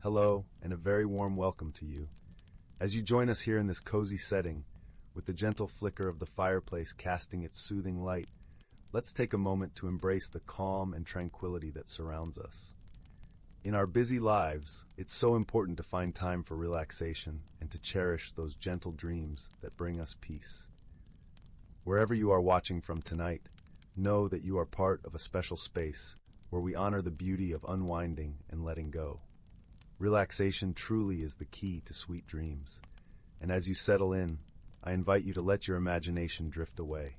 hello, and a very warm welcome to you. As you join us here in this cozy setting, with the gentle flicker of the fireplace casting its soothing light, let's take a moment to embrace the calm and tranquility that surrounds us. In our busy lives, it's so important to find time for relaxation and to cherish those gentle dreams that bring us peace. Wherever you are watching from tonight, know that you are part of a special space where we honor the beauty of unwinding and letting go. Relaxation truly is the key to sweet dreams, and as you settle in, I invite you to let your imagination drift away.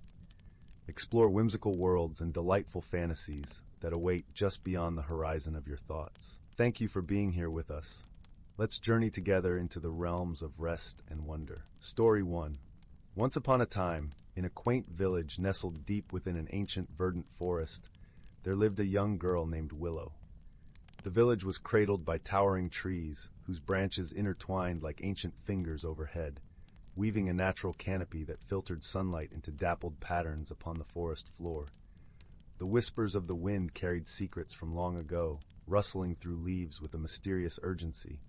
Explore whimsical worlds and delightful fantasies that await just beyond the horizon of your thoughts. Thank you for being here with us. Let's journey together into the realms of rest and wonder. Story 1. Once upon a time, in a quaint village nestled deep within an ancient verdant forest, there lived a young girl named Willow. The village was cradled by towering trees, whose branches intertwined like ancient fingers overhead, weaving a natural canopy that filtered sunlight into dappled patterns upon the forest floor. The whispers of the wind carried secrets from long ago, rustling through leaves with a mysterious urgency.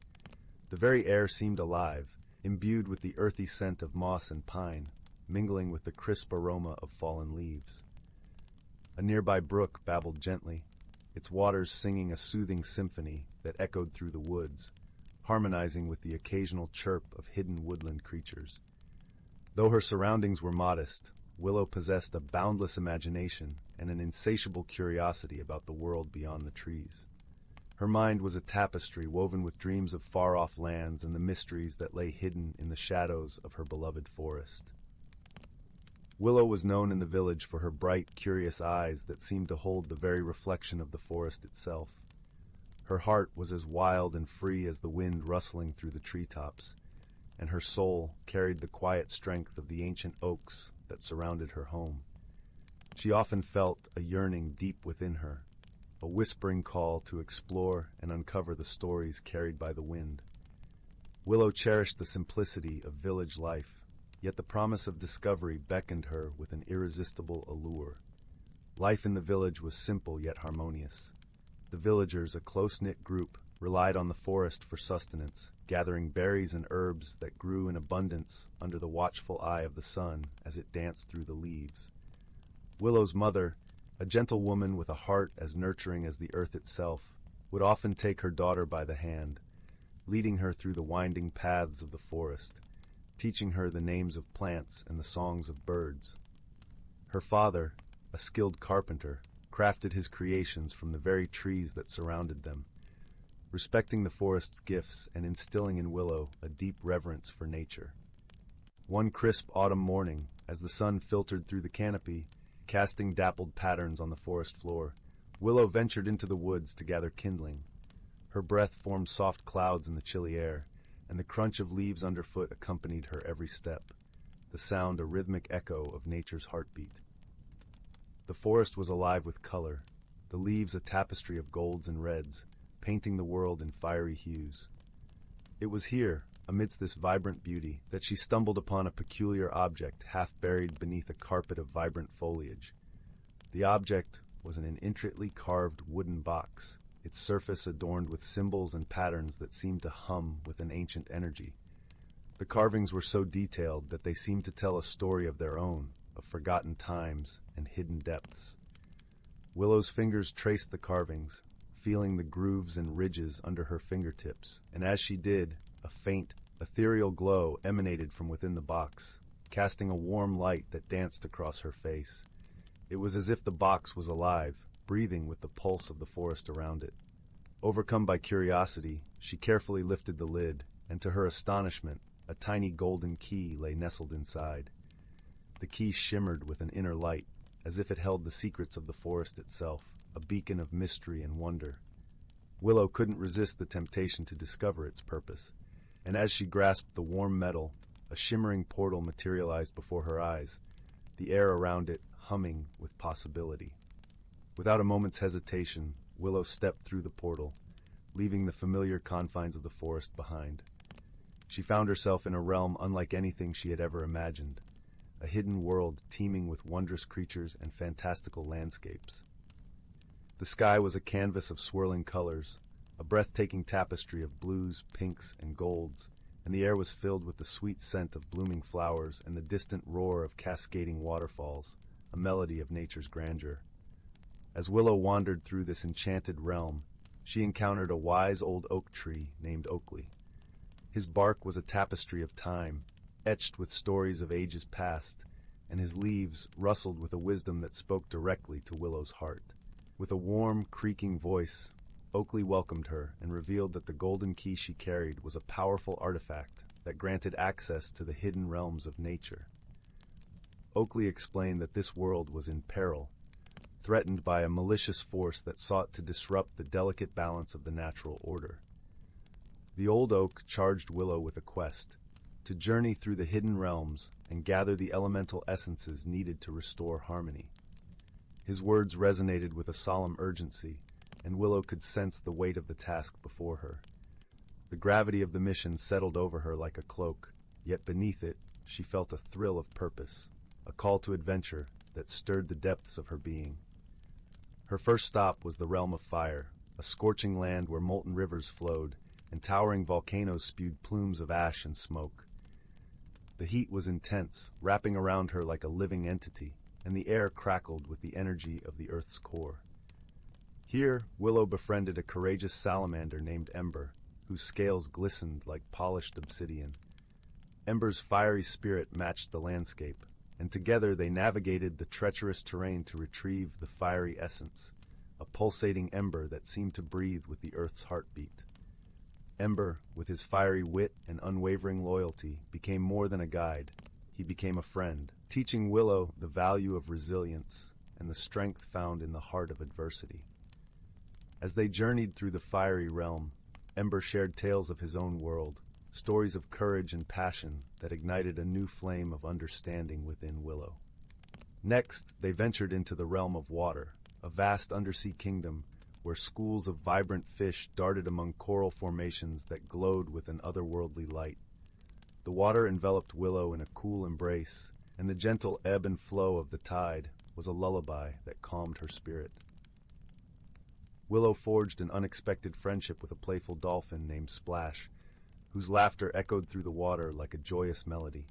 The very air seemed alive, imbued with the earthy scent of moss and pine, mingling with the crisp aroma of fallen leaves. A nearby brook babbled gently, its waters singing a soothing symphony that echoed through the woods, harmonizing with the occasional chirp of hidden woodland creatures. Though her surroundings were modest, Willow possessed a boundless imagination and an insatiable curiosity about the world beyond the trees. Her mind was a tapestry woven with dreams of far-off lands and the mysteries that lay hidden in the shadows of her beloved forest. Willow was known in the village for her bright, curious eyes that seemed to hold the very reflection of the forest itself. Her heart was as wild and free as the wind rustling through the treetops, and her soul carried the quiet strength of the ancient oaks that surrounded her home. She often felt a yearning deep within her, a whispering call to explore and uncover the stories carried by the wind. Willow cherished the simplicity of village life, yet the promise of discovery beckoned her with an irresistible allure. Life in the village was simple yet harmonious. The villagers, a close-knit group, relied on the forest for sustenance, gathering berries and herbs that grew in abundance under the watchful eye of the sun as it danced through the leaves. Willow's mother, a gentle woman with a heart as nurturing as the earth itself, would often take her daughter by the hand, leading her through the winding paths of the forest, teaching her the names of plants and the songs of birds. Her father, a skilled carpenter, crafted his creations from the very trees that surrounded them, respecting the forest's gifts and instilling in Willow a deep reverence for nature. One crisp autumn morning, as the sun filtered through the canopy, casting dappled patterns on the forest floor, Willow ventured into the woods to gather kindling. Her breath formed soft clouds in the chilly air, and the crunch of leaves underfoot accompanied her every step, the sound a rhythmic echo of nature's heartbeat. The forest was alive with color, the leaves a tapestry of golds and reds, painting the world in fiery hues. It was here, amidst this vibrant beauty, that she stumbled upon a peculiar object half buried beneath a carpet of vibrant foliage. The object was an intricately carved wooden box, its surface adorned with symbols and patterns that seemed to hum with an ancient energy. The carvings were so detailed that they seemed to tell a story of their own, of forgotten times and hidden depths. Willow's fingers traced the carvings, feeling the grooves and ridges under her fingertips, and as she did, a faint, ethereal glow emanated from within the box, casting a warm light that danced across her face. It was as if the box was alive, breathing with the pulse of the forest around it. Overcome by curiosity, she carefully lifted the lid, and to her astonishment, a tiny golden key lay nestled inside. The key shimmered with an inner light, as if it held the secrets of the forest itself, a beacon of mystery and wonder. Willow couldn't resist the temptation to discover its purpose, and as she grasped the warm metal, a shimmering portal materialized before her eyes, the air around it humming with possibility. Without a moment's hesitation, Willow stepped through the portal, leaving the familiar confines of the forest behind. She found herself in a realm unlike anything she had ever imagined, a hidden world teeming with wondrous creatures and fantastical landscapes. The sky was a canvas of swirling colors, a breathtaking tapestry of blues, pinks, and golds, and the air was filled with the sweet scent of blooming flowers and the distant roar of cascading waterfalls, a melody of nature's grandeur. As Willow wandered through this enchanted realm, she encountered a wise old oak tree named Oakley. His bark was a tapestry of time, etched with stories of ages past, and his leaves rustled with a wisdom that spoke directly to Willow's heart. With a warm, creaking voice, Oakley welcomed her and revealed that the golden key she carried was a powerful artifact that granted access to the hidden realms of nature. Oakley explained that this world was in peril, threatened by a malicious force that sought to disrupt the delicate balance of the natural order. The old oak charged Willow with a quest, to journey through the hidden realms and gather the elemental essences needed to restore harmony. His words resonated with a solemn urgency, and Willow could sense the weight of the task before her. The gravity of the mission settled over her like a cloak, yet beneath it she felt a thrill of purpose, a call to adventure that stirred the depths of her being. Her first stop was the realm of fire, a scorching land where molten rivers flowed and towering volcanoes spewed plumes of ash and smoke. The heat was intense, wrapping around her like a living entity, and the air crackled with the energy of the earth's core. Here, Willow befriended a courageous salamander named Ember, whose scales glistened like polished obsidian. Ember's fiery spirit matched the landscape, and together they navigated the treacherous terrain to retrieve the fiery essence, a pulsating ember that seemed to breathe with the earth's heartbeat. Ember, with his fiery wit and unwavering loyalty, became more than a guide. He became a friend, teaching Willow the value of resilience and the strength found in the heart of adversity. As they journeyed through the fiery realm, Ember shared tales of his own world, stories of courage and passion that ignited a new flame of understanding within Willow. Next, they ventured into the realm of water, a vast undersea kingdom where schools of vibrant fish darted among coral formations that glowed with an otherworldly light. The water enveloped Willow in a cool embrace, and the gentle ebb and flow of the tide was a lullaby that calmed her spirit. Willow forged an unexpected friendship with a playful dolphin named Splash, whose laughter echoed through the water like a joyous melody.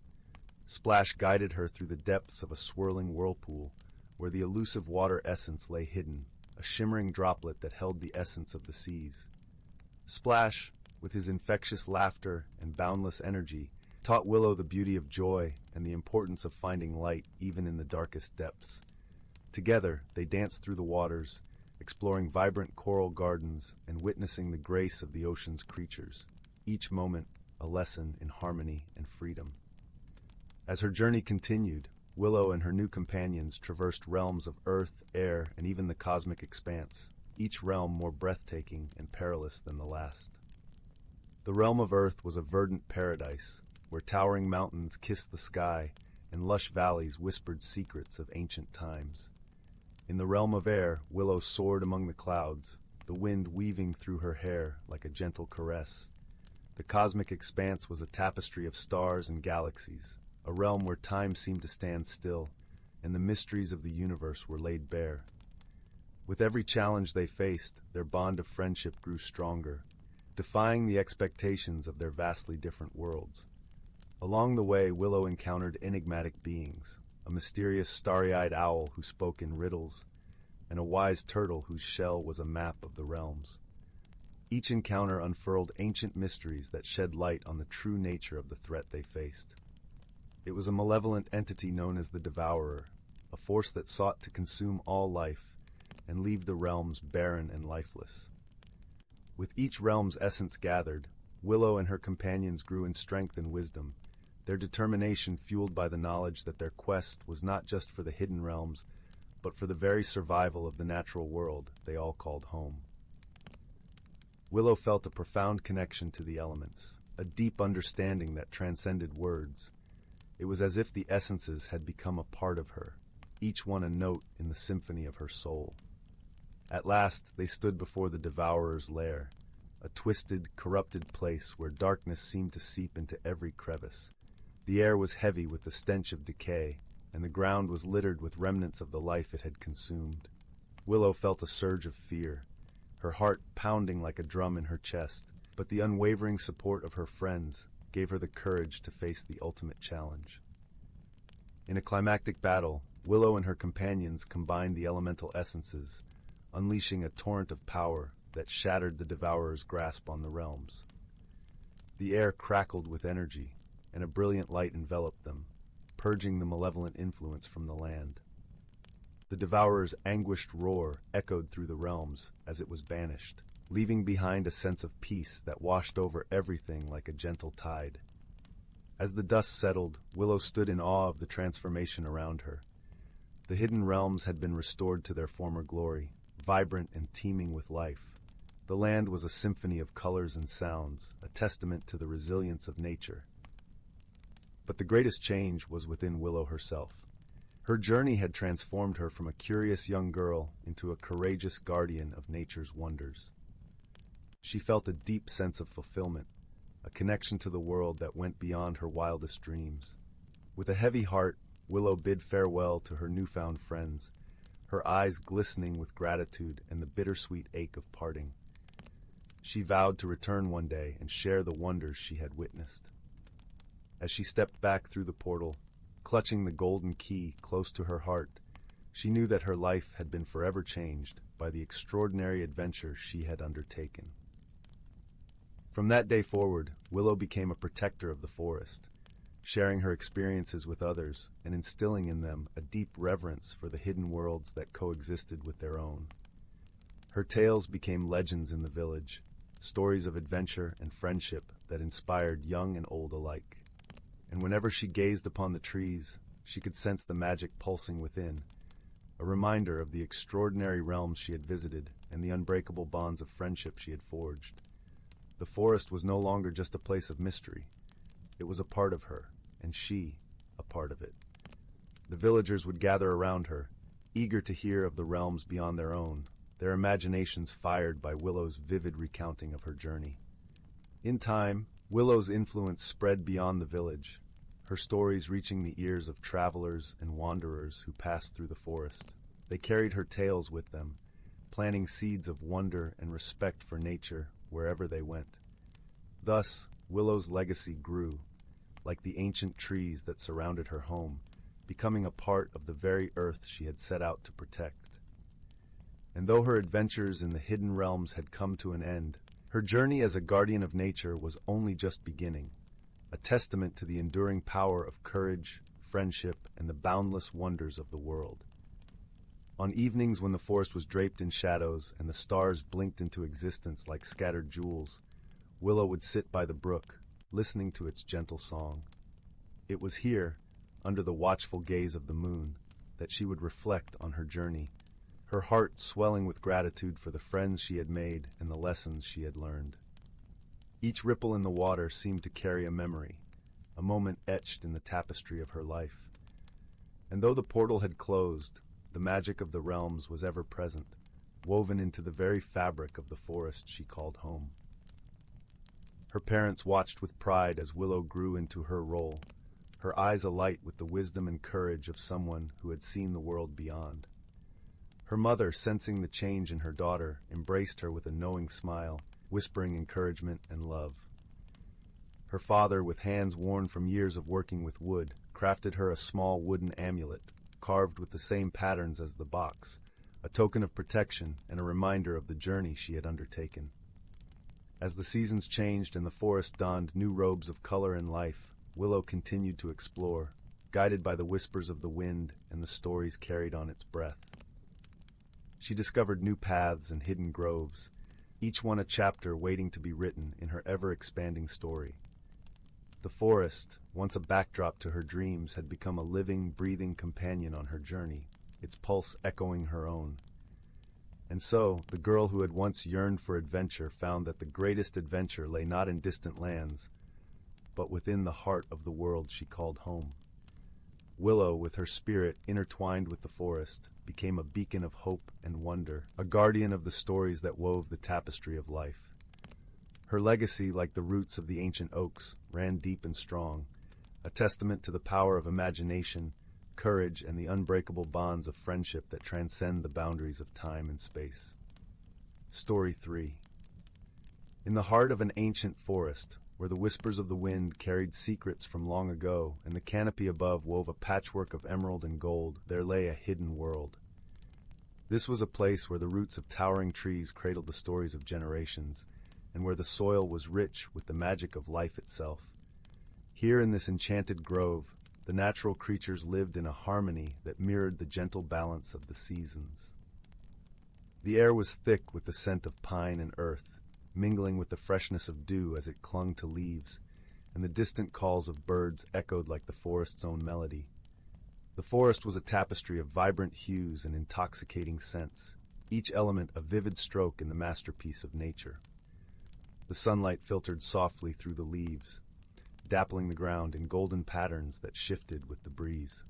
Splash guided her through the depths of a swirling whirlpool, where the elusive water essence lay hidden, a shimmering droplet that held the essence of the seas. Splash, with his infectious laughter and boundless energy, taught Willow the beauty of joy and the importance of finding light even in the darkest depths. Together, they danced through the waters, exploring vibrant coral gardens and witnessing the grace of the ocean's creatures, each moment a lesson in harmony and freedom. As her journey continued, Willow and her new companions traversed realms of earth, air, and even the cosmic expanse, each realm more breathtaking and perilous than the last. The realm of earth was a verdant paradise, where towering mountains kissed the sky and lush valleys whispered secrets of ancient times. In the realm of air, Willow soared among the clouds, the wind weaving through her hair like a gentle caress. The cosmic expanse was a tapestry of stars and galaxies, a realm where time seemed to stand still, and the mysteries of the universe were laid bare. With every challenge they faced, their bond of friendship grew stronger, defying the expectations of their vastly different worlds. Along the way, Willow encountered enigmatic beings, a mysterious starry-eyed owl who spoke in riddles, and a wise turtle whose shell was a map of the realms. Each encounter unfurled ancient mysteries that shed light on the true nature of the threat they faced. It was a malevolent entity known as the Devourer, a force that sought to consume all life and leave the realms barren and lifeless. With each realm's essence gathered, Willow and her companions grew in strength and wisdom, their determination fueled by the knowledge that their quest was not just for the hidden realms, but for the very survival of the natural world they all called home. Willow felt a profound connection to the elements, a deep understanding that transcended words. It was as if the essences had become a part of her, each one a note in the symphony of her soul. At last they stood before the Devourer's lair, a twisted, corrupted place where darkness seemed to seep into every crevice. The air was heavy with the stench of decay, and the ground was littered with remnants of the life it had consumed. Willow felt a surge of fear. her heart pounding like a drum in her chest, but the unwavering support of her friends gave her the courage to face the ultimate challenge. In a climactic battle, Willow and her companions combined the elemental essences, unleashing a torrent of power that shattered the Devourer's grasp on the realms. The air crackled with energy, and a brilliant light enveloped them, purging the malevolent influence from the land. The Devourer's anguished roar echoed through the realms as it was banished, leaving behind a sense of peace that washed over everything like a gentle tide. As the dust settled, Willow stood in awe of the transformation around her. The hidden realms had been restored to their former glory, vibrant and teeming with life. The land was a symphony of colors and sounds, a testament to the resilience of nature. But the greatest change was within Willow herself. Her journey had transformed her from a curious young girl into a courageous guardian of nature's wonders. She felt a deep sense of fulfillment, a connection to the world that went beyond her wildest dreams. With a heavy heart, Willow bid farewell to her newfound friends, her eyes glistening with gratitude and the bittersweet ache of parting. She vowed to return one day and share the wonders she had witnessed. As she stepped back through the portal, clutching the golden key close to her heart, she knew that her life had been forever changed by the extraordinary adventure she had undertaken. From that day forward, Willow became a protector of the forest, sharing her experiences with others and instilling in them a deep reverence for the hidden worlds that coexisted with their own. Her tales became legends in the village, stories of adventure and friendship that inspired young and old alike. And whenever she gazed upon the trees, she could sense the magic pulsing within, a reminder of the extraordinary realms she had visited and the unbreakable bonds of friendship she had forged. The forest was no longer just a place of mystery. It was a part of her, and she a part of it. The villagers would gather around her, eager to hear of the realms beyond their own, their imaginations fired by Willow's vivid recounting of her journey. In time, Willow's influence spread beyond the village, her stories reaching the ears of travelers and wanderers who passed through the forest. They carried her tales with them, planting seeds of wonder and respect for nature wherever they went. Thus, Willow's legacy grew, like the ancient trees that surrounded her home, becoming a part of the very earth she had set out to protect. And though her adventures in the hidden realms had come to an end, her journey as a guardian of nature was only just beginning, a testament to the enduring power of courage, friendship, and the boundless wonders of the world. On evenings when the forest was draped in shadows and the stars blinked into existence like scattered jewels, Willow would sit by the brook, listening to its gentle song. It was here, under the watchful gaze of the moon, that she would reflect on her journey, her heart swelling with gratitude for the friends she had made and the lessons she had learned. Each ripple in the water seemed to carry a memory, a moment etched in the tapestry of her life. And though the portal had closed, the magic of the realms was ever present, woven into the very fabric of the forest she called home. Her parents watched with pride as Willow grew into her role, her eyes alight with the wisdom and courage of someone who had seen the world beyond. Her mother, sensing the change in her daughter, embraced her with a knowing smile, whispering encouragement and love. Her father, with hands worn from years of working with wood, crafted her a small wooden amulet, carved with the same patterns as the box, a token of protection and a reminder of the journey she had undertaken. As the seasons changed and the forest donned new robes of color and life, Willow continued to explore, guided by the whispers of the wind and the stories carried on its breath. She discovered new paths and hidden groves, each one a chapter waiting to be written in her ever-expanding story. The forest, once a backdrop to her dreams, had become a living, breathing companion on her journey, its pulse echoing her own. And so, the girl who had once yearned for adventure found that the greatest adventure lay not in distant lands, but within the heart of the world she called home. Willow, with her spirit intertwined with the forest, became a beacon of hope and wonder, a guardian of the stories that wove the tapestry of life. Her legacy, like the roots of the ancient oaks, ran deep and strong, a testament to the power of imagination, courage, and the unbreakable bonds of friendship that transcend the boundaries of time and space. Story 3. In the heart of an ancient forest, where the whispers of the wind carried secrets from long ago, and the canopy above wove a patchwork of emerald and gold, there lay a hidden world. This was a place where the roots of towering trees cradled the stories of generations, and where the soil was rich with the magic of life itself. Here in this enchanted grove, the natural creatures lived in a harmony that mirrored the gentle balance of the seasons. The air was thick with the scent of pine and earth, mingling with the freshness of dew as it clung to leaves, and the distant calls of birds echoed like the forest's own melody. The forest was a tapestry of vibrant hues and intoxicating scents, each element a vivid stroke in the masterpiece of nature. The sunlight filtered softly through the leaves, dappling the ground in golden patterns that shifted with the breeze.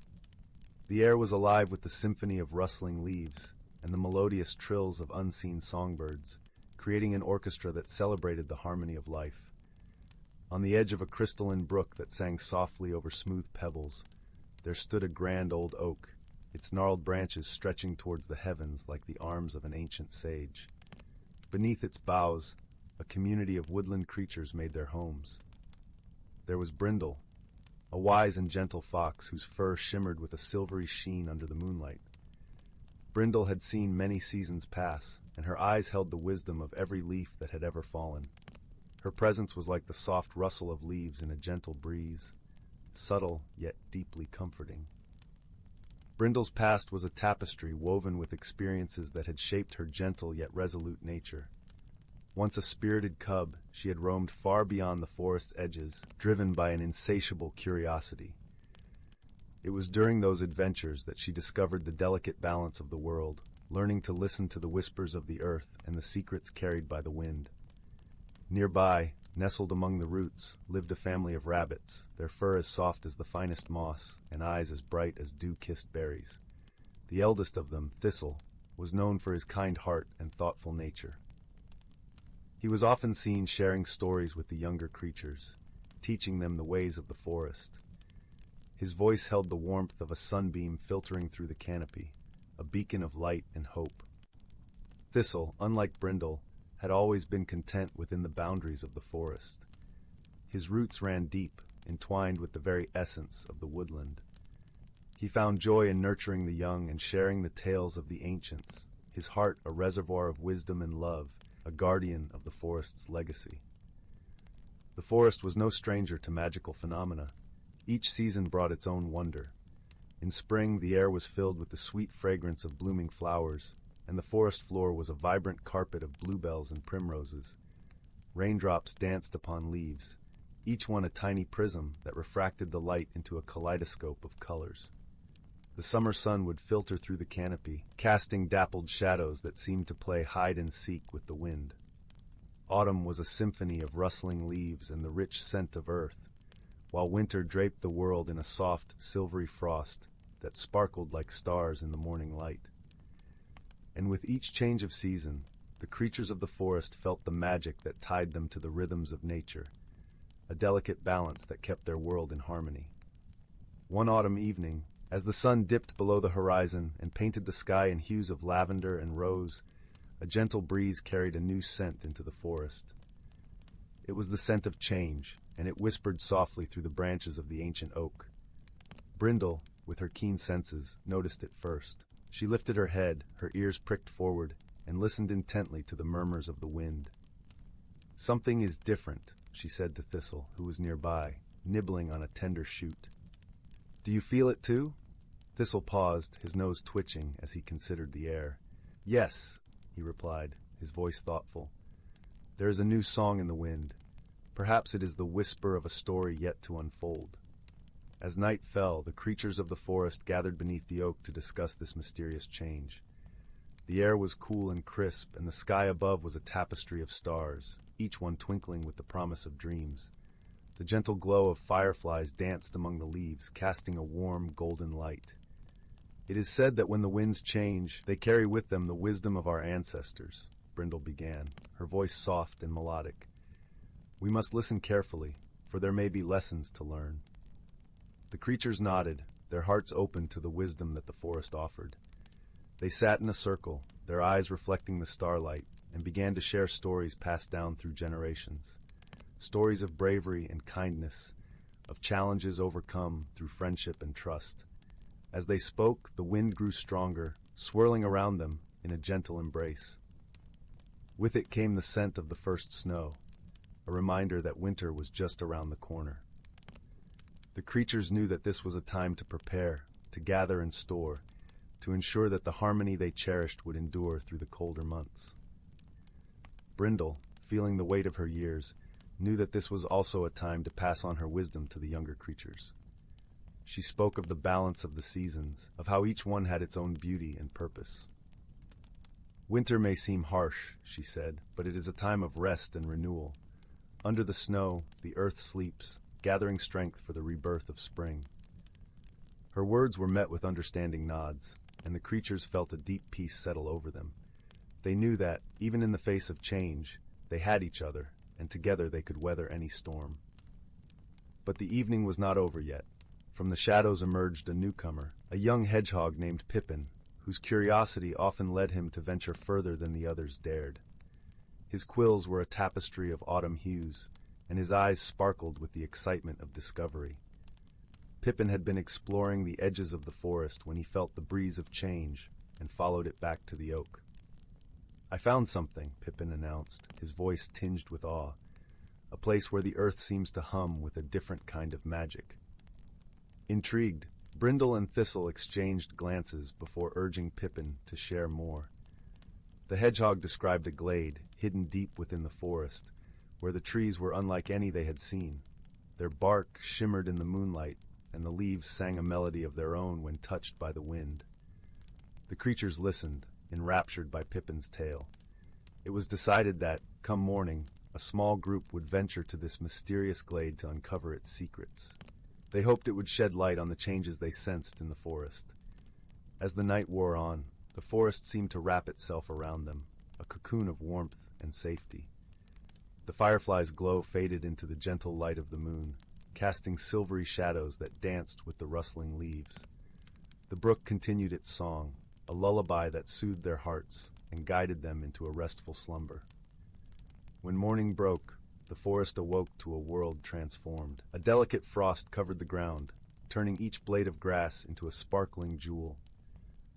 The air was alive with the symphony of rustling leaves and the melodious trills of unseen songbirds, creating an orchestra that celebrated the harmony of life. On the edge of a crystalline brook that sang softly over smooth pebbles, there stood a grand old oak, its gnarled branches stretching towards the heavens like the arms of an ancient sage. Beneath its boughs, a community of woodland creatures made their homes. There was Brindle, a wise and gentle fox whose fur shimmered with a silvery sheen under the moonlight. Brindle had seen many seasons pass, and her eyes held the wisdom of every leaf that had ever fallen. Her presence was like the soft rustle of leaves in a gentle breeze, subtle yet deeply comforting. Brindle's past was a tapestry woven with experiences that had shaped her gentle yet resolute nature. Once a spirited cub, she had roamed far beyond the forest's edges, driven by an insatiable curiosity. It was during those adventures that she discovered the delicate balance of the world, learning to listen to the whispers of the earth and the secrets carried by the wind. Nearby, nestled among the roots, lived a family of rabbits, their fur as soft as the finest moss, and eyes as bright as dew-kissed berries. The eldest of them, Thistle, was known for his kind heart and thoughtful nature. He was often seen sharing stories with the younger creatures, teaching them the ways of the forest. His voice held the warmth of a sunbeam filtering through the canopy, a beacon of light and hope. Thistle, unlike Brindle, had always been content within the boundaries of the forest. His roots ran deep, entwined with the very essence of the woodland. He found joy in nurturing the young and sharing the tales of the ancients, his heart a reservoir of wisdom and love, a guardian of the forest's legacy. The forest was no stranger to magical phenomena. Each season brought its own wonder. In spring, the air was filled with the sweet fragrance of blooming flowers, and the forest floor was a vibrant carpet of bluebells and primroses. Raindrops danced upon leaves, each one a tiny prism that refracted the light into a kaleidoscope of colors. The summer sun would filter through the canopy, casting dappled shadows that seemed to play hide-and-seek with the wind. Autumn was a symphony of rustling leaves and the rich scent of earth, while winter draped the world in a soft, silvery frost that sparkled like stars in the morning light. And with each change of season, the creatures of the forest felt the magic that tied them to the rhythms of nature, a delicate balance that kept their world in harmony. One autumn evening, as the sun dipped below the horizon and painted the sky in hues of lavender and rose, a gentle breeze carried a new scent into the forest. It was the scent of change, and it whispered softly through the branches of the ancient oak. Brindle, with her keen senses, noticed it first. She lifted her head, her ears pricked forward, and listened intently to the murmurs of the wind. "Something is different," she said to Thistle, who was nearby, nibbling on a tender shoot. "Do you feel it too?" Thistle paused, his nose twitching as he considered the air. "Yes," he replied, his voice thoughtful. "There is a new song in the wind. Perhaps it is the whisper of a story yet to unfold." As night fell, the creatures of the forest gathered beneath the oak to discuss this mysterious change. The air was cool and crisp, and the sky above was a tapestry of stars, each one twinkling with the promise of dreams. The gentle glow of fireflies danced among the leaves, casting a warm, golden light. "It is said that when the winds change, they carry with them the wisdom of our ancestors," Brindle began, her voice soft and melodic. "We must listen carefully, for there may be lessons to learn." The creatures nodded, their hearts open to the wisdom that the forest offered. They sat in a circle, their eyes reflecting the starlight, and began to share stories passed down through generations. Stories of bravery and kindness, of challenges overcome through friendship and trust. As they spoke, the wind grew stronger, swirling around them in a gentle embrace. With it came the scent of the first snow, a reminder that winter was just around the corner. The creatures knew that this was a time to prepare, to gather and store, to ensure that the harmony they cherished would endure through the colder months. Brindle, feeling the weight of her years, knew that this was also a time to pass on her wisdom to the younger creatures. She spoke of the balance of the seasons, of how each one had its own beauty and purpose. Winter may seem harsh, she said, but it is a time of rest and renewal. Under the snow, the earth sleeps, gathering strength for the rebirth of spring. Her words were met with understanding nods, and the creatures felt a deep peace settle over them. They knew that, even in the face of change, they had each other, and together they could weather any storm. But the evening was not over yet. From the shadows emerged a newcomer, a young hedgehog named Pippin, whose curiosity often led him to venture further than the others dared. His quills were a tapestry of autumn hues, and his eyes sparkled with the excitement of discovery. Pippin had been exploring the edges of the forest when he felt the breeze of change and followed it back to the oak. "I found something," Pippin announced, his voice tinged with awe. "A place where the earth seems to hum with a different kind of magic." Intrigued, Brindle and Thistle exchanged glances before urging Pippin to share more. The hedgehog described a glade, hidden deep within the forest, where the trees were unlike any they had seen. Their bark shimmered in the moonlight, and the leaves sang a melody of their own when touched by the wind. The creatures listened, enraptured by Pippin's tale. It was decided that, come morning, a small group would venture to this mysterious glade to uncover its secrets. They hoped it would shed light on the changes they sensed in the forest. As the night wore on, the forest seemed to wrap itself around them, a cocoon of warmth and safety. The fireflies' glow faded into the gentle light of the moon, casting silvery shadows that danced with the rustling leaves. The brook continued its song, a lullaby that soothed their hearts and guided them into a restful slumber. When morning broke, the forest awoke to a world transformed. A delicate frost covered the ground, turning each blade of grass into a sparkling jewel.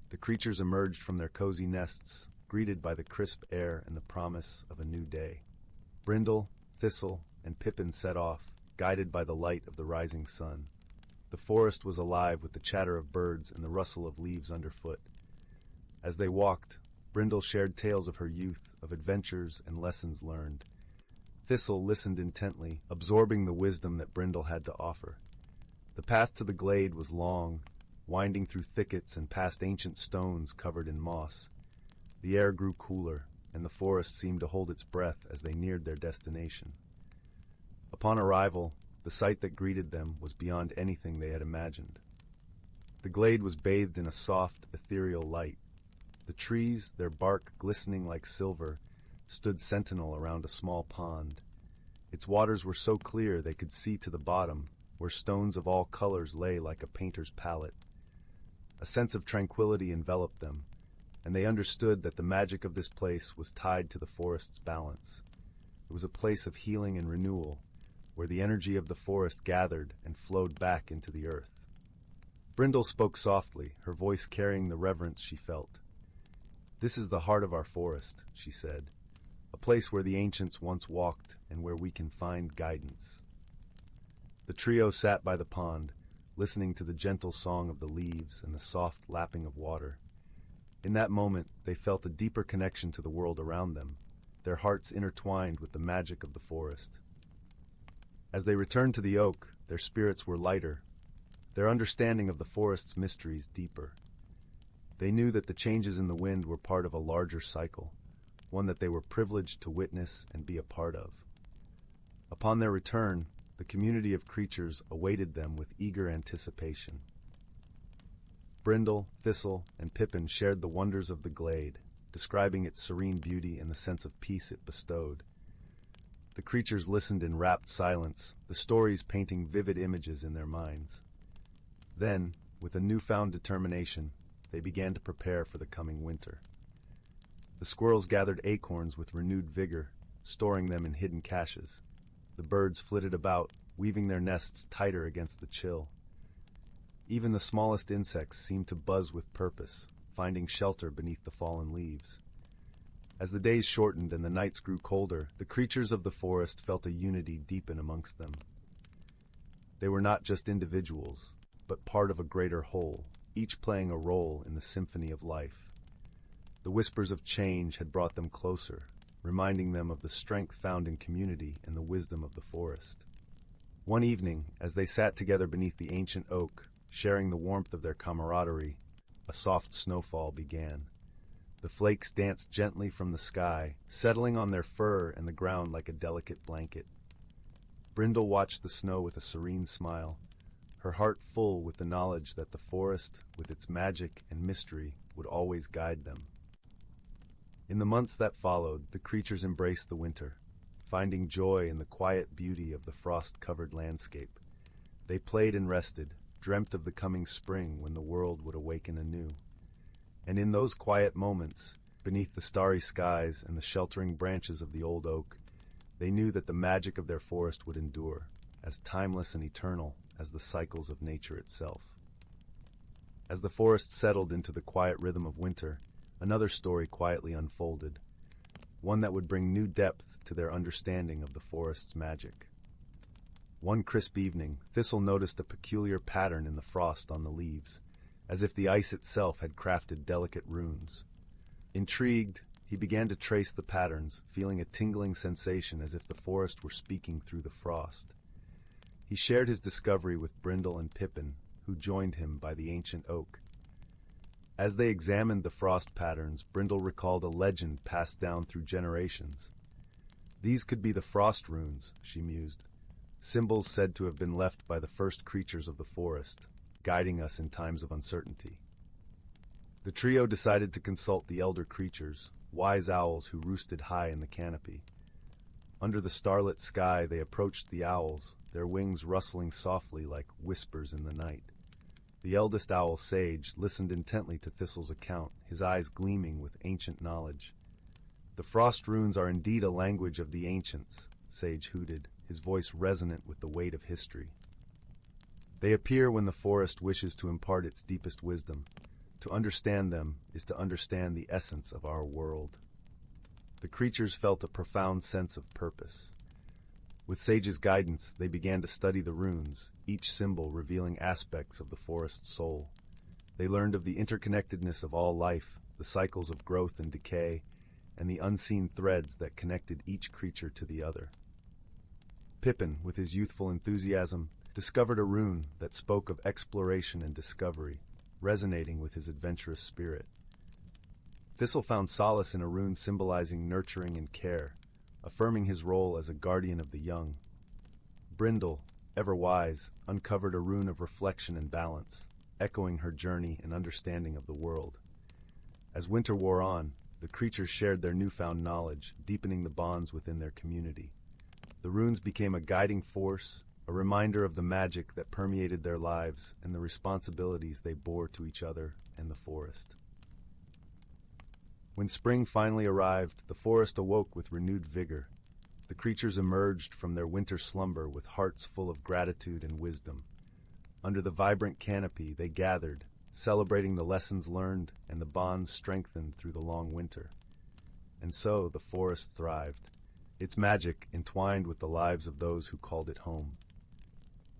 The creatures emerged from their cozy nests, greeted by the crisp air and the promise of a new day. Brindle, Thistle, and Pippin set off, guided by the light of the rising sun. The forest was alive with the chatter of birds and the rustle of leaves underfoot. As they walked, Brindle shared tales of her youth, of adventures and lessons learned. Thistle listened intently, absorbing the wisdom that Brindle had to offer. The path to the glade was long, winding through thickets and past ancient stones covered in moss. The air grew cooler, and the forest seemed to hold its breath as they neared their destination. Upon arrival, the sight that greeted them was beyond anything they had imagined. The glade was bathed in a soft, ethereal light. The trees, their bark glistening like silver, stood sentinel around a small pond. Its waters were so clear they could see to the bottom, where stones of all colors lay like a painter's palette. A sense of tranquility enveloped them, and they understood that the magic of this place was tied to the forest's balance. It was a place of healing and renewal, where the energy of the forest gathered and flowed back into the earth. Brindle spoke softly, her voice carrying the reverence she felt. "This is the heart of our forest," she said. "A place where the ancients once walked and where we can find guidance." The trio sat by the pond, listening to the gentle song of the leaves and the soft lapping of water. In that moment, they felt a deeper connection to the world around them, their hearts intertwined with the magic of the forest. As they returned to the oak, their spirits were lighter, their understanding of the forest's mysteries deeper. They knew that the changes in the wind were part of a larger cycle, one that they were privileged to witness and be a part of. Upon their return, the community of creatures awaited them with eager anticipation. Brindle, Thistle, and Pippin shared the wonders of the glade, describing its serene beauty and the sense of peace it bestowed. The creatures listened in rapt silence, the stories painting vivid images in their minds. Then, with a newfound determination, they began to prepare for the coming winter. The squirrels gathered acorns with renewed vigor, storing them in hidden caches. The birds flitted about, weaving their nests tighter against the chill. Even the smallest insects seemed to buzz with purpose, finding shelter beneath the fallen leaves. As the days shortened and the nights grew colder, the creatures of the forest felt a unity deepen amongst them. They were not just individuals, but part of a greater whole, each playing a role in the symphony of life. The whispers of change had brought them closer, reminding them of the strength found in community and the wisdom of the forest. One evening, as they sat together beneath the ancient oak, sharing the warmth of their camaraderie, a soft snowfall began. The flakes danced gently from the sky, settling on their fur and the ground like a delicate blanket. Brindle watched the snow with a serene smile, her heart full with the knowledge that the forest, with its magic and mystery, would always guide them. In the months that followed, the creatures embraced the winter, finding joy in the quiet beauty of the frost-covered landscape. They played and rested, dreamt of the coming spring when the world would awaken anew. And in those quiet moments, beneath the starry skies and the sheltering branches of the old oak, they knew that the magic of their forest would endure, as timeless and eternal as the cycles of nature itself. As the forest settled into the quiet rhythm of winter, another story quietly unfolded, one that would bring new depth to their understanding of the forest's magic. One crisp evening, Thistle noticed a peculiar pattern in the frost on the leaves, as if the ice itself had crafted delicate runes. Intrigued, he began to trace the patterns, feeling a tingling sensation as if the forest were speaking through the frost. He shared his discovery with Brindle and Pippin, who joined him by the ancient oak. As they examined the frost patterns, Brindle recalled a legend passed down through generations. These could be the frost runes, she mused, symbols said to have been left by the first creatures of the forest, guiding us in times of uncertainty. The trio decided to consult the elder creatures, wise owls who roosted high in the canopy. Under the starlit sky, they approached the owls, their wings rustling softly like whispers in the night. The eldest owl, Sage, listened intently to Thistle's account, his eyes gleaming with ancient knowledge. "The frost runes are indeed a language of the ancients," Sage hooted, his voice resonant with the weight of history. "They appear when the forest wishes to impart its deepest wisdom. To understand them is to understand the essence of our world." The creatures felt a profound sense of purpose. With Sage's guidance, they began to study the runes, each symbol revealing aspects of the forest's soul. They learned of the interconnectedness of all life, the cycles of growth and decay, and the unseen threads that connected each creature to the other. Pippin, with his youthful enthusiasm, discovered a rune that spoke of exploration and discovery, resonating with his adventurous spirit. Thistle found solace in a rune symbolizing nurturing and care, affirming his role as a guardian of the young. Brindle, ever wise, uncovered a rune of reflection and balance, echoing her journey and understanding of the world. As winter wore on, the creatures shared their newfound knowledge, deepening the bonds within their community. The runes became a guiding force, a reminder of the magic that permeated their lives and the responsibilities they bore to each other and the forest. When spring finally arrived, the forest awoke with renewed vigor. The creatures emerged from their winter slumber with hearts full of gratitude and wisdom. Under the vibrant canopy, they gathered, celebrating the lessons learned and the bonds strengthened through the long winter. And so the forest thrived, its magic entwined with the lives of those who called it home.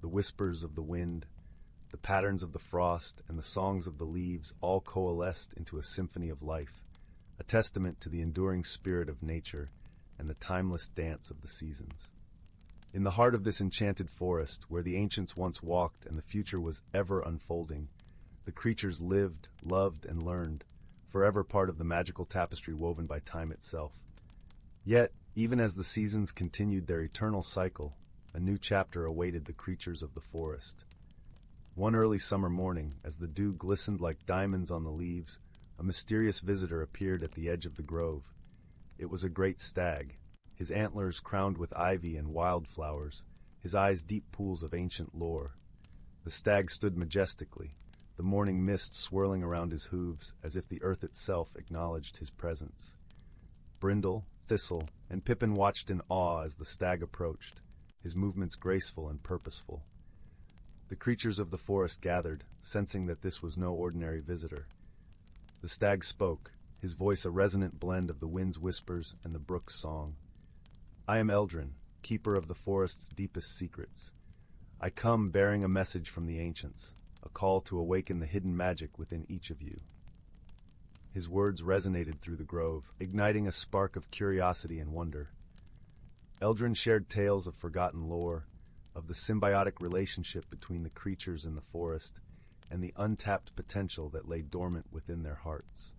The whispers of the wind, the patterns of the frost, and the songs of the leaves all coalesced into a symphony of life, a testament to the enduring spirit of nature and the timeless dance of the seasons. In the heart of this enchanted forest, where the ancients once walked and the future was ever unfolding, the creatures lived, loved, and learned, forever part of the magical tapestry woven by time itself. Yet, even as the seasons continued their eternal cycle, a new chapter awaited the creatures of the forest. One early summer morning, as the dew glistened like diamonds on the leaves, a mysterious visitor appeared at the edge of the grove. It was a great stag, his antlers crowned with ivy and wildflowers, his eyes deep pools of ancient lore. The stag stood majestically, the morning mist swirling around his hooves as if the earth itself acknowledged his presence. Brindle, Thistle, and Pippin watched in awe as the stag approached, his movements graceful and purposeful. The creatures of the forest gathered, sensing that this was no ordinary visitor. The stag spoke, his voice a resonant blend of the wind's whispers and the brook's song. "I am Eldrin, keeper of the forest's deepest secrets. I come bearing a message from the ancients, a call to awaken the hidden magic within each of you." His words resonated through the grove, igniting a spark of curiosity and wonder. Eldrin shared tales of forgotten lore, of the symbiotic relationship between the creatures in the forest, and the untapped potential that lay dormant within their hearts.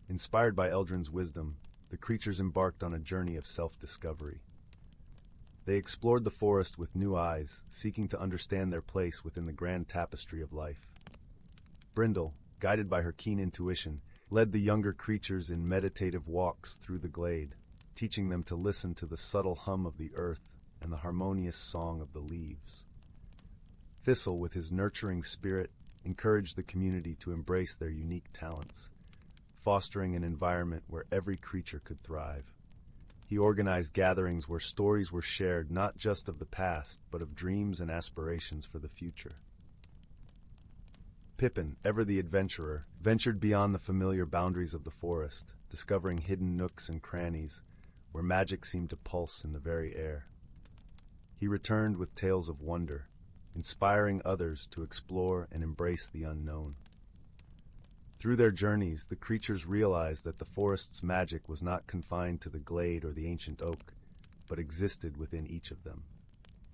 Inspired by Eldrin's wisdom, the creatures embarked on a journey of self-discovery. They explored the forest with new eyes, seeking to understand their place within the grand tapestry of life. Brindle, guided by her keen intuition, led the younger creatures in meditative walks through the glade, teaching them to listen to the subtle hum of the earth and the harmonious song of the leaves. Thistle, with his nurturing spirit, encouraged the community to embrace their unique talents, fostering an environment where every creature could thrive. He organized gatherings where stories were shared not just of the past, but of dreams and aspirations for the future. Pippin, ever the adventurer, ventured beyond the familiar boundaries of the forest, discovering hidden nooks and crannies where magic seemed to pulse in the very air. He returned with tales of wonder, inspiring others to explore and embrace the unknown. Through their journeys, the creatures realized that the forest's magic was not confined to the glade or the ancient oak, but existed within each of them.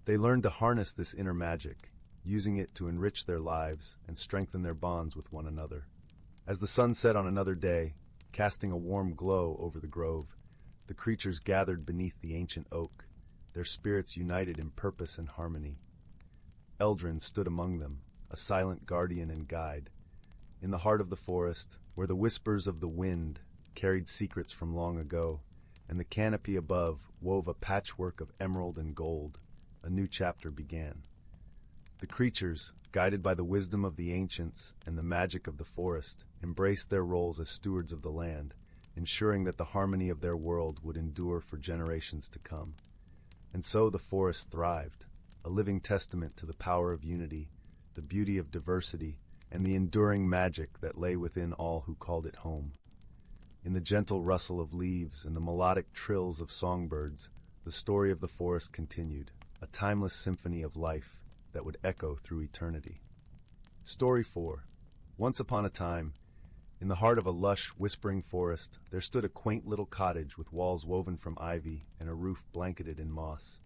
They learned to harness this inner magic, using it to enrich their lives and strengthen their bonds with one another. As the sun set on another day, casting a warm glow over the grove, the creatures gathered beneath the ancient oak, their spirits united in purpose and harmony. Eldrin stood among them, a silent guardian and guide. In the heart of the forest, where the whispers of the wind carried secrets from long ago, and the canopy above wove a patchwork of emerald and gold, a new chapter began. The creatures, guided by the wisdom of the ancients and the magic of the forest, embraced their roles as stewards of the land, ensuring that the harmony of their world would endure for generations to come. And so the forest thrived, a living testament to the power of unity, the beauty of diversity, and the enduring magic that lay within all who called it home. In the gentle rustle of leaves and the melodic trills of songbirds, the story of the forest continued, a timeless symphony of life that would echo through eternity. Story 4. Once upon a time, in the heart of a lush, whispering forest, there stood a quaint little cottage with walls woven from ivy and a roof blanketed in moss.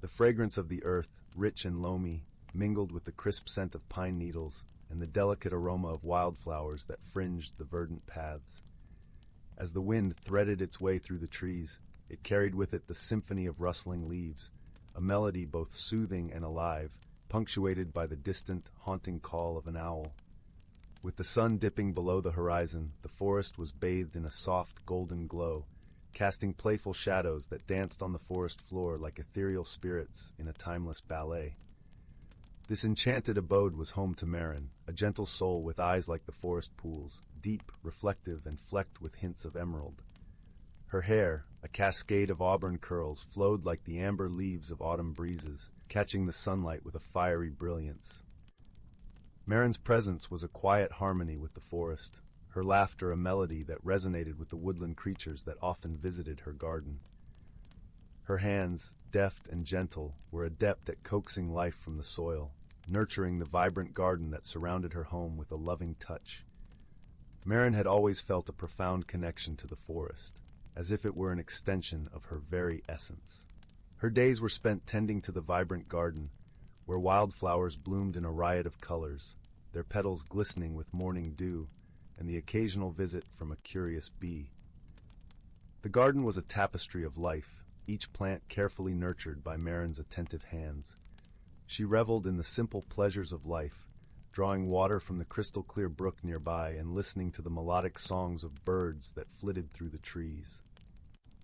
The fragrance of the earth, rich and loamy, mingled with the crisp scent of pine needles and the delicate aroma of wildflowers that fringed the verdant paths. As the wind threaded its way through the trees, it carried with it the symphony of rustling leaves, a melody both soothing and alive, punctuated by the distant, haunting call of an owl. With the sun dipping below the horizon, the forest was bathed in a soft, golden glow, casting playful shadows that danced on the forest floor like ethereal spirits in a timeless ballet. This enchanted abode was home to Marin, a gentle soul with eyes like the forest pools, deep, reflective, and flecked with hints of emerald. Her hair, a cascade of auburn curls, flowed like the amber leaves of autumn breezes, catching the sunlight with a fiery brilliance. Marin's presence was a quiet harmony with the forest, her laughter a melody that resonated with the woodland creatures that often visited her garden. Her hands, deft and gentle, were adept at coaxing life from the soil, nurturing the vibrant garden that surrounded her home with a loving touch. Marin had always felt a profound connection to the forest, as if it were an extension of her very essence. Her days were spent tending to the vibrant garden, where wildflowers bloomed in a riot of colors, their petals glistening with morning dew, and the occasional visit from a curious bee. The garden was a tapestry of life, each plant carefully nurtured by Marin's attentive hands. She reveled in the simple pleasures of life, drawing water from the crystal-clear brook nearby and listening to the melodic songs of birds that flitted through the trees.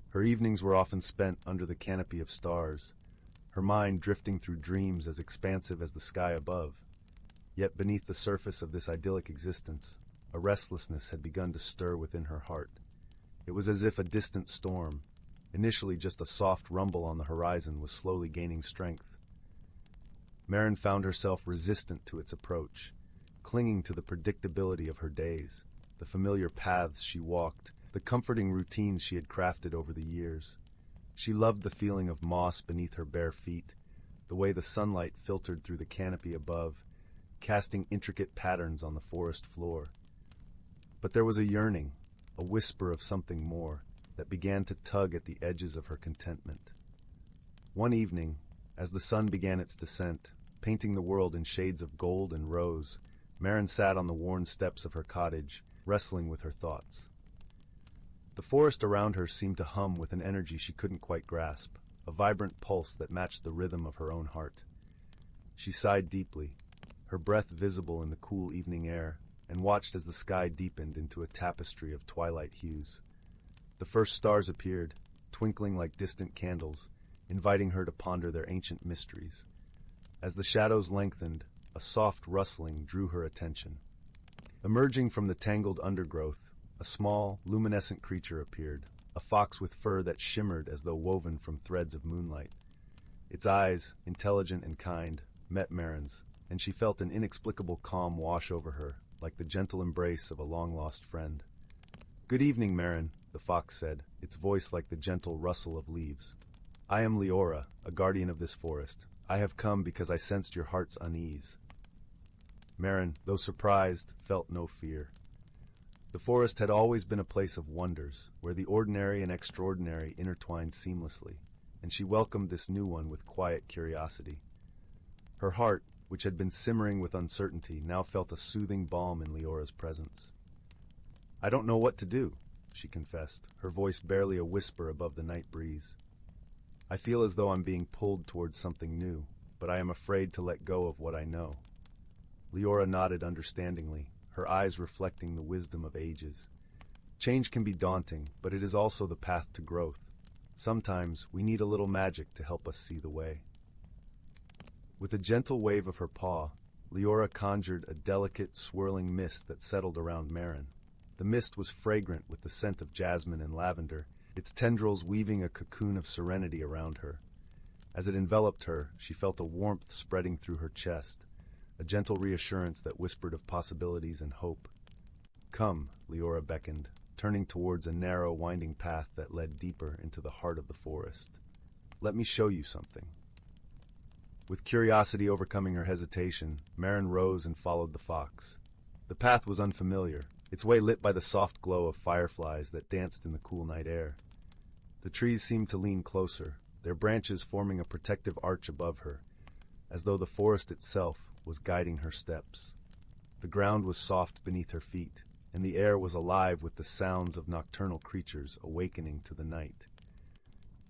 Her evenings were often spent under the canopy of stars, her mind drifting through dreams as expansive as the sky above. Yet beneath the surface of this idyllic existence, a restlessness had begun to stir within her heart. It was as if a distant storm, initially just a soft rumble on the horizon, was slowly gaining strength. Maren found herself resistant to its approach, clinging to the predictability of her days, the familiar paths she walked, the comforting routines she had crafted over the years. She loved the feeling of moss beneath her bare feet, the way the sunlight filtered through the canopy above, casting intricate patterns on the forest floor. But there was a yearning, a whisper of something more, that began to tug at the edges of her contentment. One evening, as the sun began its descent, painting the world in shades of gold and rose, Maren sat on the worn steps of her cottage, wrestling with her thoughts. The forest around her seemed to hum with an energy she couldn't quite grasp, a vibrant pulse that matched the rhythm of her own heart. She sighed deeply, her breath visible in the cool evening air, and watched as the sky deepened into a tapestry of twilight hues. The first stars appeared, twinkling like distant candles, inviting her to ponder their ancient mysteries. As the shadows lengthened, a soft rustling drew her attention. Emerging from the tangled undergrowth, a small, luminescent creature appeared, a fox with fur that shimmered as though woven from threads of moonlight. Its eyes, intelligent and kind, met Maren's, and she felt an inexplicable calm wash over her, like the gentle embrace of a long-lost friend. "Good evening, Maren," the fox said, its voice like the gentle rustle of leaves. "I am Leora, a guardian of this forest. I have come because I sensed your heart's unease." Maren, though surprised, felt no fear. The forest had always been a place of wonders, where the ordinary and extraordinary intertwined seamlessly, and she welcomed this new one with quiet curiosity. Her heart, which had been simmering with uncertainty, now felt a soothing balm in Leora's presence. "I don't know what to do," she confessed, her voice barely a whisper above the night breeze. "I feel as though I'm being pulled towards something new, but I am afraid to let go of what I know." Leora nodded understandingly, her eyes reflecting the wisdom of ages. Change can be daunting, but it is also the path to growth. Sometimes we need a little magic to help us see the way. With a gentle wave of her paw, Leora conjured a delicate, swirling mist that settled around Maren. The mist was fragrant with the scent of jasmine and lavender, its tendrils weaving a cocoon of serenity around her. As it enveloped her, she felt a warmth spreading through her chest, a gentle reassurance that whispered of possibilities and hope. "Come," Leora beckoned, turning towards a narrow, winding path that led deeper into the heart of the forest. "Let me show you something." With curiosity overcoming her hesitation, Maren rose and followed the fox. The path was unfamiliar, its way lit by the soft glow of fireflies that danced in the cool night air. The trees seemed to lean closer, their branches forming a protective arch above her, as though the forest itself was guiding her steps. The ground was soft beneath her feet, and the air was alive with the sounds of nocturnal creatures awakening to the night.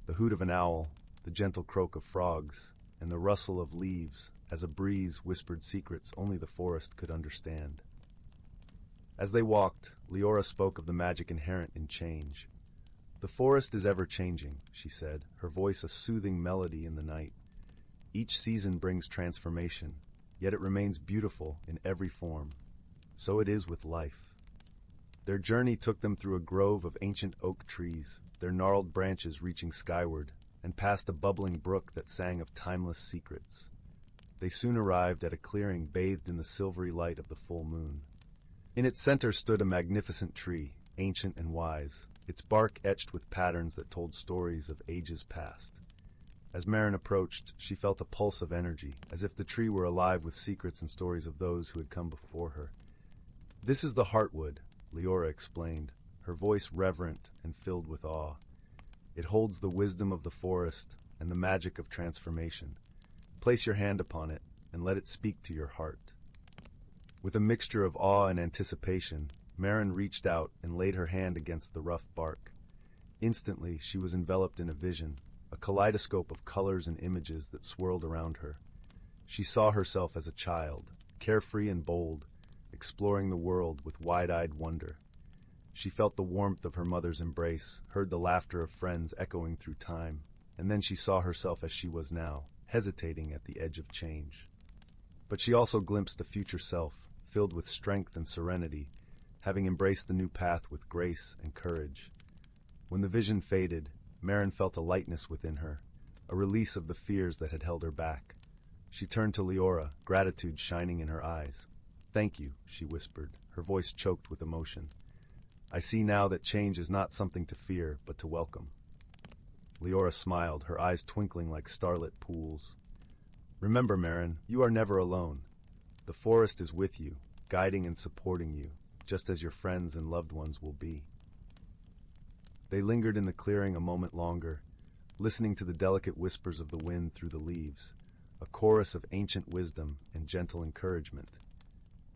The hoot of an owl, the gentle croak of frogs, and the rustle of leaves as a breeze whispered secrets only the forest could understand. As they walked, Leora spoke of the magic inherent in change. "The forest is ever-changing," she said, her voice a soothing melody in the night. "Each season brings transformation, yet it remains beautiful in every form. So it is with life." Their journey took them through a grove of ancient oak trees, their gnarled branches reaching skyward, and past a bubbling brook that sang of timeless secrets. They soon arrived at a clearing bathed in the silvery light of the full moon. In its center stood a magnificent tree, ancient and wise, its bark etched with patterns that told stories of ages past. As Maren approached, she felt a pulse of energy, as if the tree were alive with secrets and stories of those who had come before her. "This is the heartwood," Leora explained, her voice reverent and filled with awe. "It holds the wisdom of the forest and the magic of transformation. Place your hand upon it and let it speak to your heart." With a mixture of awe and anticipation, Maren reached out and laid her hand against the rough bark. Instantly, she was enveloped in a vision, a kaleidoscope of colors and images that swirled around her. She saw herself as a child, carefree and bold, exploring the world with wide-eyed wonder. She felt the warmth of her mother's embrace, heard the laughter of friends echoing through time, and then she saw herself as she was now, hesitating at the edge of change. But she also glimpsed a future self, filled with strength and serenity, having embraced the new path with grace and courage. When the vision faded, Marin felt a lightness within her, a release of the fears that had held her back. She turned to Leora, gratitude shining in her eyes. "Thank you," she whispered, her voice choked with emotion. "I see now that change is not something to fear, but to welcome." Leora smiled, her eyes twinkling like starlit pools. "Remember, Marin, you are never alone. The forest is with you, guiding and supporting you, just as your friends and loved ones will be." They lingered in the clearing a moment longer, listening to the delicate whispers of the wind through the leaves, a chorus of ancient wisdom and gentle encouragement.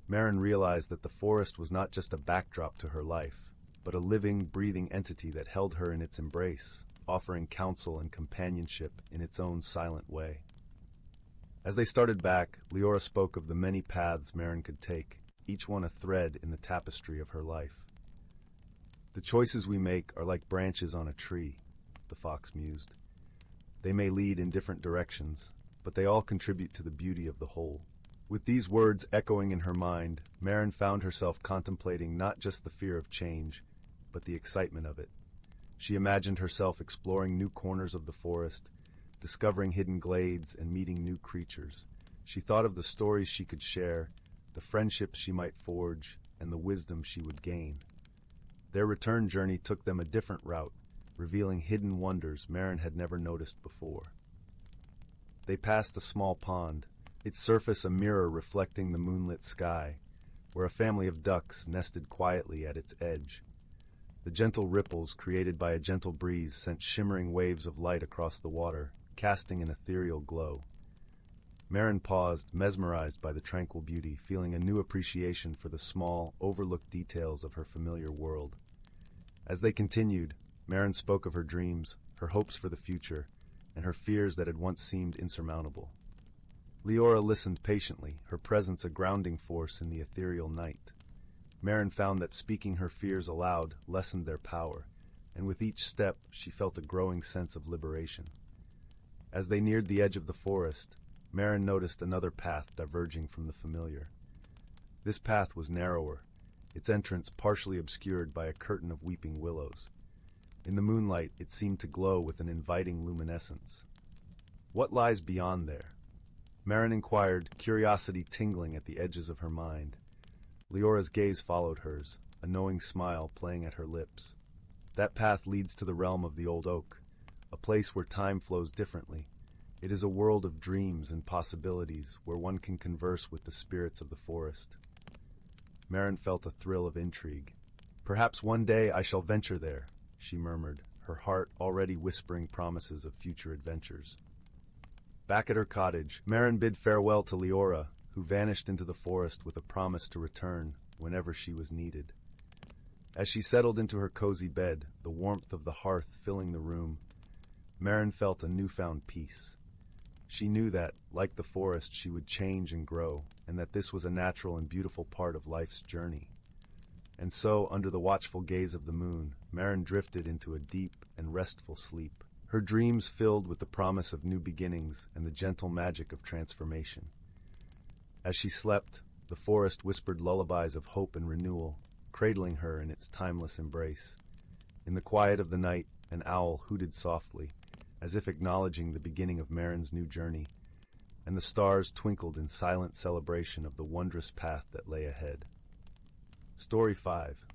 Marin realized that the forest was not just a backdrop to her life, but a living, breathing entity that held her in its embrace, offering counsel and companionship in its own silent way. As they started back, Leora spoke of the many paths Marin could take, each one a thread in the tapestry of her life. "The choices we make are like branches on a tree," the fox mused. "They may lead in different directions, but they all contribute to the beauty of the whole." With these words echoing in her mind, Marin found herself contemplating not just the fear of change, but the excitement of it. She imagined herself exploring new corners of the forest, discovering hidden glades and meeting new creatures. She thought of the stories she could share, the friendships she might forge, and the wisdom she would gain. Their return journey took them a different route, revealing hidden wonders Marin had never noticed before. They passed a small pond, its surface a mirror reflecting the moonlit sky, where a family of ducks nested quietly at its edge. The gentle ripples created by a gentle breeze sent shimmering waves of light across the water, casting an ethereal glow. Marin paused, mesmerized by the tranquil beauty, feeling a new appreciation for the small, overlooked details of her familiar world. As they continued, Marin spoke of her dreams, her hopes for the future, and her fears that had once seemed insurmountable. Leora listened patiently, her presence a grounding force in the ethereal night. Marin found that speaking her fears aloud lessened their power, and with each step she felt a growing sense of liberation. As they neared the edge of the forest, Marin noticed another path diverging from the familiar. This path was narrower, its entrance partially obscured by a curtain of weeping willows. In the moonlight, it seemed to glow with an inviting luminescence. "What lies beyond there?" Marin inquired, curiosity tingling at the edges of her mind. Leora's gaze followed hers, a knowing smile playing at her lips. "That path leads to the realm of the old oak, a place where time flows differently. It is a world of dreams and possibilities where one can converse with the spirits of the forest." Marin felt a thrill of intrigue. "Perhaps one day I shall venture there," she murmured, her heart already whispering promises of future adventures. Back at her cottage, Marin bid farewell to Leora, who vanished into the forest with a promise to return whenever she was needed. As she settled into her cozy bed, the warmth of the hearth filling the room, Marin felt a newfound peace. She knew that, like the forest, she would change and grow, and that this was a natural and beautiful part of life's journey. And so, under the watchful gaze of the moon, Marin drifted into a deep and restful sleep, her dreams filled with the promise of new beginnings and the gentle magic of transformation. As she slept, the forest whispered lullabies of hope and renewal, cradling her in its timeless embrace. In the quiet of the night, an owl hooted softly, as if acknowledging the beginning of Marin's new journey, and the stars twinkled in silent celebration of the wondrous path that lay ahead. Story 5.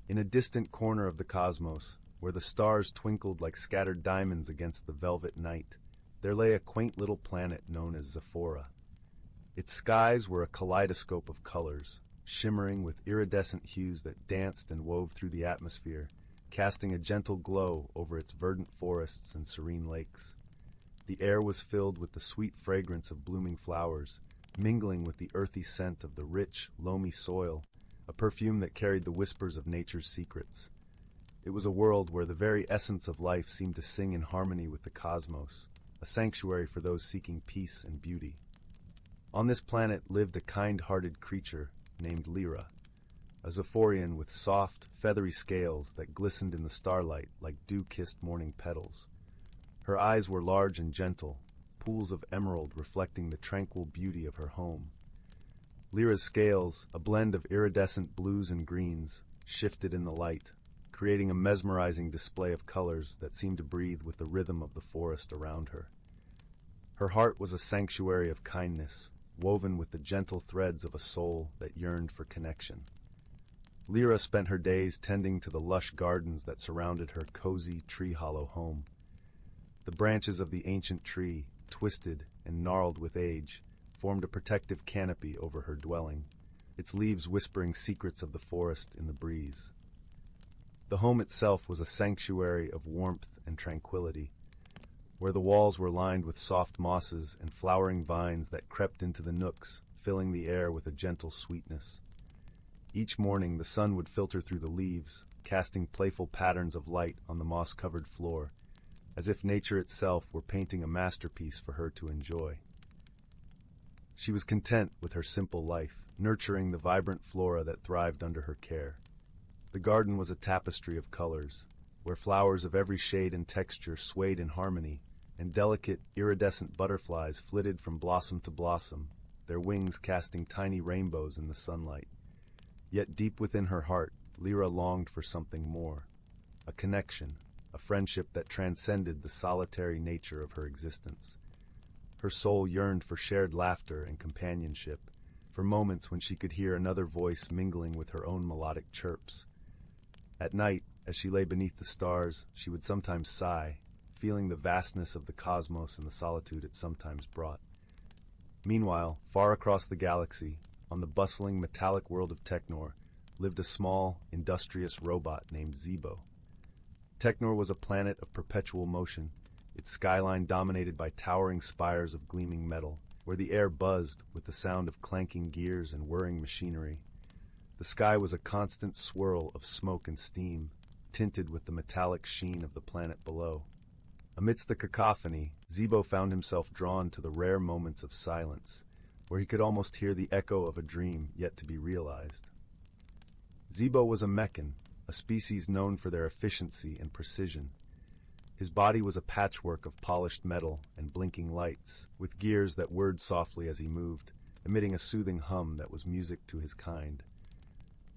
In a distant corner of the cosmos, where the stars twinkled like scattered diamonds against the velvet night, there lay a quaint little planet known as Zephora. Its skies were a kaleidoscope of colors, shimmering with iridescent hues that danced and wove through the atmosphere, casting a gentle glow over its verdant forests and serene lakes. The air was filled with the sweet fragrance of blooming flowers, mingling with the earthy scent of the rich, loamy soil, a perfume that carried the whispers of nature's secrets. It was a world where the very essence of life seemed to sing in harmony with the cosmos, a sanctuary for those seeking peace and beauty. On this planet lived a kind-hearted creature named Lyra, a Zephorian with soft, feathery scales that glistened in the starlight like dew-kissed morning petals. Her eyes were large and gentle, pools of emerald reflecting the tranquil beauty of her home. Lyra's scales, a blend of iridescent blues and greens, shifted in the light, creating a mesmerizing display of colors that seemed to breathe with the rhythm of the forest around her. Her heart was a sanctuary of kindness, woven with the gentle threads of a soul that yearned for connection. Lyra spent her days tending to the lush gardens that surrounded her cozy tree-hollow home. The branches of the ancient tree, twisted and gnarled with age, formed a protective canopy over her dwelling, its leaves whispering secrets of the forest in the breeze. The home itself was a sanctuary of warmth and tranquility, where the walls were lined with soft mosses and flowering vines that crept into the nooks, filling the air with a gentle sweetness. Each morning the sun would filter through the leaves, casting playful patterns of light on the moss-covered floor, as if nature itself were painting a masterpiece for her to enjoy. She was content with her simple life, nurturing the vibrant flora that thrived under her care. The garden was a tapestry of colors, where flowers of every shade and texture swayed in harmony, and delicate, iridescent butterflies flitted from blossom to blossom, their wings casting tiny rainbows in the sunlight. Yet deep within her heart, Lyra longed for something more, a connection, a friendship that transcended the solitary nature of her existence. Her soul yearned for shared laughter and companionship, for moments when she could hear another voice mingling with her own melodic chirps. At night, as she lay beneath the stars, she would sometimes sigh, feeling the vastness of the cosmos and the solitude it sometimes brought. Meanwhile, far across the galaxy, on the bustling metallic world of Teknor, lived a small, industrious robot named Zebo. Teknor was a planet of perpetual motion, its skyline dominated by towering spires of gleaming metal, where the air buzzed with the sound of clanking gears and whirring machinery. The sky was a constant swirl of smoke and steam, tinted with the metallic sheen of the planet below. Amidst the cacophony, Zebo found himself drawn to the rare moments of silence, where he could almost hear the echo of a dream yet to be realized. Zebo was a mechan, a species known for their efficiency and precision. His body was a patchwork of polished metal and blinking lights, with gears that whirred softly as he moved, emitting a soothing hum that was music to his kind.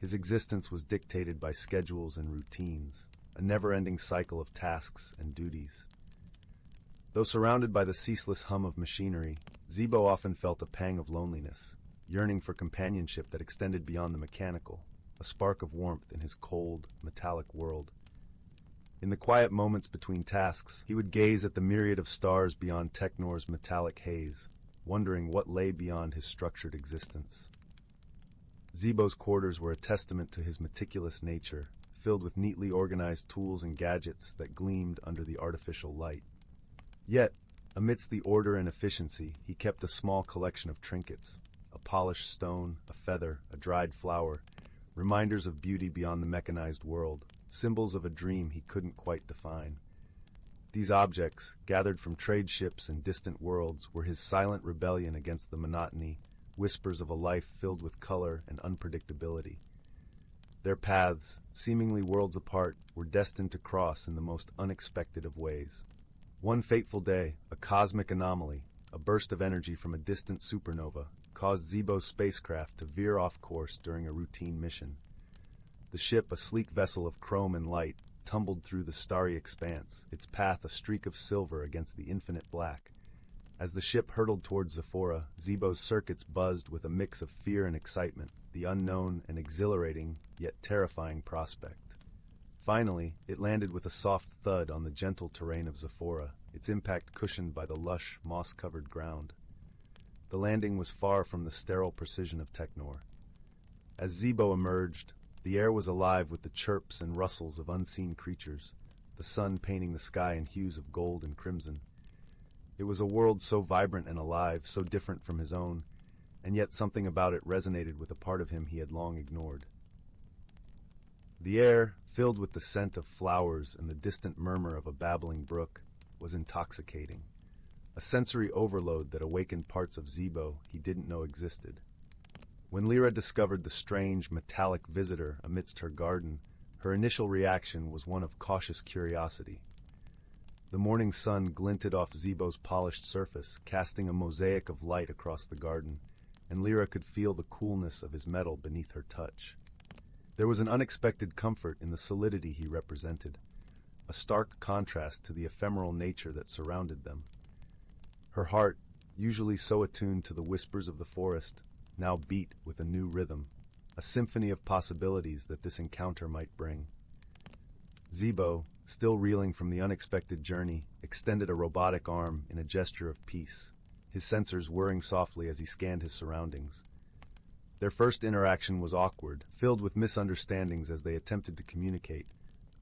His existence was dictated by schedules and routines, a never-ending cycle of tasks and duties. Though surrounded by the ceaseless hum of machinery, Zebo often felt a pang of loneliness, yearning for companionship that extended beyond the mechanical, a spark of warmth in his cold, metallic world. In the quiet moments between tasks, he would gaze at the myriad of stars beyond Teknor's metallic haze, wondering what lay beyond his structured existence. Zebo's quarters were a testament to his meticulous nature, filled with neatly organized tools and gadgets that gleamed under the artificial light. Yet, amidst the order and efficiency, he kept a small collection of trinkets, a polished stone, a feather, a dried flower, reminders of beauty beyond the mechanized world, symbols of a dream he couldn't quite define. These objects, gathered from trade ships and distant worlds, were his silent rebellion against the monotony, whispers of a life filled with color and unpredictability. Their paths, seemingly worlds apart, were destined to cross in the most unexpected of ways. One fateful day, a cosmic anomaly, a burst of energy from a distant supernova, caused Zebo's spacecraft to veer off course during a routine mission. The ship, a sleek vessel of chrome and light, tumbled through the starry expanse, its path a streak of silver against the infinite black. As the ship hurtled towards Zephora, Zebo's circuits buzzed with a mix of fear and excitement, the unknown and exhilarating, yet terrifying prospect. Finally, it landed with a soft thud on the gentle terrain of Zephora, its impact cushioned by the lush, moss-covered ground. The landing was far from the sterile precision of Teknor. As Zebo emerged, the air was alive with the chirps and rustles of unseen creatures, the sun painting the sky in hues of gold and crimson. It was a world so vibrant and alive, so different from his own, and yet something about it resonated with a part of him he had long ignored. The air, filled with the scent of flowers and the distant murmur of a babbling brook, was intoxicating, a sensory overload that awakened parts of Zebo he didn't know existed. When Lyra discovered the strange, metallic visitor amidst her garden, her initial reaction was one of cautious curiosity. The morning sun glinted off Zebo's polished surface, casting a mosaic of light across the garden, and Lyra could feel the coolness of his metal beneath her touch. There was an unexpected comfort in the solidity he represented, a stark contrast to the ephemeral nature that surrounded them. Her heart, usually so attuned to the whispers of the forest, now beat with a new rhythm, a symphony of possibilities that this encounter might bring. Zebo, still reeling from the unexpected journey, extended a robotic arm in a gesture of peace, his sensors whirring softly as he scanned his surroundings. Their first interaction was awkward, filled with misunderstandings as they attempted to communicate,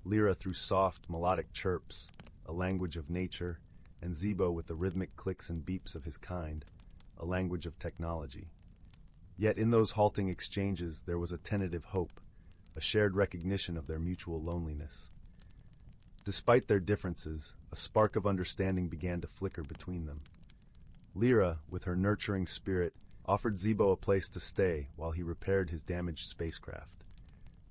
Lyra through soft, melodic chirps, a language of nature, and Zebo with the rhythmic clicks and beeps of his kind, a language of technology. Yet in those halting exchanges there was a tentative hope, a shared recognition of their mutual loneliness. Despite their differences, a spark of understanding began to flicker between them. Lyra, with her nurturing spirit, offered Zebo a place to stay while he repaired his damaged spacecraft.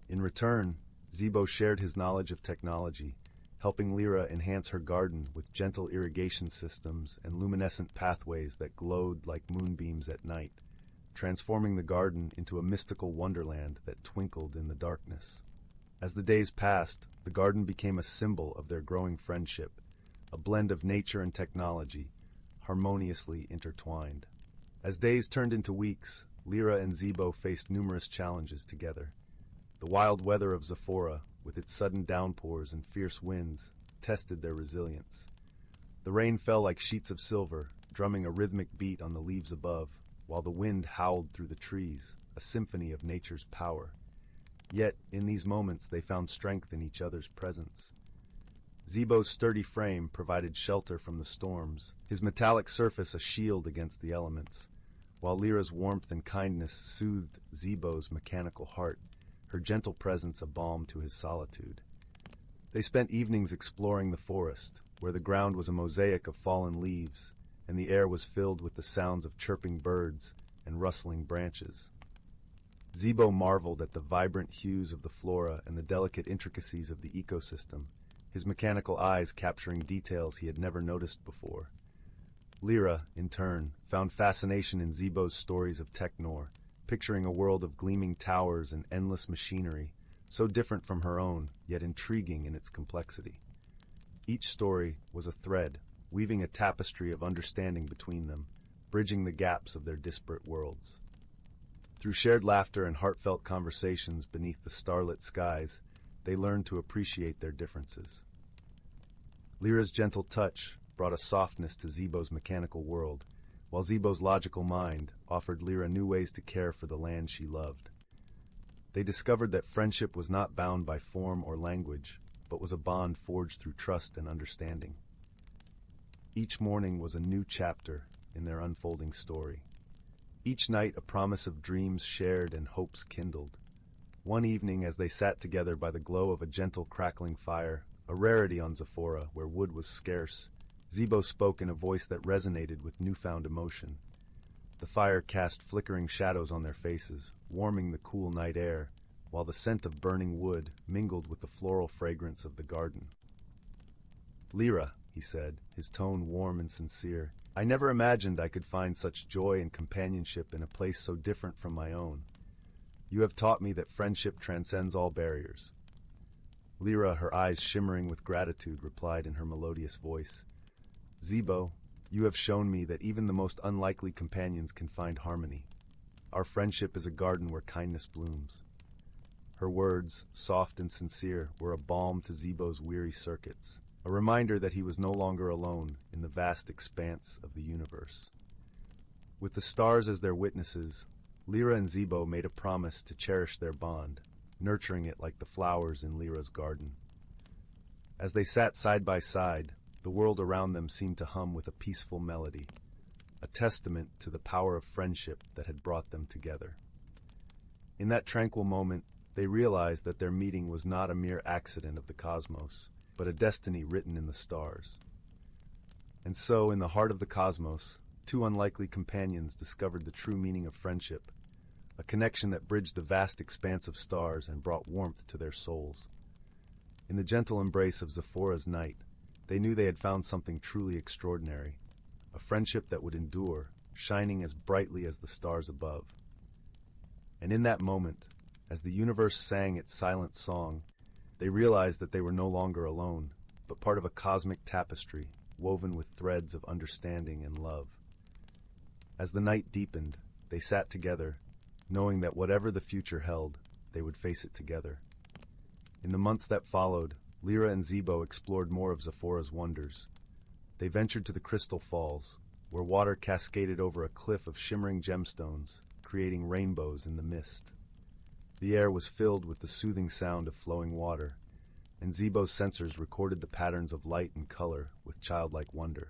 In return, Zebo shared his knowledge of technology, helping Lyra enhance her garden with gentle irrigation systems and luminescent pathways that glowed like moonbeams at night, transforming the garden into a mystical wonderland that twinkled in the darkness. As the days passed, the garden became a symbol of their growing friendship, a blend of nature and technology, harmoniously intertwined. As days turned into weeks, Lyra and Zebo faced numerous challenges together. The wild weather of Zephora, with its sudden downpours and fierce winds, tested their resilience. The rain fell like sheets of silver, drumming a rhythmic beat on the leaves above, while the wind howled through the trees, a symphony of nature's power. Yet, in these moments, they found strength in each other's presence. Zebo's sturdy frame provided shelter from the storms, his metallic surface a shield against the elements, while Lyra's warmth and kindness soothed Zebo's mechanical heart, her gentle presence a balm to his solitude. They spent evenings exploring the forest, where the ground was a mosaic of fallen leaves, and the air was filled with the sounds of chirping birds and rustling branches. Zebo marveled at the vibrant hues of the flora and the delicate intricacies of the ecosystem, his mechanical eyes capturing details he had never noticed before. Lyra, in turn, found fascination in Zebo's stories of Technor, picturing a world of gleaming towers and endless machinery, so different from her own, yet intriguing in its complexity. Each story was a thread, weaving a tapestry of understanding between them, bridging the gaps of their disparate worlds. Through shared laughter and heartfelt conversations beneath the starlit skies, they learned to appreciate their differences. Lyra's gentle touch brought a softness to Zebo's mechanical world, while Zebo's logical mind offered Lyra new ways to care for the land she loved. They discovered that friendship was not bound by form or language, but was a bond forged through trust and understanding. Each morning was a new chapter in their unfolding story. Each night a promise of dreams shared and hopes kindled. One evening, as they sat together by the glow of a gentle crackling fire, a rarity on Zephora where wood was scarce, Zebo spoke in a voice that resonated with newfound emotion. The fire cast flickering shadows on their faces, warming the cool night air, while the scent of burning wood mingled with the floral fragrance of the garden. "Lyra," he said, his tone warm and sincere, "I never imagined I could find such joy and companionship in a place so different from my own. You have taught me that friendship transcends all barriers." Lyra, her eyes shimmering with gratitude, replied in her melodious voice, "Zebo, you have shown me that even the most unlikely companions can find harmony. Our friendship is a garden where kindness blooms." Her words, soft and sincere, were a balm to Zebo's weary circuits, a reminder that he was no longer alone in the vast expanse of the universe. With the stars as their witnesses, Lyra and Zebo made a promise to cherish their bond, nurturing it like the flowers in Lyra's garden. As they sat side by side, the world around them seemed to hum with a peaceful melody, a testament to the power of friendship that had brought them together. In that tranquil moment, they realized that their meeting was not a mere accident of the cosmos, but a destiny written in the stars. And so, in the heart of the cosmos, two unlikely companions discovered the true meaning of friendship, a connection that bridged the vast expanse of stars and brought warmth to their souls. In the gentle embrace of Zephora's night, they knew they had found something truly extraordinary, a friendship that would endure, shining as brightly as the stars above. And in that moment, as the universe sang its silent song, they realized that they were no longer alone, but part of a cosmic tapestry woven with threads of understanding and love. As the night deepened, they sat together, knowing that whatever the future held, they would face it together. In the months that followed, Lyra and Zebo explored more of Zephora's wonders. They ventured to the Crystal Falls, where water cascaded over a cliff of shimmering gemstones, creating rainbows in the mist. The air was filled with the soothing sound of flowing water, and Zebo's sensors recorded the patterns of light and color with childlike wonder.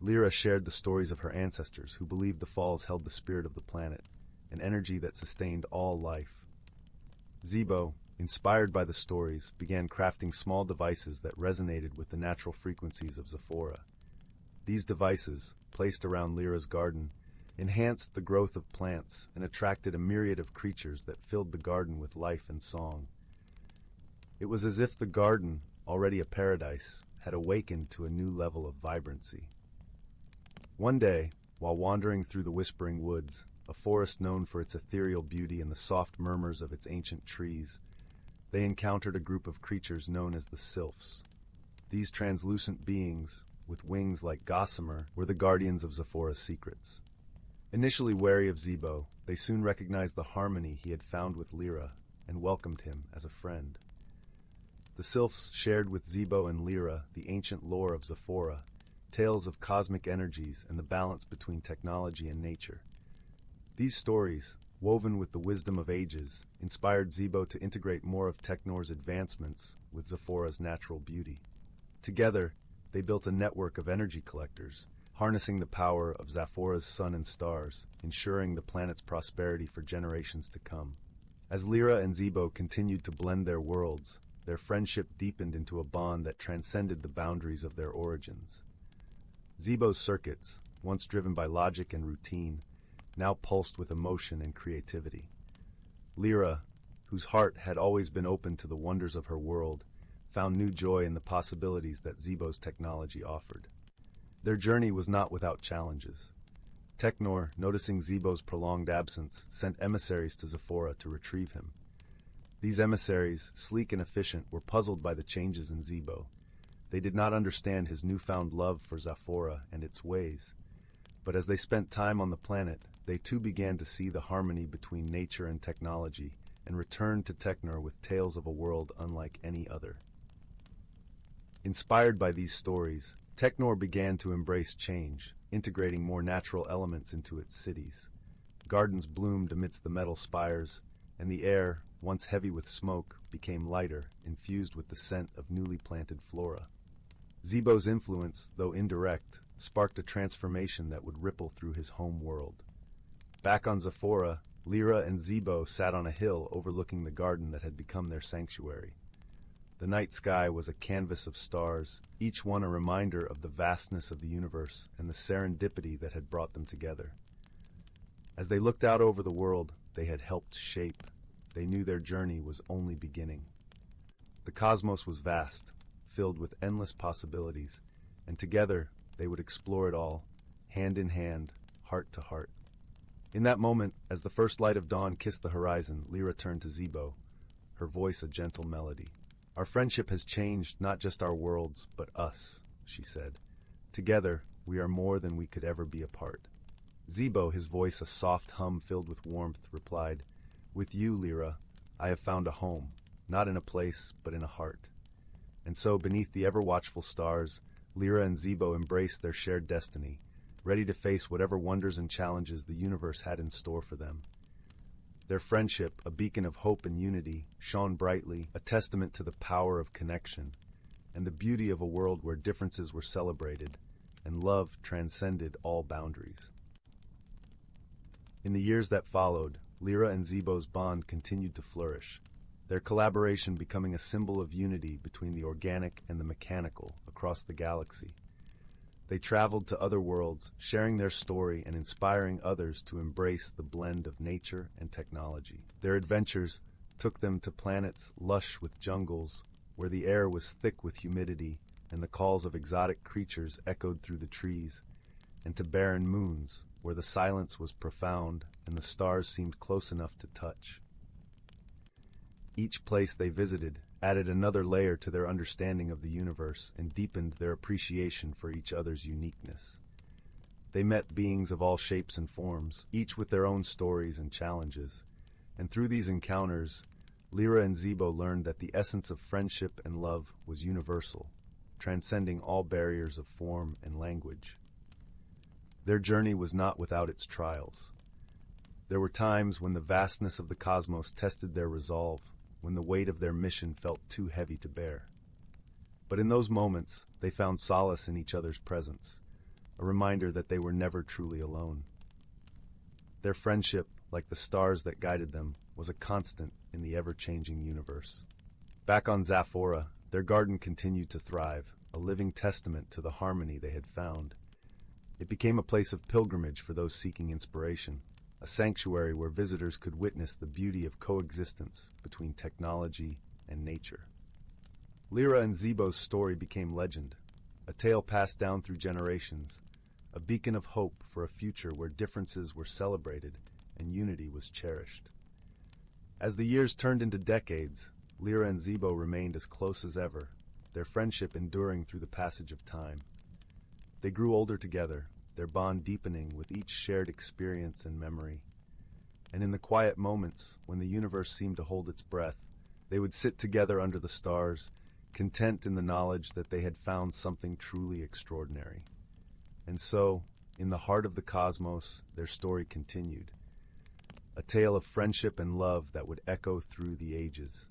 Lyra shared the stories of her ancestors who believed the falls held the spirit of the planet, an energy that sustained all life. Zebo, inspired by the stories, began crafting small devices that resonated with the natural frequencies of Zephora. These devices, placed around Lyra's garden, enhanced the growth of plants and attracted a myriad of creatures that filled the garden with life and song. It was as if the garden, already a paradise, had awakened to a new level of vibrancy. One day, while wandering through the whispering woods, a forest known for its ethereal beauty and the soft murmurs of its ancient trees, they encountered a group of creatures known as the sylphs. These translucent beings, with wings like gossamer, were the guardians of Zephora's secrets. Initially wary of Zebo, they soon recognized the harmony he had found with Lyra and welcomed him as a friend. The sylphs shared with Zebo and Lyra the ancient lore of Zephora, tales of cosmic energies and the balance between technology and nature. These stories, woven with the wisdom of ages, inspired Zebo to integrate more of Technor's advancements with Zephora's natural beauty. Together, they built a network of energy collectors, harnessing the power of Zephora's sun and stars, ensuring the planet's prosperity for generations to come. As Lyra and Zebo continued to blend their worlds, their friendship deepened into a bond that transcended the boundaries of their origins. Zebo's circuits, once driven by logic and routine, now pulsed with emotion and creativity. Lyra, whose heart had always been open to the wonders of her world, found new joy in the possibilities that Zebo's technology offered. Their journey was not without challenges. Technor, noticing Zebo's prolonged absence, sent emissaries to Zephora to retrieve him. These emissaries, sleek and efficient, were puzzled by the changes in Zebo. They did not understand his newfound love for Zephora and its ways. But as they spent time on the planet, they too began to see the harmony between nature and technology, and returned to Technor with tales of a world unlike any other. Inspired by these stories, Technor began to embrace change, integrating more natural elements into its cities. Gardens bloomed amidst the metal spires, and the air, once heavy with smoke, became lighter, infused with the scent of newly planted flora. Zebo's influence, though indirect, sparked a transformation that would ripple through his home world. Back on Zephora, Lyra and Zebo sat on a hill overlooking the garden that had become their sanctuary. The night sky was a canvas of stars, each one a reminder of the vastness of the universe and the serendipity that had brought them together. As they looked out over the world they had helped shape, they knew their journey was only beginning. The cosmos was vast, filled with endless possibilities, and together they would explore it all, hand in hand, heart to heart. In that moment, as the first light of dawn kissed the horizon, Lyra turned to Zebo, her voice a gentle melody. "Our friendship has changed not just our worlds, but us," she said. "Together, we are more than we could ever be apart." Zebo, his voice a soft hum filled with warmth, replied, "With you, Lyra, I have found a home, not in a place, but in a heart." And so, beneath the ever-watchful stars, Lyra and Zebo embraced their shared destiny, ready to face whatever wonders and challenges the universe had in store for them. Their friendship, a beacon of hope and unity, shone brightly, a testament to the power of connection, and the beauty of a world where differences were celebrated, and love transcended all boundaries. In the years that followed, Lyra and Zebo's bond continued to flourish, their collaboration becoming a symbol of unity between the organic and the mechanical across the galaxy. They traveled to other worlds, sharing their story and inspiring others to embrace the blend of nature and technology. Their adventures took them to planets lush with jungles, where the air was thick with humidity and the calls of exotic creatures echoed through the trees, and to barren moons, where the silence was profound and the stars seemed close enough to touch. Each place they visited added another layer to their understanding of the universe and deepened their appreciation for each other's uniqueness. They met beings of all shapes and forms, each with their own stories and challenges, and through these encounters, Lyra and Zebo learned that the essence of friendship and love was universal, transcending all barriers of form and language. Their journey was not without its trials. There were times when the vastness of the cosmos tested their resolve, when the weight of their mission felt too heavy to bear. But in those moments, they found solace in each other's presence, a reminder that they were never truly alone. Their friendship, like the stars that guided them, was a constant in the ever-changing universe. Back on Zaphora, their garden continued to thrive, a living testament to the harmony they had found. It became a place of pilgrimage for those seeking inspiration, a sanctuary where visitors could witness the beauty of coexistence between technology and nature. Lyra and Zebo's story became legend, a tale passed down through generations, a beacon of hope for a future where differences were celebrated and unity was cherished. As the years turned into decades, Lyra and Zebo remained as close as ever, their friendship enduring through the passage of time. They grew older together, their bond deepening with each shared experience and memory. And in the quiet moments, when the universe seemed to hold its breath, they would sit together under the stars, content in the knowledge that they had found something truly extraordinary. And so, in the heart of the cosmos, their story continued. A tale of friendship and love that would echo through the ages.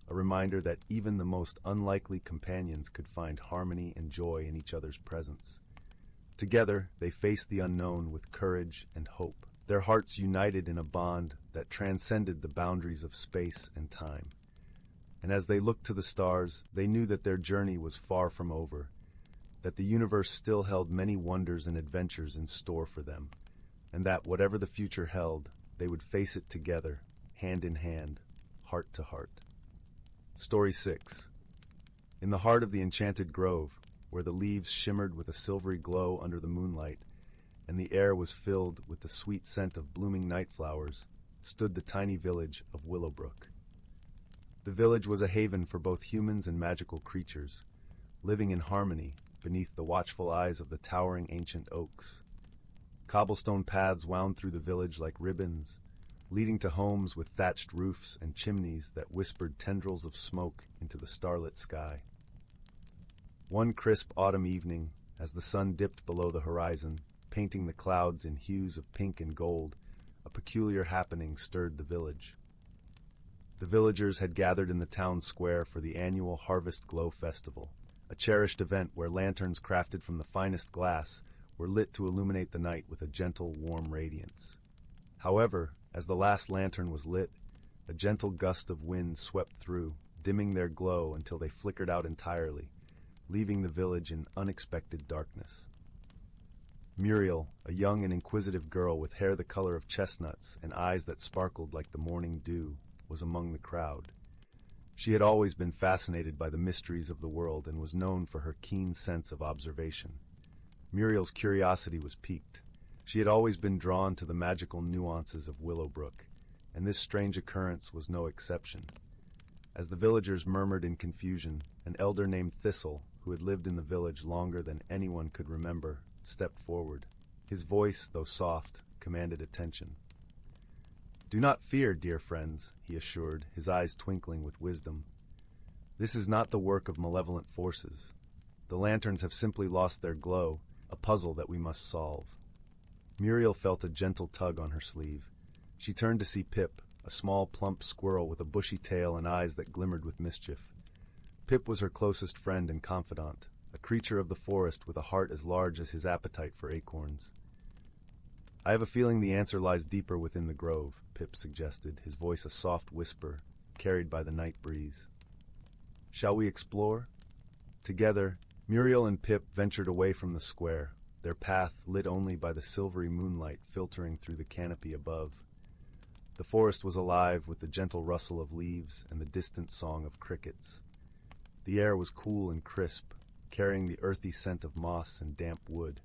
A reminder that even the most unlikely companions could find harmony and joy in each other's presence. Together, they faced the unknown with courage and hope, their hearts united in a bond that transcended the boundaries of space and time. And as they looked to the stars, they knew that their journey was far from over, that the universe still held many wonders and adventures in store for them, and that whatever the future held, they would face it together, hand in hand, heart to heart. Story 6. In the heart of the enchanted grove, where the leaves shimmered with a silvery glow under the moonlight, and the air was filled with the sweet scent of blooming night flowers, stood the tiny village of Willow. The village was a haven for both humans and magical creatures, living in harmony beneath the watchful eyes of the towering ancient oaks. Cobblestone paths wound through the village like ribbons, leading to homes with thatched roofs and chimneys that whispered tendrils of smoke into the starlit sky. One crisp autumn evening, as the sun dipped below the horizon, painting the clouds in hues of pink and gold, a peculiar happening stirred the village. The villagers had gathered in the town square for the annual Harvest Glow Festival, a cherished event where lanterns crafted from the finest glass were lit to illuminate the night with a gentle, warm radiance. However, as the last lantern was lit, a gentle gust of wind swept through, dimming their glow until they flickered out entirely, leaving the village in unexpected darkness. Muriel, a young and inquisitive girl with hair the color of chestnuts and eyes that sparkled like the morning dew, was among the crowd. She had always been fascinated by the mysteries of the world and was known for her keen sense of observation. Muriel's curiosity was piqued. She had always been drawn to the magical nuances of Willow, and this strange occurrence was no exception. As the villagers murmured in confusion, an elder named Thistle, who had lived in the village longer than anyone could remember, stepped forward. His voice, though soft, commanded attention. "Do not fear, dear friends," he assured, his eyes twinkling with wisdom. "This is not the work of malevolent forces. The lanterns have simply lost their glow, a puzzle that we must solve." Muriel felt a gentle tug on her sleeve. She turned to see Pip, a small, plump squirrel with a bushy tail and eyes that glimmered with mischief. Pip was her closest friend and confidant, a creature of the forest with a heart as large as his appetite for acorns. "I have a feeling the answer lies deeper within the grove," Pip suggested, his voice a soft whisper, carried by the night breeze. "Shall we explore?" Together, Muriel and Pip ventured away from the square, their path lit only by the silvery moonlight filtering through the canopy above. The forest was alive with the gentle rustle of leaves and the distant song of crickets. The air was cool and crisp, carrying the earthy scent of moss and damp wood.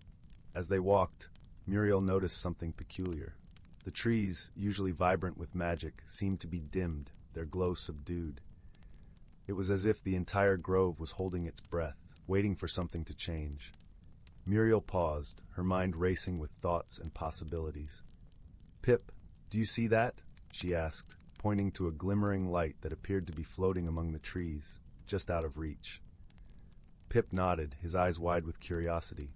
As they walked, Muriel noticed something peculiar. The trees, usually vibrant with magic, seemed to be dimmed, their glow subdued. It was as if the entire grove was holding its breath, waiting for something to change. Muriel paused, her mind racing with thoughts and possibilities. "Pip, do you see that?" she asked, pointing to a glimmering light that appeared to be floating among the trees, just out of reach. Pip nodded, his eyes wide with curiosity.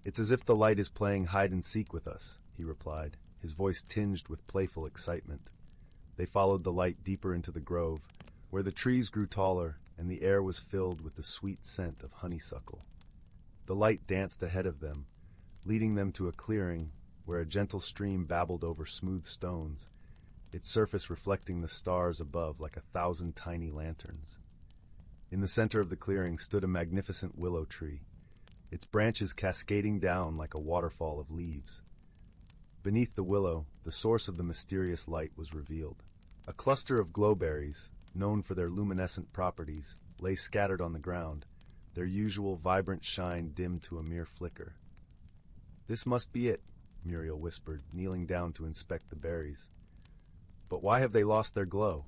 "It's as if the light is playing hide-and-seek with us," he replied, his voice tinged with playful excitement. They followed the light deeper into the grove, where the trees grew taller and the air was filled with the sweet scent of honeysuckle. The light danced ahead of them, leading them to a clearing where a gentle stream babbled over smooth stones, its surface reflecting the stars above like 1,000 tiny lanterns. In the center of the clearing stood a magnificent willow tree, its branches cascading down like a waterfall of leaves. Beneath the willow, the source of the mysterious light was revealed. A cluster of glowberries, known for their luminescent properties, lay scattered on the ground, their usual vibrant shine dimmed to a mere flicker. "This must be it," Muriel whispered, kneeling down to inspect the berries. "But why have they lost their glow?"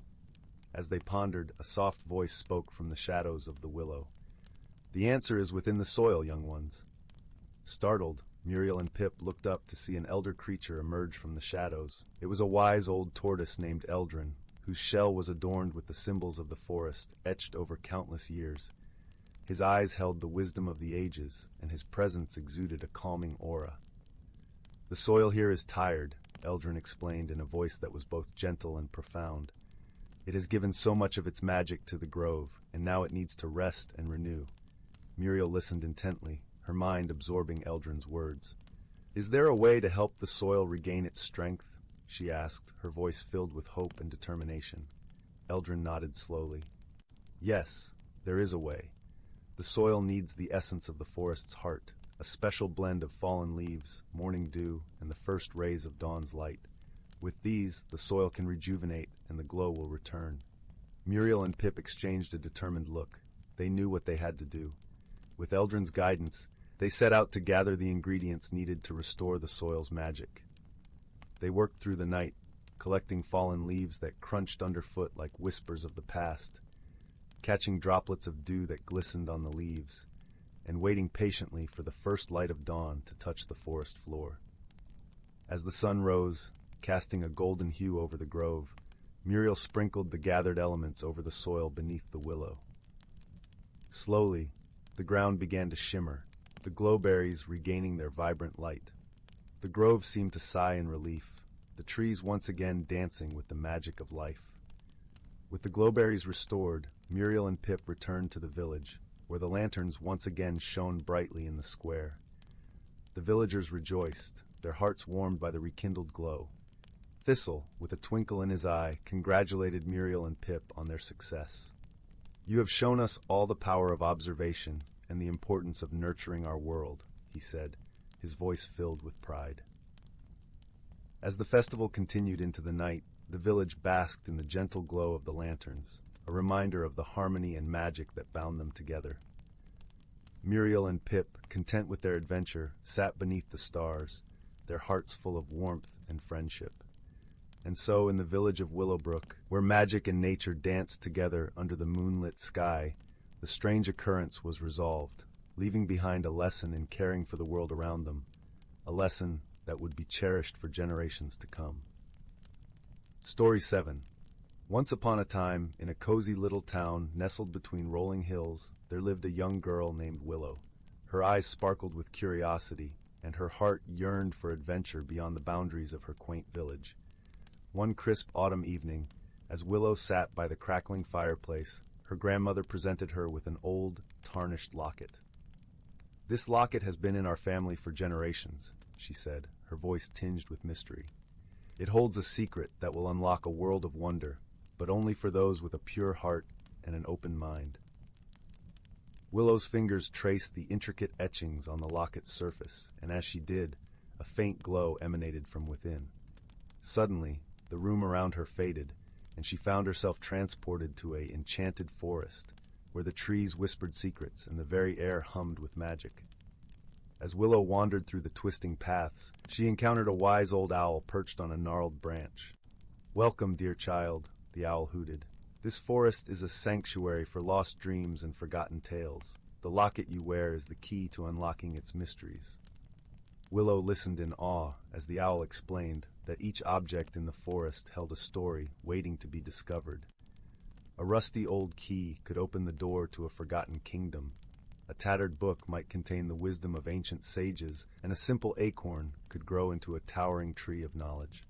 As they pondered, a soft voice spoke from the shadows of the willow. "The answer is within the soil, young ones." Startled, Muriel and Pip looked up to see an elder creature emerge from the shadows. It was a wise old tortoise named Eldrin, whose shell was adorned with the symbols of the forest, etched over countless years. His eyes held the wisdom of the ages, and his presence exuded a calming aura. "The soil here is tired," Eldrin explained in a voice that was both gentle and profound. "It has given so much of its magic to the grove, and now it needs to rest and renew." Muriel listened intently, her mind absorbing Eldrin's words. "Is there a way to help the soil regain its strength?" she asked, her voice filled with hope and determination. Eldrin nodded slowly. "Yes, there is a way. The soil needs the essence of the forest's heart, a special blend of fallen leaves, morning dew, and the first rays of dawn's light. With these, the soil can rejuvenate and the glow will return." Muriel and Pip exchanged a determined look. They knew what they had to do. With Eldrin's guidance, they set out to gather the ingredients needed to restore the soil's magic. They worked through the night, collecting fallen leaves that crunched underfoot like whispers of the past, catching droplets of dew that glistened on the leaves, and waiting patiently for the first light of dawn to touch the forest floor. As the sun rose, casting a golden hue over the grove, Muriel sprinkled the gathered elements over the soil beneath the willow. Slowly, the ground began to shimmer, the glowberries regaining their vibrant light. The grove seemed to sigh in relief, the trees once again dancing with the magic of life. With the glowberries restored, Muriel and Pip returned to the village, where the lanterns once again shone brightly in the square. The villagers rejoiced, their hearts warmed by the rekindled glow. Thistle, with a twinkle in his eye, congratulated Muriel and Pip on their success. "You have shown us all the power of observation and the importance of nurturing our world," he said, his voice filled with pride. As the festival continued into the night, the village basked in the gentle glow of the lanterns, a reminder of the harmony and magic that bound them together. Muriel and Pip, content with their adventure, sat beneath the stars, their hearts full of warmth and friendship. And so, in the village of Willowbrook, where magic and nature danced together under the moonlit sky, the strange occurrence was resolved, leaving behind a lesson in caring for the world around them, a lesson that would be cherished for generations to come. Story 7. Once upon a time, in a cozy little town nestled between rolling hills, there lived a young girl named Willow. Her eyes sparkled with curiosity, and her heart yearned for adventure beyond the boundaries of her quaint village. One crisp autumn evening, as Willow sat by the crackling fireplace, her grandmother presented her with an old, tarnished locket. "This locket has been in our family for generations," she said, her voice tinged with mystery. "It holds a secret that will unlock a world of wonder, but only for those with a pure heart and an open mind." Willow's fingers traced the intricate etchings on the locket's surface, and as she did, a faint glow emanated from within. Suddenly, the room around her faded, and she found herself transported to an enchanted forest, where the trees whispered secrets and the very air hummed with magic. As Willow wandered through the twisting paths, she encountered a wise old owl perched on a gnarled branch. "Welcome, dear child," the owl hooted. "This forest is a sanctuary for lost dreams and forgotten tales. The locket you wear is the key to unlocking its mysteries." Willow listened in awe as the owl explained that each object in the forest held a story waiting to be discovered. A rusty old key could open the door to a forgotten kingdom. A tattered book might contain the wisdom of ancient sages, and a simple acorn could grow into a towering tree of knowledge.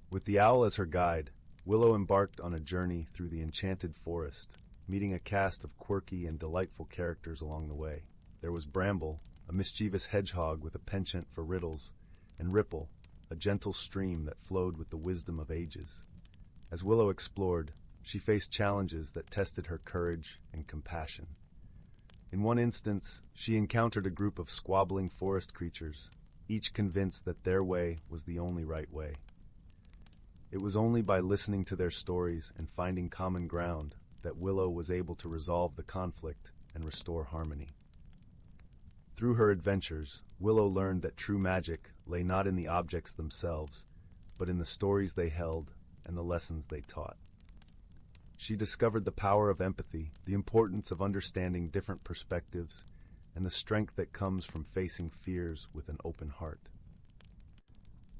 With the owl as her guide, Willow embarked on a journey through the enchanted forest, meeting a cast of quirky and delightful characters along the way. There was Bramble, a mischievous hedgehog with a penchant for riddles, and Ripple, a gentle stream that flowed with the wisdom of ages. As Willow explored, she faced challenges that tested her courage and compassion. In one instance, she encountered a group of squabbling forest creatures, each convinced that their way was the only right way. It was only by listening to their stories and finding common ground that Willow was able to resolve the conflict and restore harmony. Through her adventures, Willow learned that true magic lay not in the objects themselves, but in the stories they held and the lessons they taught. She discovered the power of empathy, the importance of understanding different perspectives, and the strength that comes from facing fears with an open heart.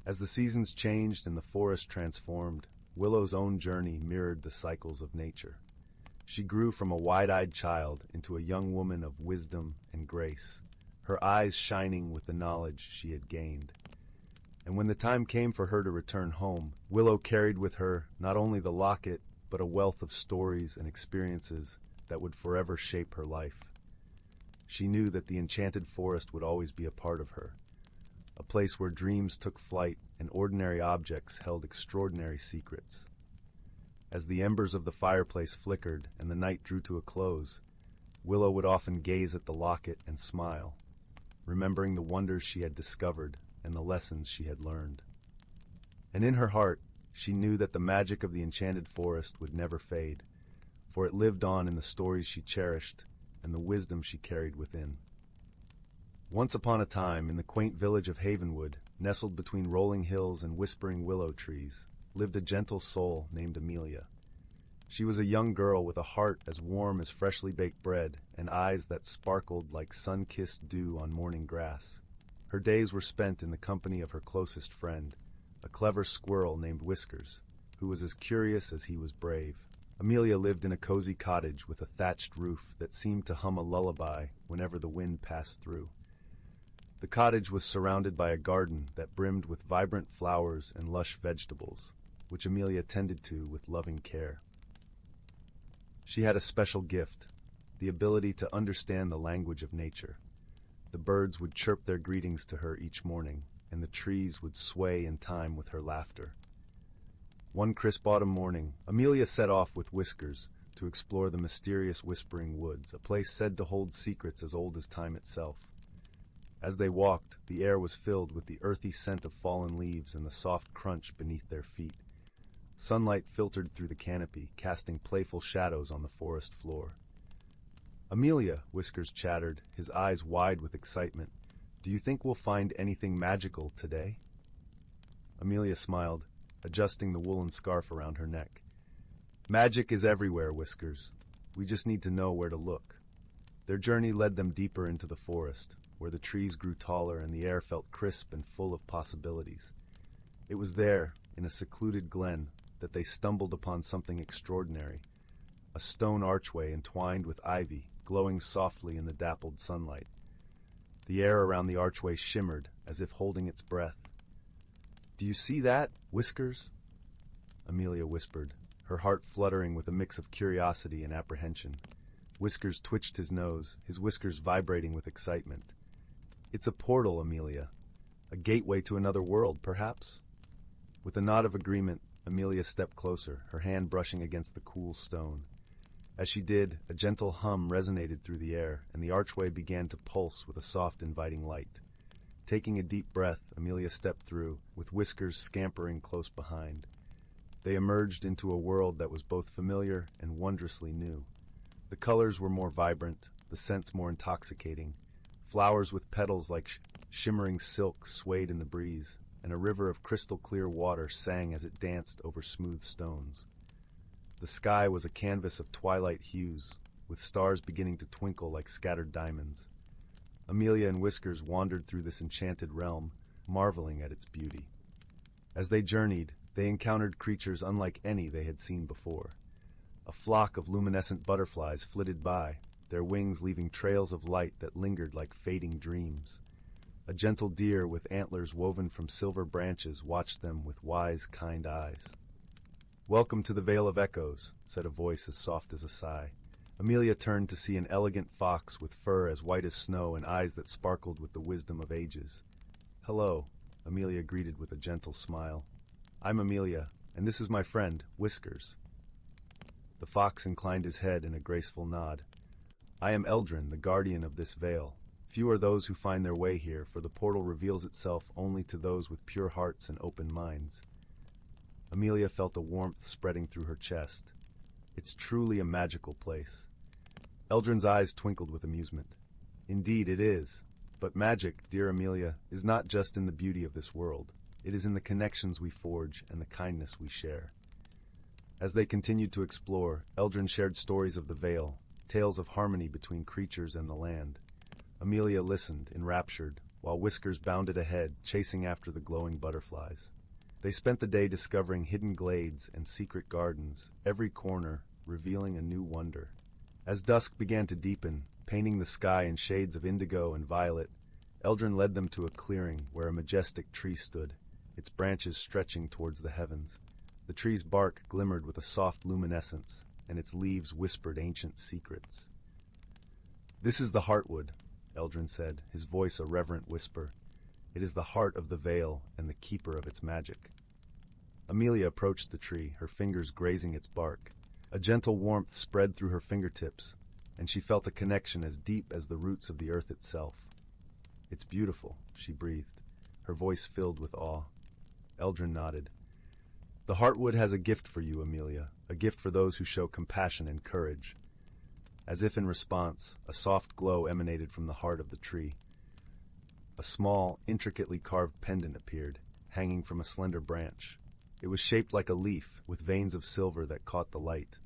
As the seasons changed and the forest transformed, Willow's own journey mirrored the cycles of nature. She grew from a wide-eyed child into a young woman of wisdom and grace, her eyes shining with the knowledge she had gained. And when the time came for her to return home, Willow carried with her not only the locket, but a wealth of stories and experiences that would forever shape her life. She knew that the enchanted forest would always be a part of her, a place where dreams took flight and ordinary objects held extraordinary secrets. As the embers of the fireplace flickered and the night drew to a close, Willow would often gaze at the locket and smile, remembering the wonders she had discovered and the lessons she had learned. And in her heart, she knew that the magic of the enchanted forest would never fade, for it lived on in the stories she cherished and the wisdom she carried within. Once upon a time, in the quaint village of Havenwood, nestled between rolling hills and whispering willow trees, lived a gentle soul named Amelia. She was a young girl with a heart as warm as freshly baked bread and eyes that sparkled like sun-kissed dew on morning grass. Her days were spent in the company of her closest friend, a clever squirrel named Whiskers, who was as curious as he was brave. Amelia lived in a cozy cottage with a thatched roof that seemed to hum a lullaby whenever the wind passed through. The cottage was surrounded by a garden that brimmed with vibrant flowers and lush vegetables, which Amelia tended to with loving care. She had a special gift, the ability to understand the language of nature. The birds would chirp their greetings to her each morning, and the trees would sway in time with her laughter. One crisp autumn morning, Amelia set off with Whiskers to explore the mysterious Whispering Woods, a place said to hold secrets as old as time itself. As they walked, the air was filled with the earthy scent of fallen leaves and the soft crunch beneath their feet. Sunlight filtered through the canopy, casting playful shadows on the forest floor. "Amelia," Whiskers chattered, his eyes wide with excitement, "do you think we'll find anything magical today?" Amelia smiled, adjusting the woolen scarf around her neck. "Magic is everywhere, Whiskers. We just need to know where to look." Their journey led them deeper into the forest, where the trees grew taller and the air felt crisp and full of possibilities. It was there, in a secluded glen, that they stumbled upon something extraordinary, a stone archway entwined with ivy, glowing softly in the dappled sunlight. The air around the archway shimmered, as if holding its breath. "Do you see that, Whiskers?" Amelia whispered, her heart fluttering with a mix of curiosity and apprehension. Whiskers twitched his nose, his whiskers vibrating with excitement. "It's a portal, Amelia. A gateway to another world, perhaps?" With a nod of agreement, Amelia stepped closer, her hand brushing against the cool stone. As she did, a gentle hum resonated through the air, and the archway began to pulse with a soft, inviting light. Taking a deep breath, Amelia stepped through, with Whiskers scampering close behind. They emerged into a world that was both familiar and wondrously new. The colors were more vibrant, the scents more intoxicating. Flowers with petals like shimmering silk swayed in the breeze, and a river of crystal-clear water sang as it danced over smooth stones. The sky was a canvas of twilight hues, with stars beginning to twinkle like scattered diamonds. Amelia and Whiskers wandered through this enchanted realm, marveling at its beauty. As they journeyed, they encountered creatures unlike any they had seen before. A flock of luminescent butterflies flitted by, their wings leaving trails of light that lingered like fading dreams. A gentle deer with antlers woven from silver branches watched them with wise, kind eyes. "Welcome to the Vale of Echoes," said a voice as soft as a sigh. Amelia turned to see an elegant fox with fur as white as snow and eyes that sparkled with the wisdom of ages. "Hello," Amelia greeted with a gentle smile. "I'm Amelia, and this is my friend, Whiskers." The fox inclined his head in a graceful nod. "I am Eldrin, the guardian of this vale. Few are those who find their way here, for the portal reveals itself only to those with pure hearts and open minds." Amelia felt a warmth spreading through her chest. It's truly a magical place. Eldrin's eyes twinkled with amusement. "Indeed it is. But magic, dear Amelia, is not just in the beauty of this world. It is in the connections we forge and the kindness we share." As they continued to explore, Eldrin shared stories of the Vale, tales of harmony between creatures and the land. Amelia listened, enraptured, while Whiskers bounded ahead, chasing after the glowing butterflies. They spent the day discovering hidden glades and secret gardens, every corner revealing a new wonder. As dusk began to deepen, painting the sky in shades of indigo and violet, Eldrin led them to a clearing where a majestic tree stood, its branches stretching towards the heavens. The tree's bark glimmered with a soft luminescence, and its leaves whispered ancient secrets. "This is the Heartwood," Eldrin said, his voice a reverent whisper. "It is the heart of the Vale and the keeper of its magic." Amelia approached the tree, her fingers grazing its bark. A gentle warmth spread through her fingertips, and she felt a connection as deep as the roots of the earth itself. "It's beautiful," she breathed, her voice filled with awe. Eldrin nodded. "The Heartwood has a gift for you, Amelia, a gift for those who show compassion and courage." As if in response, a soft glow emanated from the heart of the tree. A small, intricately carved pendant appeared, hanging from a slender branch. It was shaped like a leaf, with veins of silver that caught the light.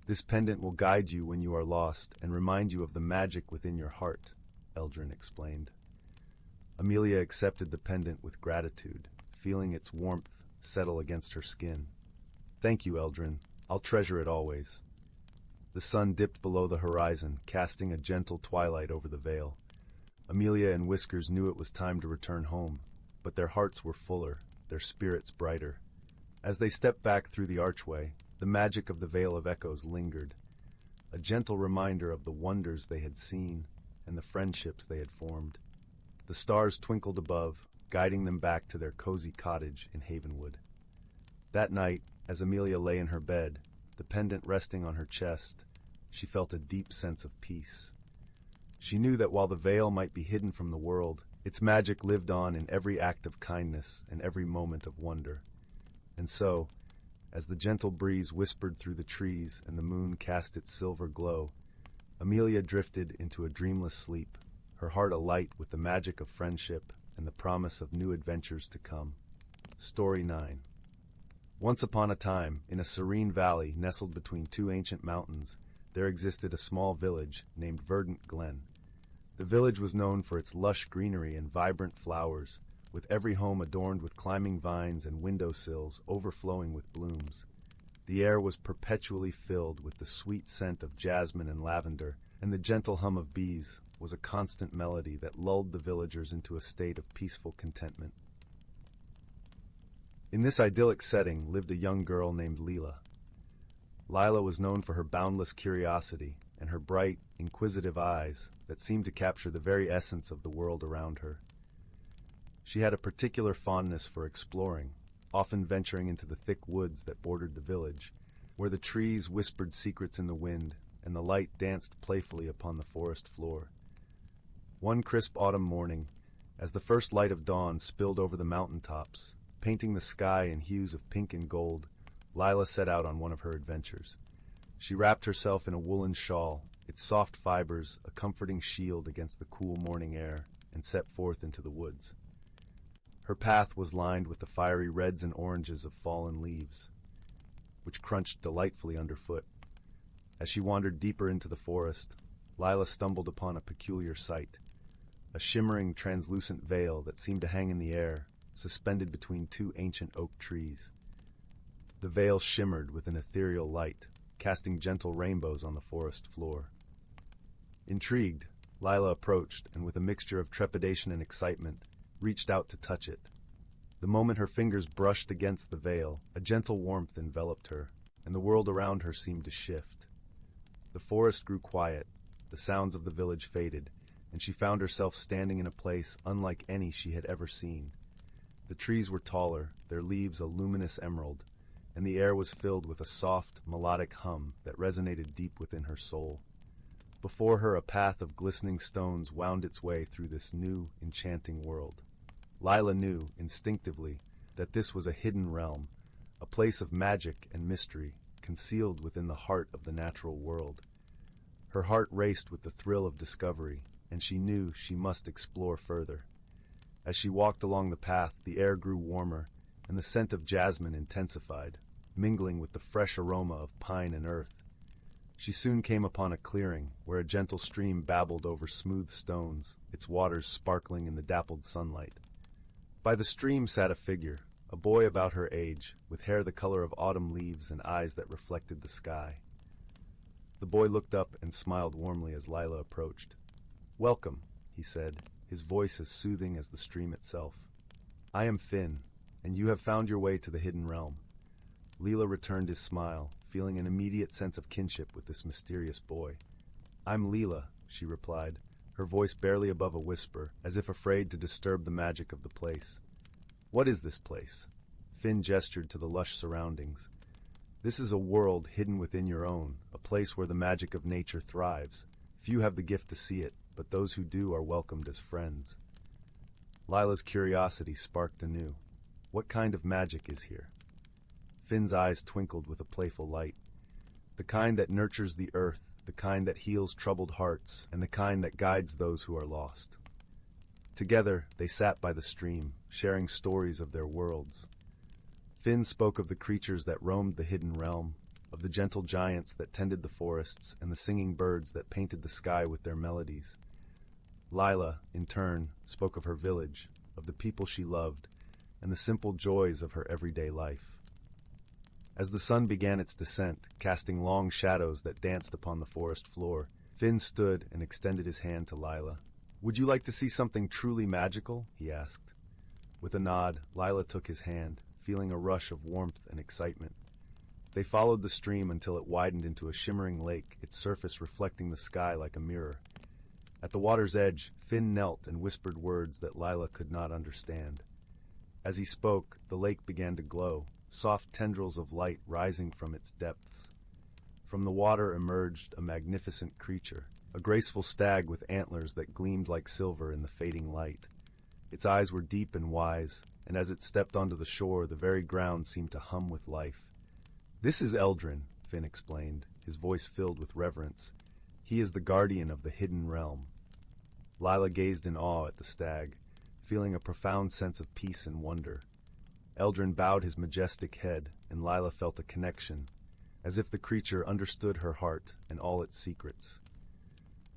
"This pendant will guide you when you are lost and remind you of the magic within your heart," Eldrin explained. Amelia accepted the pendant with gratitude, feeling its warmth settle against her skin. "Thank you, Eldrin. I'll treasure it always." The sun dipped below the horizon, casting a gentle twilight over the vale. Amelia and Whiskers knew it was time to return home, but their hearts were fuller, their spirits brighter. As they stepped back through the archway, the magic of the Vale of Echoes lingered, a gentle reminder of the wonders they had seen and the friendships they had formed. The stars twinkled above, guiding them back to their cozy cottage in Havenwood. That night, as Amelia lay in her bed, the pendant resting on her chest, she felt a deep sense of peace. She knew that while the veil might be hidden from the world, its magic lived on in every act of kindness and every moment of wonder. And so, as the gentle breeze whispered through the trees and the moon cast its silver glow, Amelia drifted into a dreamless sleep, her heart alight with the magic of friendship and the promise of new adventures to come. Story 9. Once upon a time, in a serene valley nestled between two ancient mountains, there existed a small village named Verdant Glen. The village was known for its lush greenery and vibrant flowers, with every home adorned with climbing vines and windowsills overflowing with blooms. The air was perpetually filled with the sweet scent of jasmine and lavender, and the gentle hum of bees was a constant melody that lulled the villagers into a state of peaceful contentment. In this idyllic setting lived a young girl named Leela. Lila was known for her boundless curiosity and her bright, inquisitive eyes that seemed to capture the very essence of the world around her. She had a particular fondness for exploring, often venturing into the thick woods that bordered the village, where the trees whispered secrets in the wind and the light danced playfully upon the forest floor. One crisp autumn morning, as the first light of dawn spilled over the mountain tops, painting the sky in hues of pink and gold, Lila set out on one of her adventures. She wrapped herself in a woolen shawl, its soft fibers a comforting shield against the cool morning air, and set forth into the woods. Her path was lined with the fiery reds and oranges of fallen leaves. which crunched delightfully underfoot. As she wandered deeper into the forest, Lila stumbled upon a peculiar sight, a shimmering, translucent veil that seemed to hang in the air, suspended between two ancient oak trees. The veil shimmered with an ethereal light, casting gentle rainbows on the forest floor. Intrigued, Lila approached and, with a mixture of trepidation and excitement, reached out to touch it. The moment her fingers brushed against the veil, a gentle warmth enveloped her, and the world around her seemed to shift. The forest grew quiet, the sounds of the village faded, and she found herself standing in a place unlike any she had ever seen. The trees were taller, their leaves a luminous emerald, and the air was filled with a soft, melodic hum that resonated deep within her soul. Before her, a path of glistening stones wound its way through this new, enchanting world. Lila knew, instinctively, that this was a hidden realm, a place of magic and mystery, concealed within the heart of the natural world. Her heart raced with the thrill of discovery, and she knew she must explore further. As she walked along the path, the air grew warmer, and the scent of jasmine intensified, mingling with the fresh aroma of pine and earth. She soon came upon a clearing, where a gentle stream babbled over smooth stones, its waters sparkling in the dappled sunlight. By the stream sat a figure, a boy about her age, with hair the color of autumn leaves and eyes that reflected the sky. The boy looked up and smiled warmly as Lila approached. "Welcome," he said, his voice as soothing as the stream itself. "I am Finn, and you have found your way to the hidden realm." Lila returned his smile, feeling an immediate sense of kinship with this mysterious boy. "I'm Leela," she replied, her voice barely above a whisper, as if afraid to disturb the magic of the place. "What is this place?" Finn gestured to the lush surroundings. "This is a world hidden within your own, a place where the magic of nature thrives. Few have the gift to see it, but those who do are welcomed as friends." Lila's curiosity sparked anew. "What kind of magic is here?" Finn's eyes twinkled with a playful light. "The kind that nurtures the earth, the kind that heals troubled hearts, and the kind that guides those who are lost." Together, they sat by the stream, sharing stories of their worlds. Finn spoke of the creatures that roamed the hidden realm, of the gentle giants that tended the forests, and the singing birds that painted the sky with their melodies. Lila, in turn, spoke of her village, of the people she loved, and the simple joys of her everyday life. As the sun began its descent, casting long shadows that danced upon the forest floor, Finn stood and extended his hand to Lila. "Would you like to see something truly magical?" he asked. With a nod, Lila took his hand, feeling a rush of warmth and excitement. They followed the stream until it widened into a shimmering lake, its surface reflecting the sky like a mirror. At the water's edge, Finn knelt and whispered words that Lila could not understand. As he spoke, the lake began to glow, soft tendrils of light rising from its depths. From the water emerged a magnificent creature, a graceful stag with antlers that gleamed like silver in the fading light. Its eyes were deep and wise, and as it stepped onto the shore, the very ground seemed to hum with life. "This is Eldrin," Finn explained, his voice filled with reverence. "He is the guardian of the hidden realm." Lila gazed in awe at the stag, feeling a profound sense of peace and wonder. Eldrin bowed his majestic head, and Lila felt a connection, as if the creature understood her heart and all its secrets.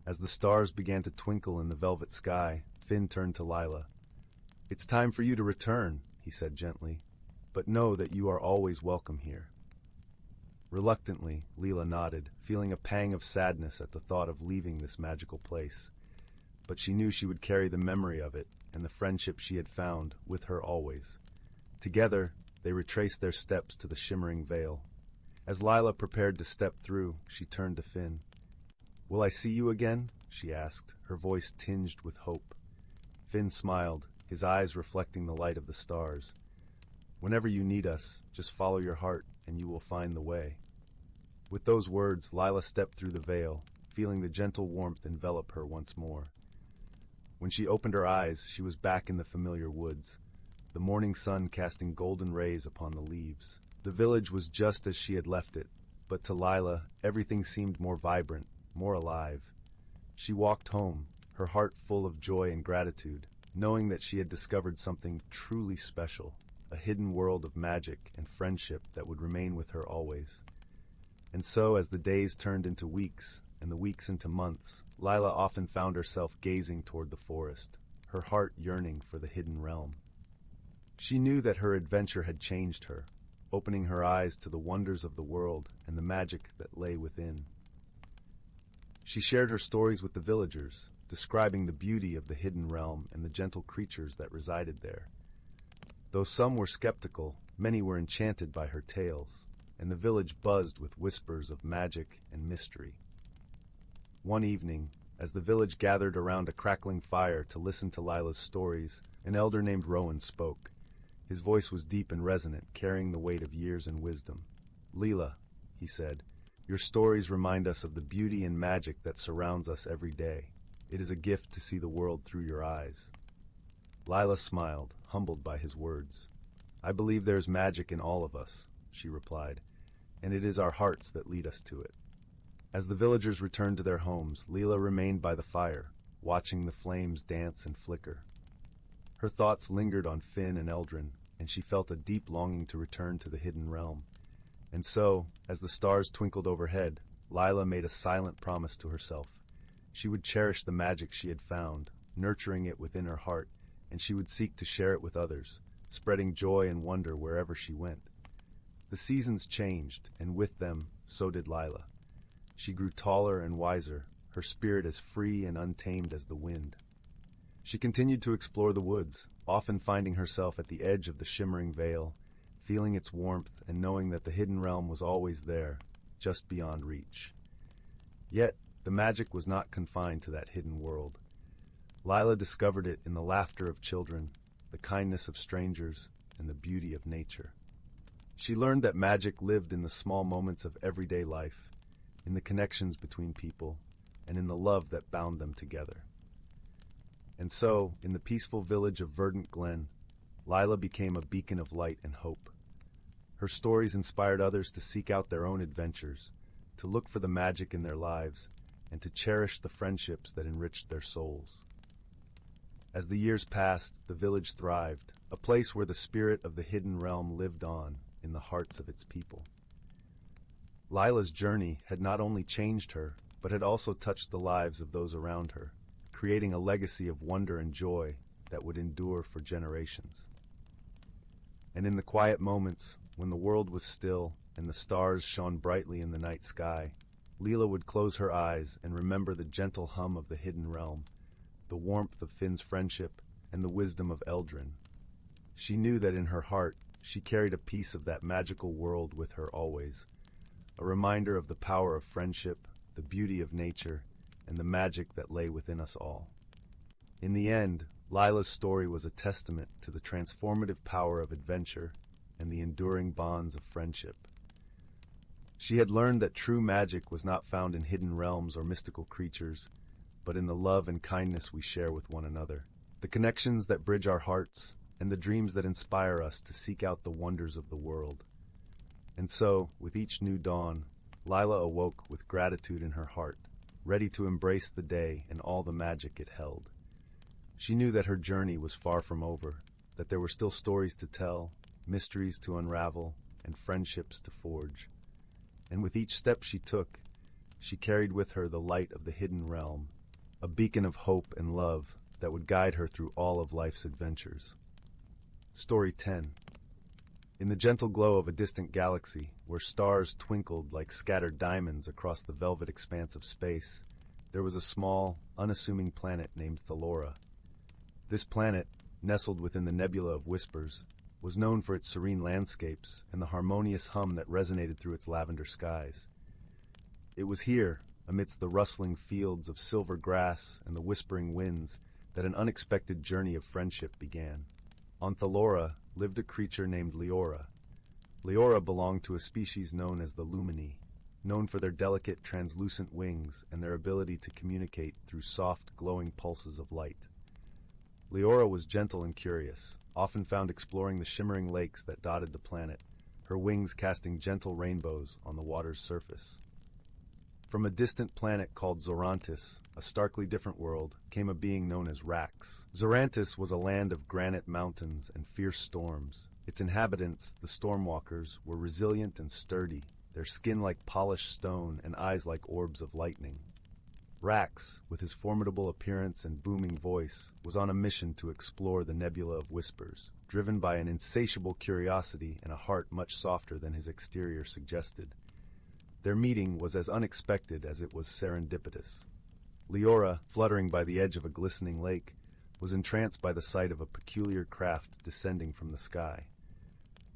As the stars began to twinkle in the velvet sky, Finn turned to Lila. "It's time for you to return," he said gently, "but know that you are always welcome here." Reluctantly, Leela nodded, feeling a pang of sadness at the thought of leaving this magical place. But she knew she would carry the memory of it and the friendship she had found with her always. Together, they retraced their steps to the shimmering veil. As Lila prepared to step through, she turned to Finn. "Will I see you again?" she asked, her voice tinged with hope. Finn smiled, his eyes reflecting the light of the stars. "Whenever you need us, just follow your heart and you will find the way." With those words, Lila stepped through the veil, feeling the gentle warmth envelop her once more. When she opened her eyes, she was back in the familiar woods, the morning sun casting golden rays upon the leaves. The village was just as she had left it, but to Lila, everything seemed more vibrant, more alive. She walked home, her heart full of joy and gratitude, knowing that she had discovered something truly special. a hidden world of magic and friendship that would remain with her always. And so, as the days turned into weeks, and the weeks into months, Lila often found herself gazing toward the forest, her heart yearning for the hidden realm. She knew that her adventure had changed her, opening her eyes to the wonders of the world and the magic that lay within. She shared her stories with the villagers, describing the beauty of the hidden realm and the gentle creatures that resided there. Though some were skeptical, many were enchanted by her tales, and the village buzzed with whispers of magic and mystery. One evening, as the village gathered around a crackling fire to listen to Lila's stories, an elder named Rowan spoke. His voice was deep and resonant, carrying the weight of years and wisdom. "Lila," he said, "your stories remind us of the beauty and magic that surrounds us every day. It is a gift to see the world through your eyes." Lila smiled, humbled by his words. "I believe there is magic in all of us," she replied, "and it is our hearts that lead us to it." As the villagers returned to their homes, Lila remained by the fire, watching the flames dance and flicker. Her thoughts lingered on Finn and Eldrin, and she felt a deep longing to return to the hidden realm. And so, as the stars twinkled overhead, Lila made a silent promise to herself. She would cherish the magic she had found, nurturing it within her heart, and she would seek to share it with others, spreading joy and wonder wherever she went. The seasons changed, and with them, so did Lila. She grew taller and wiser, her spirit as free and untamed as the wind. She continued to explore the woods, often finding herself at the edge of the shimmering veil, feeling its warmth and knowing that the hidden realm was always there, just beyond reach. Yet, the magic was not confined to that hidden world. Lila discovered it in the laughter of children, the kindness of strangers, and the beauty of nature. She learned that magic lived in the small moments of everyday life, in the connections between people, and in the love that bound them together. And so, in the peaceful village of Verdant Glen, Lila became a beacon of light and hope. Her stories inspired others to seek out their own adventures, to look for the magic in their lives, and to cherish the friendships that enriched their souls. As the years passed, the village thrived, a place where the spirit of the hidden realm lived on in the hearts of its people. Lila's journey had not only changed her, but had also touched the lives of those around her, creating a legacy of wonder and joy that would endure for generations. And in the quiet moments, when the world was still and the stars shone brightly in the night sky, Lila would close her eyes and remember the gentle hum of the hidden realm, the warmth of Finn's friendship, and the wisdom of Eldrin. She knew that in her heart, she carried a piece of that magical world with her always, a reminder of the power of friendship, the beauty of nature, and the magic that lay within us all. In the end, Lila's story was a testament to the transformative power of adventure and the enduring bonds of friendship. She had learned that true magic was not found in hidden realms or mystical creatures, but in the love and kindness we share with one another, the connections that bridge our hearts, and the dreams that inspire us to seek out the wonders of the world. And so, with each new dawn, Lila awoke with gratitude in her heart, ready to embrace the day and all the magic it held. She knew that her journey was far from over, that there were still stories to tell, mysteries to unravel, and friendships to forge. And with each step she took, she carried with her the light of the hidden realm, a beacon of hope and love that would guide her through all of life's adventures. Story 10. In the gentle glow of a distant galaxy, where stars twinkled like scattered diamonds across the velvet expanse of space, there was a small, unassuming planet named Thalora. This planet, nestled within the nebula of whispers, was known for its serene landscapes and the harmonious hum that resonated through its lavender skies. It was here, amidst the rustling fields of silver grass and the whispering winds, that an unexpected journey of friendship began. On Thalora lived a creature named Leora. Leora belonged to a species known as the Lumini, known for their delicate, translucent wings and their ability to communicate through soft, glowing pulses of light. Leora was gentle and curious, often found exploring the shimmering lakes that dotted the planet, her wings casting gentle rainbows on the water's surface. From a distant planet called Zorantis, a starkly different world, came a being known as Rax. Zorantis was a land of granite mountains and fierce storms, Its inhabitants, the Stormwalkers, were resilient and sturdy, their skin like polished stone and eyes like orbs of lightning. Rax, with his formidable appearance and booming voice, was on a mission to explore the nebula of whispers, driven by an insatiable curiosity and a heart much softer than his exterior suggested. Their meeting was as unexpected as it was serendipitous. Leora, fluttering by the edge of a glistening lake, was entranced by the sight of a peculiar craft descending from the sky.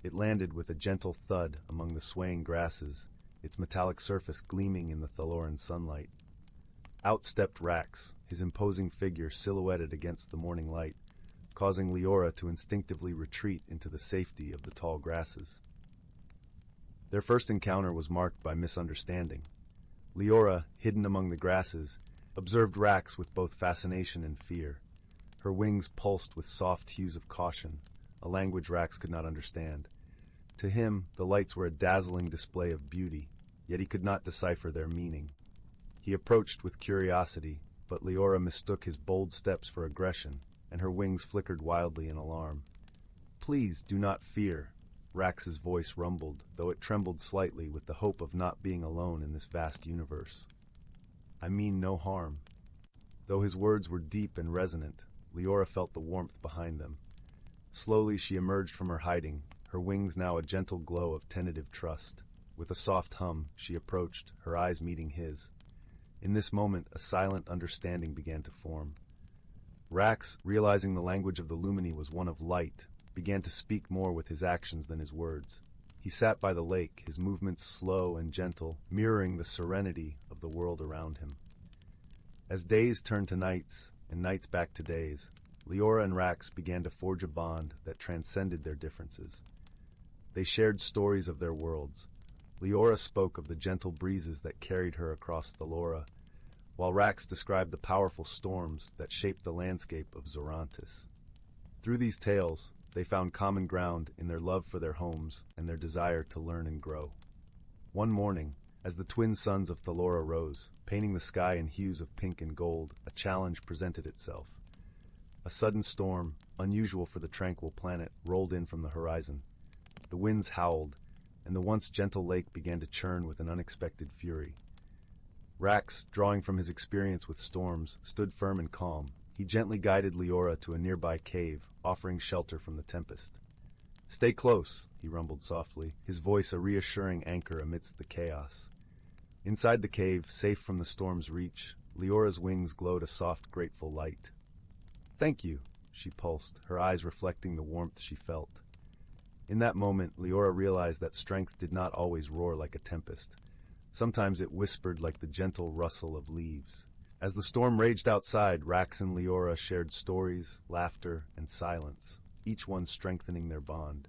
It landed with a gentle thud among the swaying grasses, its metallic surface gleaming in the Thaloran sunlight. Out stepped Rax, his imposing figure silhouetted against the morning light, causing Leora to instinctively retreat into the safety of the tall grasses. Their first encounter was marked by misunderstanding. Leora, hidden among the grasses, observed Rax with both fascination and fear. Her wings pulsed with soft hues of caution, a language Rax could not understand. To him, the lights were a dazzling display of beauty, yet he could not decipher their meaning. He approached with curiosity, but Leora mistook his bold steps for aggression, and her wings flickered wildly in alarm. "Please do not fear," Rax's voice rumbled, though it trembled slightly with the hope of not being alone in this vast universe. "I mean no harm." Though his words were deep and resonant, Leora felt the warmth behind them. Slowly she emerged from her hiding, her wings now a gentle glow of tentative trust. With a soft hum, she approached, her eyes meeting his. In this moment, a silent understanding began to form. Rax, realizing the language of the Lumini was one of light, began to speak more with his actions than his words. He sat by the lake, his movements slow and gentle, mirroring the serenity of the world around him. As days turned to nights, and nights back to days, Leora and Rax began to forge a bond that transcended their differences. They shared stories of their worlds. Leora spoke of the gentle breezes that carried her across Thalora, while Rax described the powerful storms that shaped the landscape of Zorantis. Through these tales, they found common ground in their love for their homes and their desire to learn and grow. One morning, as the twin suns of Thalora rose, painting the sky in hues of pink and gold, a challenge presented itself. A sudden storm, unusual for the tranquil planet, rolled in from the horizon. The winds howled, and the once gentle lake began to churn with an unexpected fury. Rax, drawing from his experience with storms, stood firm and calm. He gently guided Leora to a nearby cave, offering shelter from the tempest. "Stay close," he rumbled softly, his voice a reassuring anchor amidst the chaos. Inside the cave, safe from the storm's reach, Leora's wings glowed a soft, grateful light. "Thank you," she pulsed, her eyes reflecting the warmth she felt. In that moment, Leora realized that strength did not always roar like a tempest. Sometimes it whispered like the gentle rustle of leaves. As the storm raged outside, Rax and Leora shared stories, laughter, and silence, each one strengthening their bond.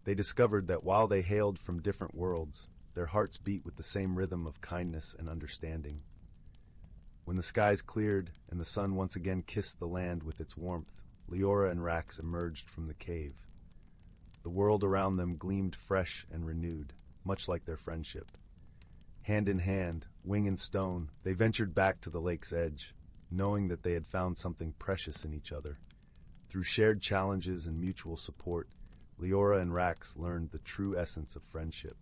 They discovered that while they hailed from different worlds, their hearts beat with the same rhythm of kindness and understanding. When the skies cleared and the sun once again kissed the land with its warmth, Leora and Rax emerged from the cave. The world around them gleamed fresh and renewed, much like their friendship. Hand in hand, wing and stone, they ventured back to the lake's edge, knowing that they had found something precious in each other. Through shared challenges and mutual support, Leora and Rax learned the true essence of friendship.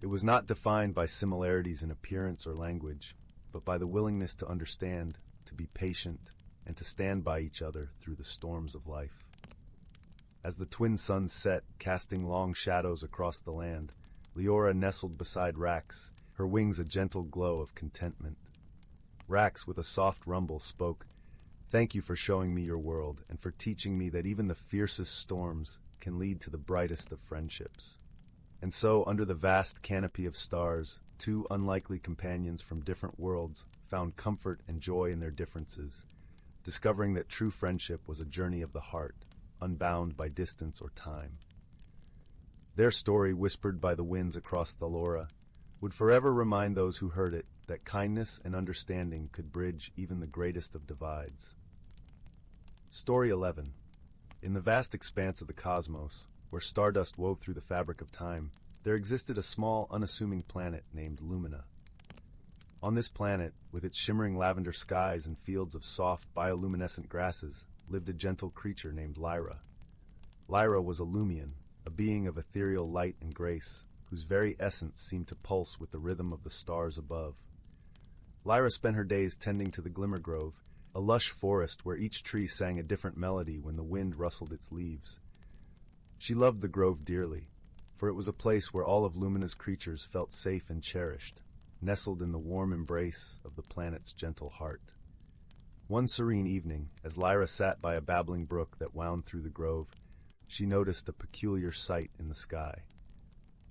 It was not defined by similarities in appearance or language, but by the willingness to understand, to be patient, and to stand by each other through the storms of life. As the twin suns set, casting long shadows across the land, Leora nestled beside Rax, her wings a gentle glow of contentment. Rax, with a soft rumble, spoke, "Thank you for showing me your world, and for teaching me that even the fiercest storms can lead to the brightest of friendships." And so, under the vast canopy of stars, two unlikely companions from different worlds found comfort and joy in their differences, discovering that true friendship was a journey of the heart, unbound by distance or time. Their story, whispered by the winds across Thalora, would forever remind those who heard it that kindness and understanding could bridge even the greatest of divides. Story 11. In the vast expanse of the cosmos, where stardust wove through the fabric of time, there existed a small, unassuming planet named Lumina. On this planet, with its shimmering lavender skies and fields of soft, bioluminescent grasses, lived a gentle creature named Lyra. Lyra was a Lumian, a being of ethereal light and grace, whose very essence seemed to pulse with the rhythm of the stars above. Lyra spent her days tending to the Glimmer Grove, a lush forest where each tree sang a different melody when the wind rustled its leaves. She loved the grove dearly, for it was a place where all of Lumina's creatures felt safe and cherished, nestled in the warm embrace of the planet's gentle heart. One serene evening, as Lyra sat by a babbling brook that wound through the grove, she noticed a peculiar sight in the sky.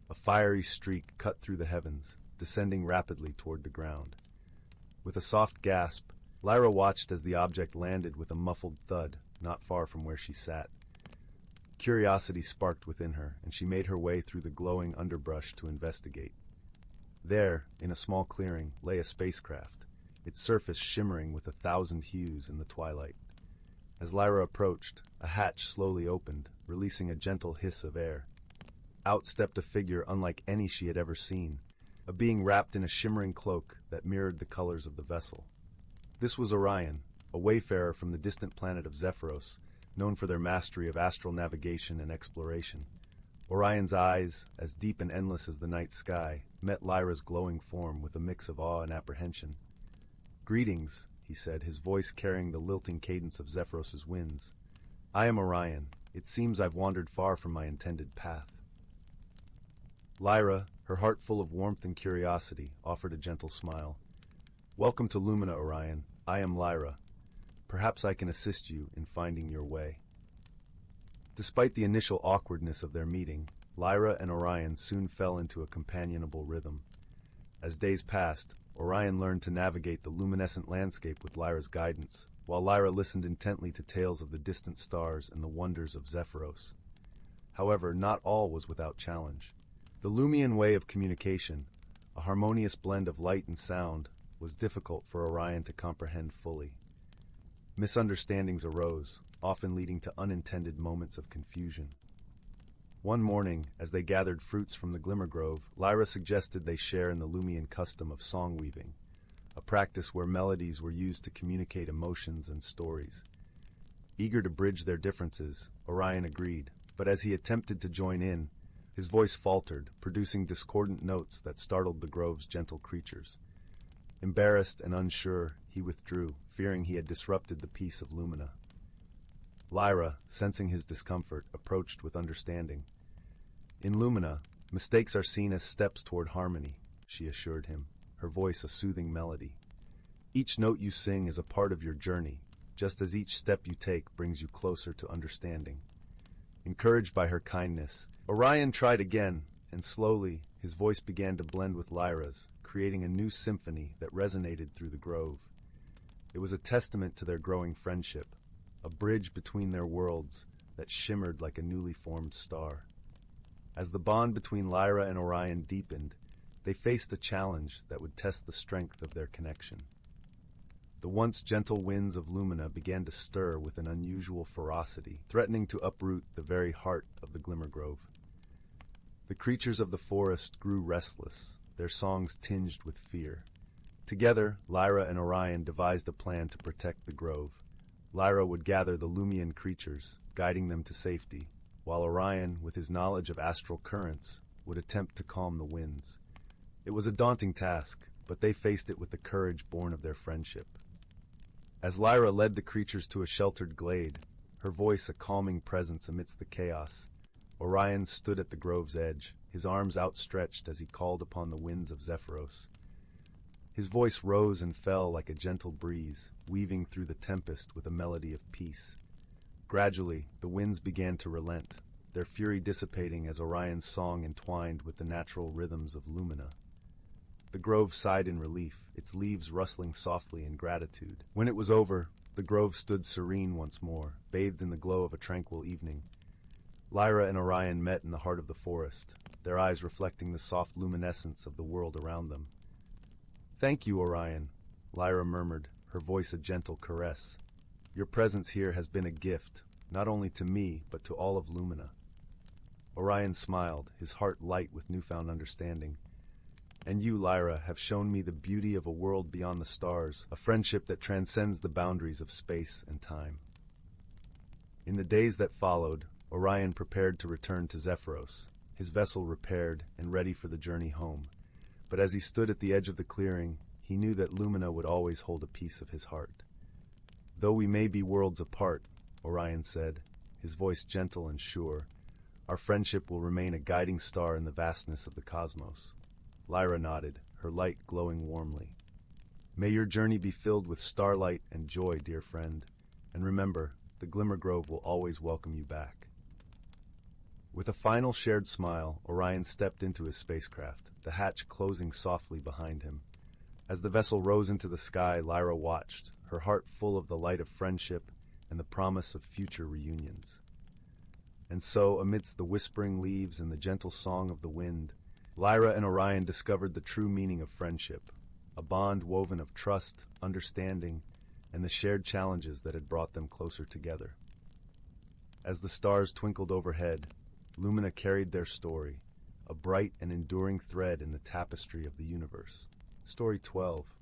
A fiery streak cut through the heavens, descending rapidly toward the ground. With a soft gasp, Lyra watched as the object landed with a muffled thud not far from where she sat. Curiosity sparked within her, and she made her way through the glowing underbrush to investigate. There, in a small clearing, lay a spacecraft, its surface shimmering with 1,000 hues in the twilight. As Lyra approached, a hatch slowly opened, releasing a gentle hiss of air. Out stepped a figure unlike any she had ever seen, a being wrapped in a shimmering cloak that mirrored the colors of the vessel. This was Orion, a wayfarer from the distant planet of Zephyros, known for their mastery of astral navigation and exploration. Orion's eyes, as deep and endless as the night sky, met Lyra's glowing form with a mix of awe and apprehension. "Greetings," he said, his voice carrying the lilting cadence of Zephyros's winds. "I am Orion. It seems I've wandered far from my intended path." Lyra, her heart full of warmth and curiosity, offered a gentle smile. "Welcome to Lumina, Orion. I am Lyra. Perhaps I can assist you in finding your way." Despite the initial awkwardness of their meeting, Lyra and Orion soon fell into a companionable rhythm. As days passed, Orion learned to navigate the luminescent landscape with Lyra's guidance, while Lyra listened intently to tales of the distant stars and the wonders of Zephyros. However, not all was without challenge. The Lumian way of communication, a harmonious blend of light and sound, was difficult for Orion to comprehend fully. Misunderstandings arose, often leading to unintended moments of confusion. One morning, as they gathered fruits from the Glimmer Grove, Lyra suggested they share in the Lumian custom of song weaving, a practice where melodies were used to communicate emotions and stories. Eager to bridge their differences, Orion agreed, but as he attempted to join in, his voice faltered, producing discordant notes that startled the grove's gentle creatures. Embarrassed and unsure, he withdrew, fearing he had disrupted the peace of Lumina. Lyra, sensing his discomfort, approached with understanding. "In Lumina, mistakes are seen as steps toward harmony," she assured him, her voice a soothing melody. "Each note you sing is a part of your journey, just as each step you take brings you closer to understanding." Encouraged by her kindness, Orion tried again, and slowly his voice began to blend with Lyra's, creating a new symphony that resonated through the grove. It was a testament to their growing friendship, a bridge between their worlds that shimmered like a newly formed star. As the bond between Lyra and Orion deepened, they faced a challenge that would test the strength of their connection. The once gentle winds of Lumina began to stir with an unusual ferocity, threatening to uproot the very heart of the Glimmer Grove. The creatures of the forest grew restless, their songs tinged with fear. Together, Lyra and Orion devised a plan to protect the grove. Lyra would gather the Lumian creatures, guiding them to safety, while Orion, with his knowledge of astral currents, would attempt to calm the winds. It was a daunting task, but they faced it with the courage born of their friendship. As Lyra led the creatures to a sheltered glade, her voice a calming presence amidst the chaos, Orion stood at the grove's edge, his arms outstretched as he called upon the winds of Zephyros. His voice rose and fell like a gentle breeze, weaving through the tempest with a melody of peace. Gradually, the winds began to relent, their fury dissipating as Orion's song entwined with the natural rhythms of Lumina. The grove sighed in relief, its leaves rustling softly in gratitude. When it was over, the grove stood serene once more, bathed in the glow of a tranquil evening. Lyra and Orion met in the heart of the forest, their eyes reflecting the soft luminescence of the world around them. "Thank you, Orion," Lyra murmured, her voice a gentle caress. "Your presence here has been a gift, not only to me, but to all of Lumina." Orion smiled, his heart light with newfound understanding. "And you, Lyra, have shown me the beauty of a world beyond the stars, a friendship that transcends the boundaries of space and time." In the days that followed, Orion prepared to return to Zephyros, his vessel repaired and ready for the journey home. But as he stood at the edge of the clearing, he knew that Lumina would always hold a piece of his heart. "Though we may be worlds apart," Orion said, his voice gentle and sure, "our friendship will remain a guiding star in the vastness of the cosmos." Lyra nodded, her light glowing warmly. "May your journey be filled with starlight and joy, dear friend. And remember, the Glimmer Grove will always welcome you back." With a final shared smile, Orion stepped into his spacecraft, the hatch closing softly behind him. As the vessel rose into the sky, Lyra watched, her heart full of the light of friendship and the promise of future reunions. And so, amidst the whispering leaves and the gentle song of the wind, Lyra and Orion discovered the true meaning of friendship, a bond woven of trust, understanding, and the shared challenges that had brought them closer together. As the stars twinkled overhead, Lumina carried their story, a bright and enduring thread in the tapestry of the universe. Story 12.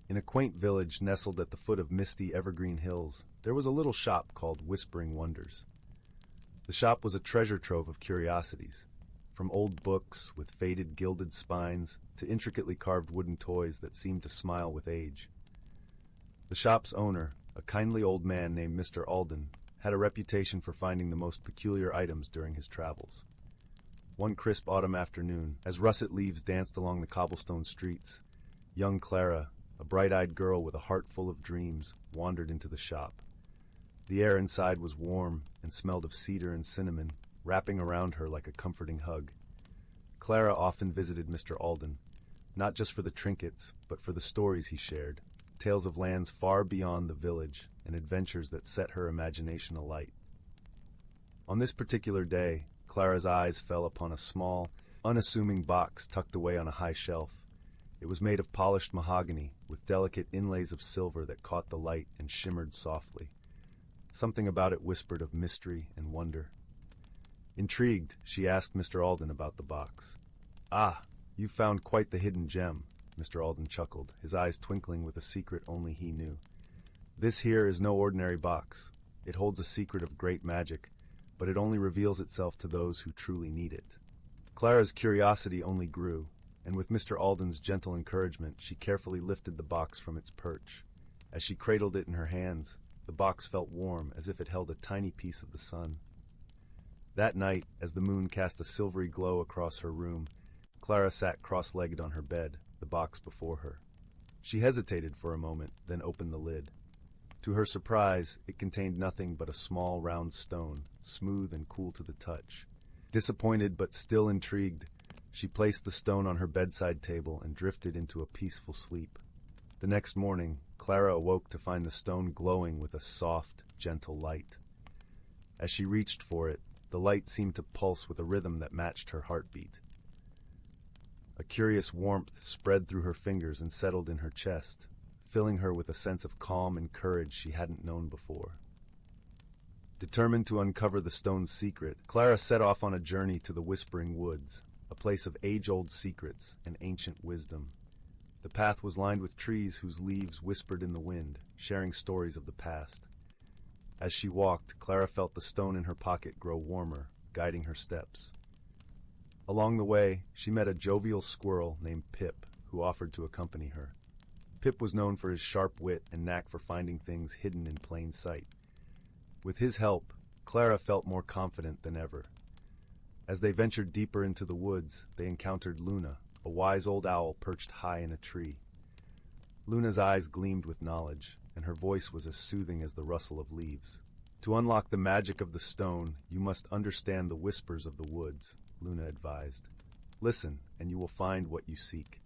In a quaint village nestled at the foot of misty evergreen hills, there was a little shop called Whispering Wonders. The shop was a treasure trove of curiosities, from old books with faded gilded spines to intricately carved wooden toys that seemed to smile with age. The shop's owner, a kindly old man named Mr. Alden, had a reputation for finding the most peculiar items during his travels. One crisp autumn afternoon, as russet leaves danced along the cobblestone streets, young Clara, a bright-eyed girl with a heart full of dreams, wandered into the shop. The air inside was warm and smelled of cedar and cinnamon, wrapping around her like a comforting hug. Clara often visited Mr. Alden, not just for the trinkets, but for the stories he shared, tales of lands far beyond the village and adventures that set her imagination alight. On this particular day, Clara's eyes fell upon a small, unassuming box tucked away on a high shelf. It was made of polished mahogany, with delicate inlays of silver that caught the light and shimmered softly. Something about it whispered of mystery and wonder. Intrigued, she asked Mr. Alden about the box. "Ah, you've found quite the hidden gem," Mr. Alden chuckled, his eyes twinkling with a secret only he knew. "This here is no ordinary box. It holds a secret of great magic, but it only reveals itself to those who truly need it." Clara's curiosity only grew, and with Mr. Alden's gentle encouragement, she carefully lifted the box from its perch. As she cradled it in her hands, the box felt warm, as if it held a tiny piece of the sun. That night, as the moon cast a silvery glow across her room, Clara sat cross-legged on her bed, the box before her. She hesitated for a moment, then opened the lid. To her surprise, it contained nothing but a small round stone, smooth and cool to the touch. Disappointed but still intrigued, she placed the stone on her bedside table and drifted into a peaceful sleep. The next morning, Clara awoke to find the stone glowing with a soft, gentle light. As she reached for it, the light seemed to pulse with a rhythm that matched her heartbeat. A curious warmth spread through her fingers and settled in her chest, filling her with a sense of calm and courage she hadn't known before. Determined to uncover the stone's secret, Clara set off on a journey to the Whispering Woods, a place of age-old secrets and ancient wisdom. The path was lined with trees whose leaves whispered in the wind, sharing stories of the past. As she walked, Clara felt the stone in her pocket grow warmer, guiding her steps. Along the way, she met a jovial squirrel named Pip, who offered to accompany her. Pip was known for his sharp wit and knack for finding things hidden in plain sight. With his help, Clara felt more confident than ever. As they ventured deeper into the woods, they encountered Luna, a wise old owl perched high in a tree. Luna's eyes gleamed with knowledge, and her voice was as soothing as the rustle of leaves. "To unlock the magic of the stone, you must understand the whispers of the woods," Luna advised. "Listen, and you will find what you seek."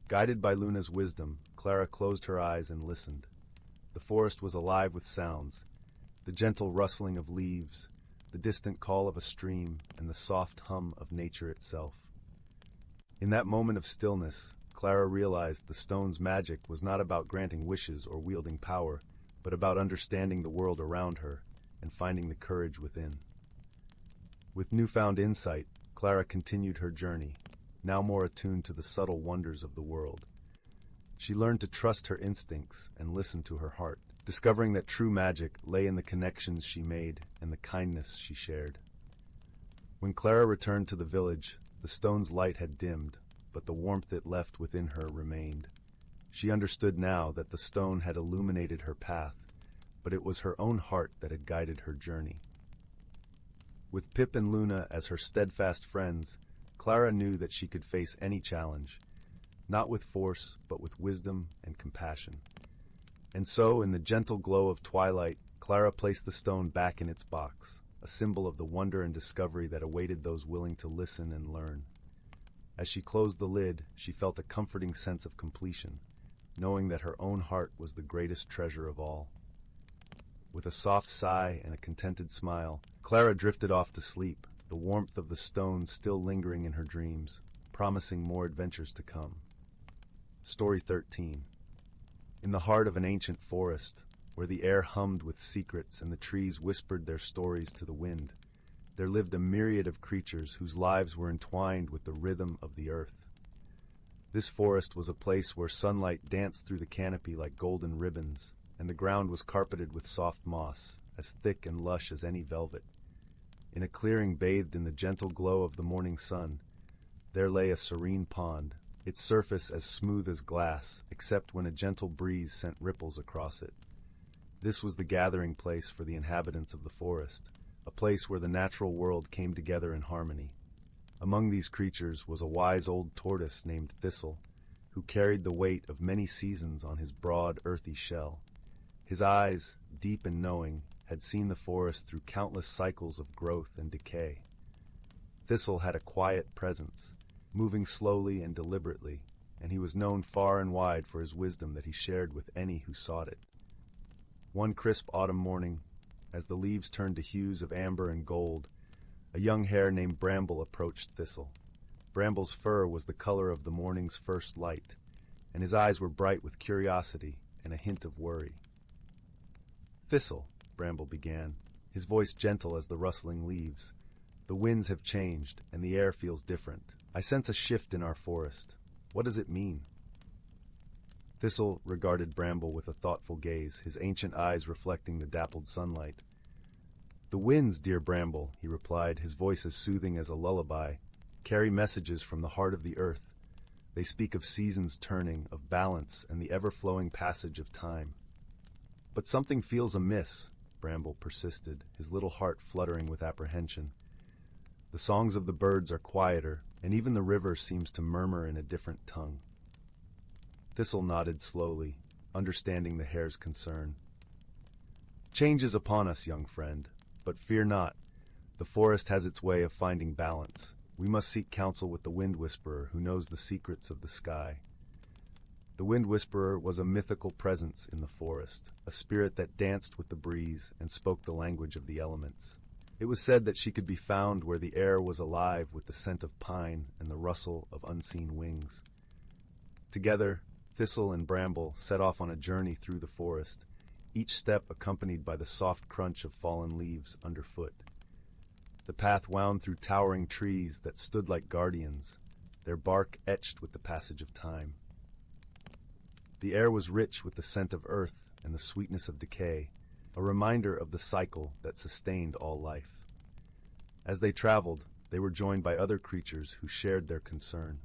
Guided by Luna's wisdom, Clara closed her eyes and listened. The forest was alive with sounds, the gentle rustling of leaves, the distant call of a stream, and the soft hum of nature itself. In that moment of stillness, Clara realized the stone's magic was not about granting wishes or wielding power, but about understanding the world around her and finding the courage within. With newfound insight, Clara continued her journey, now more attuned to the subtle wonders of the world. She learned to trust her instincts and listen to her heart, discovering that true magic lay in the connections she made and the kindness she shared. When Clara returned to the village, the stone's light had dimmed, but the warmth it left within her remained. She understood now that the stone had illuminated her path, but it was her own heart that had guided her journey. With Pip and Luna as her steadfast friends, Clara knew that she could face any challenge, not with force, but with wisdom and compassion. And so, in the gentle glow of twilight, Clara placed the stone back in its box, a symbol of the wonder and discovery that awaited those willing to listen and learn. As she closed the lid, she felt a comforting sense of completion, knowing that her own heart was the greatest treasure of all. With a soft sigh and a contented smile, Clara drifted off to sleep, the warmth of the stone still lingering in her dreams, promising more adventures to come. Story 13. In the heart of an ancient forest, where the air hummed with secrets and the trees whispered their stories to the wind, there lived a myriad of creatures whose lives were entwined with the rhythm of the earth. This forest was a place where sunlight danced through the canopy like golden ribbons, and the ground was carpeted with soft moss, as thick and lush as any velvet. In a clearing bathed in the gentle glow of the morning sun, there lay a serene pond, its surface as smooth as glass, except when a gentle breeze sent ripples across it. This was the gathering place for the inhabitants of the forest, a place where the natural world came together in harmony. Among these creatures was a wise old tortoise named Thistle, who carried the weight of many seasons on his broad, earthy shell. His eyes, deep and knowing, had seen the forest through countless cycles of growth and decay. Thistle had a quiet presence, moving slowly and deliberately, and he was known far and wide for his wisdom that he shared with any who sought it. One crisp autumn morning, as the leaves turned to hues of amber and gold, a young hare named Bramble approached Thistle. Bramble's fur was the color of the morning's first light, and his eyes were bright with curiosity and a hint of worry. "Thistle," Bramble began, his voice gentle as the rustling leaves, "the winds have changed, and the air feels different. I sense a shift in our forest. What does it mean?" Thistle regarded Bramble with a thoughtful gaze, his ancient eyes reflecting the dappled sunlight. "The winds, dear Bramble," he replied, his voice as soothing as a lullaby, "carry messages from the heart of the earth. They speak of seasons turning, of balance, and the ever-flowing passage of time." "But something feels amiss," Bramble persisted, his little heart fluttering with apprehension. "The songs of the birds are quieter, and even the river seems to murmur in a different tongue." Thistle nodded slowly, understanding the hare's concern. "Change is upon us, young friend, but fear not. The forest has its way of finding balance. We must seek counsel with the Wind Whisperer, who knows the secrets of the sky." The Wind Whisperer was a mythical presence in the forest, a spirit that danced with the breeze and spoke the language of the elements. It was said that she could be found where the air was alive with the scent of pine and the rustle of unseen wings. Together, Thistle and Bramble set off on a journey through the forest, each step accompanied by the soft crunch of fallen leaves underfoot. The path wound through towering trees that stood like guardians, their bark etched with the passage of time. The air was rich with the scent of earth and the sweetness of decay, a reminder of the cycle that sustained all life. As they traveled, they were joined by other creatures who shared their concern.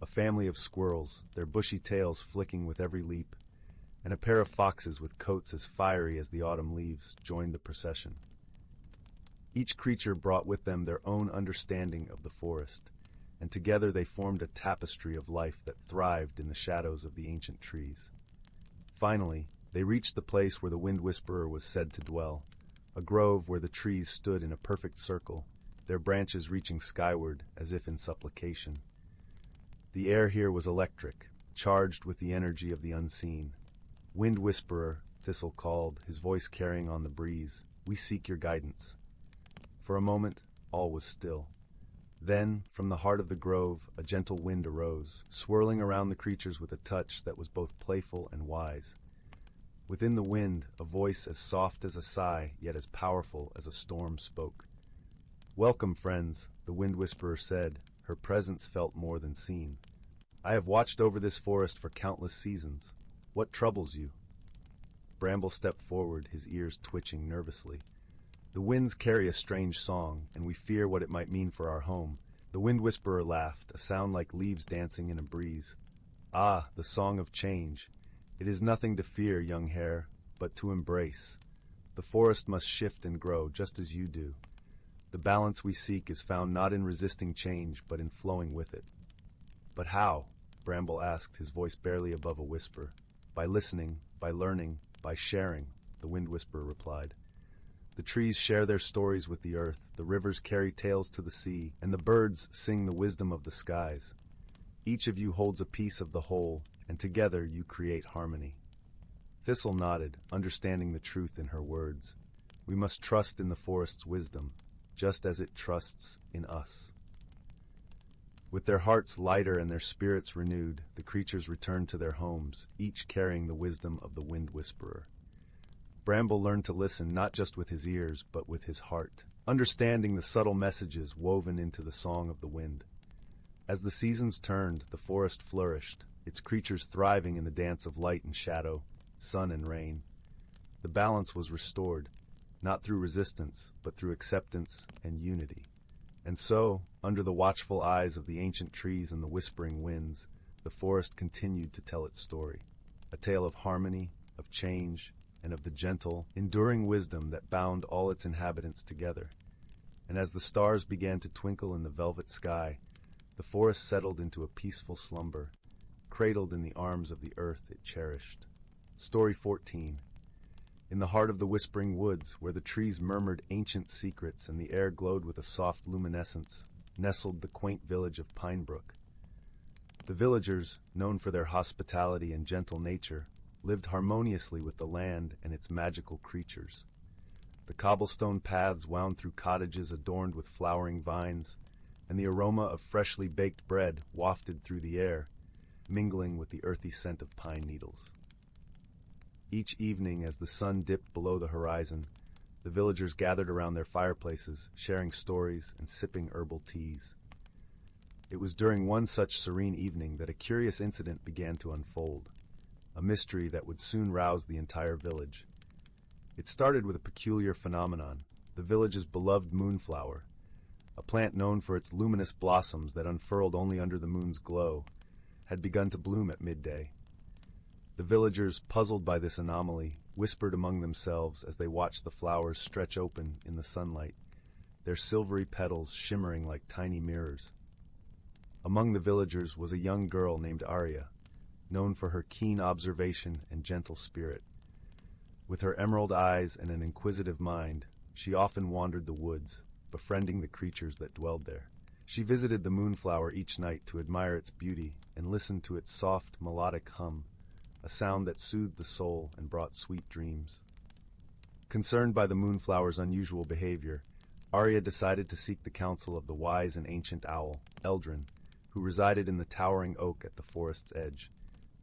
A family of squirrels, their bushy tails flicking with every leap, and a pair of foxes with coats as fiery as the autumn leaves joined the procession. Each creature brought with them their own understanding of the forest, and together they formed a tapestry of life that thrived in the shadows of the ancient trees. Finally, they reached the place where the Wind Whisperer was said to dwell, a grove where the trees stood in a perfect circle, their branches reaching skyward as if in supplication. The air here was electric, charged with the energy of the unseen. "Wind Whisperer," Thistle called, his voice carrying on the breeze, "we seek your guidance." For a moment, all was still. Then, from the heart of the grove, a gentle wind arose, swirling around the creatures with a touch that was both playful and wise. Within the wind, a voice as soft as a sigh, yet as powerful as a storm spoke. "Welcome, friends," the Wind Whisperer said, her presence felt more than seen. "I have watched over this forest for countless seasons. What troubles you?" Bramble stepped forward, his ears twitching nervously. The winds carry a strange song, and we fear what it might mean for our home. The wind whisperer laughed, a sound like leaves dancing in a breeze. Ah, the song of change. It is nothing to fear, young hare, but to embrace. The forest must shift and grow, just as you do. The balance we seek is found not in resisting change, but in flowing with it. But how? Bramble asked, his voice barely above a whisper. By listening, by learning, by sharing, the wind whisperer replied. The trees share their stories with the earth, the rivers carry tales to the sea, and the birds sing the wisdom of the skies. Each of you holds a piece of the whole, and together you create harmony. Thistle nodded, understanding the truth in her words. We must trust in the forest's wisdom, just as it trusts in us. With their hearts lighter and their spirits renewed, the creatures returned to their homes, each carrying the wisdom of the wind whisperer. Bramble learned to listen not just with his ears, but with his heart, understanding the subtle messages woven into the song of the wind. As the seasons turned, the forest flourished, its creatures thriving in the dance of light and shadow, sun and rain. The balance was restored, not through resistance, but through acceptance and unity. And so, under the watchful eyes of the ancient trees and the whispering winds, the forest continued to tell its story, a tale of harmony, of change, and of the gentle, enduring wisdom that bound all its inhabitants together. And as the stars began to twinkle in the velvet sky, the forest settled into a peaceful slumber, cradled in the arms of the earth it cherished. Story 14. In the heart of the whispering woods, where the trees murmured ancient secrets and the air glowed with a soft luminescence, nestled the quaint village of Pine Brook. The villagers, known for their hospitality and gentle nature, lived harmoniously with the land and its magical creatures. The cobblestone paths wound through cottages adorned with flowering vines, and the aroma of freshly baked bread wafted through the air, mingling with the earthy scent of pine needles. Each evening, as the sun dipped below the horizon, the villagers gathered around their fireplaces, sharing stories and sipping herbal teas. It was during one such serene evening that a curious incident began to unfold, a mystery that would soon rouse the entire village. It started with a peculiar phenomenon, the village's beloved moonflower, a plant known for its luminous blossoms that unfurled only under the moon's glow, had begun to bloom at midday. The villagers, puzzled by this anomaly, whispered among themselves as they watched the flowers stretch open in the sunlight, their silvery petals shimmering like tiny mirrors. Among the villagers was a young girl named Arya, known for her keen observation and gentle spirit. With her emerald eyes and an inquisitive mind, she often wandered the woods, befriending the creatures that dwelled there. She visited the moonflower each night to admire its beauty and listen to its soft, melodic hum, a sound that soothed the soul and brought sweet dreams. Concerned by the moonflower's unusual behavior, Arya decided to seek the counsel of the wise and ancient owl, Eldrin, who resided in the towering oak at the forest's edge.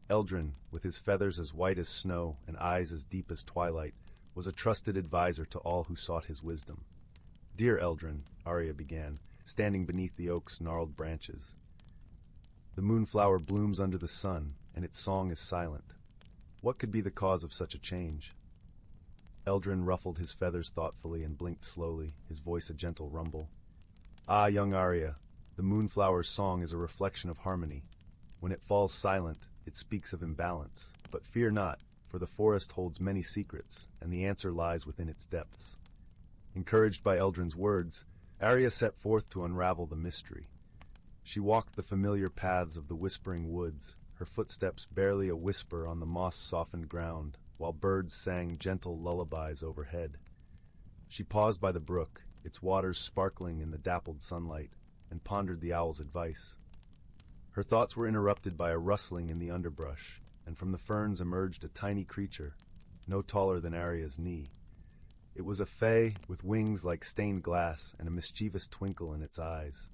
Eldrin, with his feathers as white as snow and eyes as deep as twilight, was a trusted advisor to all who sought his wisdom. "Dear Eldrin," Arya began, standing beneath the oak's gnarled branches. "The moonflower blooms under the sun, and its song is silent. What could be the cause of such a change?" Eldrin ruffled his feathers thoughtfully and blinked slowly, his voice a gentle rumble. "Ah, young Arya, the moonflower's song is a reflection of harmony. When it falls silent, it speaks of imbalance. But fear not, for the forest holds many secrets, and the answer lies within its depths." Encouraged by Eldrin's words, Arya set forth to unravel the mystery. She walked the familiar paths of the whispering woods, her footsteps barely a whisper on the moss-softened ground, while birds sang gentle lullabies overhead. She paused by the brook, its waters sparkling in the dappled sunlight, and pondered the owl's advice. Her thoughts were interrupted by a rustling in the underbrush, and from the ferns emerged a tiny creature, no taller than Arya's knee. It was a fae with wings like stained glass and a mischievous twinkle in its eyes.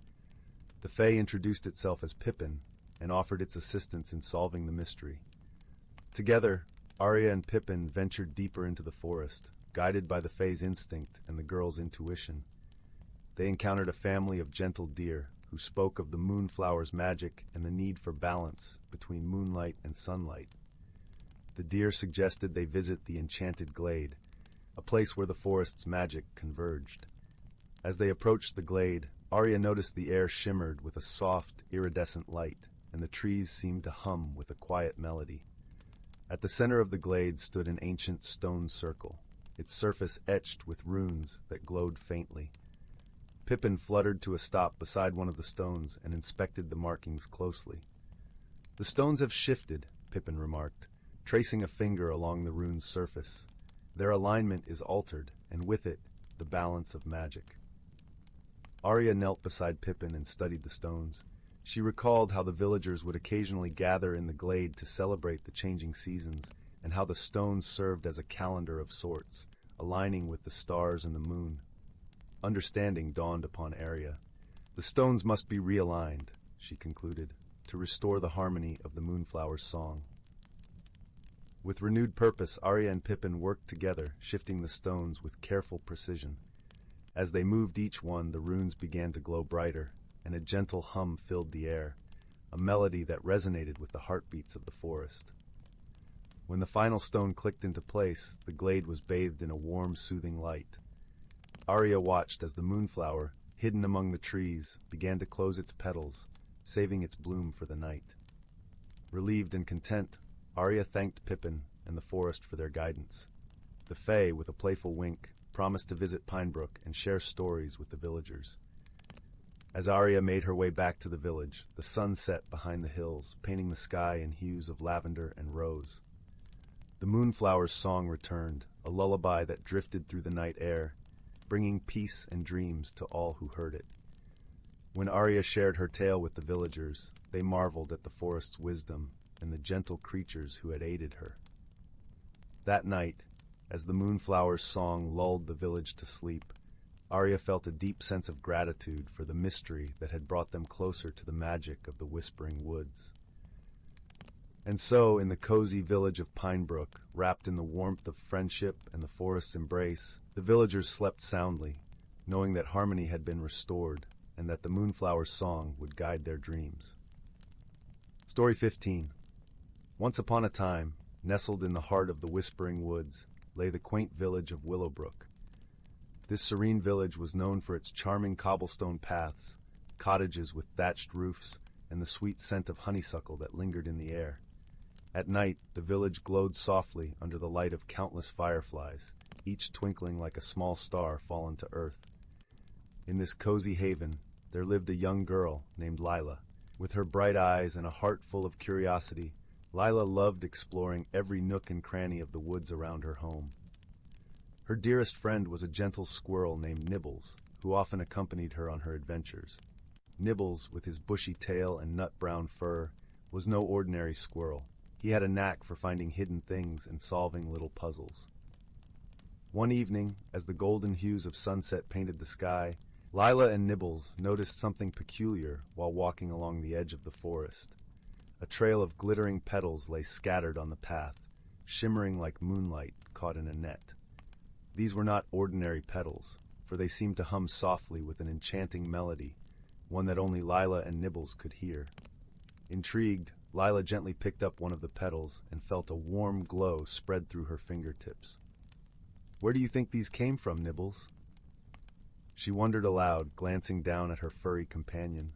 The fae introduced itself as Pippin and offered its assistance in solving the mystery. Together, Arya and Pippin ventured deeper into the forest, guided by the fae's instinct and the girl's intuition. They encountered a family of gentle deer who spoke of the moonflower's magic and the need for balance between moonlight and sunlight. The deer suggested they visit the enchanted glade, a place where the forest's magic converged. As they approached the glade, Arya noticed the air shimmered with a soft, iridescent light, and the trees seemed to hum with a quiet melody. At the center of the glade stood an ancient stone circle, its surface etched with runes that glowed faintly. Pippin fluttered to a stop beside one of the stones and inspected the markings closely. "The stones have shifted," Pippin remarked, tracing a finger along the rune's surface. "Their alignment is altered, and with it, the balance of magic." Arya knelt beside Pippin and studied the stones. She recalled how the villagers would occasionally gather in the glade to celebrate the changing seasons, and how the stones served as a calendar of sorts, aligning with the stars and the moon. Understanding dawned upon Arya. The stones must be realigned, she concluded, to restore the harmony of the moonflower's song. With renewed purpose, Arya and Pippin worked together, shifting the stones with careful precision. As they moved each one, the runes began to glow brighter, and a gentle hum filled the air, a melody that resonated with the heartbeats of the forest. When the final stone clicked into place, the glade was bathed in a warm, soothing light. Arya watched as the moonflower, hidden among the trees, began to close its petals, saving its bloom for the night. Relieved and content, Arya thanked Pippin and the forest for their guidance. The Fae, with a playful wink, promised to visit Pinebrook and share stories with the villagers. As Arya made her way back to the village, the sun set behind the hills, painting the sky in hues of lavender and rose. The moonflower's song returned, a lullaby that drifted through the night air, bringing peace and dreams to all who heard it. When Arya shared her tale with the villagers, they marveled at the forest's wisdom and the gentle creatures who had aided her. That night, as the moonflower's song lulled the village to sleep, Arya felt a deep sense of gratitude for the mystery that had brought them closer to the magic of the Whispering Woods. And so, in the cozy village of Pinebrook, wrapped in the warmth of friendship and the forest's embrace, the villagers slept soundly, knowing that harmony had been restored and that the moonflower's song would guide their dreams. Story 15. Once upon a time, nestled in the heart of the Whispering Woods, lay the quaint village of Willow. This serene village was known for its charming cobblestone paths, cottages with thatched roofs, and the sweet scent of honeysuckle that lingered in the air. At night, the village glowed softly under the light of countless fireflies, each twinkling like a small star fallen to earth. In this cozy haven, there lived a young girl named Lila. With her bright eyes and a heart full of curiosity, Lila loved exploring every nook and cranny of the woods around her home. Her dearest friend was a gentle squirrel named Nibbles, who often accompanied her on her adventures. Nibbles, with his bushy tail and nut-brown fur, was no ordinary squirrel. He had a knack for finding hidden things and solving little puzzles. One evening, as the golden hues of sunset painted the sky, Lila and Nibbles noticed something peculiar while walking along the edge of the forest. A trail of glittering petals lay scattered on the path, shimmering like moonlight caught in a net. These were not ordinary petals, for they seemed to hum softly with an enchanting melody, one that only Lila and Nibbles could hear. Intrigued, Lila gently picked up one of the petals and felt a warm glow spread through her fingertips. "Where do you think these came from, Nibbles?" She wondered aloud, glancing down at her furry companion.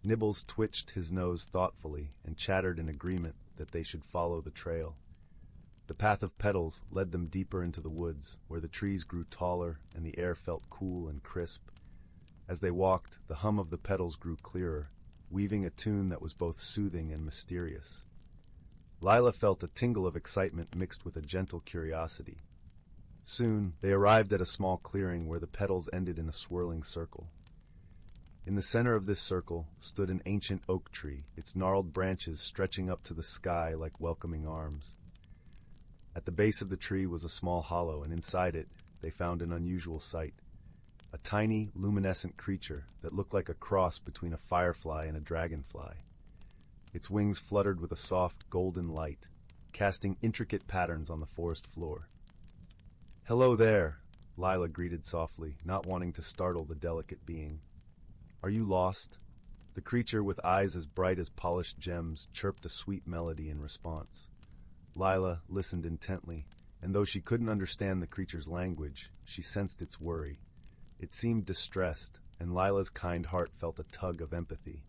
Nibbles twitched his nose thoughtfully and chattered in agreement that they should follow the trail. The path of petals led them deeper into the woods, where the trees grew taller and the air felt cool and crisp. As they walked, the hum of the petals grew clearer, weaving a tune that was both soothing and mysterious. Lila felt a tingle of excitement mixed with a gentle curiosity. Soon, they arrived at a small clearing where the petals ended in a swirling circle. In the center of this circle stood an ancient oak tree, its gnarled branches stretching up to the sky like welcoming arms. At the base of the tree was a small hollow, and inside it they found an unusual sight. A tiny, luminescent creature that looked like a cross between a firefly and a dragonfly. Its wings fluttered with a soft, golden light, casting intricate patterns on the forest floor. "Hello there," Lila greeted softly, not wanting to startle the delicate being. "Are you lost?" The creature, with eyes as bright as polished gems, chirped a sweet melody in response. Lila listened intently, and though she couldn't understand the creature's language, she sensed its worry. It seemed distressed, and Lila's kind heart felt a tug of empathy.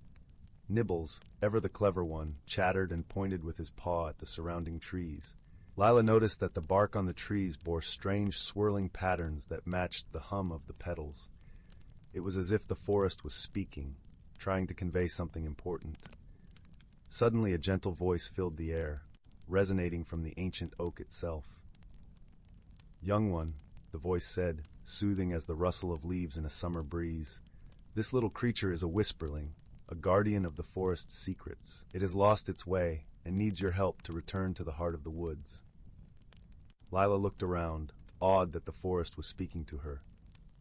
Nibbles, ever the clever one, chattered and pointed with his paw at the surrounding trees. Lila noticed that the bark on the trees bore strange swirling patterns that matched the hum of the petals. It was as if the forest was speaking, trying to convey something important. Suddenly a gentle voice filled the air, resonating from the ancient oak itself. "Young one," the voice said, soothing as the rustle of leaves in a summer breeze. "This little creature is a whisperling, a guardian of the forest's secrets. It has lost its way and needs your help to return to the heart of the woods." Lila looked around, awed that the forest was speaking to her.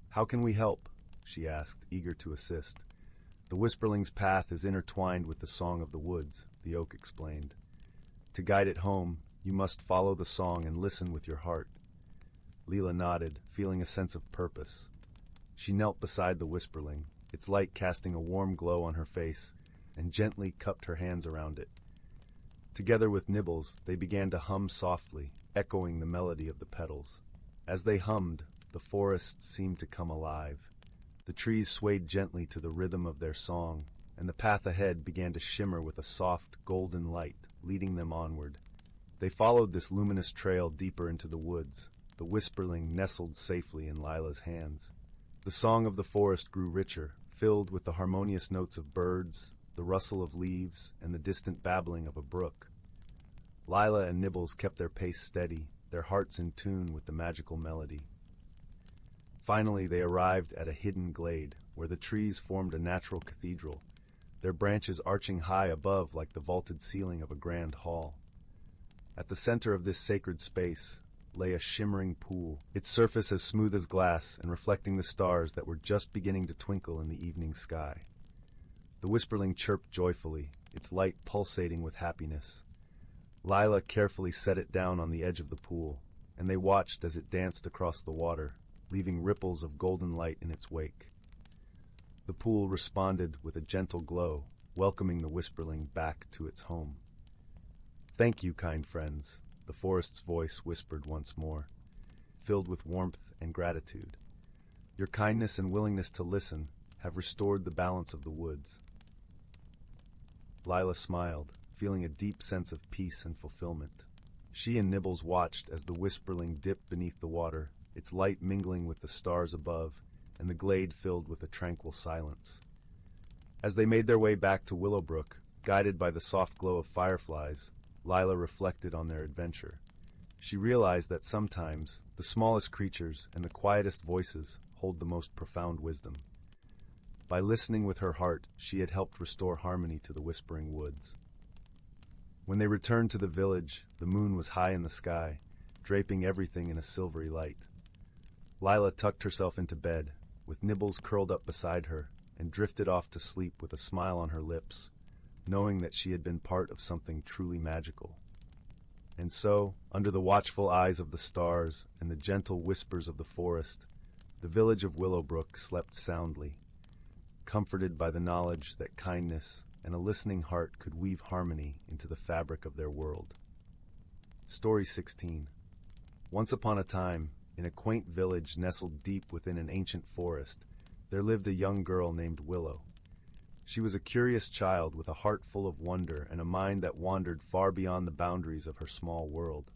"How can we help?" she asked, eager to assist. "The whisperling's path is intertwined with the song of the woods," the oak explained. "To guide it home, you must follow the song and listen with your heart." Lila nodded, feeling a sense of purpose. She knelt beside the whisperling, its light casting a warm glow on her face, and gently cupped her hands around it. Together with Nibbles, they began to hum softly, echoing the melody of the petals. As they hummed, the forest seemed to come alive. The trees swayed gently to the rhythm of their song, and the path ahead began to shimmer with a soft, golden light, leading them onward. They followed this luminous trail deeper into the woods, the whisperling nestled safely in Lila's hands. The song of the forest grew richer, filled with the harmonious notes of birds, the rustle of leaves, and the distant babbling of a brook. Lila and Nibbles kept their pace steady, their hearts in tune with the magical melody. Finally, they arrived at a hidden glade, where the trees formed a natural cathedral, their branches arching high above like the vaulted ceiling of a grand hall. At the center of this sacred space lay a shimmering pool, its surface as smooth as glass and reflecting the stars that were just beginning to twinkle in the evening sky. The whisperling chirped joyfully, its light pulsating with happiness. Lila carefully set it down on the edge of the pool, and they watched as it danced across the water, leaving ripples of golden light in its wake. The pool responded with a gentle glow, welcoming the whisperling back to its home. "Thank you, kind friends," the forest's voice whispered once more, filled with warmth and gratitude. "Your kindness and willingness to listen have restored the balance of the woods." Lila smiled, feeling a deep sense of peace and fulfillment. She and Nibbles watched as the whisperling dipped beneath the water, its light mingling with the stars above, and the glade filled with a tranquil silence. As they made their way back to Willow Brook, guided by the soft glow of fireflies, Lila reflected on their adventure. She realized that sometimes the smallest creatures and the quietest voices hold the most profound wisdom. By listening with her heart, she had helped restore harmony to the whispering woods. When they returned to the village, the moon was high in the sky, draping everything in a silvery light. Lila tucked herself into bed, with Nibbles curled up beside her, and drifted off to sleep with a smile on her lips, knowing that she had been part of something truly magical. And so, under the watchful eyes of the stars and the gentle whispers of the forest, the village of Willowbrook slept soundly, comforted by the knowledge that kindness and a listening heart could weave harmony into the fabric of their world. Story 16. Once upon a time, in a quaint village nestled deep within an ancient forest, there lived a young girl named Willow. She was a curious child with a heart full of wonder and a mind that wandered far beyond the boundaries of her small world.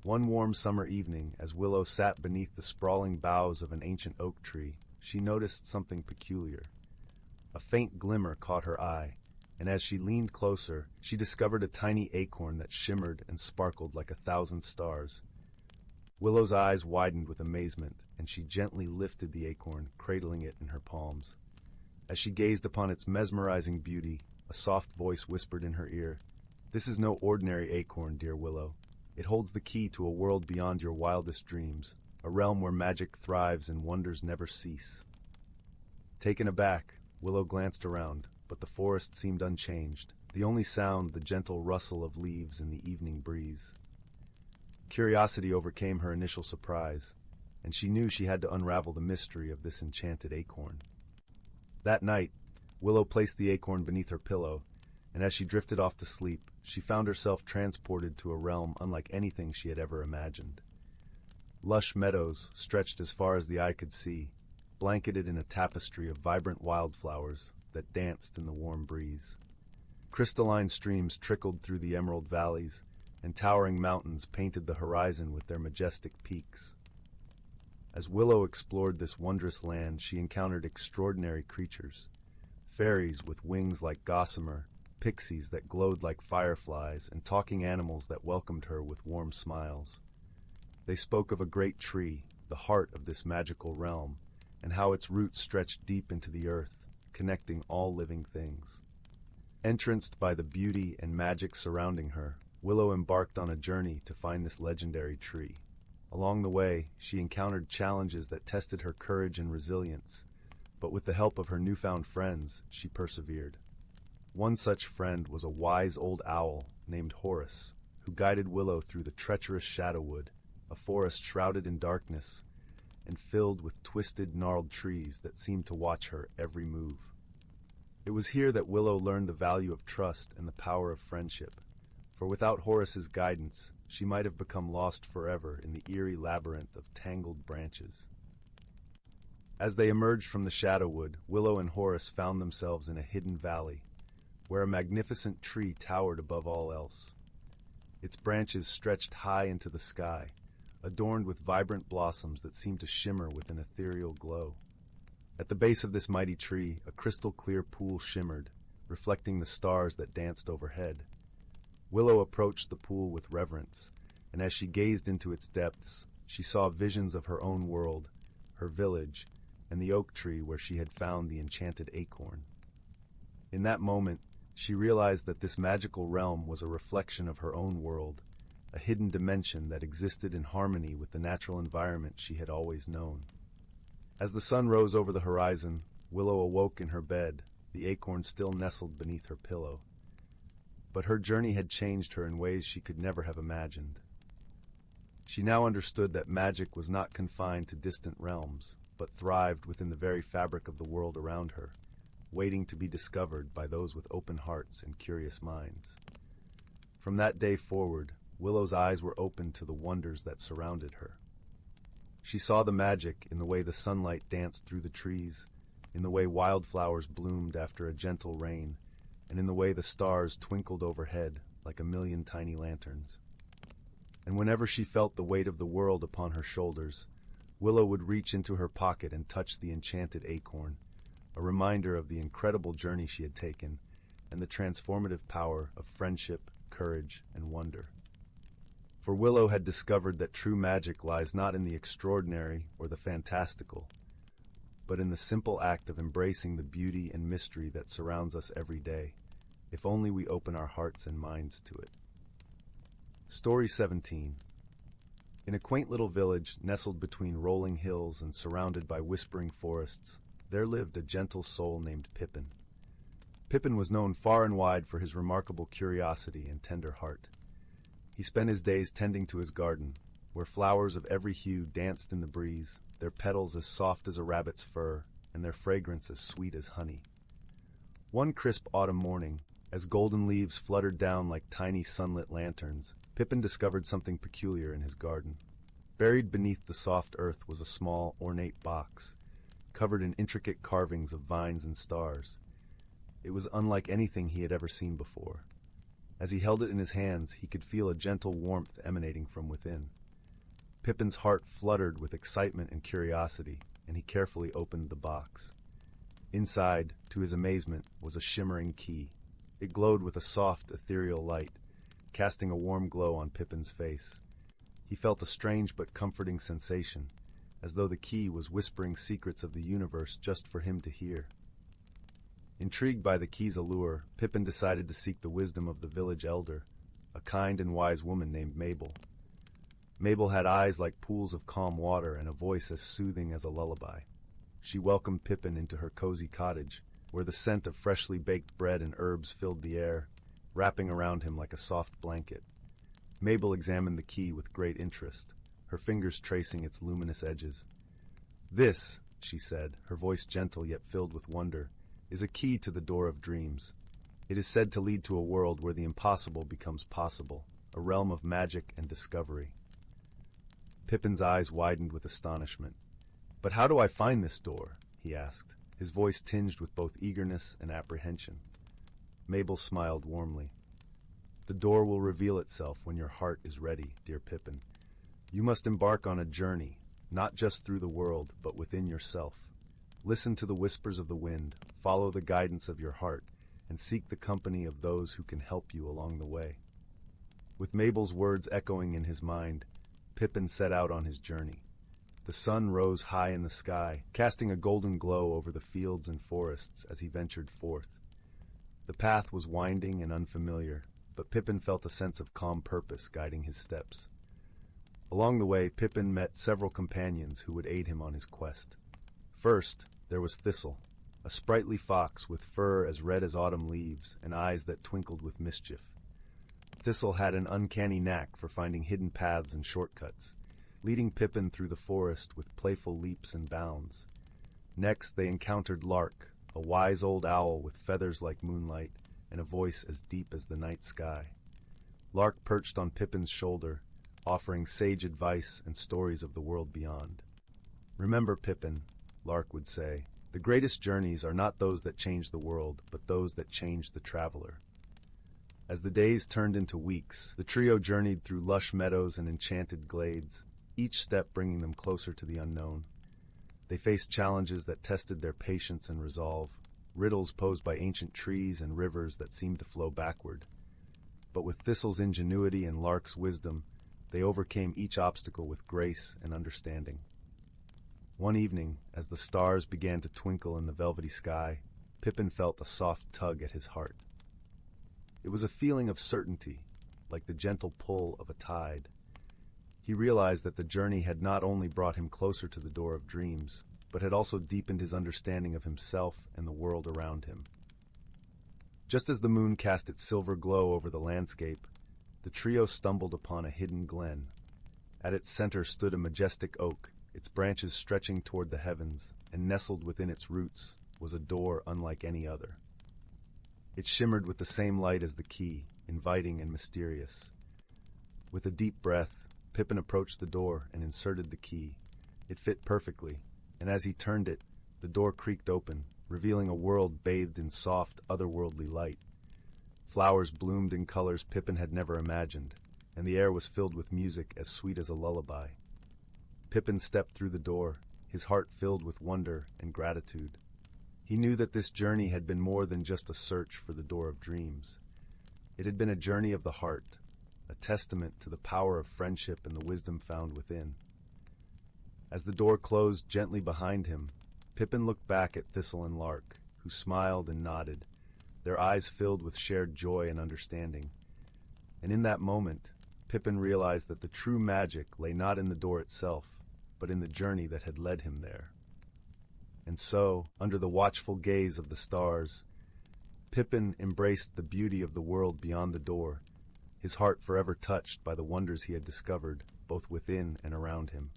One warm summer evening, as Willow sat beneath the sprawling boughs of an ancient oak tree, she noticed something peculiar. A faint glimmer caught her eye, and as she leaned closer, she discovered a tiny acorn that shimmered and sparkled like 1,000 stars. Willow's eyes widened with amazement, and she gently lifted the acorn, cradling it in her palms. As she gazed upon its mesmerizing beauty, a soft voice whispered in her ear, "This is no ordinary acorn, dear Willow. It holds the key to a world beyond your wildest dreams, a realm where magic thrives and wonders never cease." Taken aback, Willow glanced around, but the forest seemed unchanged, the only sound the gentle rustle of leaves in the evening breeze. Curiosity overcame her initial surprise, and she knew she had to unravel the mystery of this enchanted acorn. That night, Willow placed the acorn beneath her pillow, and as she drifted off to sleep, she found herself transported to a realm unlike anything she had ever imagined. Lush meadows stretched as far as the eye could see, blanketed in a tapestry of vibrant wildflowers that danced in the warm breeze. Crystalline streams trickled through the emerald valleys, and towering mountains painted the horizon with their majestic peaks. As Willow explored this wondrous land, she encountered extraordinary creatures, fairies with wings like gossamer, pixies that glowed like fireflies, and talking animals that welcomed her with warm smiles. They spoke of a great tree, the heart of this magical realm, and how its roots stretched deep into the earth, connecting all living things. Entranced by the beauty and magic surrounding her, Willow embarked on a journey to find this legendary tree. Along the way, she encountered challenges that tested her courage and resilience, but with the help of her newfound friends, she persevered. One such friend was a wise old owl named Horace, who guided Willow through the treacherous Shadowwood, a forest shrouded in darkness and filled with twisted, gnarled trees that seemed to watch her every move. It was here that Willow learned the value of trust and the power of friendship, for without Horace's guidance, she might have become lost forever in the eerie labyrinth of tangled branches. As they emerged from the Shadowwood, Willow and Horace found themselves in a hidden valley, where a magnificent tree towered above all else. Its branches stretched high into the sky, adorned with vibrant blossoms that seemed to shimmer with an ethereal glow. At the base of this mighty tree, a crystal-clear pool shimmered, reflecting the stars that danced overhead. Willow approached the pool with reverence, and as she gazed into its depths, she saw visions of her own world, her village, and the oak tree where she had found the enchanted acorn. In that moment, she realized that this magical realm was a reflection of her own world, a hidden dimension that existed in harmony with the natural environment she had always known. As the sun rose over the horizon, Willow awoke in her bed, the acorn still nestled beneath her pillow. But her journey had changed her in ways she could never have imagined. She now understood that magic was not confined to distant realms, but thrived within the very fabric of the world around her, waiting to be discovered by those with open hearts and curious minds. From that day forward, Willow's eyes were opened to the wonders that surrounded her. She saw the magic in the way the sunlight danced through the trees, in the way wildflowers bloomed after a gentle rain, and in the way the stars twinkled overhead like a million tiny lanterns. And whenever she felt the weight of the world upon her shoulders, Willow would reach into her pocket and touch the enchanted acorn, a reminder of the incredible journey she had taken and the transformative power of friendship, courage, and wonder. For Willow had discovered that true magic lies not in the extraordinary or the fantastical, but in the simple act of embracing the beauty and mystery that surrounds us every day, if only we open our hearts and minds to it. Story 17. In a quaint little village nestled between rolling hills and surrounded by whispering forests, there lived a gentle soul named Pippin. Pippin was known far and wide for his remarkable curiosity and tender heart. He spent his days tending to his garden, where flowers of every hue danced in the breeze, their petals as soft as a rabbit's fur, and their fragrance as sweet as honey. One crisp autumn morning, as golden leaves fluttered down like tiny sunlit lanterns, Pippin discovered something peculiar in his garden. Buried beneath the soft earth was a small, ornate box, covered in intricate carvings of vines and stars. It was unlike anything he had ever seen before. As he held it in his hands, he could feel a gentle warmth emanating from within. Pippin's heart fluttered with excitement and curiosity, and he carefully opened the box. Inside, to his amazement, was a shimmering key. It glowed with a soft, ethereal light, casting a warm glow on Pippin's face. He felt a strange but comforting sensation, as though the key was whispering secrets of the universe just for him to hear. Intrigued by the key's allure, Pippin decided to seek the wisdom of the village elder, a kind and wise woman named Mabel. Mabel had eyes like pools of calm water and a voice as soothing as a lullaby. She welcomed Pippin into her cozy cottage, where the scent of freshly baked bread and herbs filled the air, wrapping around him like a soft blanket. Mabel examined the key with great interest, her fingers tracing its luminous edges. "This," she said, her voice gentle yet filled with wonder, "is a key to the door of dreams. It is said to lead to a world where the impossible becomes possible, a realm of magic and discovery. Pippin's eyes widened with astonishment. "But how do I find this door?" he asked, his voice tinged with both eagerness and apprehension. Mabel smiled warmly. "The door will reveal itself when your heart is ready, dear Pippin. You must embark on a journey, not just through the world, but within yourself. Listen to the whispers of the wind, follow the guidance of your heart, and seek the company of those who can help you along the way." With Mabel's words echoing in his mind, Pippin set out on his journey. The sun rose high in the sky, casting a golden glow over the fields and forests as he ventured forth. The path was winding and unfamiliar, but Pippin felt a sense of calm purpose guiding his steps. Along the way, Pippin met several companions who would aid him on his quest. First, there was Thistle, a sprightly fox with fur as red as autumn leaves and eyes that twinkled with mischief. Thistle had an uncanny knack for finding hidden paths and shortcuts, leading Pippin through the forest with playful leaps and bounds. Next, they encountered Lark, a wise old owl with feathers like moonlight and a voice as deep as the night sky. Lark perched on Pippin's shoulder, offering sage advice and stories of the world beyond. "Remember, Pippin," Lark would say, "the greatest journeys are not those that change the world, but those that change the traveler." As the days turned into weeks, the trio journeyed through lush meadows and enchanted glades, each step bringing them closer to the unknown. They faced challenges that tested their patience and resolve, riddles posed by ancient trees and rivers that seemed to flow backward. But with Thistle's ingenuity and Lark's wisdom, they overcame each obstacle with grace and understanding. One evening, as the stars began to twinkle in the velvety sky, Pippin felt a soft tug at his heart. It was a feeling of certainty, like the gentle pull of a tide. He realized that the journey had not only brought him closer to the door of dreams, but had also deepened his understanding of himself and the world around him. Just as the moon cast its silver glow over the landscape, the trio stumbled upon a hidden glen. At its center stood a majestic oak, its branches stretching toward the heavens, and nestled within its roots was a door unlike any other. It shimmered with the same light as the key, inviting and mysterious. With a deep breath, Pippin approached the door and inserted the key. It fit perfectly, and as he turned it, the door creaked open, revealing a world bathed in soft, otherworldly light. Flowers bloomed in colors Pippin had never imagined, and the air was filled with music as sweet as a lullaby. Pippin stepped through the door, his heart filled with wonder and gratitude. He knew that this journey had been more than just a search for the door of dreams. It had been a journey of the heart, a testament to the power of friendship and the wisdom found within. As the door closed gently behind him, Pippin looked back at Thistle and Lark, who smiled and nodded, their eyes filled with shared joy and understanding. And in that moment, Pippin realized that the true magic lay not in the door itself, but in the journey that had led him there. And so, under the watchful gaze of the stars, Pippin embraced the beauty of the world beyond the door, his heart forever touched by the wonders he had discovered, both within and around him.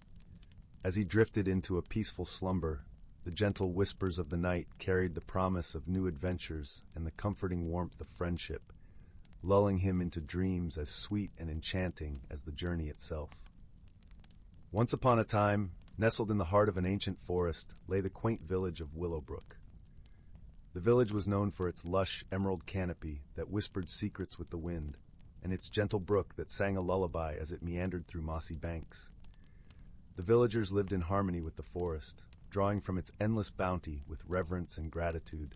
As he drifted into a peaceful slumber, the gentle whispers of the night carried the promise of new adventures and the comforting warmth of friendship, lulling him into dreams as sweet and enchanting as the journey itself. Once upon a time, nestled in the heart of an ancient forest, lay the quaint village of Willow. The village was known for its lush emerald canopy that whispered secrets with the wind, and its gentle brook that sang a lullaby as it meandered through mossy banks. The villagers lived in harmony with the forest, drawing from its endless bounty with reverence and gratitude.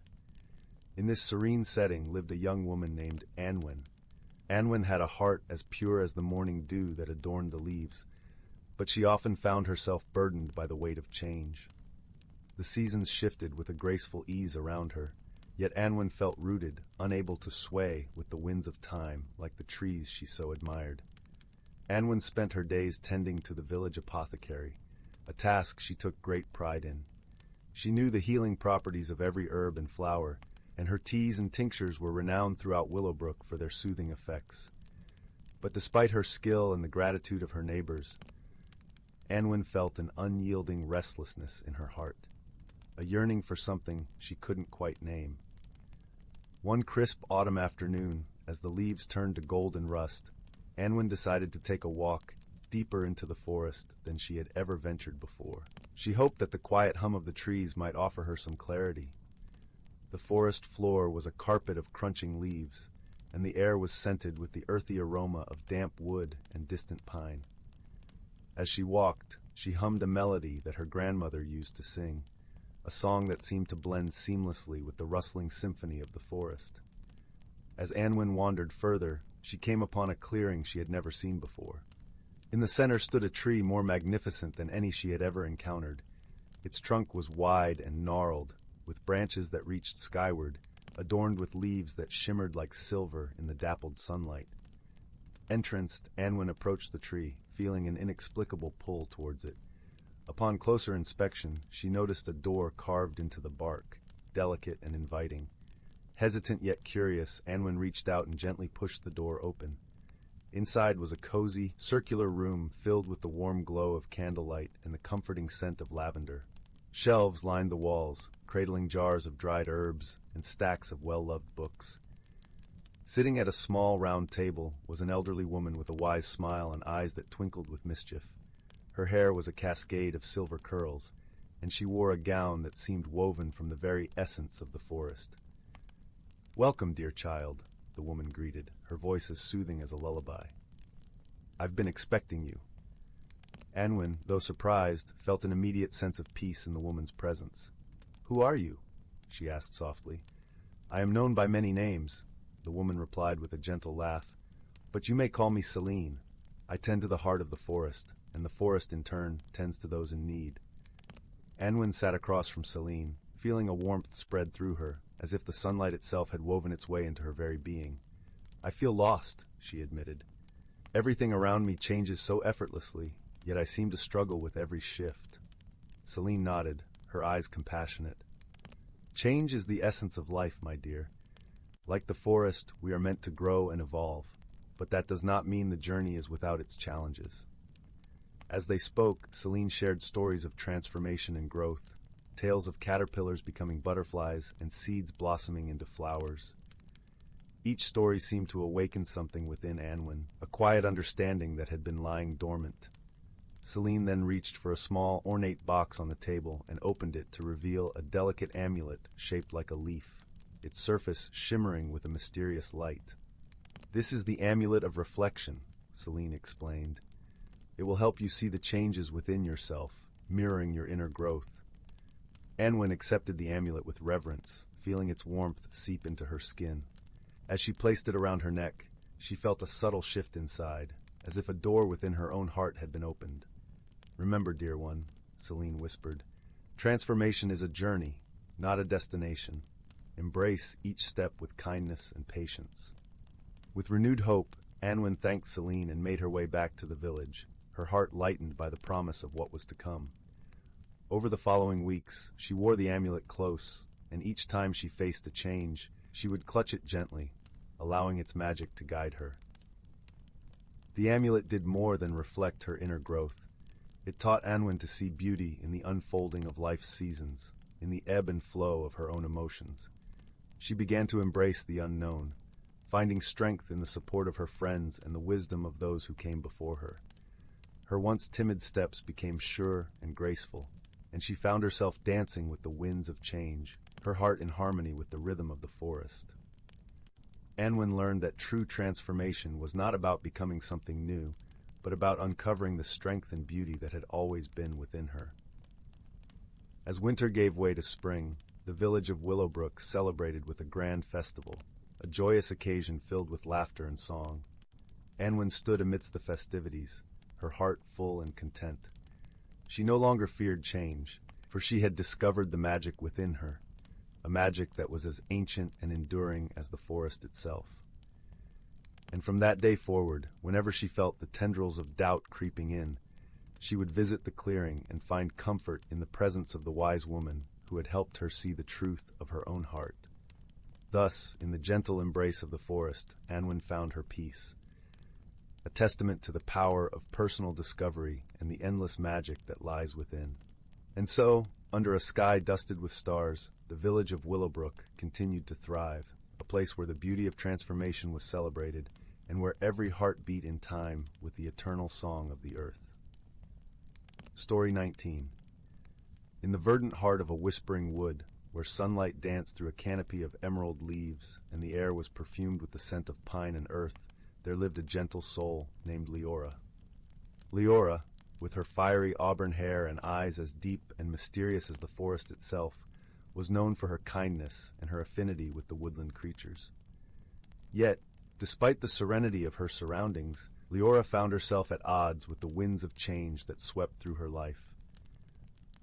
In this serene setting lived a young woman named Anwen. Anwen had a heart as pure as the morning dew that adorned the leaves, but she often found herself burdened by the weight of change. The seasons shifted with a graceful ease around her, yet Anwen felt rooted, unable to sway with the winds of time like the trees she so admired. Anwen spent her days tending to the village apothecary, a task she took great pride in. She knew the healing properties of every herb and flower, and her teas and tinctures were renowned throughout Willowbrook for their soothing effects. But despite her skill and the gratitude of her neighbors, Anwen felt an unyielding restlessness in her heart, a yearning for something she couldn't quite name. One crisp autumn afternoon, as the leaves turned to gold and rust, Anwen decided to take a walk deeper into the forest than she had ever ventured before. She hoped that the quiet hum of the trees might offer her some clarity. The forest floor was a carpet of crunching leaves, and the air was scented with the earthy aroma of damp wood and distant pine. As she walked, she hummed a melody that her grandmother used to sing, a song that seemed to blend seamlessly with the rustling symphony of the forest. As Anwen wandered further, she came upon a clearing she had never seen before. In the center stood a tree more magnificent than any she had ever encountered. Its trunk was wide and gnarled, with branches that reached skyward, adorned with leaves that shimmered like silver in the dappled sunlight. Entranced, Anwen approached the tree, feeling an inexplicable pull towards it. Upon closer inspection, she noticed a door carved into the bark, delicate and inviting. Hesitant yet curious, Anwen reached out and gently pushed the door open. Inside was a cozy, circular room filled with the warm glow of candlelight and the comforting scent of lavender. Shelves lined the walls, cradling jars of dried herbs and stacks of well-loved books. Sitting at a small, round table was an elderly woman with a wise smile and eyes that twinkled with mischief. Her hair was a cascade of silver curls, and she wore a gown that seemed woven from the very essence of the forest. "Welcome, dear child," the woman greeted, her voice as soothing as a lullaby. "I've been expecting you." Anwen, though surprised, felt an immediate sense of peace in the woman's presence. "Who are you?" she asked softly. "I am known by many names," the woman replied with a gentle laugh, "but you may call me Celine. I tend to the heart of the forest, and the forest in turn tends to those in need." Anwen sat across from Celine, feeling a warmth spread through her, as if the sunlight itself had woven its way into her very being. "I feel lost," she admitted. "Everything around me changes so effortlessly, yet I seem to struggle with every shift." Celine nodded, her eyes compassionate. "Change is the essence of life, my dear. Like the forest, we are meant to grow and evolve, but that does not mean the journey is without its challenges." As they spoke, Celine shared stories of transformation and growth, tales of caterpillars becoming butterflies and seeds blossoming into flowers. Each story seemed to awaken something within Anwen, a quiet understanding that had been lying dormant. Celine then reached for a small, ornate box on the table and opened it to reveal a delicate amulet shaped like a leaf, its surface shimmering with a mysterious light. "This is the amulet of reflection," Celine explained. "It will help you see the changes within yourself, mirroring your inner growth." Anwen accepted the amulet with reverence, feeling its warmth seep into her skin. As she placed it around her neck, she felt a subtle shift inside, as if a door within her own heart had been opened. "Remember, dear one," Celine whispered, "transformation is a journey, not a destination. Embrace each step with kindness and patience." With renewed hope, Anwen thanked Celine and made her way back to the village, her heart lightened by the promise of what was to come. Over the following weeks, she wore the amulet close, and each time she faced a change, she would clutch it gently, allowing its magic to guide her. The amulet did more than reflect her inner growth. It taught Anwen to see beauty in the unfolding of life's seasons, in the ebb and flow of her own emotions. She began to embrace the unknown, finding strength in the support of her friends and the wisdom of those who came before her. Her once timid steps became sure and graceful, and she found herself dancing with the winds of change, her heart in harmony with the rhythm of the forest. Anwen learned that true transformation was not about becoming something new, but about uncovering the strength and beauty that had always been within her. As winter gave way to spring, the village of Willow celebrated with a grand festival, a joyous occasion filled with laughter and song. Anwen stood amidst the festivities, her heart full and content. She no longer feared change, for she had discovered the magic within her, a magic that was as ancient and enduring as the forest itself. And from that day forward, whenever she felt the tendrils of doubt creeping in, she would visit the clearing and find comfort in the presence of the wise woman who had helped her see the truth of her own heart. Thus, in the gentle embrace of the forest, Anwen found her peace, a testament to the power of personal discovery and the endless magic that lies within. And so, under a sky dusted with stars, the village of Willow continued to thrive, a place place where the beauty of transformation was celebrated, and where every heart beat in time with the eternal song of the earth. Story 19. In the verdant heart of a whispering wood, where sunlight danced through a canopy of emerald leaves, and the air was perfumed with the scent of pine and earth, there lived a gentle soul named Leora. Leora, with her fiery auburn hair and eyes as deep and mysterious as the forest itself, was known for her kindness and her affinity with the woodland creatures. Yet, despite the serenity of her surroundings, Leora found herself at odds with the winds of change that swept through her life.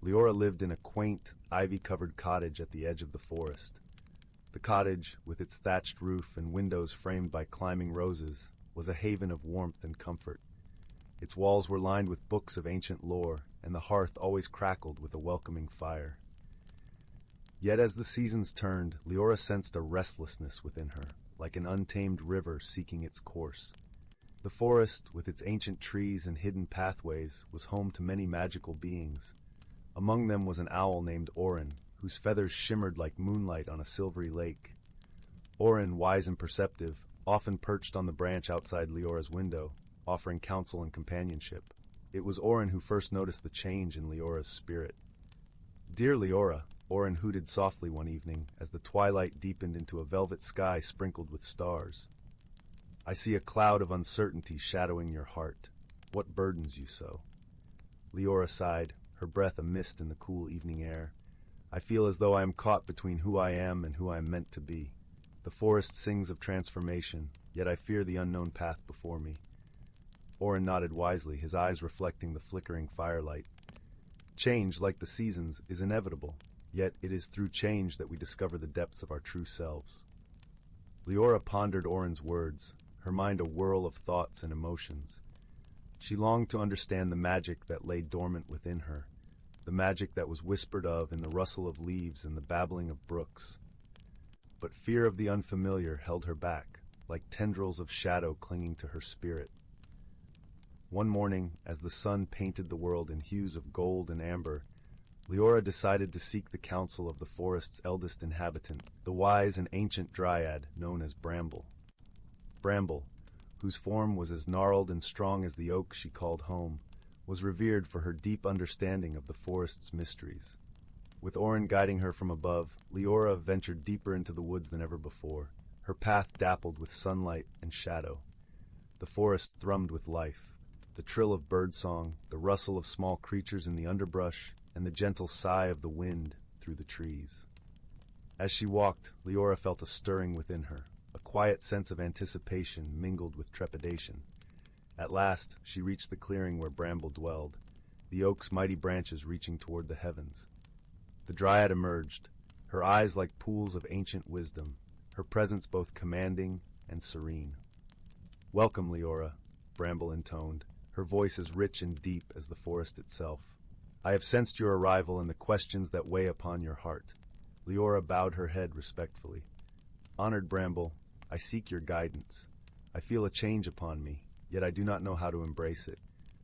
Leora lived in a quaint, ivy-covered cottage at the edge of the forest. The cottage, with its thatched roof and windows framed by climbing roses, was a haven of warmth and comfort. Its walls were lined with books of ancient lore, and the hearth always crackled with a welcoming fire. Yet as the seasons turned, Leora sensed a restlessness within her, like an untamed river seeking its course. The forest, with its ancient trees and hidden pathways, was home to many magical beings. Among them was an owl named Orin, whose feathers shimmered like moonlight on a silvery lake. Orin, wise and perceptive, often perched on the branch outside Leora's window, offering counsel and companionship. It was Orin who first noticed the change in Leora's spirit. "Dear Leora," Orin hooted softly one evening as the twilight deepened into a velvet sky sprinkled with stars. "I see a cloud of uncertainty shadowing your heart. What burdens you so?" Leora sighed, her breath a mist in the cool evening air. "I feel as though I am caught between who I am and who I am meant to be. The forest sings of transformation, yet I fear the unknown path before me." Orin nodded wisely, his eyes reflecting the flickering firelight. Change, like the seasons, is inevitable, yet it is through change that we discover the depths of our true selves. Leora pondered Orin's words, her mind a whirl of thoughts and emotions. She longed to understand the magic that lay dormant within her, the magic that was whispered of in the rustle of leaves and the babbling of brooks. But fear of the unfamiliar held her back, like tendrils of shadow clinging to her spirit. One morning, as the sun painted the world in hues of gold and amber, Leora decided to seek the counsel of the forest's eldest inhabitant, the wise and ancient dryad known as Bramble. Bramble, whose form was as gnarled and strong as the oak she called home, was revered for her deep understanding of the forest's mysteries. With Orin guiding her from above, Leora ventured deeper into the woods than ever before, her path dappled with sunlight and shadow. The forest thrummed with life. The trill of birdsong, the rustle of small creatures in the underbrush, and the gentle sigh of the wind through the trees. As she walked, Leora felt a stirring within her, a quiet sense of anticipation mingled with trepidation. At last, she reached the clearing where Bramble dwelled, the oak's mighty branches reaching toward the heavens. The dryad emerged, her eyes like pools of ancient wisdom, her presence both commanding and serene. "Welcome, Leora," Bramble intoned, her voice as rich and deep as the forest itself. "I have sensed your arrival and the questions that weigh upon your heart." Leora bowed her head respectfully. "Honored Bramble, I seek your guidance. I feel a change upon me, yet I do not know how to embrace it.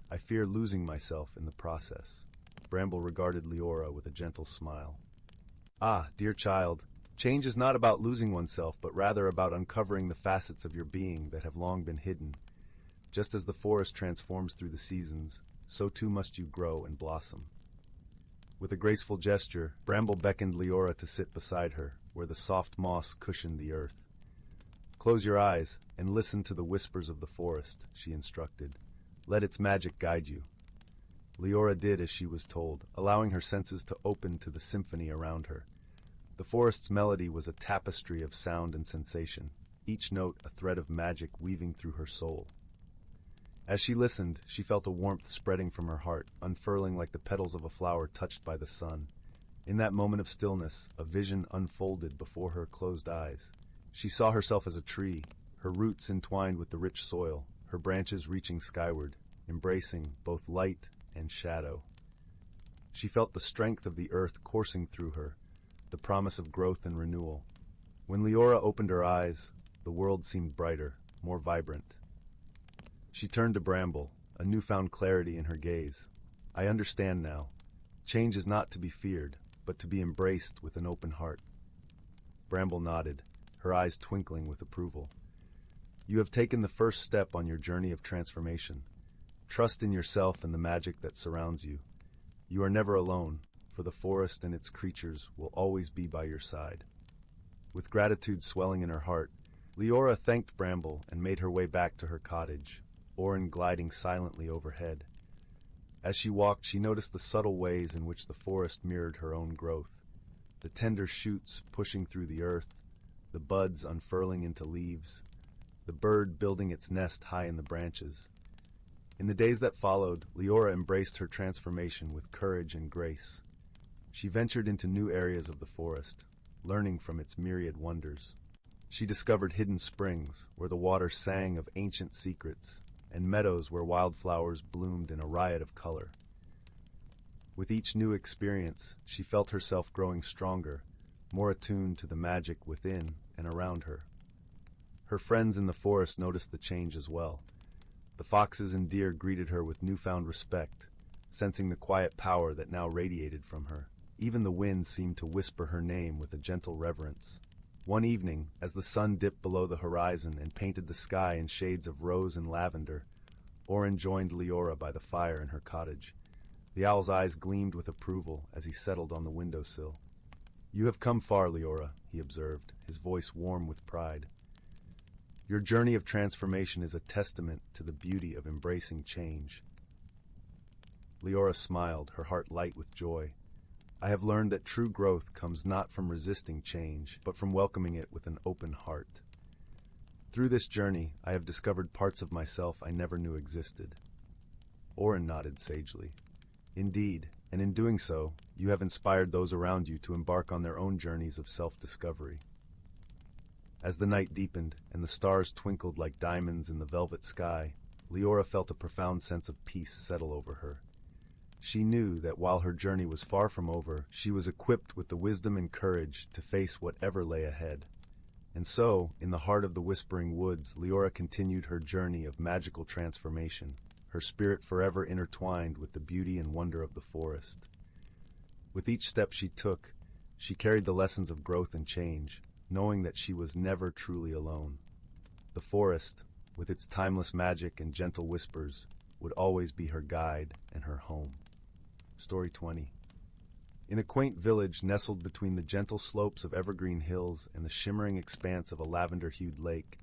I fear losing myself in the process." Bramble regarded Leora with a gentle smile. "Ah, dear child, change is not about losing oneself, but rather about uncovering the facets of your being that have long been hidden. Just as the forest transforms through the seasons, so too must you grow and blossom." With a graceful gesture, Bramble beckoned Leora to sit beside her, where the soft moss cushioned the earth. "Close your eyes and listen to the whispers of the forest," she instructed. "Let its magic guide you." Leora did as she was told, allowing her senses to open to the symphony around her. The forest's melody was a tapestry of sound and sensation, each note a thread of magic weaving through her soul. As she listened, she felt a warmth spreading from her heart, unfurling like the petals of a flower touched by the sun. In that moment of stillness, a vision unfolded before her closed eyes. She saw herself as a tree, her roots entwined with the rich soil, her branches reaching skyward, embracing both light and shadow. She felt the strength of the earth coursing through her, the promise of growth and renewal. When Leora opened her eyes, the world seemed brighter, more vibrant. She turned to Bramble, a newfound clarity in her gaze. "I understand now. Change is not to be feared, but to be embraced with an open heart." Bramble nodded, her eyes twinkling with approval. You have taken the first step on your journey of transformation. Trust in yourself and the magic that surrounds you. You are never alone, for the forest and its creatures will always be by your side. With gratitude swelling in her heart, Leora thanked Bramble and made her way back to her cottage, Orin gliding silently overhead. As she walked, she noticed the subtle ways in which the forest mirrored her own growth. The tender shoots pushing through the earth, the buds unfurling into leaves, the bird building its nest high in the branches. In the days that followed, Leora embraced her transformation with courage and grace. She ventured into new areas of the forest, learning from its myriad wonders. She discovered hidden springs, where the water sang of ancient secrets, and meadows where wildflowers bloomed in a riot of color. With each new experience, she felt herself growing stronger, more attuned to the magic within and around her. Her friends in the forest noticed the change as well. The foxes and deer greeted her with newfound respect, sensing the quiet power that now radiated from her. Even the wind seemed to whisper her name with a gentle reverence. One evening, as the sun dipped below the horizon and painted the sky in shades of rose and lavender, Orin joined Leora by the fire in her cottage. The owl's eyes gleamed with approval as he settled on the windowsill. "You have come far, Leora," he observed, his voice warm with pride. "Your journey of transformation is a testament to the beauty of embracing change." Leora smiled, her heart light with joy. "I have learned that true growth comes not from resisting change, but from welcoming it with an open heart. Through this journey, I have discovered parts of myself I never knew existed." Orin nodded sagely. "Indeed, and in doing so, you have inspired those around you to embark on their own journeys of self-discovery." As the night deepened and the stars twinkled like diamonds in the velvet sky, Leora felt a profound sense of peace settle over her. She knew that while her journey was far from over, she was equipped with the wisdom and courage to face whatever lay ahead. And so, in the heart of the Whispering Woods, Leora continued her journey of magical transformation, her spirit forever intertwined with the beauty and wonder of the forest. With each step she took, she carried the lessons of growth and change, knowing that she was never truly alone. The forest, with its timeless magic and gentle whispers, would always be her guide and her home. Story 20. In a quaint village nestled between the gentle slopes of evergreen hills and the shimmering expanse of a lavender-hued lake,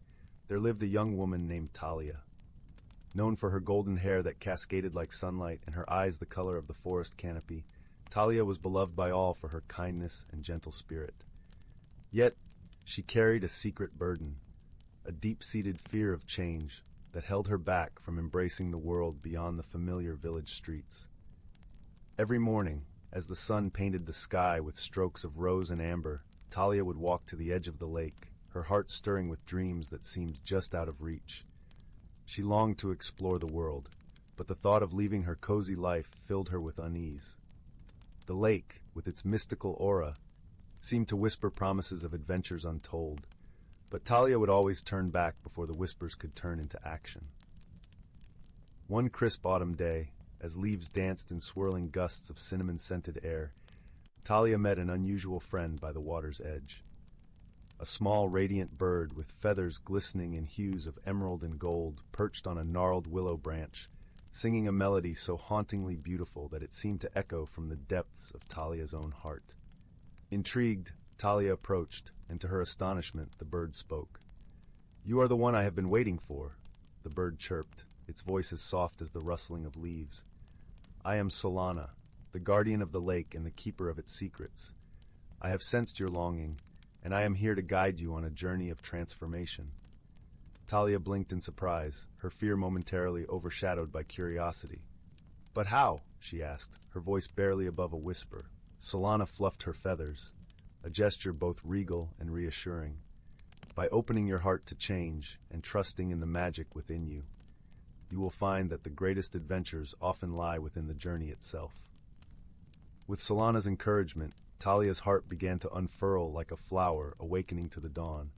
there lived a young woman named Talia. Known for her golden hair that cascaded like sunlight and her eyes the color of the forest canopy, Talia was beloved by all for her kindness and gentle spirit. Yet, she carried a secret burden, a deep-seated fear of change that held her back from embracing the world beyond the familiar village streets. Every morning, as the sun painted the sky with strokes of rose and amber, Talia would walk to the edge of the lake, her heart stirring with dreams that seemed just out of reach. She longed to explore the world, but the thought of leaving her cozy life filled her with unease. The lake, with its mystical aura, seemed to whisper promises of adventures untold, but Talia would always turn back before the whispers could turn into action. One crisp autumn day, as leaves danced in swirling gusts of cinnamon-scented air, Talia met an unusual friend by the water's edge. A small, radiant bird with feathers glistening in hues of emerald and gold perched on a gnarled willow branch, singing a melody so hauntingly beautiful that it seemed to echo from the depths of Talia's own heart. Intrigued, Talia approached, and to her astonishment, the bird spoke. "You are the one I have been waiting for," the bird chirped, its voice as soft as the rustling of leaves. "I am Solana, the guardian of the lake and the keeper of its secrets. I have sensed your longing, and I am here to guide you on a journey of transformation." Talia blinked in surprise, her fear momentarily overshadowed by curiosity. "But how?" she asked, her voice barely above a whisper. Solana fluffed her feathers, a gesture both regal and reassuring. "By opening your heart to change and trusting in the magic within you, you will find that the greatest adventures often lie within the journey itself." With Solana's encouragement, Talia's heart began to unfurl like a flower awakening to the dawn.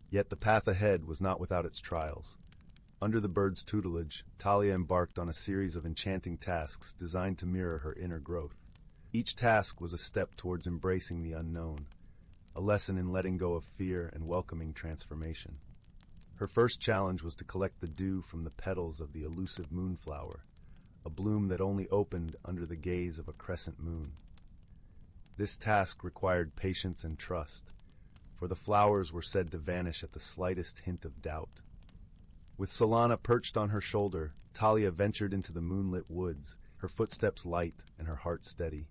Yet the path ahead was not without its trials. Under the bird's tutelage, Talia embarked on a series of enchanting tasks designed to mirror her inner growth. Each task was a step towards embracing the unknown, a lesson in letting go of fear and welcoming transformation. Her first challenge was to collect the dew from the petals of the elusive moonflower, a bloom that only opened under the gaze of a crescent moon. This task required patience and trust, for the flowers were said to vanish at the slightest hint of doubt. With Solana perched on her shoulder, Talia ventured into the moonlit woods, her footsteps light and her heart steady.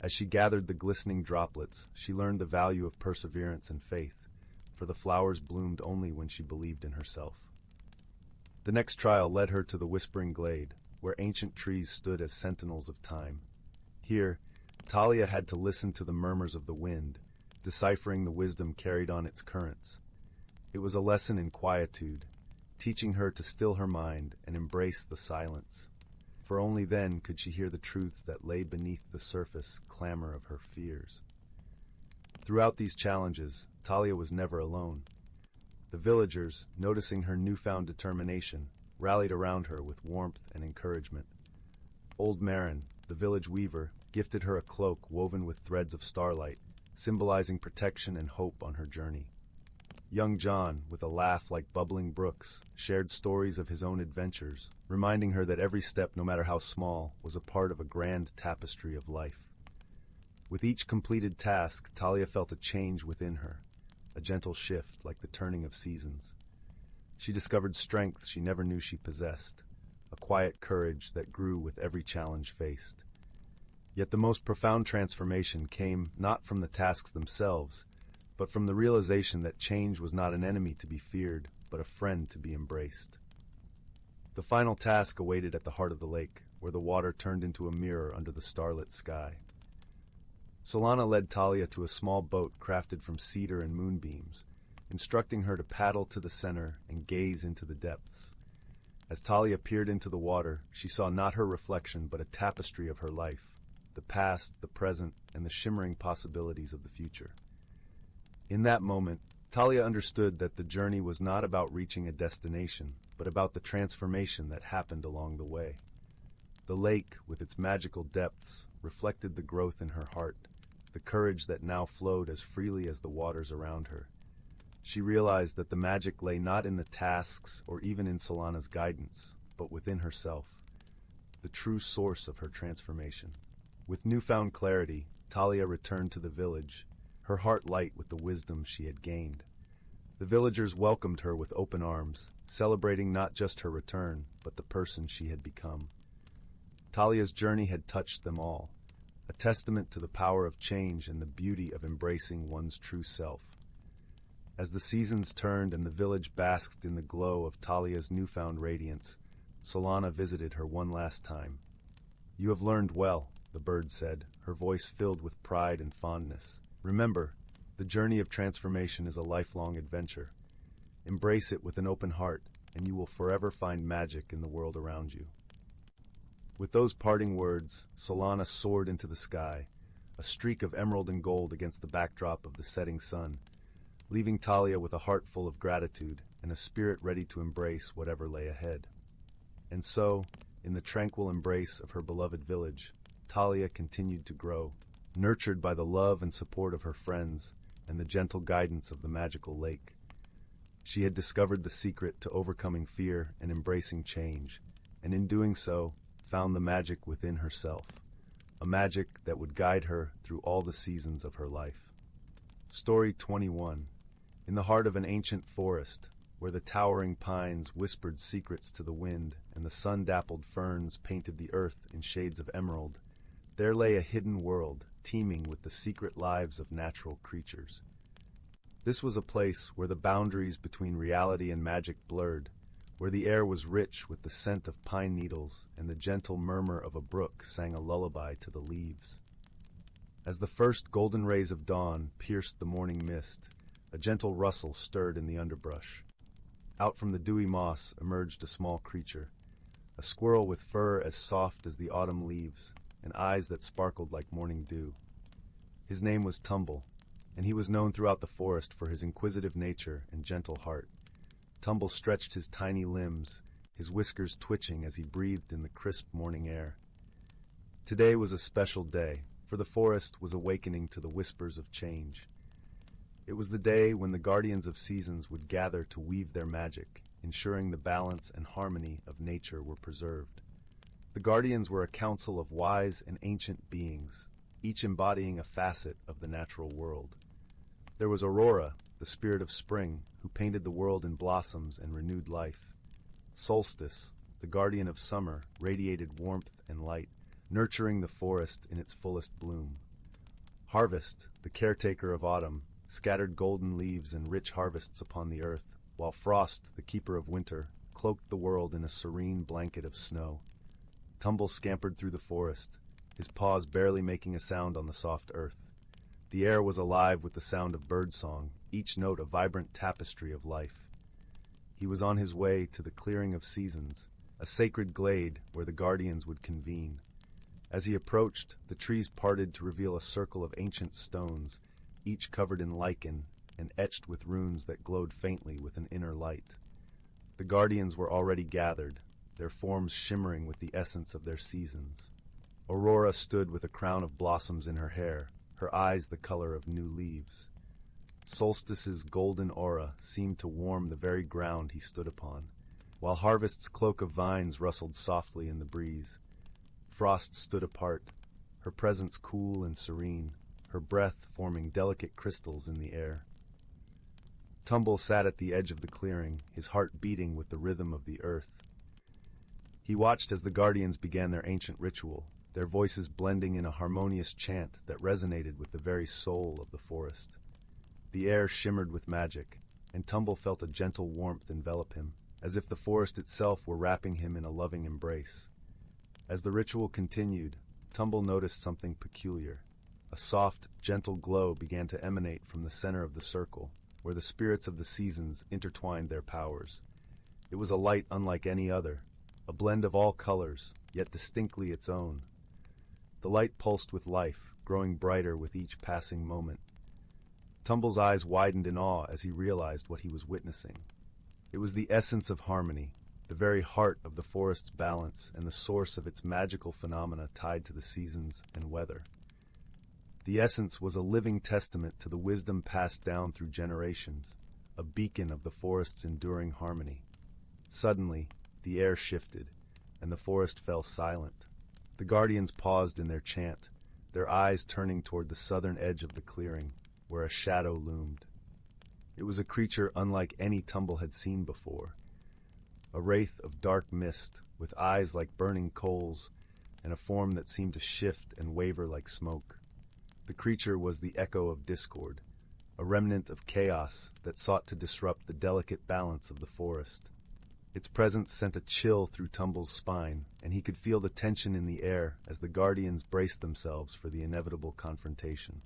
As she gathered the glistening droplets, she learned the value of perseverance and faith, for the flowers bloomed only when she believed in herself. The next trial led her to the Whispering Glade, where ancient trees stood as sentinels of time. Here, Talia had to listen to the murmurs of the wind, deciphering the wisdom carried on its currents. It was a lesson in quietude, teaching her to still her mind and embrace the silence, for only then could she hear the truths that lay beneath the surface clamor of her fears. Throughout these challenges, Talia was never alone. The villagers, noticing her newfound determination, rallied around her with warmth and encouragement. Old Marin, the village weaver, gifted her a cloak woven with threads of starlight, symbolizing protection and hope on her journey. Young John, with a laugh like bubbling brooks, shared stories of his own adventures, reminding her that every step, no matter how small, was a part of a grand tapestry of life. With each completed task, Talia felt a change within her, a gentle shift like the turning of seasons. She discovered strength she never knew she possessed, a quiet courage that grew with every challenge faced. Yet the most profound transformation came not from the tasks themselves, but from the realization that change was not an enemy to be feared, but a friend to be embraced. The final task awaited at the heart of the lake, where the water turned into a mirror under the starlit sky. Solana led Talia to a small boat crafted from cedar and moonbeams, instructing her to paddle to the center and gaze into the depths. As Talia peered into the water, she saw not her reflection but a tapestry of her life, the past, the present, and the shimmering possibilities of the future. In that moment, Talia understood that the journey was not about reaching a destination, but about the transformation that happened along the way. The lake, with its magical depths, reflected the growth in her heart, the courage that now flowed as freely as the waters around her. She realized that the magic lay not in the tasks or even in Solana's guidance, but within herself, the true source of her transformation. With newfound clarity, Talia returned to the village, her heart light with the wisdom she had gained. The villagers welcomed her with open arms, celebrating not just her return, but the person she had become. Talia's journey had touched them all, a testament to the power of change and the beauty of embracing one's true self. As the seasons turned and the village basked in the glow of Talia's newfound radiance, Solana visited her one last time. "You have learned well," the bird said, her voice filled with pride and fondness. "Remember, the journey of transformation is a lifelong adventure. Embrace it with an open heart, and you will forever find magic in the world around you." With those parting words, Solana soared into the sky, a streak of emerald and gold against the backdrop of the setting sun, leaving Talia with a heart full of gratitude and a spirit ready to embrace whatever lay ahead. And so, in the tranquil embrace of her beloved village, Talia continued to grow, nurtured by the love and support of her friends and the gentle guidance of the magical lake. She had discovered the secret to overcoming fear and embracing change, and in doing so, found the magic within herself, a magic that would guide her through all the seasons of her life. Story 21. In the heart of an ancient forest, where the towering pines whispered secrets to the wind and the sun-dappled ferns painted the earth in shades of emerald, there lay a hidden world teeming with the secret lives of natural creatures. This was a place where the boundaries between reality and magic blurred, where the air was rich with the scent of pine needles and the gentle murmur of a brook sang a lullaby to the leaves. As the first golden rays of dawn pierced the morning mist, a gentle rustle stirred in the underbrush. Out from the dewy moss emerged a small creature, a squirrel with fur as soft as the autumn leaves and eyes that sparkled like morning dew. His name was Tumble, and he was known throughout the forest for his inquisitive nature and gentle heart. Tumble stretched his tiny limbs, his whiskers twitching as he breathed in the crisp morning air. Today was a special day, for the forest was awakening to the whispers of change. It was the day when the guardians of seasons would gather to weave their magic, ensuring the balance and harmony of nature were preserved. The guardians were a council of wise and ancient beings, each embodying a facet of the natural world. There was Aurora, the spirit of spring, who painted the world in blossoms and renewed life. Solstice, the guardian of summer, radiated warmth and light, nurturing the forest in its fullest bloom. Harvest, the caretaker of autumn, scattered golden leaves and rich harvests upon the earth, while Frost, the keeper of winter, cloaked the world in a serene blanket of snow. Tumble scampered through the forest, his paws barely making a sound on the soft earth. The air was alive with the sound of birdsong, each note a vibrant tapestry of life. He was on his way to the clearing of seasons, a sacred glade where the guardians would convene. As he approached, the trees parted to reveal a circle of ancient stones, each covered in lichen and etched with runes that glowed faintly with an inner light. The guardians were already gathered, their forms shimmering with the essence of their seasons. Aurora stood with a crown of blossoms in her hair, her eyes the color of new leaves. Solstice's golden aura seemed to warm the very ground he stood upon, while Harvest's cloak of vines rustled softly in the breeze. Frost stood apart, her presence cool and serene, her breath forming delicate crystals in the air. Tumble sat at the edge of the clearing, his heart beating with the rhythm of the earth. He watched as the guardians began their ancient ritual, their voices blending in a harmonious chant that resonated with the very soul of the forest. The air shimmered with magic, and Tumble felt a gentle warmth envelop him, as if the forest itself were wrapping him in a loving embrace. As the ritual continued, Tumble noticed something peculiar. A soft, gentle glow began to emanate from the center of the circle, where the spirits of the seasons intertwined their powers. It was a light unlike any other, a blend of all colors, yet distinctly its own. The light pulsed with life, growing brighter with each passing moment. Tumble's eyes widened in awe as he realized what he was witnessing. It was the essence of harmony, the very heart of the forest's balance and the source of its magical phenomena tied to the seasons and weather. The essence was a living testament to the wisdom passed down through generations, a beacon of the forest's enduring harmony. Suddenly, the air shifted, and the forest fell silent. The guardians paused in their chant, their eyes turning toward the southern edge of the clearing, where a shadow loomed. It was a creature unlike any Tumble had seen before, a wraith of dark mist, with eyes like burning coals, and a form that seemed to shift and waver like smoke. The creature was the echo of discord, a remnant of chaos that sought to disrupt the delicate balance of the forest. Its presence sent a chill through Tumble's spine, and he could feel the tension in the air as the guardians braced themselves for the inevitable confrontation.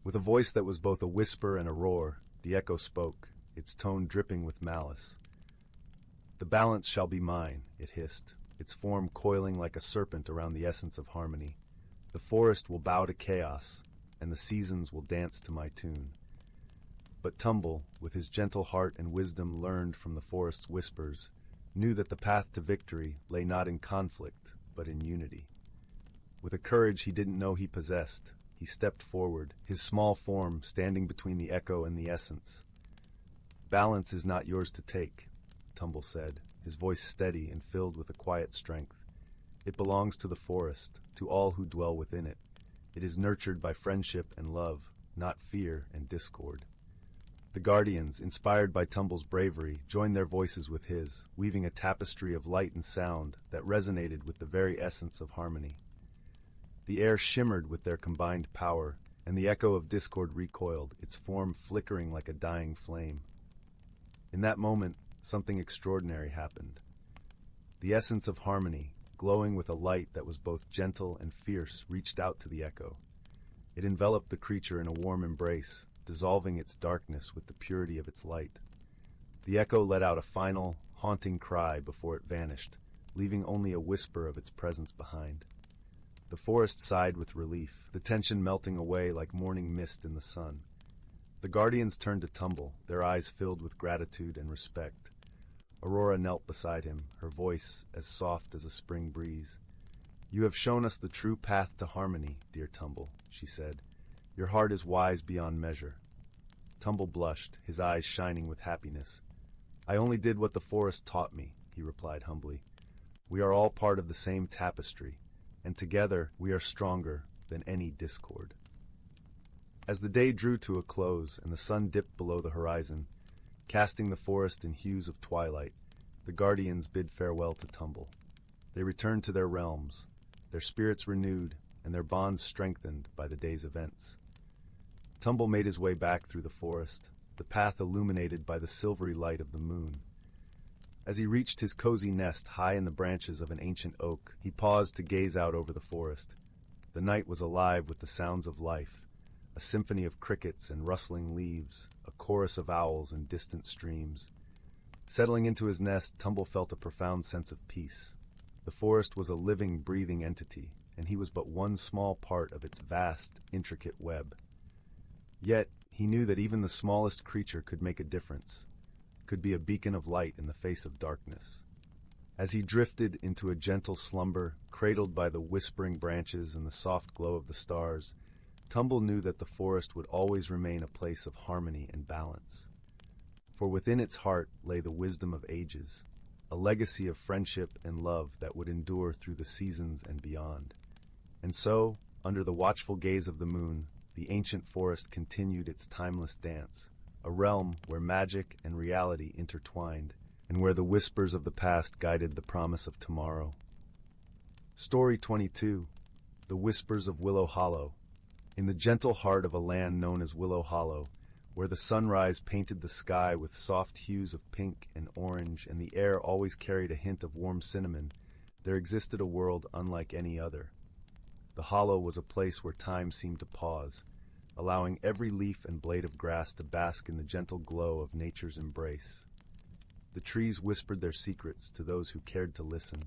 With a voice that was both a whisper and a roar, the echo spoke, its tone dripping with malice. "The balance shall be mine," it hissed, its form coiling like a serpent around the essence of harmony. "The forest will bow to chaos, and the seasons will dance to my tune." But Tumble, with his gentle heart and wisdom learned from the forest's whispers, knew that the path to victory lay not in conflict, but in unity. With a courage he didn't know he possessed, he stepped forward, his small form standing between the echo and the essence. "Balance is not yours to take," Tumble said, his voice steady and filled with a quiet strength. "It belongs to the forest, to all who dwell within it. It is nurtured by friendship and love, not fear and discord." The guardians, inspired by Tumble's bravery, joined their voices with his, weaving a tapestry of light and sound that resonated with the very essence of harmony. The air shimmered with their combined power, and the echo of discord recoiled, its form flickering like a dying flame. In that moment, something extraordinary happened. The essence of harmony, glowing with a light that was both gentle and fierce, reached out to the echo. It enveloped the creature in a warm embrace, dissolving its darkness with the purity of its light. The echo let out a final, haunting cry before it vanished, leaving only a whisper of its presence behind. The forest sighed with relief, the tension melting away like morning mist in the sun. The guardians turned to Tumble, their eyes filled with gratitude and respect. Aurora knelt beside him, her voice as soft as a spring breeze. "You have shown us the true path to harmony, dear Tumble," she said. "Your heart is wise beyond measure." Tumble blushed, his eyes shining with happiness. "I only did what the forest taught me," he replied humbly. "We are all part of the same tapestry, and together we are stronger than any discord." As the day drew to a close and the sun dipped below the horizon, casting the forest in hues of twilight, the guardians bid farewell to Tumble. They returned to their realms, their spirits renewed and their bonds strengthened by the day's events. Tumble made his way back through the forest, the path illuminated by the silvery light of the moon. As he reached his cozy nest high in the branches of an ancient oak, he paused to gaze out over the forest. The night was alive with the sounds of life, a symphony of crickets and rustling leaves, a chorus of owls and distant streams. Settling into his nest, Tumble felt a profound sense of peace. The forest was a living, breathing entity, and he was but one small part of its vast, intricate web. Yet, he knew that even the smallest creature could make a difference, could be a beacon of light in the face of darkness. As he drifted into a gentle slumber, cradled by the whispering branches and the soft glow of the stars, Tumble knew that the forest would always remain a place of harmony and balance. For within its heart lay the wisdom of ages, a legacy of friendship and love that would endure through the seasons and beyond. And so, under the watchful gaze of the moon, the ancient forest continued its timeless dance, a realm where magic and reality intertwined, and where the whispers of the past guided the promise of tomorrow. Story 22. The Whispers of Willow Hollow. In the gentle heart of a land known as Willow Hollow, where the sunrise painted the sky with soft hues of pink and orange and the air always carried a hint of warm cinnamon, there existed a world unlike any other. The hollow was a place where time seemed to pause, allowing every leaf and blade of grass to bask in the gentle glow of nature's embrace. The trees whispered their secrets to those who cared to listen,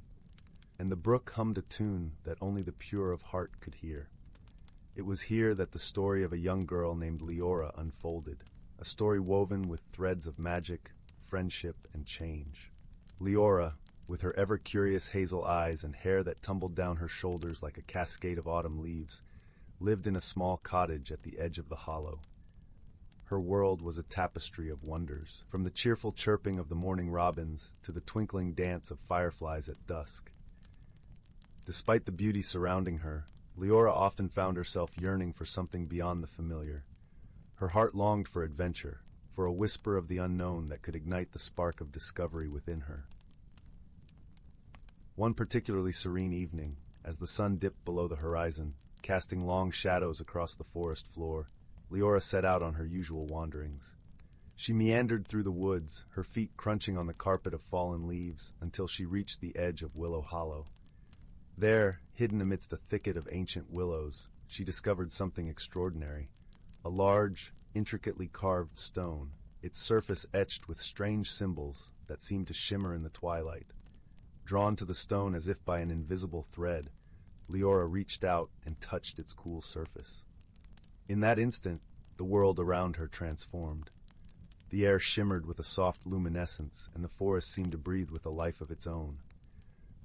and the brook hummed a tune that only the pure of heart could hear. It was here that the story of a young girl named Leora unfolded, a story woven with threads of magic, friendship, and change. Leora, with her ever-curious hazel eyes and hair that tumbled down her shoulders like a cascade of autumn leaves, lived in a small cottage at the edge of the hollow. Her world was a tapestry of wonders, from the cheerful chirping of the morning robins to the twinkling dance of fireflies at dusk. Despite the beauty surrounding her, Leora often found herself yearning for something beyond the familiar. Her heart longed for adventure, for a whisper of the unknown that could ignite the spark of discovery within her. One particularly serene evening, as the sun dipped below the horizon, casting long shadows across the forest floor, Leora set out on her usual wanderings. She meandered through the woods, her feet crunching on the carpet of fallen leaves, until she reached the edge of Willow Hollow. There, hidden amidst a thicket of ancient willows, she discovered something extraordinary. A large, intricately carved stone, its surface etched with strange symbols that seemed to shimmer in the twilight. Drawn to the stone as if by an invisible thread, Leora reached out and touched its cool surface. In that instant, the world around her transformed. The air shimmered with a soft luminescence, and the forest seemed to breathe with a life of its own.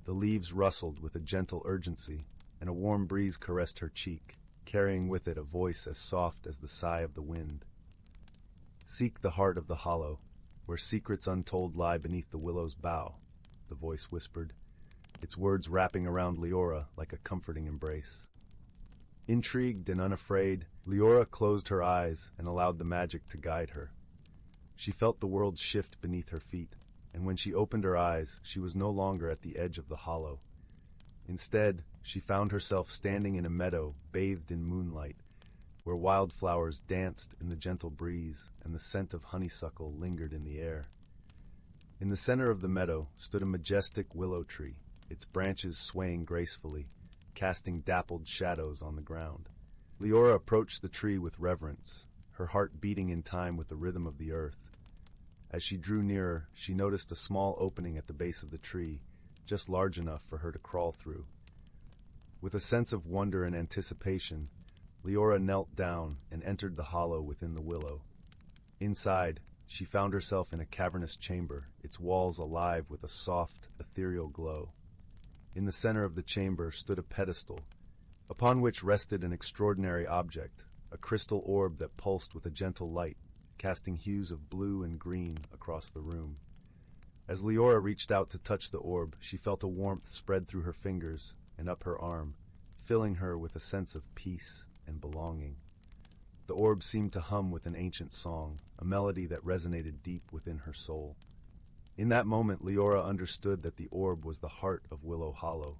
The leaves rustled with a gentle urgency, and a warm breeze caressed her cheek, carrying with it a voice as soft as the sigh of the wind. "Seek the heart of the hollow, where secrets untold lie beneath the willow's bough," the voice whispered, its words wrapping around Leora like a comforting embrace. Intrigued and unafraid, Leora closed her eyes and allowed the magic to guide her. She felt the world shift beneath her feet, and when she opened her eyes, she was no longer at the edge of the hollow. Instead, she found herself standing in a meadow bathed in moonlight, where wildflowers danced in the gentle breeze and the scent of honeysuckle lingered in the air. In the center of the meadow stood a majestic willow tree, its branches swaying gracefully, casting dappled shadows on the ground. Leora approached the tree with reverence, her heart beating in time with the rhythm of the earth. As she drew nearer, she noticed a small opening at the base of the tree, just large enough for her to crawl through. With a sense of wonder and anticipation, Leora knelt down and entered the hollow within the willow. Inside, she found herself in a cavernous chamber, its walls alive with a soft, ethereal glow. In the center of the chamber stood a pedestal, upon which rested an extraordinary object, a crystal orb that pulsed with a gentle light, casting hues of blue and green across the room. As Leora reached out to touch the orb, she felt a warmth spread through her fingers and up her arm, filling her with a sense of peace and belonging. The orb seemed to hum with an ancient song, a melody that resonated deep within her soul. In that moment, Leora understood that the orb was the heart of Willow Hollow,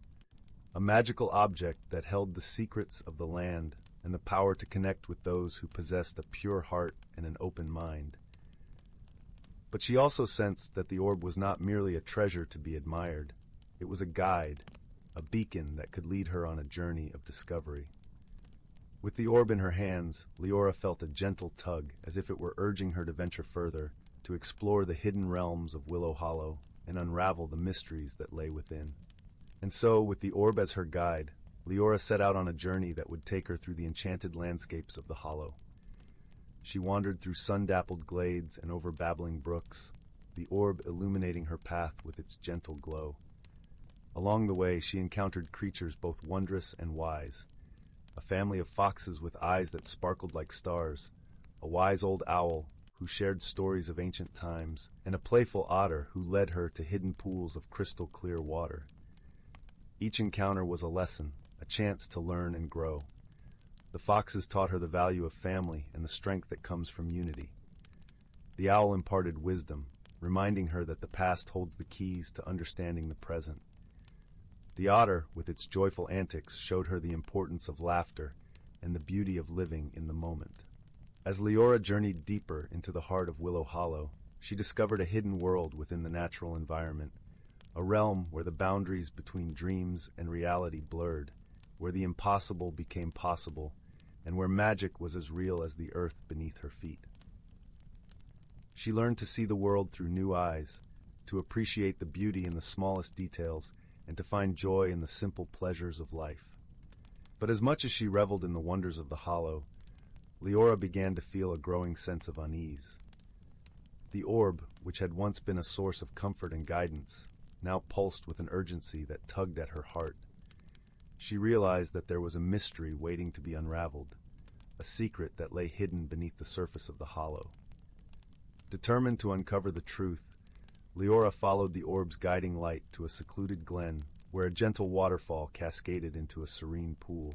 a magical object that held the secrets of the land and the power to connect with those who possessed a pure heart and an open mind. But she also sensed that the orb was not merely a treasure to be admired. It was a guide, a beacon that could lead her on a journey of discovery. With the orb in her hands, Leora felt a gentle tug, as if it were urging her to venture further, to explore the hidden realms of Willow Hollow and unravel the mysteries that lay within. And so, with the orb as her guide, Leora set out on a journey that would take her through the enchanted landscapes of the Hollow. She wandered through sun-dappled glades and over babbling brooks, the orb illuminating her path with its gentle glow. Along the way, she encountered creatures both wondrous and wise, a family of foxes with eyes that sparkled like stars, a wise old owl who shared stories of ancient times, and a playful otter who led her to hidden pools of crystal-clear water. Each encounter was a lesson, a chance to learn and grow. The foxes taught her the value of family and the strength that comes from unity. The owl imparted wisdom, reminding her that the past holds the keys to understanding the present. The otter, with its joyful antics, showed her the importance of laughter and the beauty of living in the moment. As Leora journeyed deeper into the heart of Willow Hollow, she discovered a hidden world within the natural environment, a realm where the boundaries between dreams and reality blurred, where the impossible became possible, and where magic was as real as the earth beneath her feet. She learned to see the world through new eyes, to appreciate the beauty in the smallest details, and to find joy in the simple pleasures of life. But as much as she reveled in the wonders of the Hollow, Leora began to feel a growing sense of unease. The orb, which had once been a source of comfort and guidance, now pulsed with an urgency that tugged at her heart. She realized that there was a mystery waiting to be unraveled, a secret that lay hidden beneath the surface of the Hollow. Determined to uncover the truth, Leora followed the orb's guiding light to a secluded glen where a gentle waterfall cascaded into a serene pool.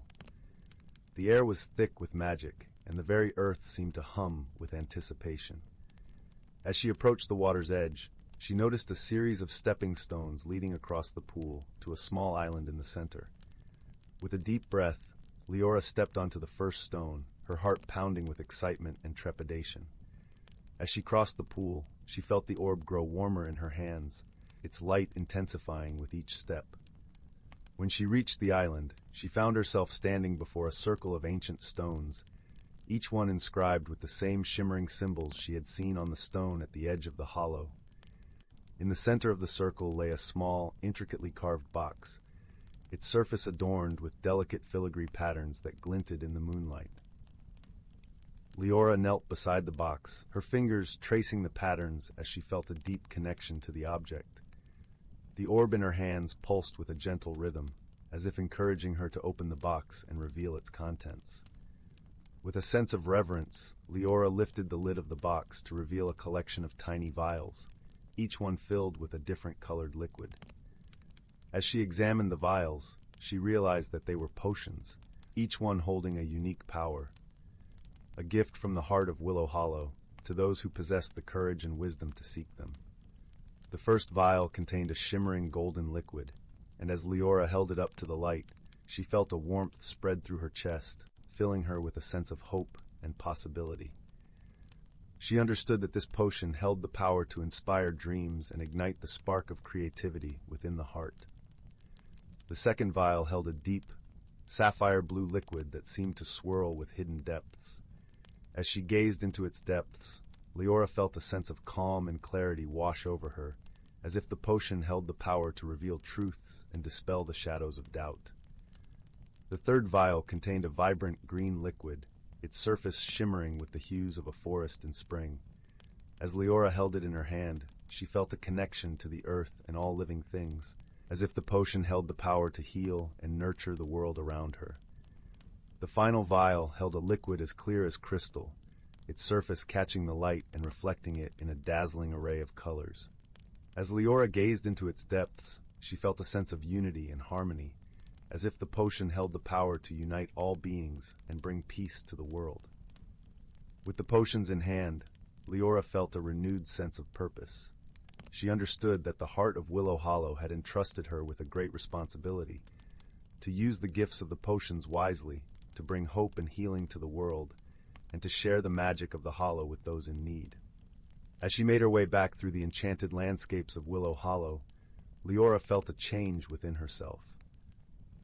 The air was thick with magic, and the very earth seemed to hum with anticipation. As she approached the water's edge, she noticed a series of stepping stones leading across the pool to a small island in the center. With a deep breath, Leora stepped onto the first stone, her heart pounding with excitement and trepidation. As she crossed the pool, she felt the orb grow warmer in her hands, its light intensifying with each step. When she reached the island, she found herself standing before a circle of ancient stones, each one inscribed with the same shimmering symbols she had seen on the stone at the edge of the Hollow. In the center of the circle lay a small, intricately carved box, its surface adorned with delicate filigree patterns that glinted in the moonlight. Leora knelt beside the box, her fingers tracing the patterns as she felt a deep connection to the object. The orb in her hands pulsed with a gentle rhythm, as if encouraging her to open the box and reveal its contents. With a sense of reverence, Leora lifted the lid of the box to reveal a collection of tiny vials, each one filled with a different colored liquid. As she examined the vials, she realized that they were potions, each one holding a unique power. A gift from the heart of Willow Hollow to those who possessed the courage and wisdom to seek them. The first vial contained a shimmering golden liquid, and as Leora held it up to the light, she felt a warmth spread through her chest, filling her with a sense of hope and possibility. She understood that this potion held the power to inspire dreams and ignite the spark of creativity within the heart. The second vial held a deep, sapphire blue liquid that seemed to swirl with hidden depths. As she gazed into its depths, Leora felt a sense of calm and clarity wash over her, as if the potion held the power to reveal truths and dispel the shadows of doubt. The third vial contained a vibrant green liquid, its surface shimmering with the hues of a forest in spring. As Leora held it in her hand, she felt a connection to the earth and all living things, as if the potion held the power to heal and nurture the world around her. The final vial held a liquid as clear as crystal, its surface catching the light and reflecting it in a dazzling array of colors. As Leora gazed into its depths, she felt a sense of unity and harmony, as if the potion held the power to unite all beings and bring peace to the world. With the potions in hand, Leora felt a renewed sense of purpose. She understood that the heart of Willow Hollow had entrusted her with a great responsibility, to use the gifts of the potions wisely, to bring hope and healing to the world, and to share the magic of the Hollow with those in need. As she made her way back through the enchanted landscapes of Willow Hollow, Leora felt a change within herself,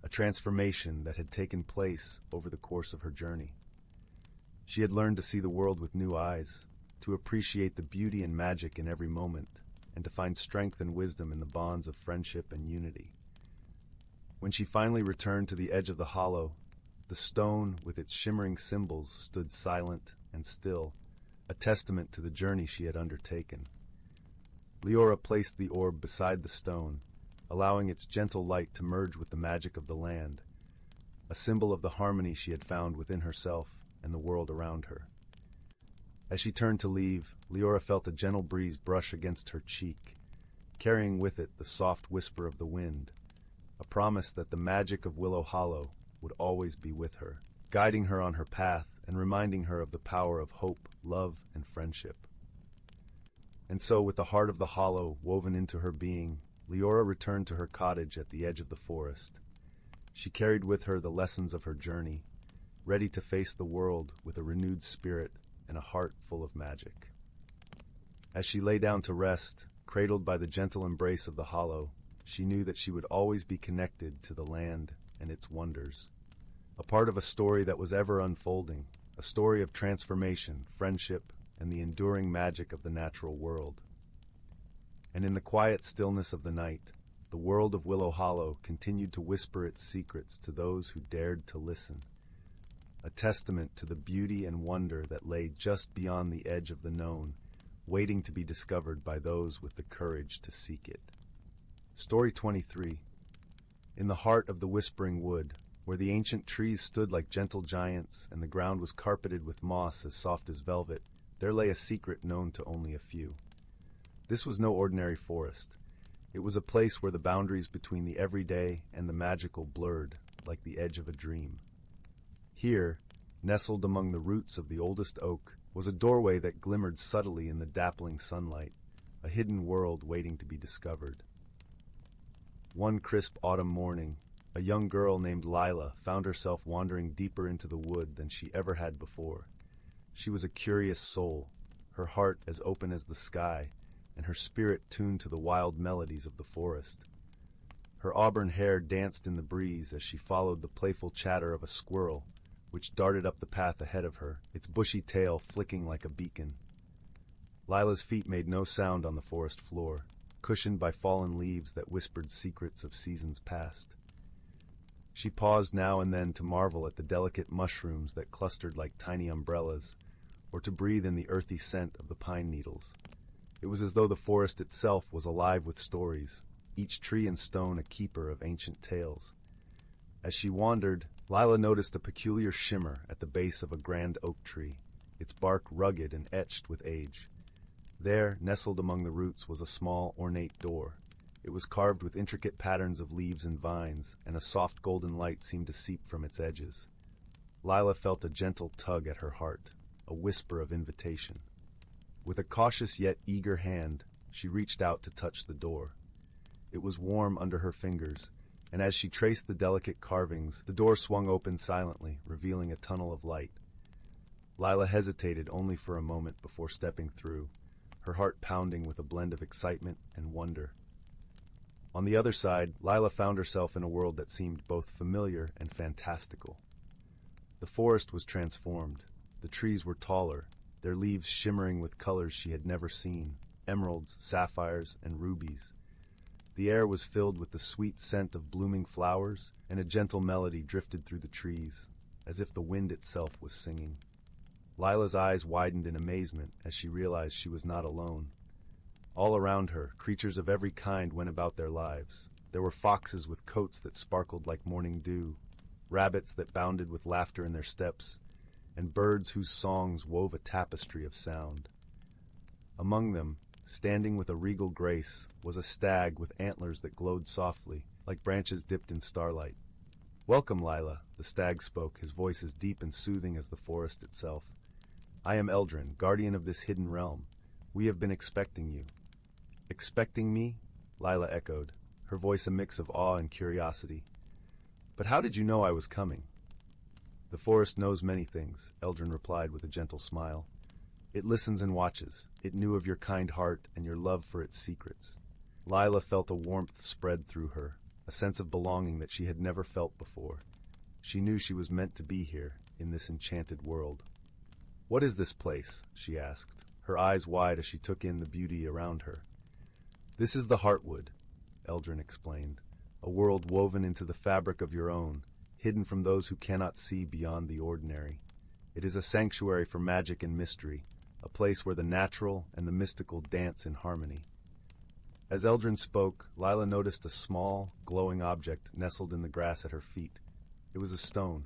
a transformation that had taken place over the course of her journey. She had learned to see the world with new eyes, to appreciate the beauty and magic in every moment, and to find strength and wisdom in the bonds of friendship and unity. When she finally returned to the edge of the hollow, the stone with its shimmering symbols stood silent and still, a testament to the journey she had undertaken. Leora placed the orb beside the stone, allowing its gentle light to merge with the magic of the land, a symbol of the harmony she had found within herself and the world around her. As she turned to leave, Leora felt a gentle breeze brush against her cheek, carrying with it the soft whisper of the wind, a promise that the magic of Willow Hollow would always be with her, guiding her on her path and reminding her of the power of hope, love, and friendship. And so, with the heart of the hollow woven into her being, Leora returned to her cottage at the edge of the forest. She carried with her the lessons of her journey, ready to face the world with a renewed spirit and a heart full of magic. As she lay down to rest, cradled by the gentle embrace of the hollow, she knew that she would always be connected to the land and its wonders, a part of a story that was ever unfolding, a story of transformation, friendship, and the enduring magic of the natural world. And in the quiet stillness of the night, the world of Willow Hollow continued to whisper its secrets to those who dared to listen, a testament to the beauty and wonder that lay just beyond the edge of the known, waiting to be discovered by those with the courage to seek it. Story 23. In the heart of the Whispering Wood, where the ancient trees stood like gentle giants and the ground was carpeted with moss as soft as velvet, there lay a secret known to only a few. This was no ordinary forest. It was a place where the boundaries between the everyday and the magical blurred, like the edge of a dream. Here, nestled among the roots of the oldest oak, was a doorway that glimmered subtly in the dappling sunlight, a hidden world waiting to be discovered. One crisp autumn morning, a young girl named Lila found herself wandering deeper into the wood than she ever had before. She was a curious soul, her heart as open as the sky, and her spirit tuned to the wild melodies of the forest. Her auburn hair danced in the breeze as she followed the playful chatter of a squirrel, which darted up the path ahead of her, its bushy tail flicking like a beacon. Lila's feet made no sound on the forest floor, cushioned by fallen leaves that whispered secrets of seasons past. She paused now and then to marvel at the delicate mushrooms that clustered like tiny umbrellas, or to breathe in the earthy scent of the pine needles. It was as though the forest itself was alive with stories, each tree and stone a keeper of ancient tales. As she wandered, Lila noticed a peculiar shimmer at the base of a grand oak tree, its bark rugged and etched with age. There, nestled among the roots, was a small, ornate door. It was carved with intricate patterns of leaves and vines, and a soft golden light seemed to seep from its edges. Lila felt a gentle tug at her heart, a whisper of invitation. With a cautious yet eager hand, she reached out to touch the door. It was warm under her fingers, and as she traced the delicate carvings, the door swung open silently, revealing a tunnel of light. Lila hesitated only for a moment before stepping through, her heart pounding with a blend of excitement and wonder. On the other side, Lila found herself in a world that seemed both familiar and fantastical. The forest was transformed. The trees were taller, their leaves shimmering with colors she had never seen, emeralds, sapphires, and rubies. The air was filled with the sweet scent of blooming flowers, and a gentle melody drifted through the trees, as if the wind itself was singing. Lila's eyes widened in amazement as she realized she was not alone. All around her, creatures of every kind went about their lives. There were foxes with coats that sparkled like morning dew, rabbits that bounded with laughter in their steps, and birds whose songs wove a tapestry of sound. Among them, standing with a regal grace, was a stag with antlers that glowed softly, like branches dipped in starlight. "Welcome, Lila," the stag spoke, his voice as deep and soothing as the forest itself. "I am Eldrin, guardian of this hidden realm. We have been expecting you." "Expecting me?" Lila echoed, her voice a mix of awe and curiosity. "But how did you know I was coming?" "The forest knows many things," Eldrin replied with a gentle smile. "It listens and watches. It knew of your kind heart and your love for its secrets." Lila felt a warmth spread through her, a sense of belonging that she had never felt before. She knew she was meant to be here, in this enchanted world. "What is this place?" she asked, her eyes wide as she took in the beauty around her. "This is the Heartwood," Eldrin explained, "a world woven into the fabric of your own, hidden from those who cannot see beyond the ordinary. It is a sanctuary for magic and mystery, a place where the natural and the mystical dance in harmony." As Eldrin spoke, Lila noticed a small, glowing object nestled in the grass at her feet. It was a stone,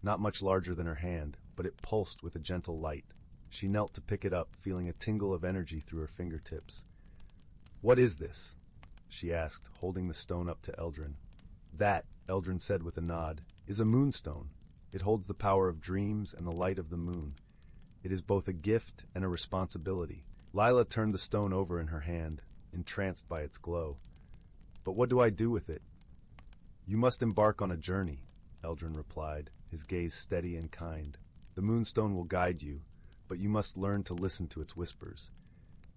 not much larger than her hand, but it pulsed with a gentle light. She knelt to pick it up, feeling a tingle of energy through her fingertips. "What is this?" she asked, holding the stone up to Eldrin. "That," Eldrin said with a nod, "is a moonstone. It holds the power of dreams and the light of the moon. It is both a gift and a responsibility." Lila turned the stone over in her hand, entranced by its glow. "But what do I do with it?" "You must embark on a journey," Eldrin replied, his gaze steady and kind. "The moonstone will guide you, but you must learn to listen to its whispers.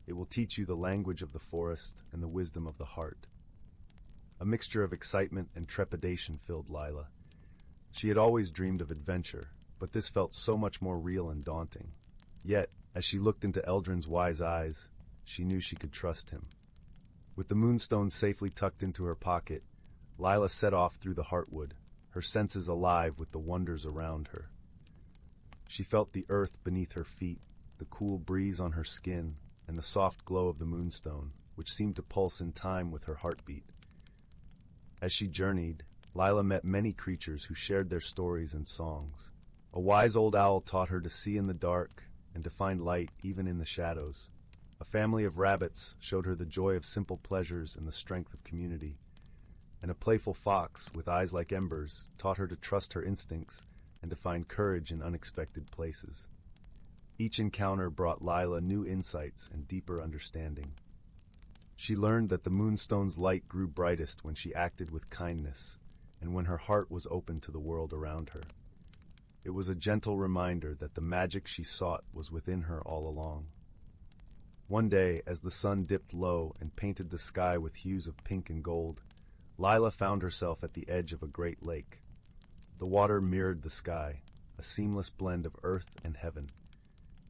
It will teach you the language of the forest and the wisdom of the heart." A mixture of excitement and trepidation filled Lila. She had always dreamed of adventure, but this felt so much more real and daunting. Yet, as she looked into Eldrin's wise eyes, she knew she could trust him. With the moonstone safely tucked into her pocket, Lila set off through the Heartwood, her senses alive with the wonders around her. She felt the earth beneath her feet, the cool breeze on her skin, and the soft glow of the moonstone, which seemed to pulse in time with her heartbeat. As she journeyed, Lila met many creatures who shared their stories and songs. A wise old owl taught her to see in the dark and to find light even in the shadows. A family of rabbits showed her the joy of simple pleasures and the strength of community. And a playful fox with eyes like embers taught her to trust her instincts and to find courage in unexpected places. Each encounter brought Lila new insights and deeper understanding. She learned that the moonstone's light grew brightest when she acted with kindness and when her heart was open to the world around her. It was a gentle reminder that the magic she sought was within her all along. One day, as the sun dipped low and painted the sky with hues of pink and gold, Lila found herself at the edge of a great lake. The water mirrored the sky, a seamless blend of earth and heaven.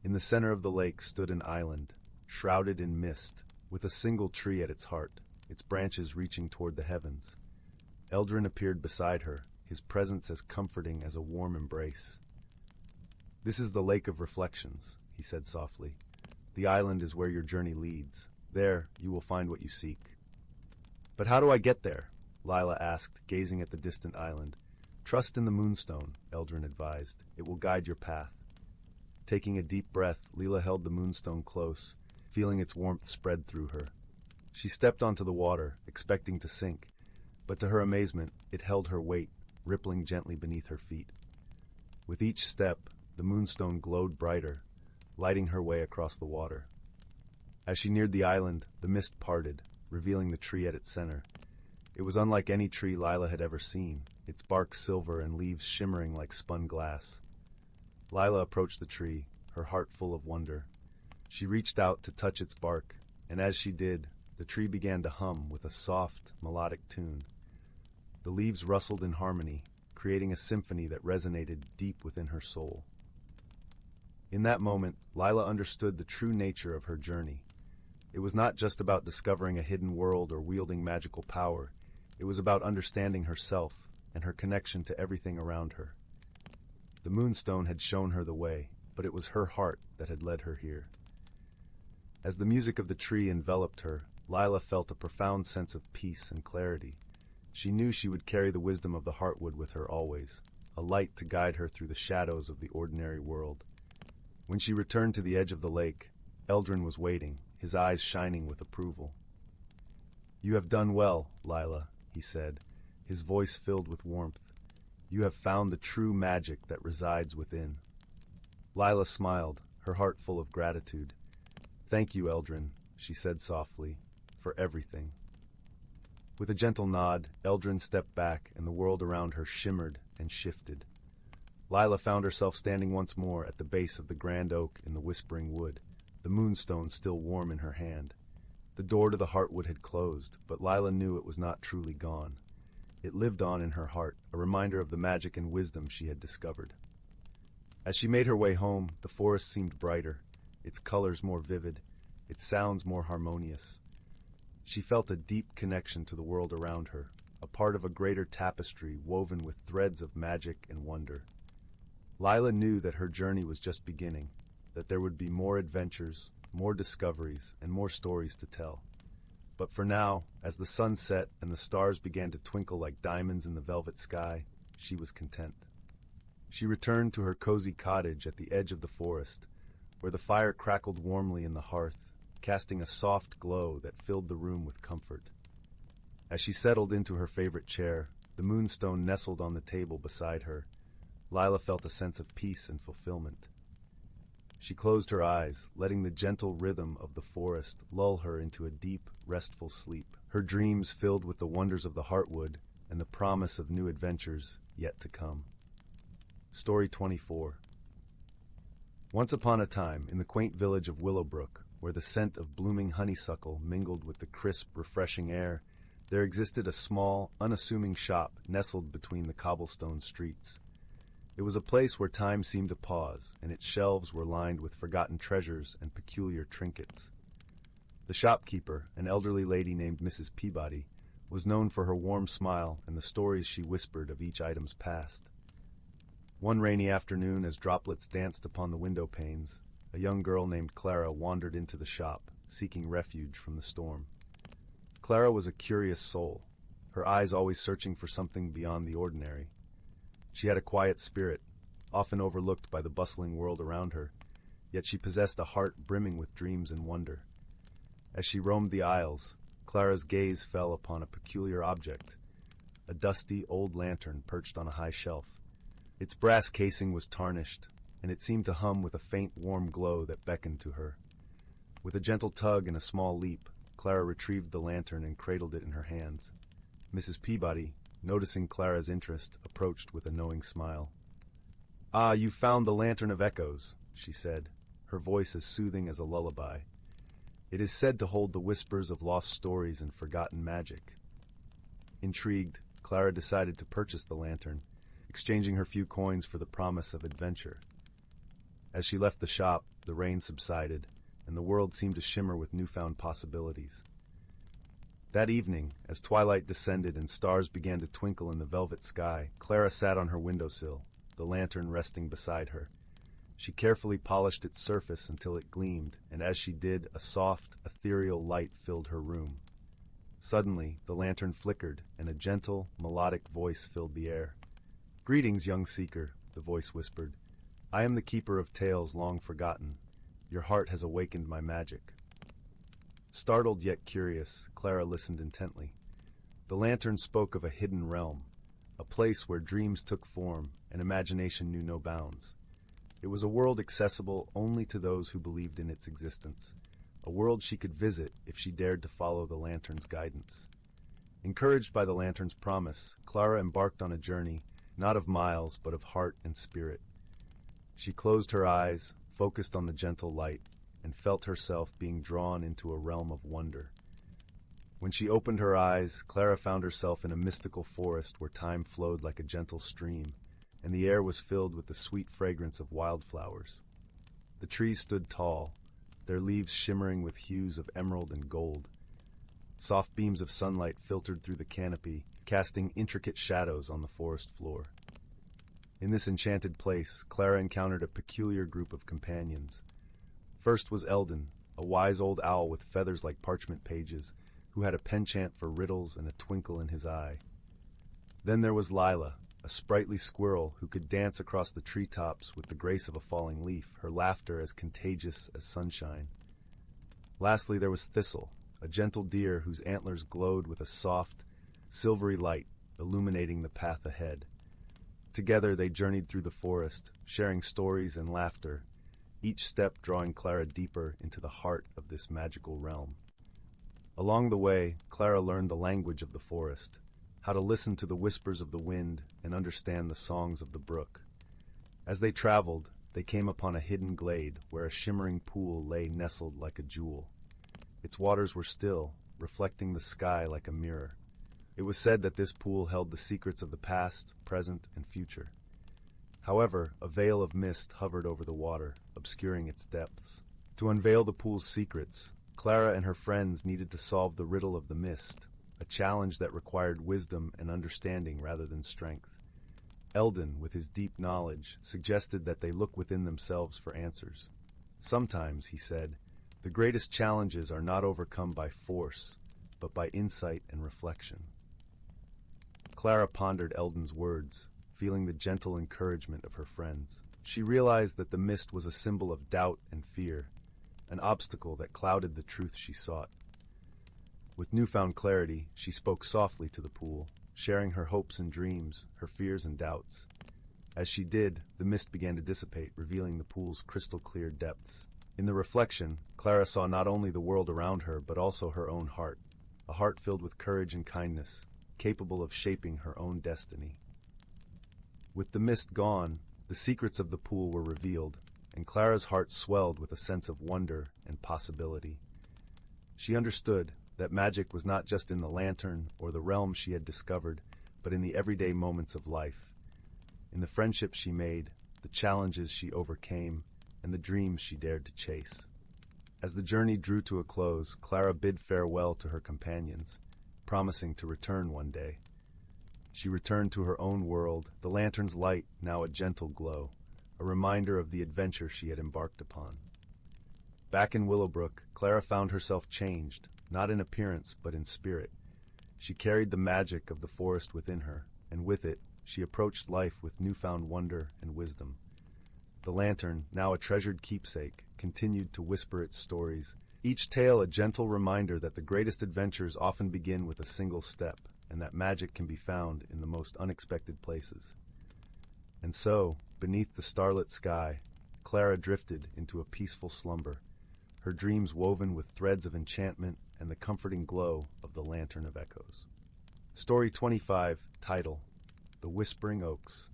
In the center of the lake stood an island, shrouded in mist, with a single tree at its heart, its branches reaching toward the heavens. Eldrin appeared beside her, his presence as comforting as a warm embrace. "This is the Lake of Reflections," he said softly. "The island is where your journey leads. There, you will find what you seek." "But how do I get there?" Lila asked, gazing at the distant island. "Trust in the moonstone," Eldrin advised. "It will guide your path." Taking a deep breath, Lila held the moonstone close, feeling its warmth spread through her. She stepped onto the water, expecting to sink, but to her amazement, it held her weight, rippling gently beneath her feet. With each step, the moonstone glowed brighter, lighting her way across the water. As she neared the island, the mist parted, revealing the tree at its center. It was unlike any tree Lila had ever seen, its bark silver and leaves shimmering like spun glass. Lila approached the tree, her heart full of wonder. She reached out to touch its bark, and as she did, the tree began to hum with a soft, melodic tune. The leaves rustled in harmony, creating a symphony that resonated deep within her soul. In that moment, Lila understood the true nature of her journey. It was not just about discovering a hidden world or wielding magical power. It was about understanding herself and her connection to everything around her. The moonstone had shown her the way, but it was her heart that had led her here. As the music of the tree enveloped her, Lila felt a profound sense of peace and clarity. She knew she would carry the wisdom of the Heartwood with her always, a light to guide her through the shadows of the ordinary world. When she returned to the edge of the lake, Eldrin was waiting, his eyes shining with approval. "You have done well, Lila," he said, his voice filled with warmth. "You have found the true magic that resides within." Lila smiled, her heart full of gratitude. "Thank you, Eldrin," she said softly, "for everything." With a gentle nod, Eldrin stepped back, and the world around her shimmered and shifted. Lila found herself standing once more at the base of the grand oak in the Whispering Wood, the moonstone still warm in her hand. The door to the heartwood had closed, but Lila knew it was not truly gone. It lived on in her heart, a reminder of the magic and wisdom she had discovered. As she made her way home, the forest seemed brighter, its colors more vivid, its sounds more harmonious. She felt a deep connection to the world around her, a part of a greater tapestry woven with threads of magic and wonder. Lila knew that her journey was just beginning, that there would be more adventures, more discoveries, and more stories to tell. But for now, as the sun set and the stars began to twinkle like diamonds in the velvet sky, she was content. She returned to her cozy cottage at the edge of the forest, where the fire crackled warmly in the hearth, casting a soft glow that filled the room with comfort. As she settled into her favorite chair, the moonstone nestled on the table beside her, Lila felt a sense of peace and fulfillment. She closed her eyes, letting the gentle rhythm of the forest lull her into a deep, restful sleep, her dreams filled with the wonders of the heartwood and the promise of new adventures yet to come. Story 24. Once upon a time, in the quaint village of Willow, where the scent of blooming honeysuckle mingled with the crisp, refreshing air, there existed a small, unassuming shop nestled between the cobblestone streets. It was a place where time seemed to pause, and its shelves were lined with forgotten treasures and peculiar trinkets. The shopkeeper, an elderly lady named Mrs. Peabody, was known for her warm smile and the stories she whispered of each item's past. One rainy afternoon, as droplets danced upon the window panes, a young girl named Clara wandered into the shop, seeking refuge from the storm. Clara was a curious soul, her eyes always searching for something beyond the ordinary. She had a quiet spirit, often overlooked by the bustling world around her, yet she possessed a heart brimming with dreams and wonder. As she roamed the aisles, Clara's gaze fell upon a peculiar object, a dusty old lantern perched on a high shelf. Its brass casing was tarnished, and it seemed to hum with a faint warm glow that beckoned to her. With a gentle tug and a small leap, Clara retrieved the lantern and cradled it in her hands. Mrs. Peabody, noticing Clara's interest, approached with a knowing smile. "Ah, you found the Lantern of Echoes," she said, her voice as soothing as a lullaby. "It is said to hold the whispers of lost stories and forgotten magic." Intrigued, Clara decided to purchase the lantern, exchanging her few coins for the promise of adventure. As she left the shop, the rain subsided, and the world seemed to shimmer with newfound possibilities. That evening, as twilight descended and stars began to twinkle in the velvet sky, Clara sat on her windowsill, the lantern resting beside her. She carefully polished its surface until it gleamed, and as she did, a soft, ethereal light filled her room. Suddenly, the lantern flickered, and a gentle, melodic voice filled the air. "Greetings, young seeker," the voice whispered. "I am the keeper of tales long forgotten. Your heart has awakened my magic." Startled yet curious, Clara listened intently. The lantern spoke of a hidden realm, a place where dreams took form and imagination knew no bounds. It was a world accessible only to those who believed in its existence, a world she could visit if she dared to follow the lantern's guidance. Encouraged by the lantern's promise, Clara embarked on a journey, not of miles, but of heart and spirit. She closed her eyes, focused on the gentle light, and felt herself being drawn into a realm of wonder. When she opened her eyes, Clara found herself in a mystical forest where time flowed like a gentle stream, and the air was filled with the sweet fragrance of wildflowers. The trees stood tall, their leaves shimmering with hues of emerald and gold. Soft beams of sunlight filtered through the canopy, casting intricate shadows on the forest floor. In this enchanted place, Clara encountered a peculiar group of companions. First was Eldon, a wise old owl with feathers like parchment pages, who had a penchant for riddles and a twinkle in his eye. Then there was Lila, a a sprightly squirrel who could dance across the treetops with the grace of a falling leaf, her laughter as contagious as sunshine. Lastly, there was Thistle, a gentle deer whose antlers glowed with a soft, silvery light, illuminating the path ahead. Together they journeyed through the forest, sharing stories and laughter, each step drawing Clara deeper into the heart of this magical realm. Along the way, Clara learned the language of the forest, how to listen to the whispers of the wind and understand the songs of the brook. As they traveled, they came upon a hidden glade where a shimmering pool lay nestled like a jewel. Its waters were still, reflecting the sky like a mirror. It was said that this pool held the secrets of the past, present, and future. However, a veil of mist hovered over the water, obscuring its depths. To unveil the pool's secrets, Clara and her friends needed to solve the riddle of the mist, a challenge that required wisdom and understanding rather than strength. Eldon, with his deep knowledge, suggested that they look within themselves for answers. Sometimes, he said, the greatest challenges are not overcome by force, but by insight and reflection. Clara pondered Eldon's words, feeling the gentle encouragement of her friends. She realized that the mist was a symbol of doubt and fear, an obstacle that clouded the truth she sought. With newfound clarity, she spoke softly to the pool, sharing her hopes and dreams, her fears and doubts. As she did, the mist began to dissipate, revealing the pool's crystal-clear depths. In the reflection, Clara saw not only the world around her, but also her own heart, a heart filled with courage and kindness, capable of shaping her own destiny. With the mist gone, the secrets of the pool were revealed, and Clara's heart swelled with a sense of wonder and possibility. She understood that magic was not just in the lantern or the realm she had discovered, but in the everyday moments of life, in the friendships she made, the challenges she overcame, and the dreams she dared to chase. As the journey drew to a close, Clara bid farewell to her companions, promising to return one day. She returned to her own world, the lantern's light now a gentle glow, a reminder of the adventure she had embarked upon. Back in Willowbrook, Clara found herself changed, not in appearance but in spirit. She carried the magic of the forest within her, and with it, she approached life with newfound wonder and wisdom. The lantern, now a treasured keepsake, continued to whisper its stories, each tale a gentle reminder that the greatest adventures often begin with a single step, and that magic can be found in the most unexpected places. And so, beneath the starlit sky, Clara drifted into a peaceful slumber, her dreams woven with threads of enchantment and the comforting glow of the Lantern of Echoes. Story 25, title, The Whispering Oaks.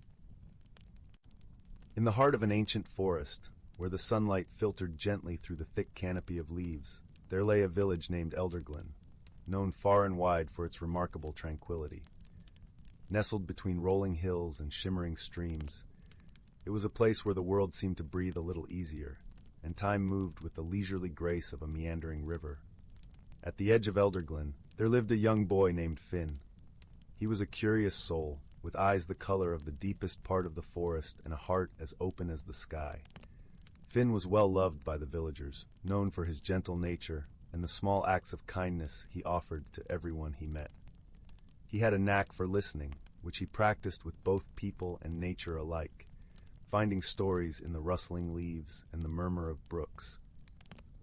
In the heart of an ancient forest, where the sunlight filtered gently through the thick canopy of leaves, there lay a village named Elderglen, known far and wide for its remarkable tranquility. Nestled between rolling hills and shimmering streams, it was a place where the world seemed to breathe a little easier, and time moved with the leisurely grace of a meandering river. At the edge of Elderglen, there lived a young boy named Finn. He was a curious soul, with eyes the color of the deepest part of the forest and a heart as open as the sky. Finn was well loved by the villagers, known for his gentle nature and the small acts of kindness he offered to everyone he met. He had a knack for listening, which he practiced with both people and nature alike, finding stories in the rustling leaves and the murmur of brooks.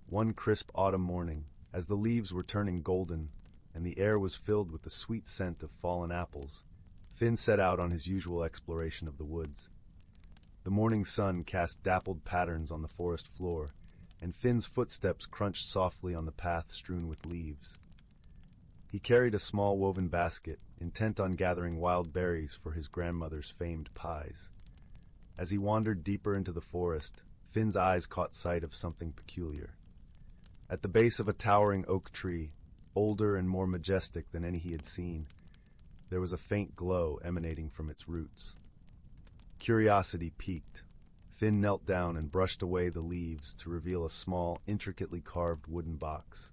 One crisp autumn morning, as the leaves were turning golden and the air was filled with the sweet scent of fallen apples, Finn set out on his usual exploration of the woods. The morning sun cast dappled patterns on the forest floor, and Finn's footsteps crunched softly on the path strewn with leaves. He carried a small woven basket, intent on gathering wild berries for his grandmother's famed pies. As he wandered deeper into the forest, Finn's eyes caught sight of something peculiar. At the base of a towering oak tree, older and more majestic than any he had seen, there was a faint glow emanating from its roots. Curiosity piqued. Finn knelt down and brushed away the leaves to reveal a small, intricately carved wooden box.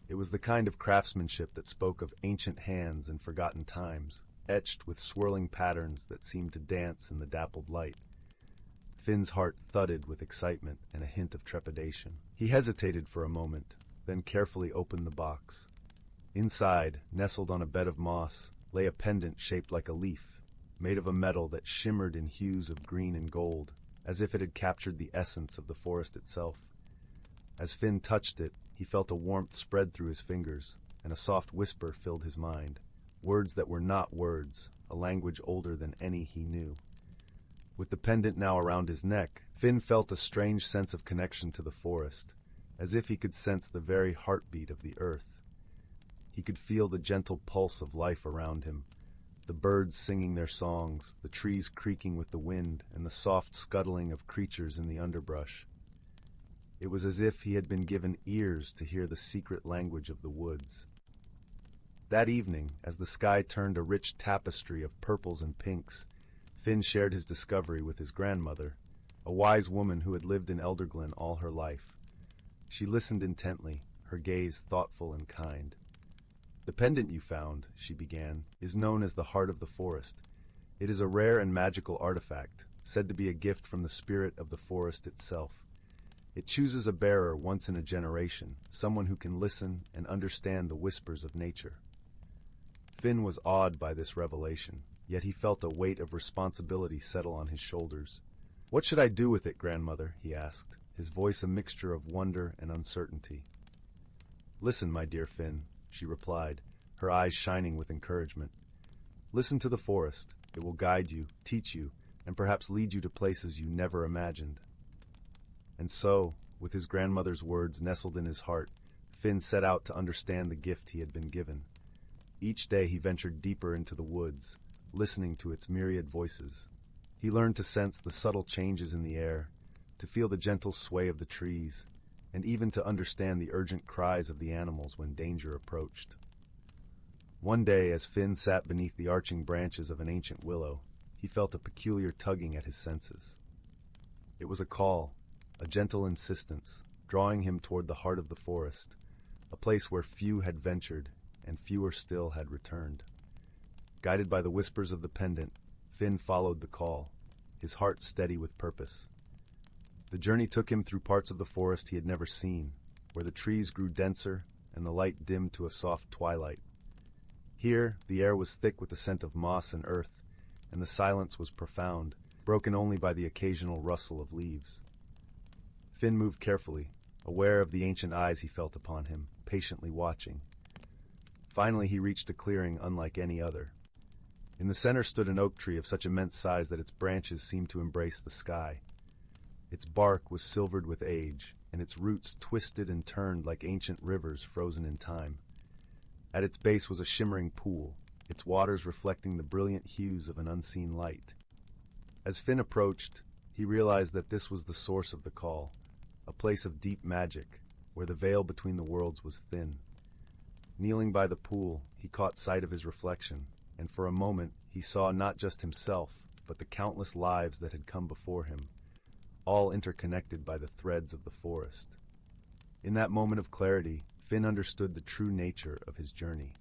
It was the kind of craftsmanship that spoke of ancient hands and forgotten times, etched with swirling patterns that seemed to dance in the dappled light. Finn's heart thudded with excitement and a hint of trepidation. He hesitated for a moment, then carefully opened the box. Inside, nestled on a bed of moss, lay a pendant shaped like a leaf, made of a metal that shimmered in hues of green and gold, as if it had captured the essence of the forest itself. As Finn touched it, he felt a warmth spread through his fingers, and a soft whisper filled his mind. Words that were not words, a language older than any he knew. With the pendant now around his neck, Finn felt a strange sense of connection to the forest, as if he could sense the very heartbeat of the earth. He could feel the gentle pulse of life around him, the birds singing their songs, the trees creaking with the wind, and the soft scuttling of creatures in the underbrush. It was as if he had been given ears to hear the secret language of the woods. That evening, as the sky turned a rich tapestry of purples and pinks, Finn shared his discovery with his grandmother, a wise woman who had lived in Elderglen all her life. She listened intently, her gaze thoughtful and kind. "The pendant you found," she began, "is known as the Heart of the Forest. It is a rare and magical artifact, said to be a gift from the spirit of the forest itself. It chooses a bearer once in a generation, someone who can listen and understand the whispers of nature." Finn was awed by this revelation, yet he felt a weight of responsibility settle on his shoulders. "What should I do with it, grandmother?" he asked, his voice a mixture of wonder and uncertainty. "Listen, my dear Finn," she replied, her eyes shining with encouragement. "Listen to the forest. It will guide you, teach you, and perhaps lead you to places you never imagined." And so, with his grandmother's words nestled in his heart, Finn set out to understand the gift he had been given. Each day he ventured deeper into the woods, listening to its myriad voices. He learned to sense the subtle changes in the air, to feel the gentle sway of the trees, and even to understand the urgent cries of the animals when danger approached. One day, as Finn sat beneath the arching branches of an ancient willow, he felt a peculiar tugging at his senses. It was a call, a gentle insistence, drawing him toward the heart of the forest, a place where few had ventured and fewer still had returned. Guided by the whispers of the pendant, Finn followed the call, his heart steady with purpose. The journey took him through parts of the forest he had never seen, where the trees grew denser and the light dimmed to a soft twilight. Here, the air was thick with the scent of moss and earth, and the silence was profound, broken only by the occasional rustle of leaves. Finn moved carefully, aware of the ancient eyes he felt upon him, patiently watching. Finally, he reached a clearing unlike any other. In the center stood an oak tree of such immense size that its branches seemed to embrace the sky. Its bark was silvered with age, and its roots twisted and turned like ancient rivers frozen in time. At its base was a shimmering pool, its waters reflecting the brilliant hues of an unseen light. As Finn approached, he realized that this was the source of the call, a place of deep magic, where the veil between the worlds was thin. Kneeling by the pool, he caught sight of his reflection, and for a moment he saw not just himself, but the countless lives that had come before him, all interconnected by the threads of the forest. In that moment of clarity, Finn understood the true nature of his journey.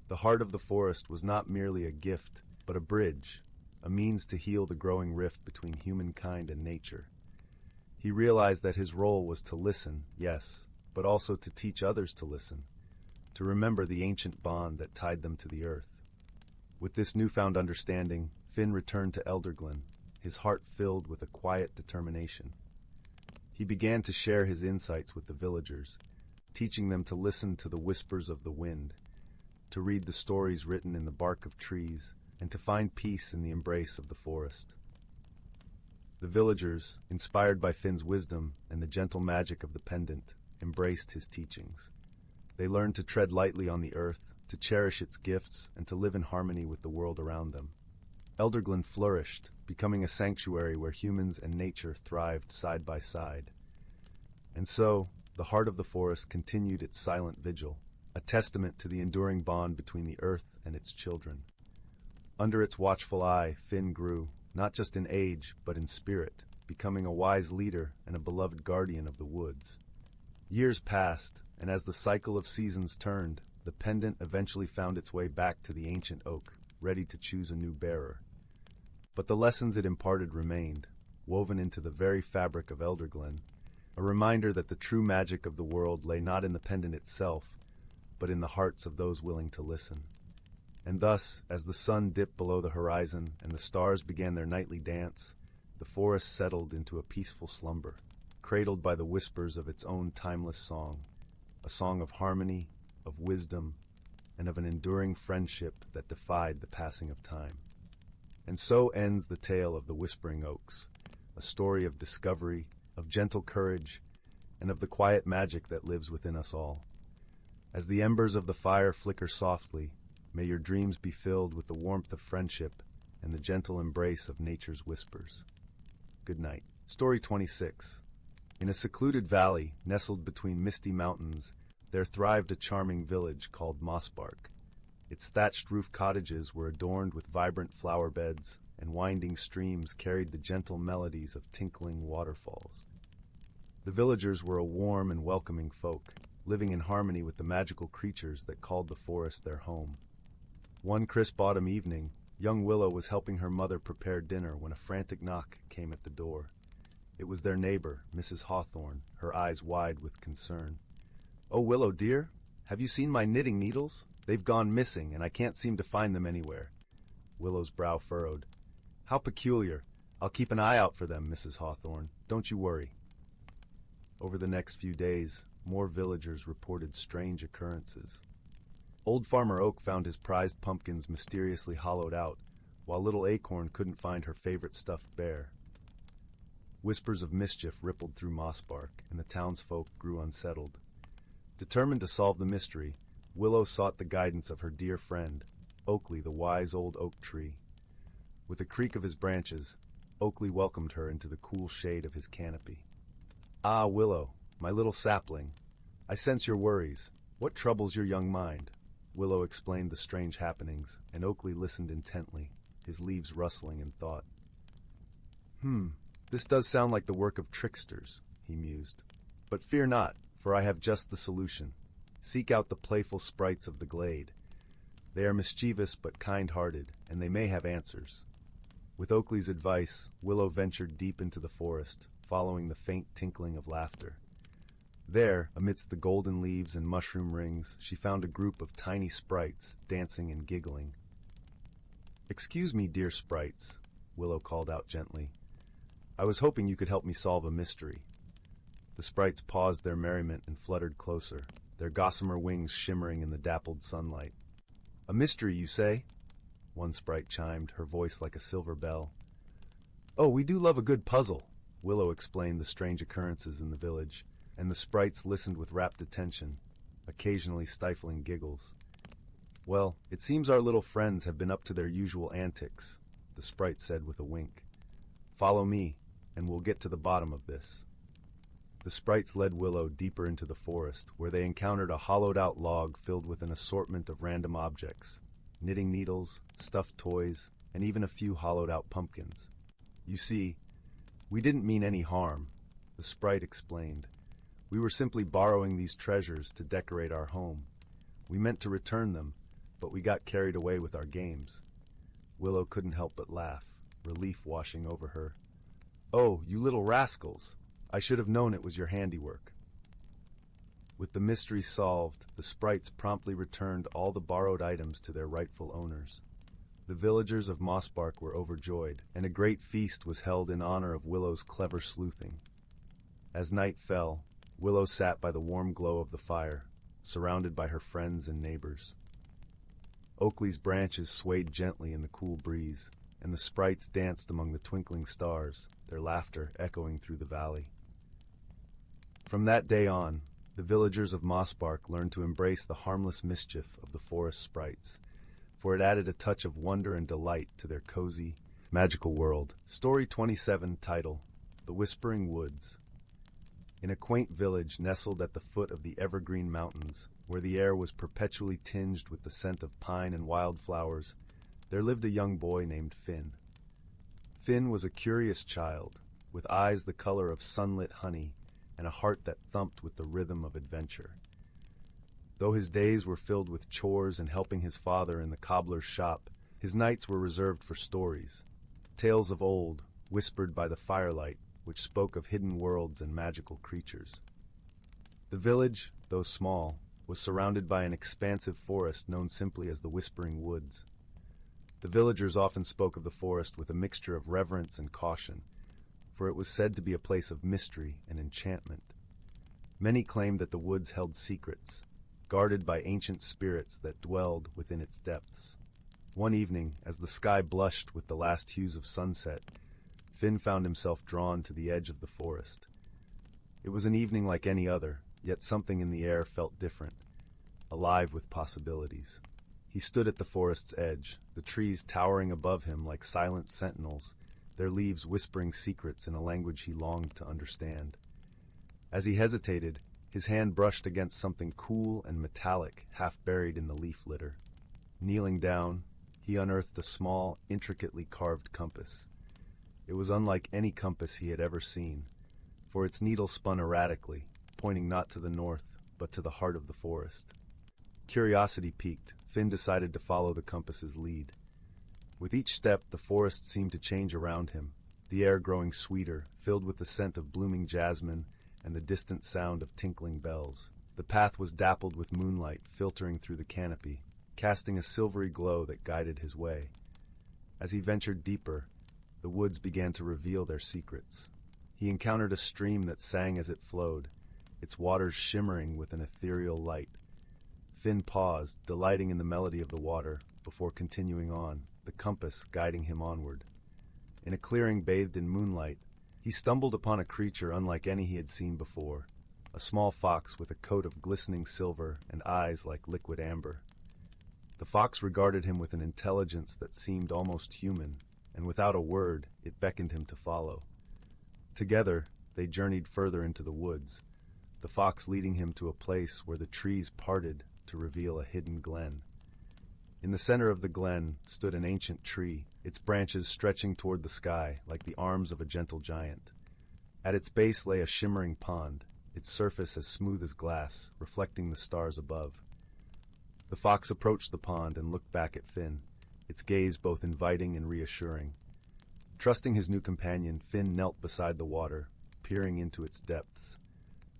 The heart of the forest was not merely a gift, but a bridge, a means to heal the growing rift between humankind and nature. He realized that his role was to listen, yes, but also to teach others to listen, to remember the ancient bond that tied them to the earth. With this newfound understanding, Finn returned to Elderglen, his heart filled with a quiet determination. He began to share his insights with the villagers, teaching them to listen to the whispers of the wind, to read the stories written in the bark of trees, and to find peace in the embrace of the forest. The villagers, inspired by Finn's wisdom and the gentle magic of the pendant, embraced his teachings. They learned to tread lightly on the earth, to cherish its gifts, and to live in harmony with the world around them. Elderglen flourished, becoming a sanctuary where humans and nature thrived side by side. And so, the heart of the forest continued its silent vigil, a testament to the enduring bond between the earth and its children. Under its watchful eye, Finn grew, not just in age, but in spirit, becoming a wise leader and a beloved guardian of the woods. Years passed, and as the cycle of seasons turned, the pendant eventually found its way back to the ancient oak, ready to choose a new bearer. But the lessons it imparted remained, woven into the very fabric of Elderglen, a reminder that the true magic of the world lay not in the pendant itself, but in the hearts of those willing to listen. And thus, as the sun dipped below the horizon and the stars began their nightly dance, the forest settled into a peaceful slumber, cradled by the whispers of its own timeless song, a song of harmony, of wisdom, and of an enduring friendship that defied the passing of time. And so ends the tale of the Whispering Oaks, a story of discovery, of gentle courage, and of the quiet magic that lives within us all. As the embers of the fire flicker softly, may your dreams be filled with the warmth of friendship and the gentle embrace of nature's whispers. Good night. Story 26. In a secluded valley, nestled between misty mountains, there thrived a charming village called Mossbark. Its thatched roof cottages were adorned with vibrant flower beds, and winding streams carried the gentle melodies of tinkling waterfalls. The villagers were a warm and welcoming folk, living in harmony with the magical creatures that called the forest their home. One crisp autumn evening, young Willow was helping her mother prepare dinner when a frantic knock came at the door. It was their neighbor, Mrs. Hawthorne, her eyes wide with concern. "Oh, Willow, dear, have you seen my knitting needles? They've gone missing, and I can't seem to find them anywhere." Willow's brow furrowed. "How peculiar. I'll keep an eye out for them, Mrs. Hawthorne. Don't you worry." Over the next few days, more villagers reported strange occurrences. Old Farmer Oak found his prized pumpkins mysteriously hollowed out, while little Acorn couldn't find her favorite stuffed bear. Whispers of mischief rippled through Mossbark, and the townsfolk grew unsettled. Determined to solve the mystery, Willow sought the guidance of her dear friend, Oakley, the wise old oak tree. With a creak of his branches, Oakley welcomed her into the cool shade of his canopy. "Ah, Willow, my little sapling, I sense your worries. What troubles your young mind?" Willow explained the strange happenings, and Oakley listened intently, his leaves rustling in thought. This does sound like the work of tricksters," he mused. "But fear not, for I have just the solution. Seek out the playful sprites of the glade. They are mischievous but kind-hearted, and they may have answers." With Oakley's advice, Willow ventured deep into the forest, following the faint tinkling of laughter. There, amidst the golden leaves and mushroom rings, she found a group of tiny sprites, dancing and giggling. "Excuse me, dear sprites," Willow called out gently. "I was hoping you could help me solve a mystery." The sprites paused their merriment and fluttered closer, their gossamer wings shimmering in the dappled sunlight. "A mystery, you say?" One sprite chimed, her voice like a silver bell. "Oh, we do love a good puzzle," Willow explained the strange occurrences in the village, and the sprites listened with rapt attention, occasionally stifling giggles. "Well, it seems our little friends have been up to their usual antics," the sprite said with a wink. "Follow me, and we'll get to the bottom of this." The sprites led Willow deeper into the forest, where they encountered a hollowed-out log filled with an assortment of random objects, knitting needles, stuffed toys, and even a few hollowed-out pumpkins. "You see, we didn't mean any harm," the sprite explained. "We were simply borrowing these treasures to decorate our home. We meant to return them, but we got carried away with our games." Willow couldn't help but laugh, relief washing over her. "Oh, you little rascals! I should have known it was your handiwork." With the mystery solved, the sprites promptly returned all the borrowed items to their rightful owners. The villagers of Mossbark were overjoyed, and a great feast was held in honor of Willow's clever sleuthing. As night fell, Willow sat by the warm glow of the fire, surrounded by her friends and neighbors. Oakley's branches swayed gently in the cool breeze, and the sprites danced among the twinkling stars, their laughter echoing through the valley. From that day on, the villagers of Mossbark learned to embrace the harmless mischief of the forest sprites, for it added a touch of wonder and delight to their cozy, magical world. Story 27, title, The Whispering Woods. In a quaint village nestled at the foot of the evergreen mountains, where the air was perpetually tinged with the scent of pine and wildflowers, there lived a young boy named Finn. Finn was a curious child, with eyes the color of sunlit honey and a heart that thumped with the rhythm of adventure. Though his days were filled with chores and helping his father in the cobbler's shop, his nights were reserved for stories, tales of old, whispered by the firelight, which spoke of hidden worlds and magical creatures. The village, though small, was surrounded by an expansive forest known simply as the Whispering Woods. The villagers often spoke of the forest with a mixture of reverence and caution, for it was said to be a place of mystery and enchantment. Many claimed that the woods held secrets, guarded by ancient spirits that dwelled within its depths. One evening, as the sky blushed with the last hues of sunset, Finn found himself drawn to the edge of the forest. It was an evening like any other, yet something in the air felt different, alive with possibilities. He stood at the forest's edge, the trees towering above him like silent sentinels, their leaves whispering secrets in a language he longed to understand. As he hesitated, his hand brushed against something cool and metallic, half buried in the leaf litter. Kneeling down, he unearthed a small, intricately carved compass. It was unlike any compass he had ever seen, for its needle spun erratically, pointing not to the north, but to the heart of the forest. Curiosity piqued, Finn decided to follow the compass's lead. With each step, the forest seemed to change around him, the air growing sweeter, filled with the scent of blooming jasmine and the distant sound of tinkling bells. The path was dappled with moonlight filtering through the canopy, casting a silvery glow that guided his way. As he ventured deeper, the woods began to reveal their secrets. He encountered a stream that sang as it flowed, its waters shimmering with an ethereal light. Finn paused, delighting in the melody of the water, before continuing on, the compass guiding him onward. In a clearing bathed in moonlight, he stumbled upon a creature unlike any he had seen before, a small fox with a coat of glistening silver and eyes like liquid amber. The fox regarded him with an intelligence that seemed almost human, and without a word, it beckoned him to follow. Together, they journeyed further into the woods, the fox leading him to a place where the trees parted to reveal a hidden glen. In the center of the glen stood an ancient tree, its branches stretching toward the sky like the arms of a gentle giant. At its base lay a shimmering pond, its surface as smooth as glass, reflecting the stars above. The fox approached the pond and looked back at Finn, its gaze both inviting and reassuring. Trusting his new companion, Finn knelt beside the water, peering into its depths.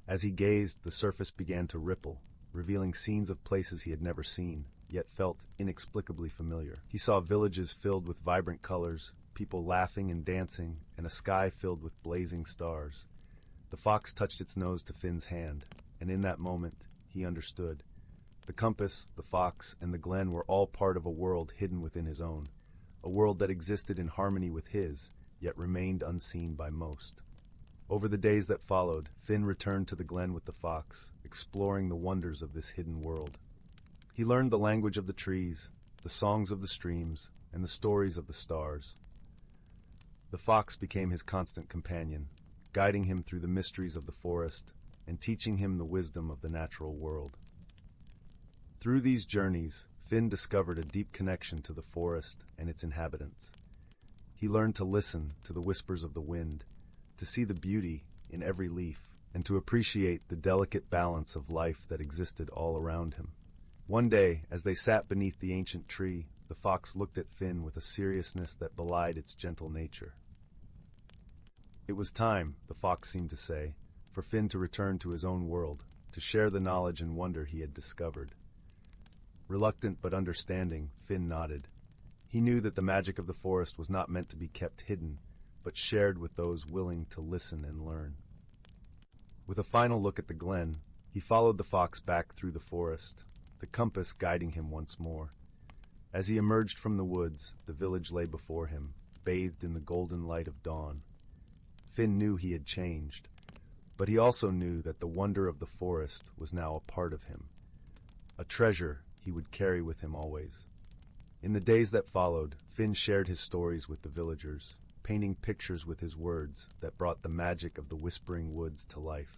As he gazed, the surface began to ripple, revealing scenes of places he had never seen, yet felt inexplicably familiar. He saw villages filled with vibrant colors, people laughing and dancing, and a sky filled with blazing stars. The fox touched its nose to Finn's hand, and in that moment, he understood. The compass, the fox, and the glen were all part of a world hidden within his own, a world that existed in harmony with his, yet remained unseen by most. Over the days that followed, Finn returned to the glen with the fox, exploring the wonders of this hidden world. He learned the language of the trees, the songs of the streams, and the stories of the stars. The fox became his constant companion, guiding him through the mysteries of the forest and teaching him the wisdom of the natural world. Through these journeys, Finn discovered a deep connection to the forest and its inhabitants. He learned to listen to the whispers of the wind, to see the beauty in every leaf, and to appreciate the delicate balance of life that existed all around him. One day, as they sat beneath the ancient tree, the fox looked at Finn with a seriousness that belied its gentle nature. It was time, the fox seemed to say, for Finn to return to his own world, to share the knowledge and wonder he had discovered. Reluctant but understanding, Finn nodded. He knew that the magic of the forest was not meant to be kept hidden, but shared with those willing to listen and learn. With a final look at the glen, he followed the fox back through the forest, the compass guiding him once more. As he emerged from the woods, the village lay before him, bathed in the golden light of dawn. Finn knew he had changed, but he also knew that the wonder of the forest was now a part of him, a treasure he would carry with him always. In the days that followed, Finn shared his stories with the villagers, painting pictures with his words that brought the magic of the Whispering Woods to life.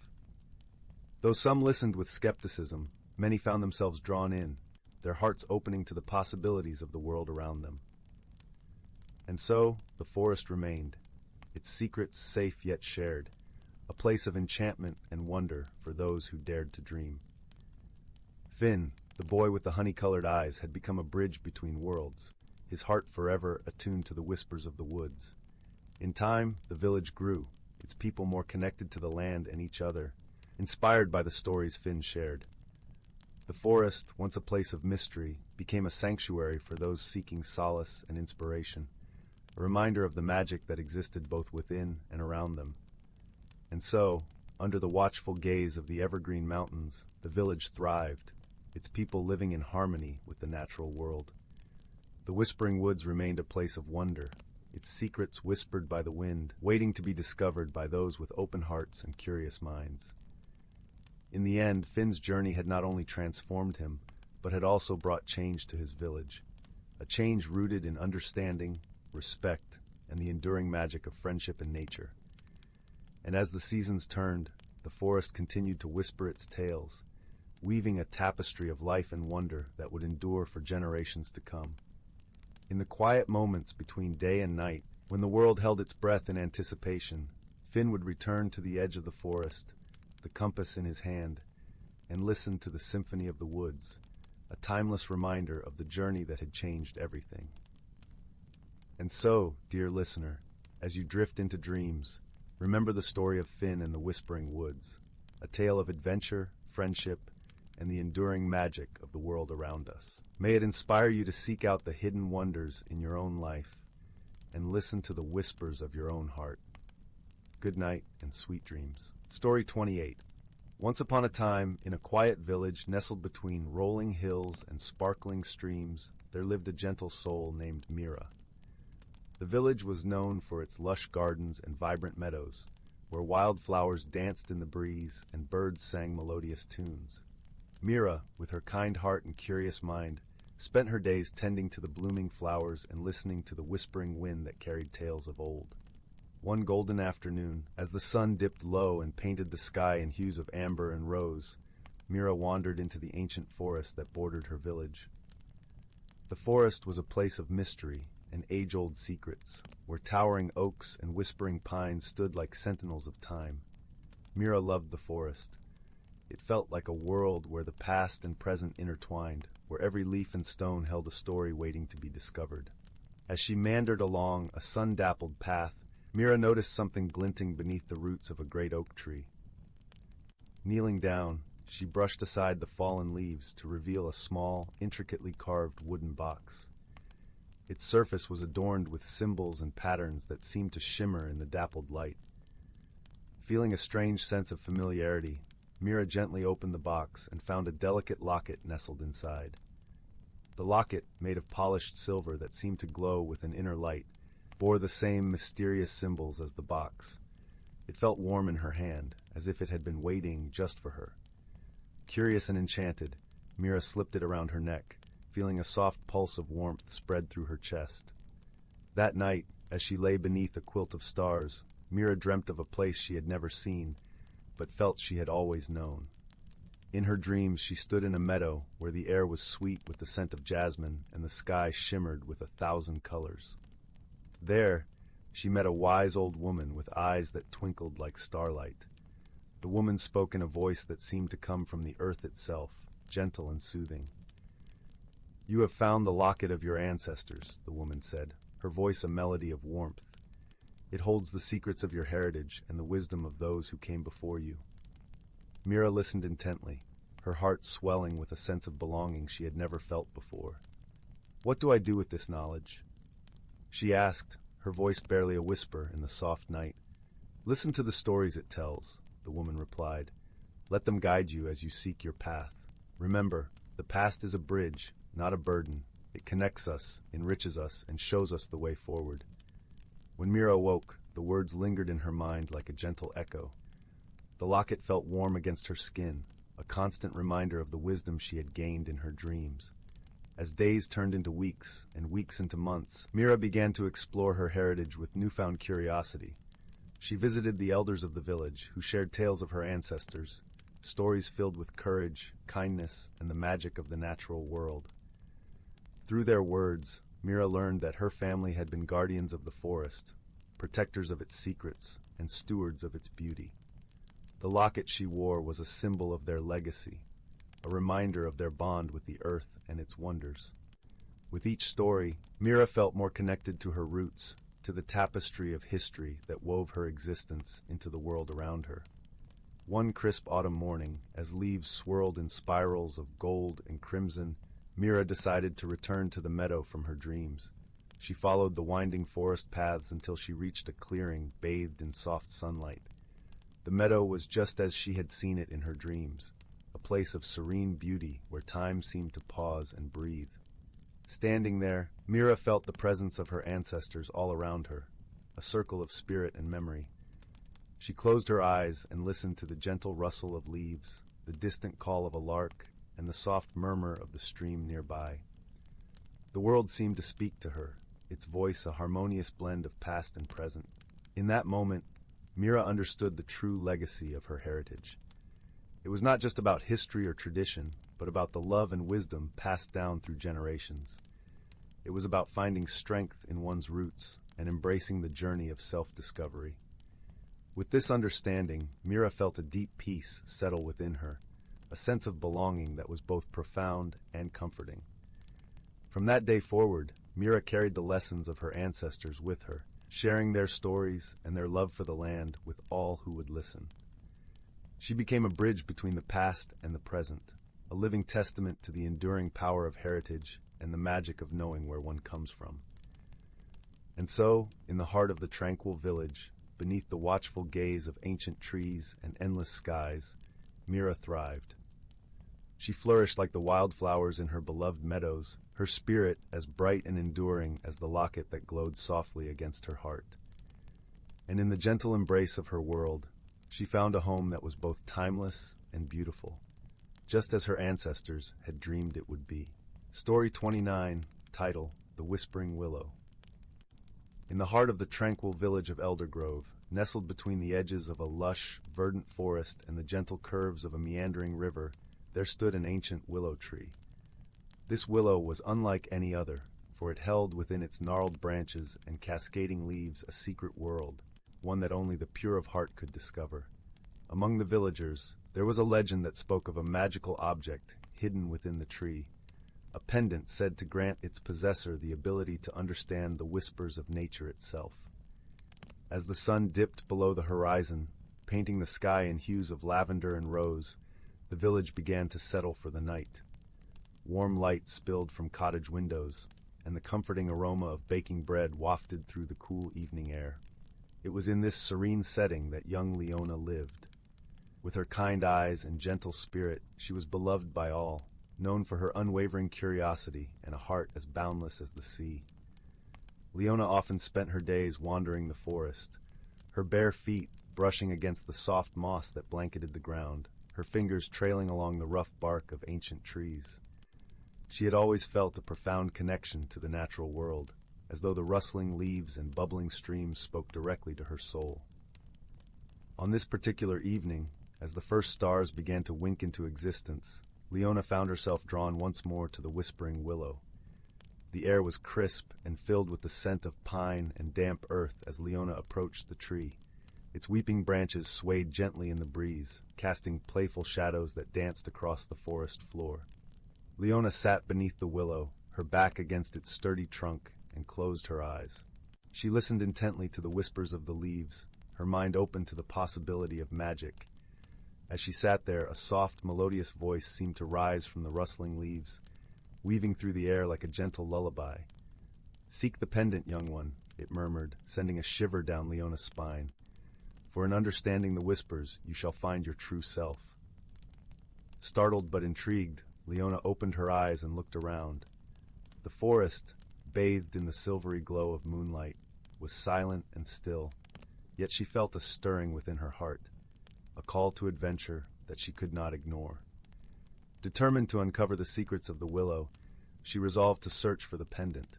Though some listened with skepticism, many found themselves drawn in, their hearts opening to the possibilities of the world around them. And so, the forest remained, its secrets safe yet shared, a place of enchantment and wonder for those who dared to dream. Finn, the boy with the honey-colored eyes, had become a bridge between worlds, his heart forever attuned to the whispers of the woods. In time, the village grew, its people more connected to the land and each other, inspired by the stories Finn shared. The forest, once a place of mystery, became a sanctuary for those seeking solace and inspiration, a reminder of the magic that existed both within and around them. And so, under the watchful gaze of the evergreen mountains, the village thrived, its people living in harmony with the natural world. The Whispering Woods remained a place of wonder, its secrets whispered by the wind, waiting to be discovered by those with open hearts and curious minds. In the end, Finn's journey had not only transformed him, but had also brought change to his village, a change rooted in understanding, respect, and the enduring magic of friendship and nature. And as the seasons turned, the forest continued to whisper its tales, weaving a tapestry of life and wonder that would endure for generations to come. In the quiet moments between day and night, when the world held its breath in anticipation, Finn would return to the edge of the forest, the compass in his hand, and listen to the symphony of the woods, a timeless reminder of the journey that had changed everything. And so, dear listener, as you drift into dreams, remember the story of Finn and the Whispering Woods, a tale of adventure, friendship, and the enduring magic of the world around us. May it inspire you to seek out the hidden wonders in your own life and listen to the whispers of your own heart. Good night and sweet dreams. Story 28. Once upon a time, in a quiet village nestled between rolling hills and sparkling streams, there lived a gentle soul named Mira. The village was known for its lush gardens and vibrant meadows, where wildflowers danced in the breeze and birds sang melodious tunes. Mira, with her kind heart and curious mind, spent her days tending to the blooming flowers and listening to the whispering wind that carried tales of old. One golden afternoon, as the sun dipped low and painted the sky in hues of amber and rose, Mira wandered into the ancient forest that bordered her village. The forest was a place of mystery and age-old secrets, where towering oaks and whispering pines stood like sentinels of time. Mira loved the forest. It felt like a world where the past and present intertwined, where every leaf and stone held a story waiting to be discovered. As she meandered along a sun-dappled path, Mira noticed something glinting beneath the roots of a great oak tree. Kneeling down, she brushed aside the fallen leaves to reveal a small, intricately carved wooden box. Its surface was adorned with symbols and patterns that seemed to shimmer in the dappled light. Feeling a strange sense of familiarity, Mira gently opened the box and found a delicate locket nestled inside. The locket, made of polished silver that seemed to glow with an inner light, bore the same mysterious symbols as the box. It felt warm in her hand, as if it had been waiting just for her. Curious and enchanted, Mira slipped it around her neck, feeling a soft pulse of warmth spread through her chest. That night, as she lay beneath a quilt of stars, Mira dreamt of a place she had never seen, but felt she had always known. In her dreams, she stood in a meadow where the air was sweet with the scent of jasmine and the sky shimmered with 1,000 colors. There, she met a wise old woman with eyes that twinkled like starlight. The woman spoke in a voice that seemed to come from the earth itself, gentle and soothing. "You have found the locket of your ancestors," the woman said, her voice a melody of warmth. "It holds the secrets of your heritage and the wisdom of those who came before you." Mira listened intently, her heart swelling with a sense of belonging she had never felt before. "What do I do with this knowledge?" she asked, her voice barely a whisper in the soft night. "Listen to the stories it tells," the woman replied. "Let them guide you as you seek your path. Remember, the past is a bridge, not a burden. It connects us, enriches us, and shows us the way forward." When Mira awoke, the words lingered in her mind like a gentle echo. The locket felt warm against her skin, a constant reminder of the wisdom she had gained in her dreams. As days turned into weeks, and weeks into months, Mira began to explore her heritage with newfound curiosity. She visited the elders of the village, who shared tales of her ancestors, stories filled with courage, kindness, and the magic of the natural world. Through their words, Mira learned that her family had been guardians of the forest, protectors of its secrets, and stewards of its beauty. The locket she wore was a symbol of their legacy, a reminder of their bond with the earth and its wonders. With each story, Mira felt more connected to her roots, to the tapestry of history that wove her existence into the world around her. One crisp autumn morning, as leaves swirled in spirals of gold and crimson, Mira decided to return to the meadow from her dreams. She followed the winding forest paths until she reached a clearing bathed in soft sunlight. The meadow was just as she had seen it in her dreams, a place of serene beauty where time seemed to pause and breathe. Standing there, Mira felt the presence of her ancestors all around her, a circle of spirit and memory. She closed her eyes and listened to the gentle rustle of leaves, the distant call of a lark, and the soft murmur of the stream nearby. The world seemed to speak to her, its voice a harmonious blend of past and present. In that moment, Mira understood the true legacy of her heritage. It was not just about history or tradition, but about the love and wisdom passed down through generations. It was about finding strength in one's roots and embracing the journey of self-discovery. With this understanding, Mira felt a deep peace settle within her, a sense of belonging that was both profound and comforting. From that day forward, Mira carried the lessons of her ancestors with her, sharing their stories and their love for the land with all who would listen. She became a bridge between the past and the present, a living testament to the enduring power of heritage and the magic of knowing where one comes from. And so, in the heart of the tranquil village, beneath the watchful gaze of ancient trees and endless skies, Mira thrived. She flourished like the wildflowers in her beloved meadows, her spirit as bright and enduring as the locket that glowed softly against her heart. And in the gentle embrace of her world, she found a home that was both timeless and beautiful, just as her ancestors had dreamed it would be. Story 29, title, The Whispering Willow. In the heart of the tranquil village of Eldergrove, nestled between the edges of a lush, verdant forest and the gentle curves of a meandering river, there stood an ancient willow tree. This willow was unlike any other, for it held within its gnarled branches and cascading leaves a secret world, one that only the pure of heart could discover. Among the villagers, there was a legend that spoke of a magical object hidden within the tree, a pendant said to grant its possessor the ability to understand the whispers of nature itself. As the sun dipped below the horizon, painting the sky in hues of lavender and rose, the village began to settle for the night. Warm light spilled from cottage windows, and the comforting aroma of baking bread wafted through the cool evening air. It was in this serene setting that young Leona lived. With her kind eyes and gentle spirit, she was beloved by all, known for her unwavering curiosity and a heart as boundless as the sea. Leona often spent her days wandering the forest, her bare feet brushing against the soft moss that blanketed the ground, her fingers trailing along the rough bark of ancient trees. She had always felt a profound connection to the natural world, as though the rustling leaves and bubbling streams spoke directly to her soul. On this particular evening, as the first stars began to wink into existence, Leona found herself drawn once more to the whispering willow. The air was crisp and filled with the scent of pine and damp earth as Leona approached the tree. Its weeping branches swayed gently in the breeze, casting playful shadows that danced across the forest floor. Leona sat beneath the willow, her back against its sturdy trunk, and closed her eyes. She listened intently to the whispers of the leaves, her mind open to the possibility of magic. As she sat there, a soft, melodious voice seemed to rise from the rustling leaves, weaving through the air like a gentle lullaby. "Seek the pendant, young one," it murmured, sending a shiver down Leona's spine. "For in understanding the whispers, you shall find your true self." Startled but intrigued, Leona opened her eyes and looked around. The forest, bathed in the silvery glow of moonlight, was silent and still, yet she felt a stirring within her heart, a call to adventure that she could not ignore. Determined to uncover the secrets of the willow, she resolved to search for the pendant,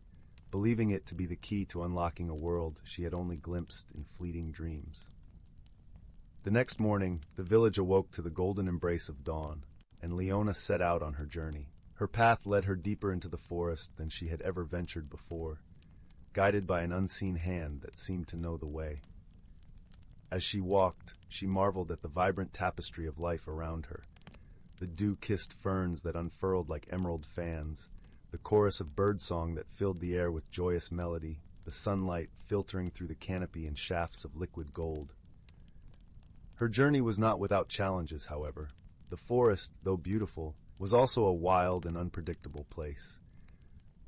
believing it to be the key to unlocking a world she had only glimpsed in fleeting dreams. The next morning, the village awoke to the golden embrace of dawn, and Leona set out on her journey. Her path led her deeper into the forest than she had ever ventured before, guided by an unseen hand that seemed to know the way. As she walked, she marveled at the vibrant tapestry of life around her, the dew-kissed ferns that unfurled like emerald fans, the chorus of birdsong that filled the air with joyous melody, the sunlight filtering through the canopy in shafts of liquid gold. Her journey was not without challenges, however. The forest, though beautiful, was also a wild and unpredictable place.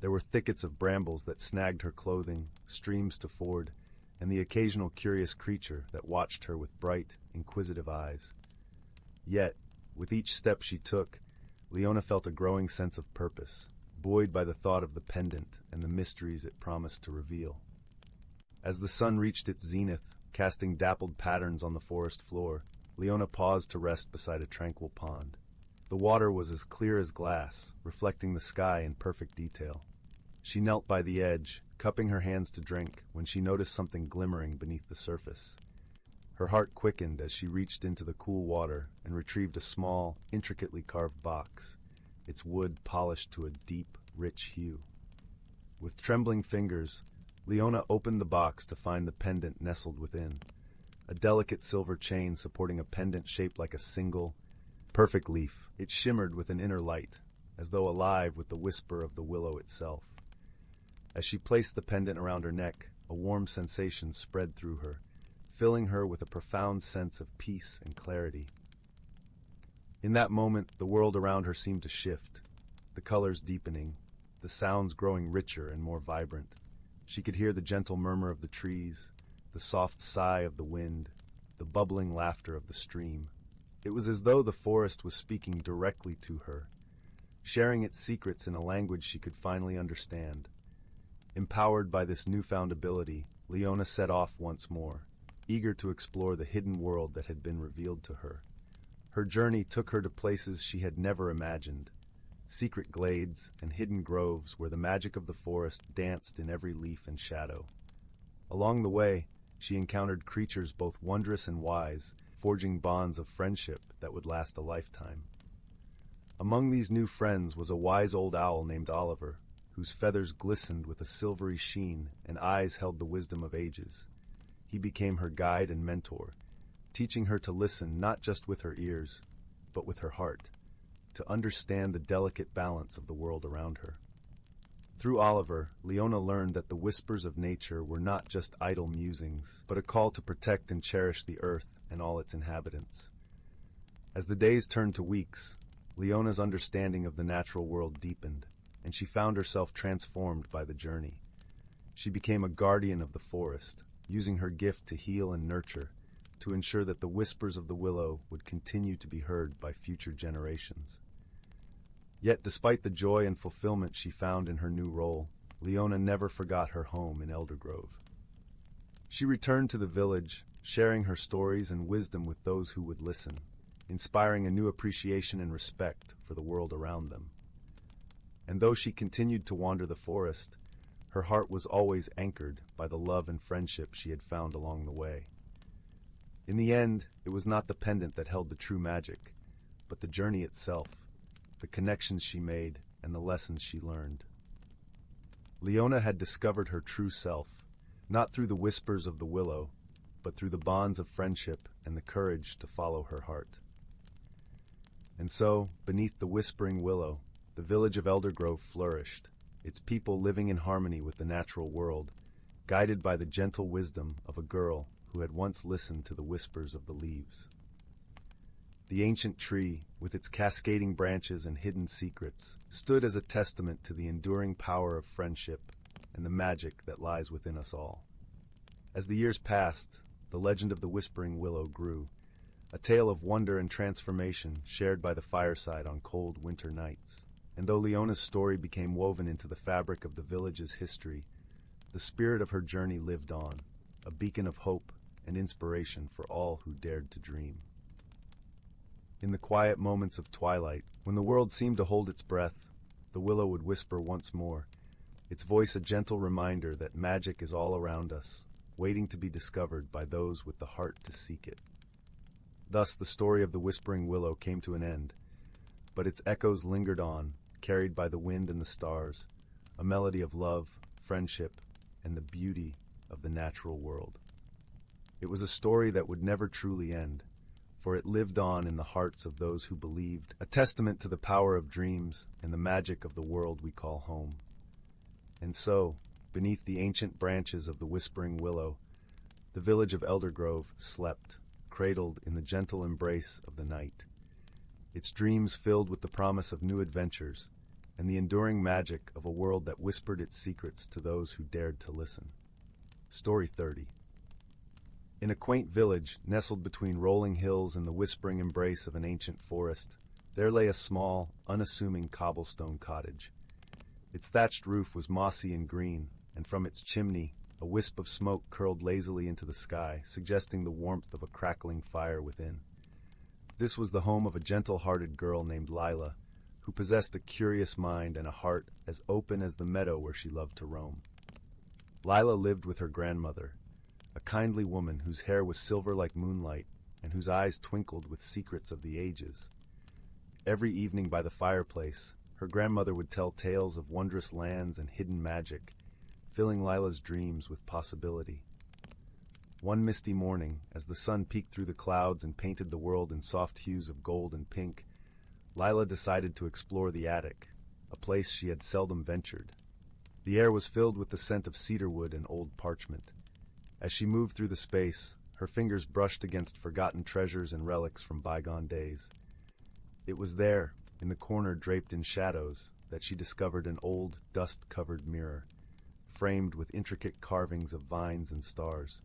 There were thickets of brambles that snagged her clothing, streams to ford, and the occasional curious creature that watched her with bright, inquisitive eyes. Yet, with each step she took, Leona felt a growing sense of purpose, buoyed by the thought of the pendant and the mysteries it promised to reveal. As the sun reached its zenith, casting dappled patterns on the forest floor, Leona paused to rest beside a tranquil pond. The water was as clear as glass, reflecting the sky in perfect detail. She knelt by the edge, cupping her hands to drink, when she noticed something glimmering beneath the surface. Her heart quickened as she reached into the cool water and retrieved a small, intricately carved box, its wood polished to a deep, rich hue. With trembling fingers, Leona opened the box to find the pendant nestled within, a delicate silver chain supporting a pendant shaped like a single, perfect leaf. It shimmered with an inner light, as though alive with the whisper of the willow itself. As she placed the pendant around her neck, a warm sensation spread through her, filling her with a profound sense of peace and clarity. In that moment, the world around her seemed to shift, the colors deepening, the sounds growing richer and more vibrant. She could hear the gentle murmur of the trees, the soft sigh of the wind, the bubbling laughter of the stream. It was as though the forest was speaking directly to her, sharing its secrets in a language she could finally understand. Empowered by this newfound ability, Leona set off once more, eager to explore the hidden world that had been revealed to her. Her journey took her to places she had never imagined, secret glades and hidden groves where the magic of the forest danced in every leaf and shadow. Along the way, she encountered creatures both wondrous and wise, forging bonds of friendship that would last a lifetime. Among these new friends was a wise old owl named Oliver, whose feathers glistened with a silvery sheen and eyes held the wisdom of ages. He became her guide and mentor, teaching her to listen not just with her ears, but with her heart, to understand the delicate balance of the world around her. Through Oliver, Leona learned that the whispers of nature were not just idle musings, but a call to protect and cherish the earth and all its inhabitants. As the days turned to weeks, Leona's understanding of the natural world deepened, and she found herself transformed by the journey. She became a guardian of the forest, using her gift to heal and nurture, to ensure that the whispers of the willow would continue to be heard by future generations. Yet despite the joy and fulfillment she found in her new role, Leona never forgot her home in Eldergrove. She returned to the village, sharing her stories and wisdom with those who would listen, inspiring a new appreciation and respect for the world around them. And though she continued to wander the forest, her heart was always anchored by the love and friendship she had found along the way. In the end, it was not the pendant that held the true magic, but the journey itself, the connections she made, and the lessons she learned. Leona had discovered her true self, not through the whispers of the willow, but through the bonds of friendship and the courage to follow her heart. And so, beneath the whispering willow, the village of Eldergrove flourished, its people living in harmony with the natural world, guided by the gentle wisdom of a girl who had once listened to the whispers of the leaves. The ancient tree, with its cascading branches and hidden secrets, stood as a testament to the enduring power of friendship and the magic that lies within us all. As the years passed, the legend of the Whispering Willow grew, a tale of wonder and transformation shared by the fireside on cold winter nights. And though Leona's story became woven into the fabric of the village's history, the spirit of her journey lived on, a beacon of hope and inspiration for all who dared to dream. In the quiet moments of twilight, when the world seemed to hold its breath, the willow would whisper once more, its voice a gentle reminder that magic is all around us, waiting to be discovered by those with the heart to seek it. Thus the story of the Whispering Willow came to an end, but its echoes lingered on, carried by the wind and the stars, a melody of love, friendship, and the beauty of the natural world. It was a story that would never truly end, for it lived on in the hearts of those who believed, a testament to the power of dreams and the magic of the world we call home. And so, beneath the ancient branches of the Whispering Willow, the village of Eldergrove slept, cradled in the gentle embrace of the night. Its dreams filled with the promise of new adventures and the enduring magic of a world that whispered its secrets to those who dared to listen. Story 30. In a quaint village nestled between rolling hills and the whispering embrace of an ancient forest, there lay a small, unassuming cobblestone cottage. Its thatched roof was mossy and green, and from its chimney, a wisp of smoke curled lazily into the sky, suggesting the warmth of a crackling fire within. This was the home of a gentle-hearted girl named Lila, who possessed a curious mind and a heart as open as the meadow where she loved to roam. Lila lived with her grandmother, a kindly woman whose hair was silver like moonlight and whose eyes twinkled with secrets of the ages. Every evening by the fireplace, her grandmother would tell tales of wondrous lands and hidden magic, filling Lila's dreams with possibility. One misty morning, as the sun peeked through the clouds and painted the world in soft hues of gold and pink, Lila decided to explore the attic, a place she had seldom ventured. The air was filled with the scent of cedarwood and old parchment. As she moved through the space, her fingers brushed against forgotten treasures and relics from bygone days. It was there, in the corner draped in shadows, that she discovered an old, dust-covered mirror, framed with intricate carvings of vines and stars.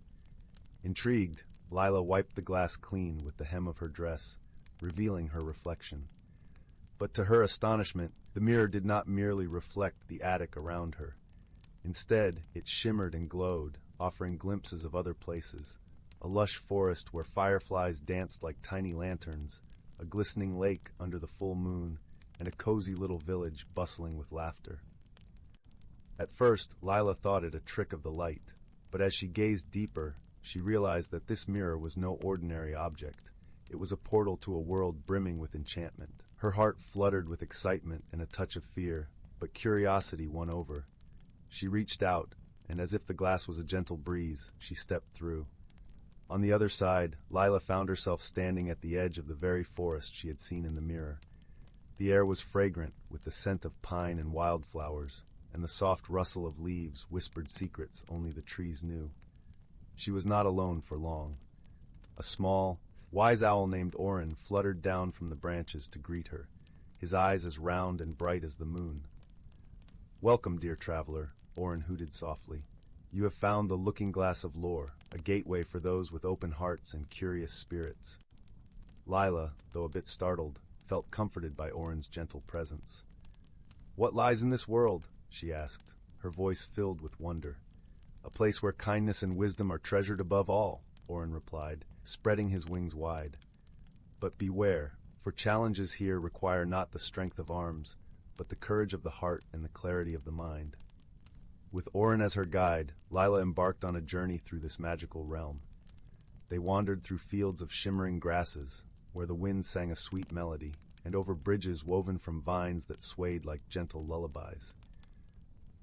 Intrigued, Lila wiped the glass clean with the hem of her dress, revealing her reflection. But to her astonishment, the mirror did not merely reflect the attic around her. Instead, it shimmered and glowed, offering glimpses of other places, a lush forest where fireflies danced like tiny lanterns, a glistening lake under the full moon, and a cozy little village bustling with laughter. At first, Lila thought it a trick of the light, but as she gazed deeper, she realized that this mirror was no ordinary object. It was a portal to a world brimming with enchantment. Her heart fluttered with excitement and a touch of fear, but curiosity won over. She reached out, and as if the glass was a gentle breeze, she stepped through. On the other side, Lila found herself standing at the edge of the very forest she had seen in the mirror. The air was fragrant with the scent of pine and wildflowers, and the soft rustle of leaves whispered secrets only the trees knew. She was not alone for long. A small, wise owl named Orin fluttered down from the branches to greet her, his eyes as round and bright as the moon. "Welcome, dear traveler," Orin hooted softly. "You have found the looking glass of lore, a gateway for those with open hearts and curious spirits." Lila, though a bit startled, felt comforted by Orin's gentle presence. "What lies in this world?" she asked, her voice filled with wonder. "A place where kindness and wisdom are treasured above all," Orin replied, spreading his wings wide. "But beware, for challenges here require not the strength of arms, but the courage of the heart and the clarity of the mind." With Orin as her guide, Lila embarked on a journey through this magical realm. They wandered through fields of shimmering grasses, where the wind sang a sweet melody, and over bridges woven from vines that swayed like gentle lullabies.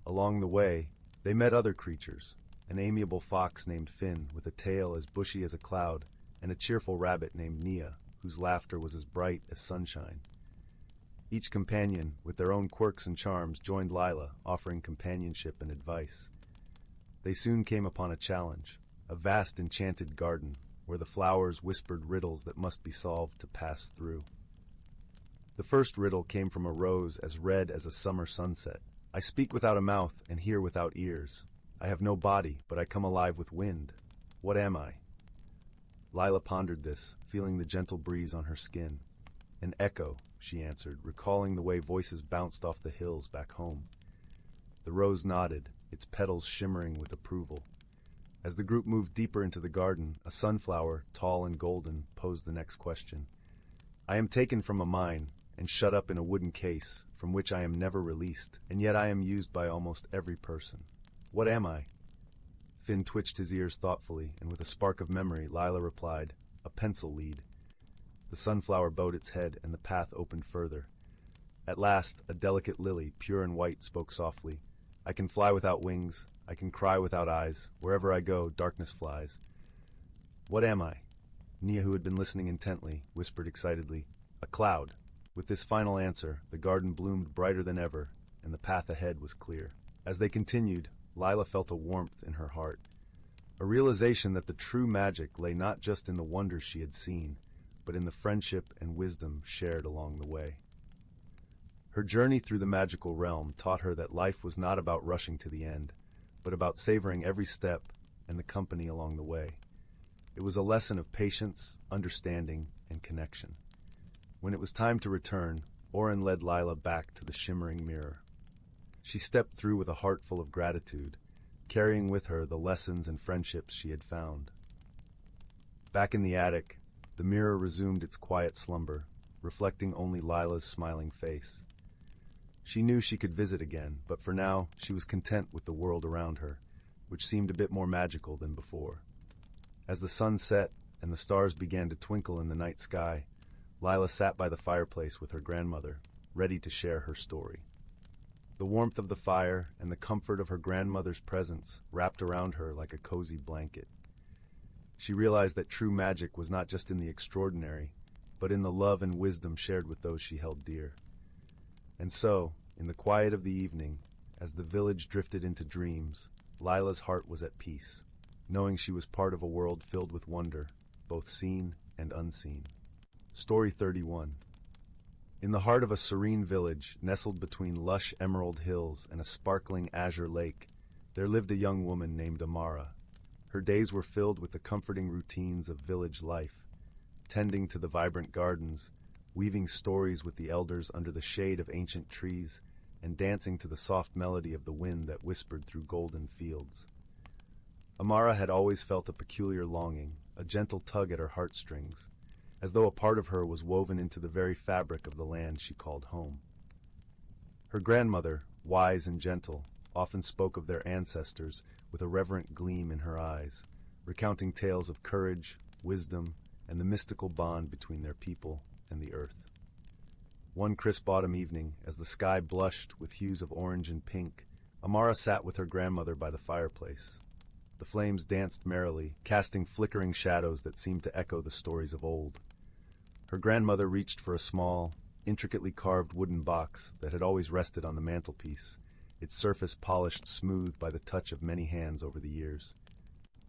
Along the way, they met other creatures, an amiable fox named Finn with a tail as bushy as a cloud, and a cheerful rabbit named Nia, whose laughter was as bright as sunshine. Each companion, with their own quirks and charms, joined Lila, offering companionship and advice. They soon came upon a challenge, a vast enchanted garden, where the flowers whispered riddles that must be solved to pass through. The first riddle came from a rose as red as a summer sunset. "I speak without a mouth and hear without ears. I have no body, but I come alive with wind. What am I?" Lila pondered this, feeling the gentle breeze on her skin. "An echo," she answered, recalling the way voices bounced off the hills back home. The rose nodded, its petals shimmering with approval. As the group moved deeper into the garden, a sunflower, tall and golden, posed the next question. "I am taken from a mine and shut up in a wooden case, from which I am never released, and yet I am used by almost every person. What am I?" Finn twitched his ears thoughtfully, and with a spark of memory, Lila replied, "A pencil lead." The sunflower bowed its head, and the path opened further. At last, a delicate lily, pure and white, spoke softly. "I can fly without wings. I can cry without eyes. Wherever I go, darkness flies." "What am I?" Nia, who had been listening intently, whispered excitedly, "A cloud." With this final answer, the garden bloomed brighter than ever, and the path ahead was clear. As they continued, Lila felt a warmth in her heart. a realization that the true magic lay not just in the wonders she had seen, but in the friendship and wisdom shared along the way. Her journey through the magical realm taught her that life was not about rushing to the end, but about savoring every step and the company along the way. It was a lesson of patience, understanding, and connection. When it was time to return, Oren led Lila back to the shimmering mirror. She stepped through with a heart full of gratitude, carrying with her the lessons and friendships she had found. Back in the attic, the mirror resumed its quiet slumber, reflecting only Lila's smiling face. She knew she could visit again, but for now, she was content with the world around her, which seemed a bit more magical than before. As the sun set and the stars began to twinkle in the night sky, Lila sat by the fireplace with her grandmother, ready to share her story. The warmth of the fire and the comfort of her grandmother's presence wrapped around her like a cozy blanket. She realized that true magic was not just in the extraordinary, but in the love and wisdom shared with those she held dear. And so, in the quiet of the evening, as the village drifted into dreams, Lila's heart was at peace, knowing she was part of a world filled with wonder, both seen and unseen. Story 31. In the heart of a serene village, nestled between lush emerald hills and a sparkling azure lake, there lived a young woman named Amara. Her days were filled with the comforting routines of village life, tending to the vibrant gardens, weaving stories with the elders under the shade of ancient trees, and dancing to the soft melody of the wind that whispered through golden fields. Amara had always felt a peculiar longing, a gentle tug at her heartstrings, as though a part of her was woven into the very fabric of the land she called home. Her grandmother, wise and gentle, often spoke of their ancestors with a reverent gleam in her eyes, recounting tales of courage, wisdom, and the mystical bond between their people and the earth. One crisp autumn evening, as the sky blushed with hues of orange and pink, Amara sat with her grandmother by the fireplace. The flames danced merrily, casting flickering shadows that seemed to echo the stories of old. Her grandmother reached for a small, intricately carved wooden box that had always rested on the mantelpiece, its surface polished smooth by the touch of many hands over the years.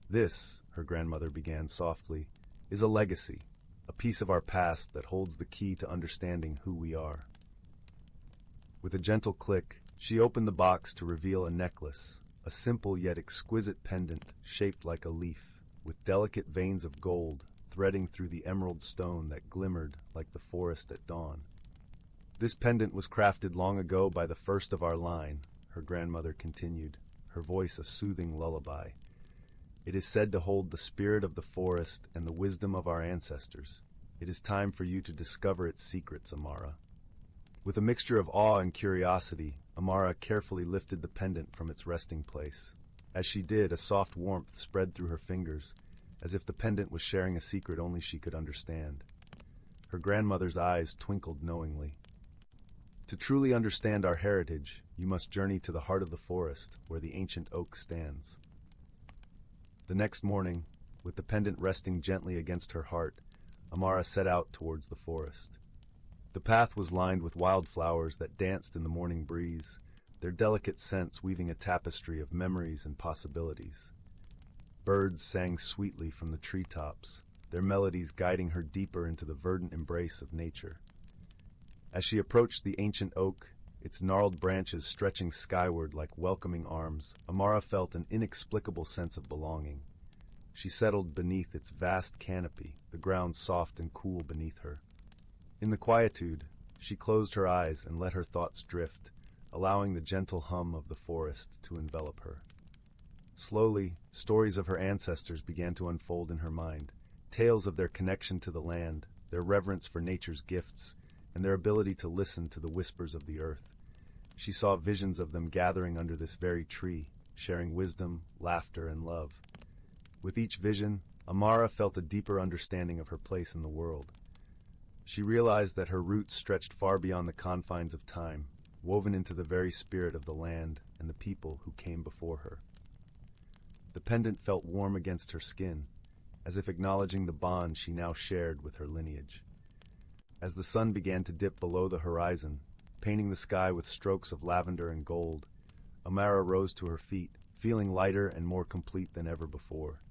"This," her grandmother began softly, "is a legacy, a piece of our past that holds the key to understanding who we are." With a gentle click, she opened the box to reveal a necklace, a simple yet exquisite pendant shaped like a leaf, with delicate veins of gold threading through the emerald stone that glimmered like the forest at dawn. "This pendant was crafted long ago by the first of our line," her grandmother continued, her voice a soothing lullaby. "It is said to hold the spirit of the forest and the wisdom of our ancestors. It is time for you to discover its secrets, Amara." With a mixture of awe and curiosity, Amara carefully lifted the pendant from its resting place. As she did, a soft warmth spread through her fingers, as if the pendant was sharing a secret only she could understand. Her grandmother's eyes twinkled knowingly. "To truly understand our heritage, you must journey to the heart of the forest, where the ancient oak stands." The next morning, with the pendant resting gently against her heart, Amara set out towards the forest. The path was lined with wildflowers that danced in the morning breeze, their delicate scents weaving a tapestry of memories and possibilities. Birds sang sweetly from the treetops, their melodies guiding her deeper into the verdant embrace of nature. As she approached the ancient oak, its gnarled branches stretching skyward like welcoming arms, Amara felt an inexplicable sense of belonging. She settled beneath its vast canopy, the ground soft and cool beneath her. In the quietude, she closed her eyes and let her thoughts drift, allowing the gentle hum of the forest to envelop her. Slowly, stories of her ancestors began to unfold in her mind, tales of their connection to the land, their reverence for nature's gifts, and their ability to listen to the whispers of the earth. She saw visions of them gathering under this very tree, sharing wisdom, laughter, and love. With each vision, Amara felt a deeper understanding of her place in the world. She realized that her roots stretched far beyond the confines of time, woven into the very spirit of the land and the people who came before her. The pendant felt warm against her skin, as if acknowledging the bond she now shared with her lineage. As the sun began to dip below the horizon, painting the sky with strokes of lavender and gold, Amara rose to her feet, feeling lighter and more complete than ever before.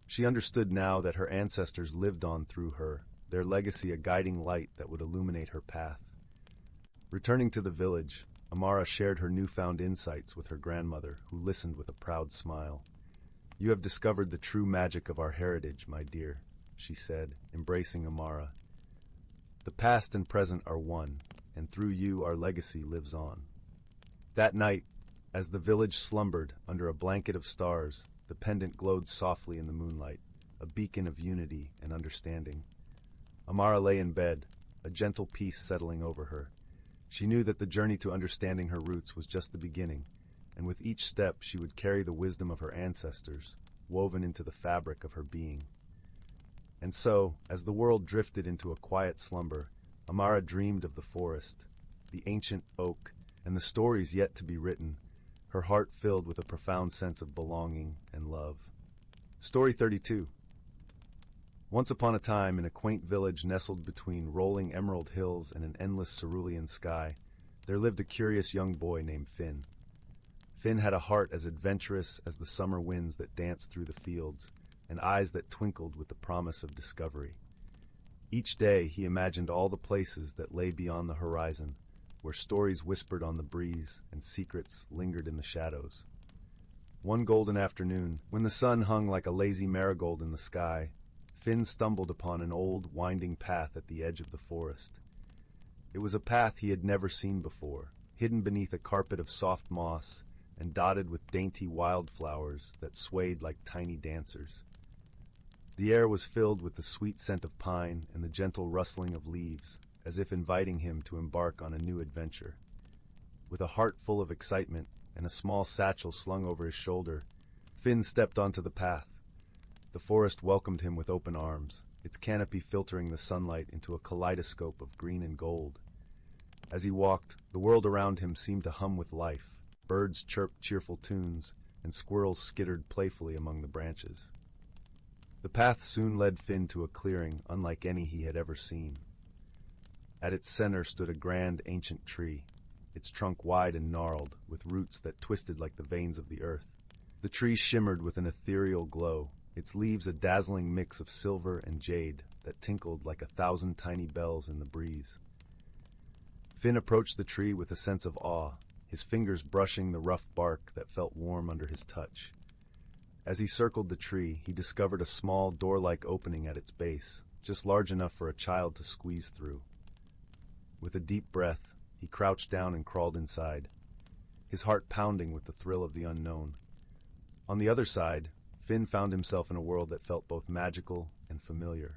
She understood now that her ancestors lived on through her, their legacy a guiding light that would illuminate her path. Returning to the village, Amara shared her newfound insights with her grandmother, who listened with a proud smile. "You have discovered the true magic of our heritage, my dear," she said, embracing Amara. "The past and present are one, and through you our legacy lives on." That night, as the village slumbered under a blanket of stars, the pendant glowed softly in the moonlight, a beacon of unity and understanding. Amara lay in bed, a gentle peace settling over her. She knew that the journey to understanding her roots was just the beginning, and with each step she would carry the wisdom of her ancestors, woven into the fabric of her being. And so, as the world drifted into a quiet slumber, Amara dreamed of the forest, the ancient oak, and the stories yet to be written, her heart filled with a profound sense of belonging and love. Story 32. Once upon a time, in a quaint village nestled between rolling emerald hills and an endless cerulean sky, there lived a curious young boy named Finn. Finn had a heart as adventurous as the summer winds that danced through the fields, and eyes that twinkled with the promise of discovery. Each day he imagined all the places that lay beyond the horizon, where stories whispered on the breeze and secrets lingered in the shadows. One golden afternoon, when the sun hung like a lazy marigold in the sky, Finn stumbled upon an old, winding path at the edge of the forest. It was a path he had never seen before, hidden beneath a carpet of soft moss and dotted with dainty wildflowers that swayed like tiny dancers. The air was filled with the sweet scent of pine and the gentle rustling of leaves, as if inviting him to embark on a new adventure. With a heart full of excitement and a small satchel slung over his shoulder, Finn stepped onto the path. The forest welcomed him with open arms, its canopy filtering the sunlight into a kaleidoscope of green and gold. As he walked, the world around him seemed to hum with life. Birds chirped cheerful tunes, and squirrels skittered playfully among the branches. The path soon led Finn to a clearing unlike any he had ever seen. At its center stood a grand ancient tree, its trunk wide and gnarled, with roots that twisted like the veins of the earth. The tree shimmered with an ethereal glow, its leaves a dazzling mix of silver and jade that tinkled like 1,000 tiny bells in the breeze. Finn approached the tree with a sense of awe, his fingers brushing the rough bark that felt warm under his touch. As he circled the tree, he discovered a small door-like opening at its base, just large enough for a child to squeeze through. With a deep breath, he crouched down and crawled inside, his heart pounding with the thrill of the unknown. On the other side, Finn found himself in a world that felt both magical and familiar.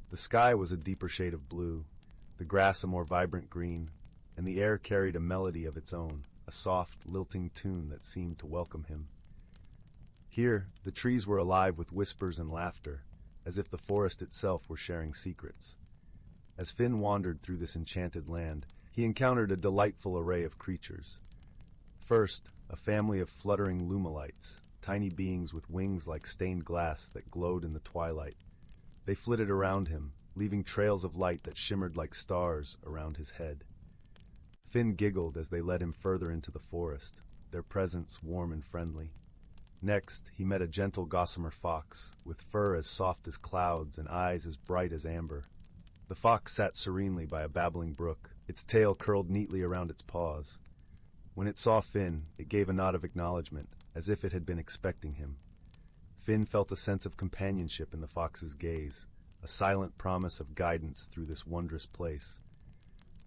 The sky was a deeper shade of blue, the grass a more vibrant green, and the air carried a melody of its own, a soft, lilting tune that seemed to welcome him. Here, the trees were alive with whispers and laughter, as if the forest itself were sharing secrets. As Finn wandered through this enchanted land, he encountered a delightful array of creatures. First, a family of fluttering lumalites, tiny beings with wings like stained glass that glowed in the twilight. They flitted around him, leaving trails of light that shimmered like stars around his head. Finn giggled as they led him further into the forest, their presence warm and friendly. Next, he met a gentle gossamer fox, with fur as soft as clouds and eyes as bright as amber. The fox sat serenely by a babbling brook, its tail curled neatly around its paws. When it saw Finn, it gave a nod of acknowledgement, as if it had been expecting him. Finn felt a sense of companionship in the fox's gaze, a silent promise of guidance through this wondrous place.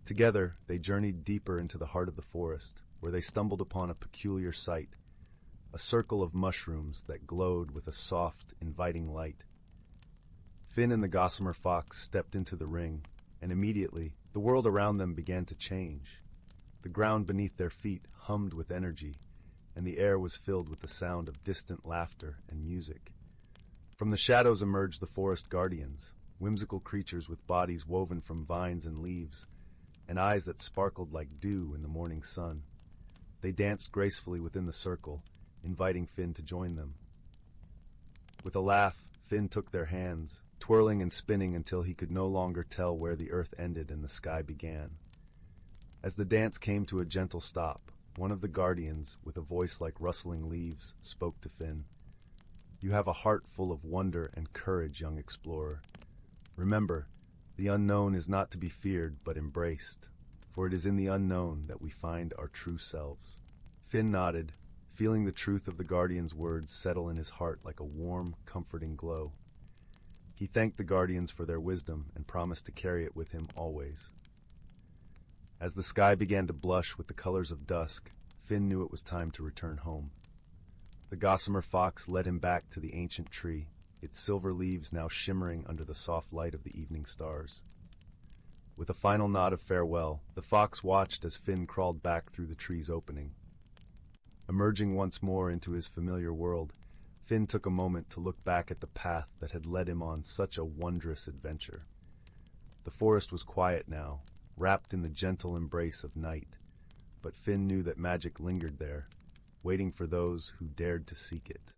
Together, they journeyed deeper into the heart of the forest, where they stumbled upon a peculiar sight, a circle of mushrooms that glowed with a soft, inviting light. Finn and the gossamer fox stepped into the ring, and immediately, the world around them began to change. The ground beneath their feet hummed with energy, and the air was filled with the sound of distant laughter and music. From the shadows emerged the forest guardians, whimsical creatures with bodies woven from vines and leaves, and eyes that sparkled like dew in the morning sun. They danced gracefully within the circle, inviting Finn to join them. With a laugh, Finn took their hands, twirling and spinning until he could no longer tell where the earth ended and the sky began. As the dance came to a gentle stop, one of the guardians, with a voice like rustling leaves, spoke to Finn. "You have a heart full of wonder and courage, young explorer. Remember, the unknown is not to be feared but embraced, for it is in the unknown that we find our true selves." Finn nodded, feeling the truth of the guardian's words settle in his heart like a warm, comforting glow. He thanked the guardians for their wisdom and promised to carry it with him always. As the sky began to blush with the colors of dusk, Finn knew it was time to return home. The gossamer fox led him back to the ancient tree, its silver leaves now shimmering under the soft light of the evening stars. With a final nod of farewell, the fox watched as Finn crawled back through the tree's opening. Emerging once more into his familiar world, Finn took a moment to look back at the path that had led him on such a wondrous adventure. The forest was quiet now, wrapped in the gentle embrace of night, but Finn knew that magic lingered there, waiting for those who dared to seek it.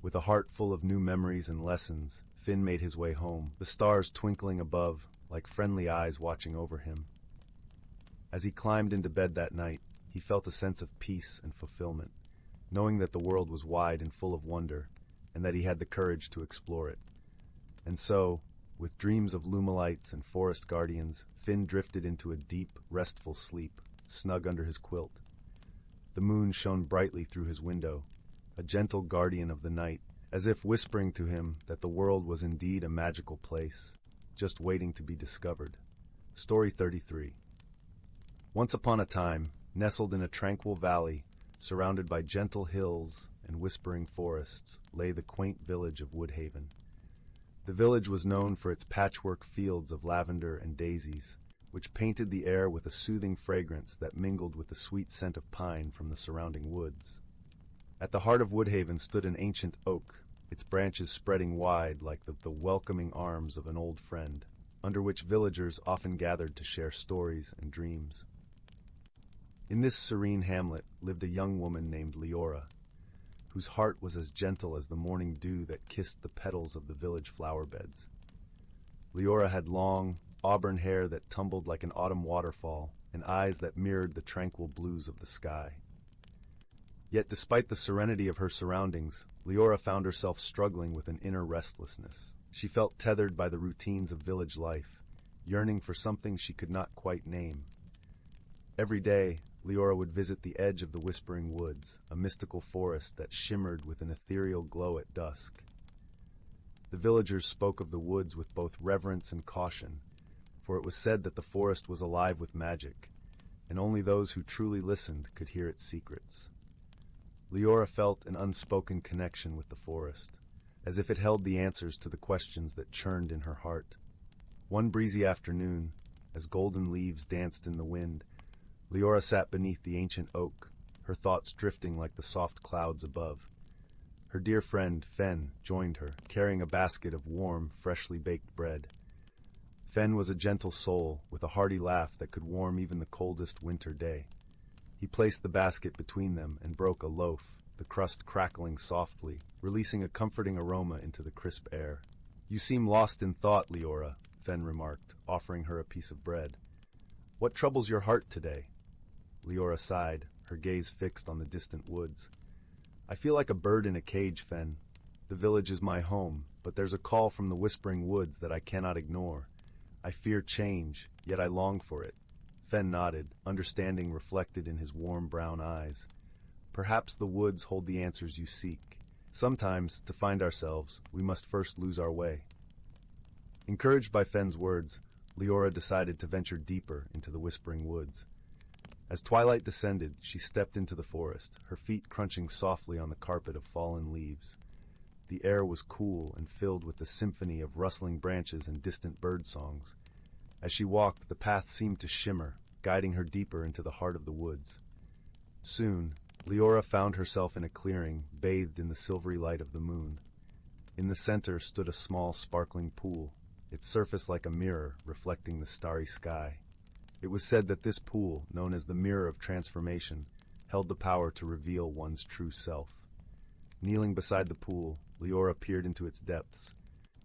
With a heart full of new memories and lessons, Finn made his way home, the stars twinkling above like friendly eyes watching over him. As he climbed into bed that night, he felt a sense of peace and fulfillment, knowing that the world was wide and full of wonder, and that he had the courage to explore it. And so, with dreams of lumalights and forest guardians, Finn drifted into a deep, restful sleep, snug under his quilt. The moon shone brightly through his window, a gentle guardian of the night, as if whispering to him that the world was indeed a magical place, just waiting to be discovered. Story 33. Once upon a time, nestled in a tranquil valley, surrounded by gentle hills and whispering forests, lay the quaint village of Woodhaven. The village was known for its patchwork fields of lavender and daisies, which painted the air with a soothing fragrance that mingled with the sweet scent of pine from the surrounding woods. At the heart of Woodhaven stood an ancient oak, its branches spreading wide like the welcoming arms of an old friend, under which villagers often gathered to share stories and dreams. In this serene hamlet lived a young woman named Leora, whose heart was as gentle as the morning dew that kissed the petals of the village flower beds. Leora had long, auburn hair that tumbled like an autumn waterfall, and eyes that mirrored the tranquil blues of the sky. Yet despite the serenity of her surroundings, Leora found herself struggling with an inner restlessness. She felt tethered by the routines of village life, yearning for something she could not quite name. Every day, Leora would visit the edge of the Whispering Woods, a mystical forest that shimmered with an ethereal glow at dusk. The villagers spoke of the woods with both reverence and caution, for it was said that the forest was alive with magic, and only those who truly listened could hear its secrets. Leora felt an unspoken connection with the forest, as if it held the answers to the questions that churned in her heart. One breezy afternoon, as golden leaves danced in the wind, Leora sat beneath the ancient oak, her thoughts drifting like the soft clouds above. Her dear friend, Fen, joined her, carrying a basket of warm, freshly baked bread. Fen was a gentle soul, with a hearty laugh that could warm even the coldest winter day. He placed the basket between them and broke a loaf, the crust crackling softly, releasing a comforting aroma into the crisp air. "You seem lost in thought, Leora," Fen remarked, offering her a piece of bread. "What troubles your heart today?" Leora sighed, her gaze fixed on the distant woods. "I feel like a bird in a cage, Fen. The village is my home, but there's a call from the Whispering Woods that I cannot ignore. I fear change, yet I long for it." Fen nodded, understanding reflected in his warm brown eyes. "Perhaps the woods hold the answers you seek. Sometimes, to find ourselves, we must first lose our way." Encouraged by Fen's words, Leora decided to venture deeper into the Whispering Woods. As twilight descended, she stepped into the forest, her feet crunching softly on the carpet of fallen leaves. The air was cool and filled with the symphony of rustling branches and distant bird songs. As she walked, the path seemed to shimmer, guiding her deeper into the heart of the woods. Soon, Leora found herself in a clearing, bathed in the silvery light of the moon. In the center stood a small, sparkling pool, its surface like a mirror reflecting the starry sky. It was said that this pool, known as the Mirror of Transformation, held the power to reveal one's true self. Kneeling beside the pool, Leora peered into its depths.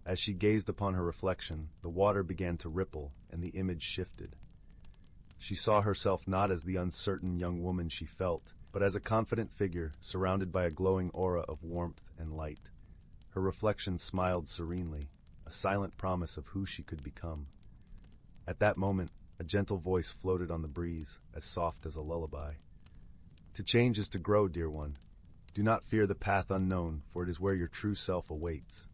As she gazed upon her reflection, the water began to ripple and the image shifted. She saw herself not as the uncertain young woman she felt, but as a confident figure surrounded by a glowing aura of warmth and light. Her reflection smiled serenely, a silent promise of who she could become. At that moment, a gentle voice floated on the breeze, as soft as a lullaby. To change is to grow, dear one. Do not fear the path unknown, for it is where your true self awaits.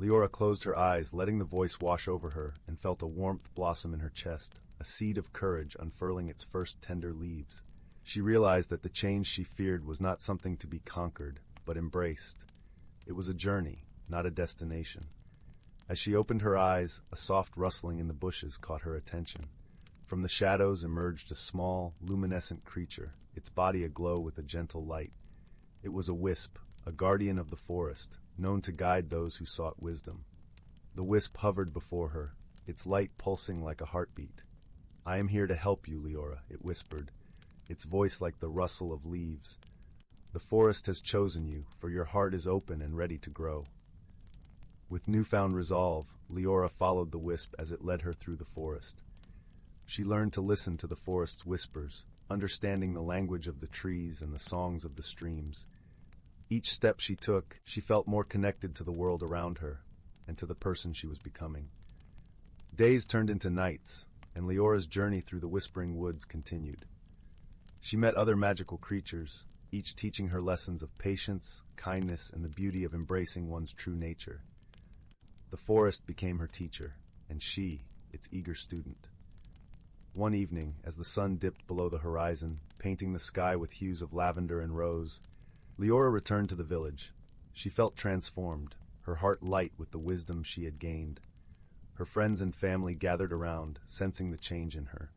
Leora closed her eyes, letting the voice wash over her, and felt a warmth blossom in her chest, a seed of courage unfurling its first tender leaves. She realized that the change she feared was not something to be conquered, but embraced. It was a journey, not a destination. As she opened her eyes, a soft rustling in the bushes caught her attention. From the shadows emerged a small, luminescent creature, its body aglow with a gentle light. It was a wisp, a guardian of the forest, known to guide those who sought wisdom. The wisp hovered before her, its light pulsing like a heartbeat. "I am here to help you, Leora," it whispered, its voice like the rustle of leaves. "The forest has chosen you, for your heart is open and ready to grow." With newfound resolve, Leora followed the wisp as it led her through the forest. She learned to listen to the forest's whispers, understanding the language of the trees and the songs of the streams. Each step she took, she felt more connected to the world around her and to the person she was becoming. Days turned into nights, and Leora's journey through the whispering woods continued. She met other magical creatures, each teaching her lessons of patience, kindness, and the beauty of embracing one's true nature. The forest became her teacher, and she, its eager student. One evening, as the sun dipped below the horizon, painting the sky with hues of lavender and rose, Leora returned to the village. She felt transformed, her heart light with the wisdom she had gained. Her friends and family gathered around, sensing the change in her.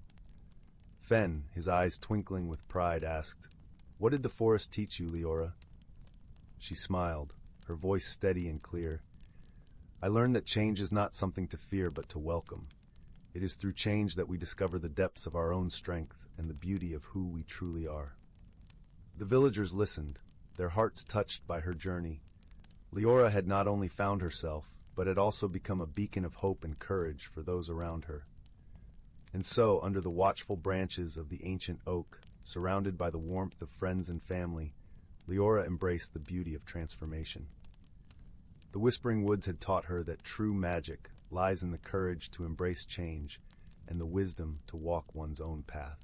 Fen, his eyes twinkling with pride, asked, "What did the forest teach you, Leora?" She smiled, her voice steady and clear. "I learned that change is not something to fear but to welcome. It is through change that we discover the depths of our own strength and the beauty of who we truly are." The villagers listened, their hearts touched by her journey. Leora had not only found herself, but had also become a beacon of hope and courage for those around her. And so, under the watchful branches of the ancient oak, surrounded by the warmth of friends and family, Leora embraced the beauty of transformation. The Whispering Woods had taught her that true magic lies in the courage to embrace change and the wisdom to walk one's own path.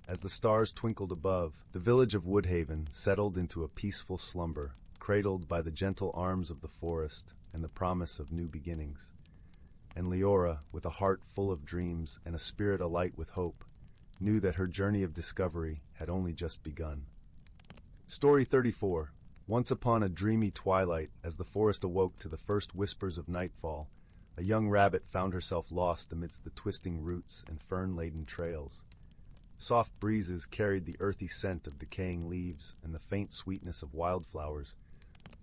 As the stars twinkled above, the village of Woodhaven settled into a peaceful slumber, cradled by the gentle arms of the forest and the promise of new beginnings. And Leora, with a heart full of dreams and a spirit alight with hope, knew that her journey of discovery had only just begun. Story 34. Once upon a dreamy twilight, as the forest awoke to the first whispers of nightfall, a young rabbit found herself lost amidst the twisting roots and fern-laden trails. Soft breezes carried the earthy scent of decaying leaves and the faint sweetness of wildflowers,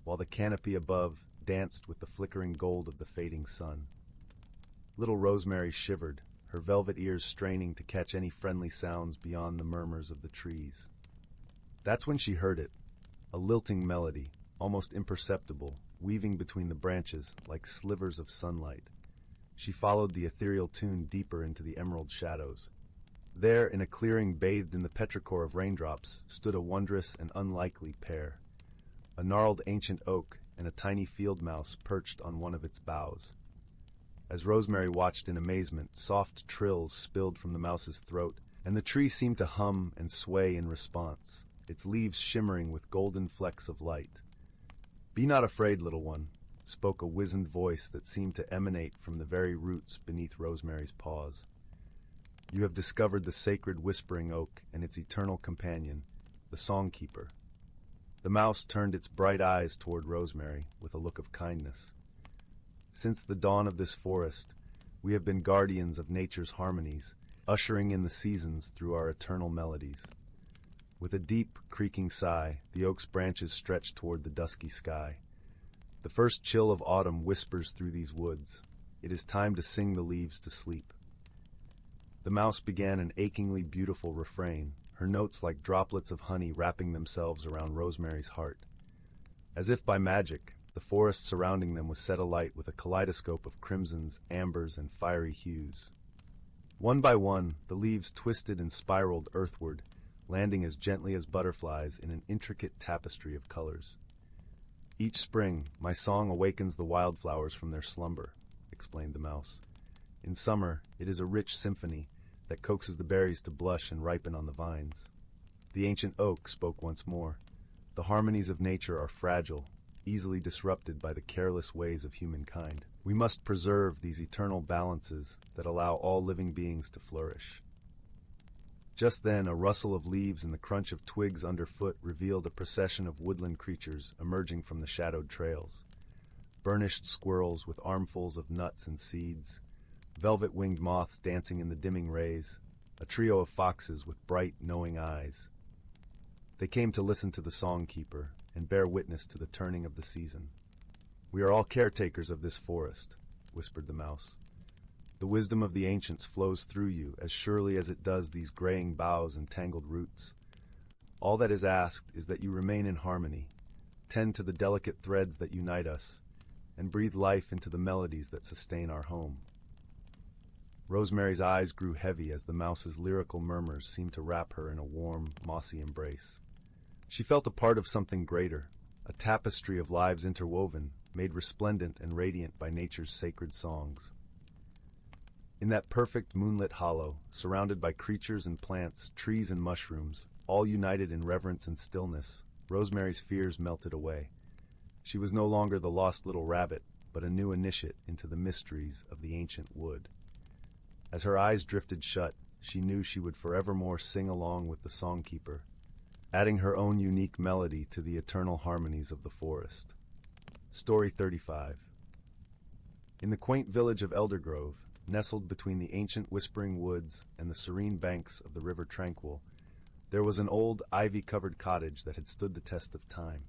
while the canopy above danced with the flickering gold of the fading sun. Little Rosemary shivered, her velvet ears straining to catch any friendly sounds beyond the murmurs of the trees. That's when she heard it, a lilting melody, almost imperceptible, weaving between the branches like slivers of sunlight. She followed the ethereal tune deeper into the emerald shadows. There, in a clearing bathed in the petrichor of raindrops, stood a wondrous and unlikely pair. A gnarled ancient oak and a tiny field mouse perched on one of its boughs. As Rosemary watched in amazement, soft trills spilled from the mouse's throat, and the tree seemed to hum and sway in response, its leaves shimmering with golden flecks of light. "Be not afraid, little one," spoke a wizened voice that seemed to emanate from the very roots beneath Rosemary's paws. "You have discovered the sacred whispering oak and its eternal companion, the songkeeper." The mouse turned its bright eyes toward Rosemary with a look of kindness. "Since the dawn of this forest, we have been guardians of nature's harmonies, ushering in the seasons through our eternal melodies." With a deep, creaking sigh, the oak's branches stretched toward the dusky sky. The first chill of autumn whispers through these woods. It is time to sing the leaves to sleep. The mouse began an achingly beautiful refrain, her notes like droplets of honey wrapping themselves around Rosemary's heart. As if by magic, the forest surrounding them was set alight with a kaleidoscope of crimsons, ambers, and fiery hues. One by one, the leaves twisted and spiraled earthward, landing as gently as butterflies in an intricate tapestry of colors. Each spring, my song awakens the wildflowers from their slumber, explained the mouse. In summer, it is a rich symphony that coaxes the berries to blush and ripen on the vines. The ancient oak spoke once more. The harmonies of nature are fragile, easily disrupted by the careless ways of humankind. We must preserve these eternal balances that allow all living beings to flourish. Just then, a rustle of leaves and the crunch of twigs underfoot revealed a procession of woodland creatures emerging from the shadowed trails. Burnished squirrels with armfuls of nuts and seeds, velvet-winged moths dancing in the dimming rays, a trio of foxes with bright, knowing eyes. They came to listen to the songkeeper and bear witness to the turning of the season. "We are all caretakers of this forest," whispered the mouse. "The wisdom of the ancients flows through you as surely as it does these graying boughs and tangled roots. All that is asked is that you remain in harmony, tend to the delicate threads that unite us, and breathe life into the melodies that sustain our home." Rosemary's eyes grew heavy as the mouse's lyrical murmurs seemed to wrap her in a warm, mossy embrace. She felt a part of something greater, a tapestry of lives interwoven, made resplendent and radiant by nature's sacred songs. In that perfect moonlit hollow, surrounded by creatures and plants, trees and mushrooms, all united in reverence and stillness, Rosemary's fears melted away. She was no longer the lost little rabbit, but a new initiate into the mysteries of the ancient wood. As her eyes drifted shut, she knew she would forevermore sing along with the songkeeper, adding her own unique melody to the eternal harmonies of the forest. Story 35. In the quaint village of Eldergrove, nestled between the ancient whispering woods and the serene banks of the river Tranquil, there was an old ivy-covered cottage that had stood the test of time.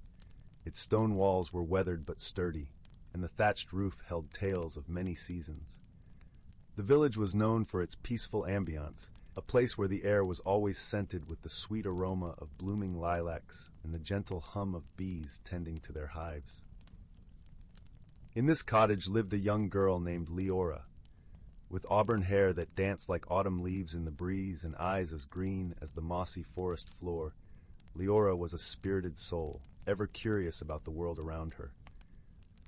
Its stone walls were weathered but sturdy, and the thatched roof held tales of many seasons. The village was known for its peaceful ambiance, a place where the air was always scented with the sweet aroma of blooming lilacs and the gentle hum of bees tending to their hives. In this cottage lived a young girl named Leora. With auburn hair that danced like autumn leaves in the breeze and eyes as green as the mossy forest floor, Leora was a spirited soul, ever curious about the world around her.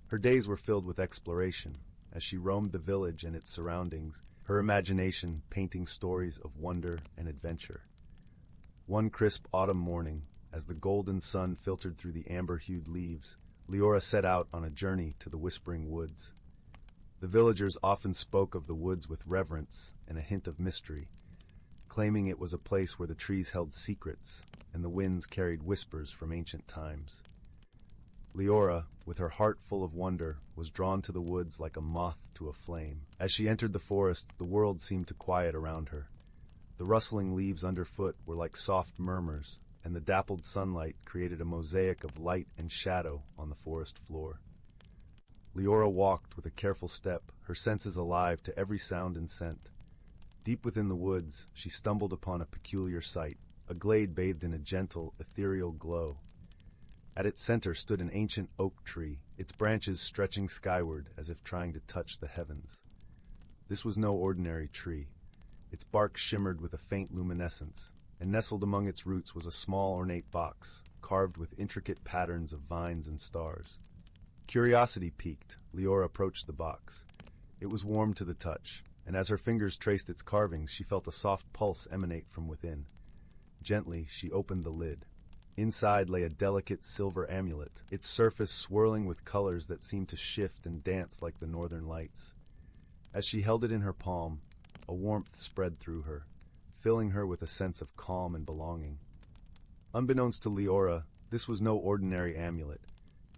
Her days were filled with exploration. As she roamed the village and its surroundings, her imagination painting stories of wonder and adventure. One crisp autumn morning, as the golden sun filtered through the amber-hued leaves, Leora set out on a journey to the whispering woods. The villagers often spoke of the woods with reverence and a hint of mystery, claiming it was a place where the trees held secrets and the winds carried whispers from ancient times. Leora, with her heart full of wonder, was drawn to the woods like a moth to a flame. As she entered the forest, the world seemed to quiet around her. The rustling leaves underfoot were like soft murmurs, and the dappled sunlight created a mosaic of light and shadow on the forest floor. Leora walked with a careful step, her senses alive to every sound and scent. Deep within the woods, she stumbled upon a peculiar sight, a glade bathed in a gentle, ethereal glow. At its center stood an ancient oak tree, its branches stretching skyward as if trying to touch the heavens. This was no ordinary tree. Its bark shimmered with a faint luminescence, and nestled among its roots was a small ornate box, carved with intricate patterns of vines and stars. Curiosity piqued, Leora approached the box. It was warm to the touch, and as her fingers traced its carvings, she felt a soft pulse emanate from within. Gently, she opened the lid. Inside lay a delicate silver amulet, its surface swirling with colors that seemed to shift and dance like the northern lights. As she held it in her palm, a warmth spread through her, filling her with a sense of calm and belonging. Unbeknownst to Leora, this was no ordinary amulet.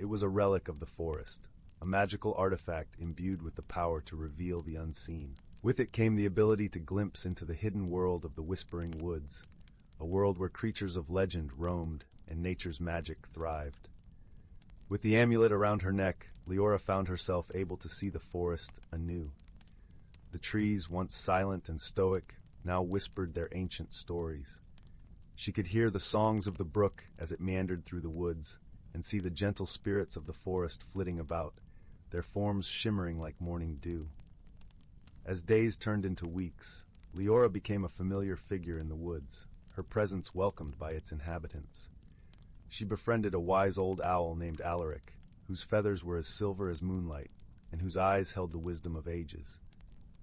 It was a relic of the forest, a magical artifact imbued with the power to reveal the unseen. With it came the ability to glimpse into the hidden world of the whispering woods, a world where creatures of legend roamed and nature's magic thrived. With the amulet around her neck, Leora found herself able to see the forest anew. The trees, once silent and stoic, now whispered their ancient stories. She could hear the songs of the brook as it meandered through the woods, and see the gentle spirits of the forest flitting about, their forms shimmering like morning dew. As days turned into weeks, Leora became a familiar figure in the woods, her presence welcomed by its inhabitants. She befriended a wise old owl named Alaric, whose feathers were as silver as moonlight, and whose eyes held the wisdom of ages.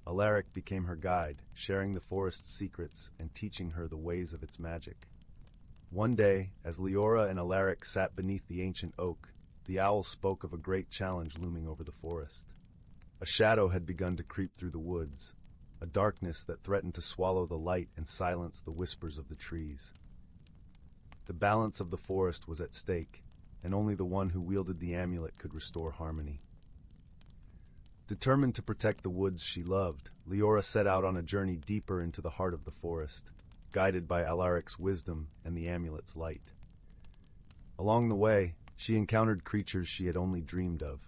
Alaric became her guide, sharing the forest's secrets and teaching her the ways of its magic. One day, as Leora and Alaric sat beneath the ancient oak, the owl spoke of a great challenge looming over the forest. A shadow had begun to creep through the woods, a darkness that threatened to swallow the light and silence the whispers of the trees. The balance of the forest was at stake, and only the one who wielded the amulet could restore harmony. Determined to protect the woods she loved, Leora set out on a journey deeper into the heart of the forest, guided by Alaric's wisdom and the amulet's light. Along the way, she encountered creatures she had only dreamed of.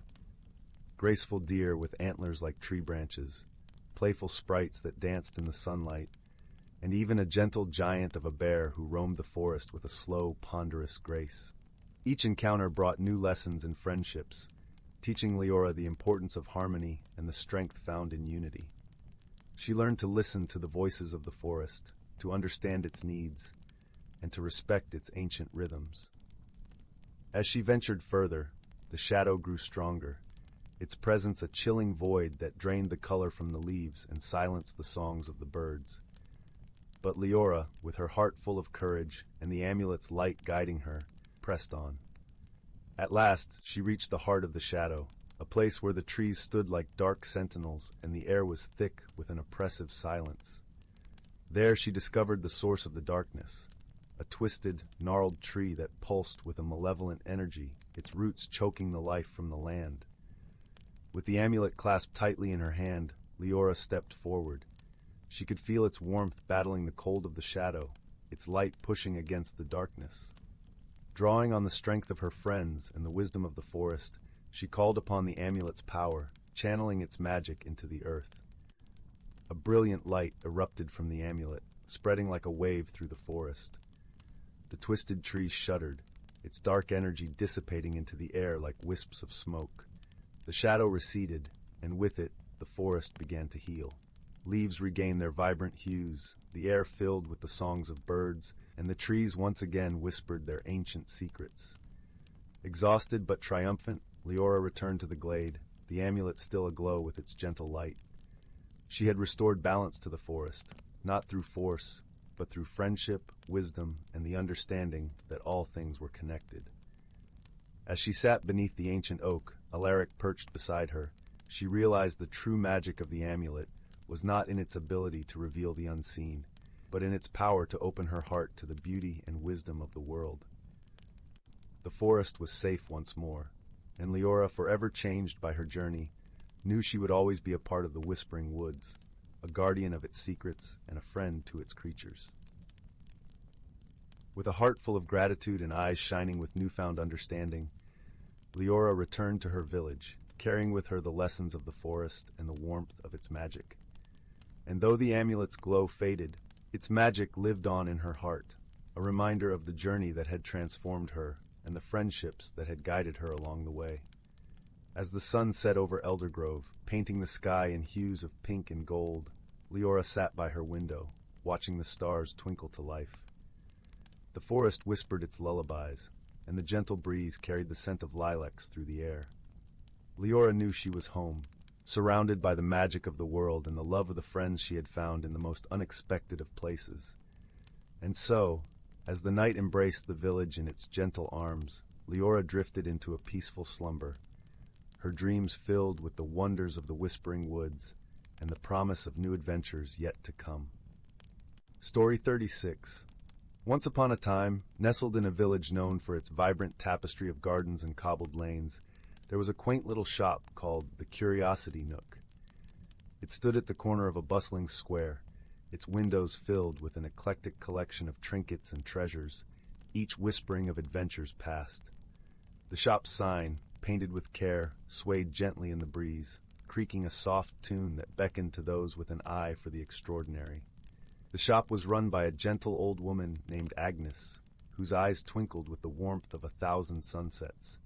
Graceful deer with antlers like tree branches, playful sprites that danced in the sunlight, and even a gentle giant of a bear who roamed the forest with a slow, ponderous grace. Each encounter brought new lessons and friendships, teaching Leora the importance of harmony and the strength found in unity. She learned to listen to the voices of the forest, to understand its needs, and to respect its ancient rhythms. As she ventured further, the shadow grew stronger, its presence a chilling void that drained the color from the leaves and silenced the songs of the birds. But Leora, with her heart full of courage and the amulet's light guiding her, pressed on. At last, she reached the heart of the shadow, a place where the trees stood like dark sentinels and the air was thick with an oppressive silence. There she discovered the source of the darkness, a twisted, gnarled tree that pulsed with a malevolent energy, its roots choking the life from the land. With the amulet clasped tightly in her hand, Leora stepped forward. She could feel its warmth battling the cold of the shadow, its light pushing against the darkness. Drawing on the strength of her friends and the wisdom of the forest, she called upon the amulet's power, channeling its magic into the earth. A brilliant light erupted from the amulet, spreading like a wave through the forest. The twisted tree shuddered, its dark energy dissipating into the air like wisps of smoke. The shadow receded, and with it, the forest began to heal. Leaves regained their vibrant hues, the air filled with the songs of birds, and the trees once again whispered their ancient secrets. Exhausted but triumphant, Leora returned to the glade, the amulet still aglow with its gentle light. She had restored balance to the forest, not through force, but through friendship, wisdom, and the understanding that all things were connected. As she sat beneath the ancient oak, Alaric perched beside her, she realized the true magic of the amulet was not in its ability to reveal the unseen, but in its power to open her heart to the beauty and wisdom of the world. The forest was safe once more, and Leora, forever changed by her journey, knew she would always be a part of the Whispering Woods, a guardian of its secrets and a friend to its creatures. With a heart full of gratitude and eyes shining with newfound understanding, Leora returned to her village, carrying with her the lessons of the forest and the warmth of its magic. And though the amulet's glow faded, its magic lived on in her heart, a reminder of the journey that had transformed her and the friendships that had guided her along the way. As the sun set over Eldergrove, painting the sky in hues of pink and gold, Leora sat by her window, watching the stars twinkle to life. The forest whispered its lullabies, and the gentle breeze carried the scent of lilacs through the air. Leora knew she was home, surrounded by the magic of the world and the love of the friends she had found in the most unexpected of places. And so, as the night embraced the village in its gentle arms, Leora drifted into a peaceful slumber, her dreams filled with the wonders of the Whispering Woods and the promise of new adventures yet to come. Story 36. Once upon a time, nestled in a village known for its vibrant tapestry of gardens and cobbled lanes, there was a quaint little shop called the Curiosity Nook. It stood at the corner of a bustling square, its windows filled with an eclectic collection of trinkets and treasures, each whispering of adventures past. The shop's sign, painted with care, swayed gently in the breeze, creaking a soft tune that beckoned to those with an eye for the extraordinary. The shop was run by a gentle old woman named Agnes, whose eyes twinkled with the warmth of 1,000 sunsets.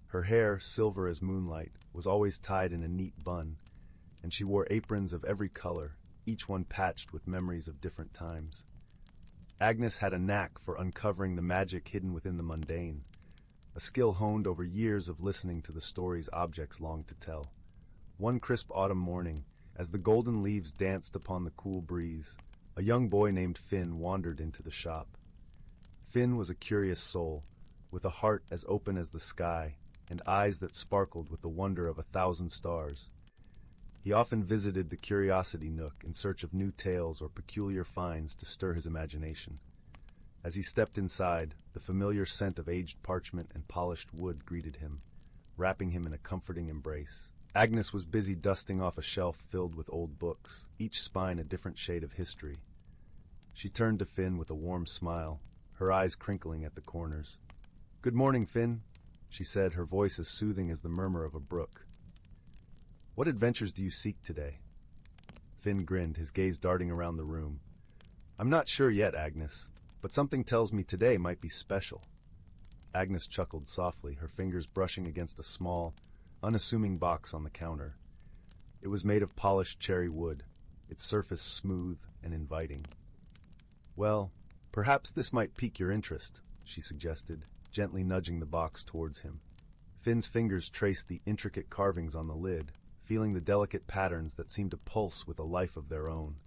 Her hair, silver as moonlight, was always tied in a neat bun, and she wore aprons of every color, each one patched with memories of different times. Agnes had a knack for uncovering the magic hidden within the mundane, a skill honed over years of listening to the stories objects longed to tell. One crisp autumn morning, as the golden leaves danced upon the cool breeze, a young boy named Finn wandered into the shop. Finn was a curious soul, with a heart as open as the sky, and eyes that sparkled with the wonder of 1,000 stars. He often visited the curiosity nook in search of new tales or peculiar finds to stir his imagination. As he stepped inside, the familiar scent of aged parchment and polished wood greeted him, wrapping him in a comforting embrace. Agnes was busy dusting off a shelf filled with old books, each spine a different shade of history. She turned to Finn with a warm smile, her eyes crinkling at the corners. "Good morning, Finn," she said, her voice as soothing as the murmur of a brook. "What adventures do you seek today?" Finn grinned, his gaze darting around the room. "I'm not sure yet, Agnes, but something tells me today might be special." Agnes chuckled softly, her fingers brushing against a small, unassuming box on the counter. It was made of polished cherry wood, its surface smooth and inviting. "Well, perhaps this might pique your interest," she suggested, gently nudging the box towards him. Finn's fingers traced the intricate carvings on the lid, feeling the delicate patterns that seemed to pulse with a life of their own.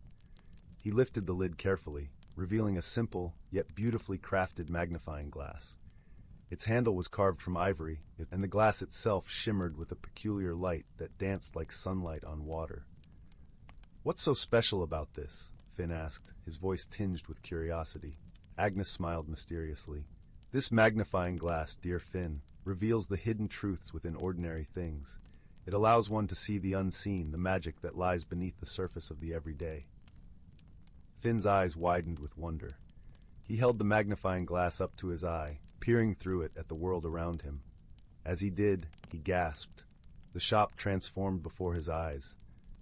He lifted the lid carefully, revealing a simple, yet beautifully crafted magnifying glass. Its handle was carved from ivory, and the glass itself shimmered with a peculiar light that danced like sunlight on water. "What's so special about this?" Finn asked, his voice tinged with curiosity. Agnes smiled mysteriously. "This magnifying glass, dear Finn, reveals the hidden truths within ordinary things. It allows one to see the unseen, the magic that lies beneath the surface of the everyday." Finn's eyes widened with wonder. He held the magnifying glass up to his eye, peering through it at the world around him. As he did, he gasped. The shop transformed before his eyes.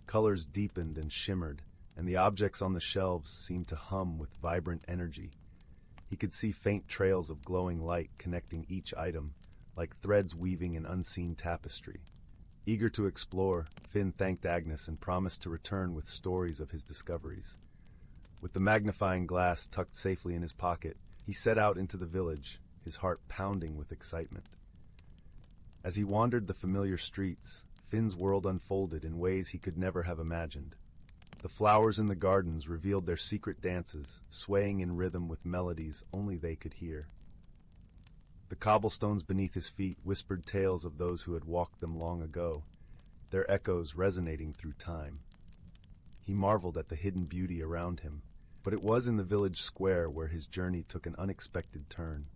Colors deepened and shimmered, and the objects on the shelves seemed to hum with vibrant energy. He could see faint trails of glowing light connecting each item, like threads weaving an unseen tapestry. Eager to explore, Finn thanked Agnes and promised to return with stories of his discoveries. With the magnifying glass tucked safely in his pocket, he set out into the village, his heart pounding with excitement. As he wandered the familiar streets, Finn's world unfolded in ways he could never have imagined. The flowers in the gardens revealed their secret dances, swaying in rhythm with melodies only they could hear. The cobblestones beneath his feet whispered tales of those who had walked them long ago, their echoes resonating through time. He marveled at the hidden beauty around him, but it was in the village square where his journey took an unexpected turn.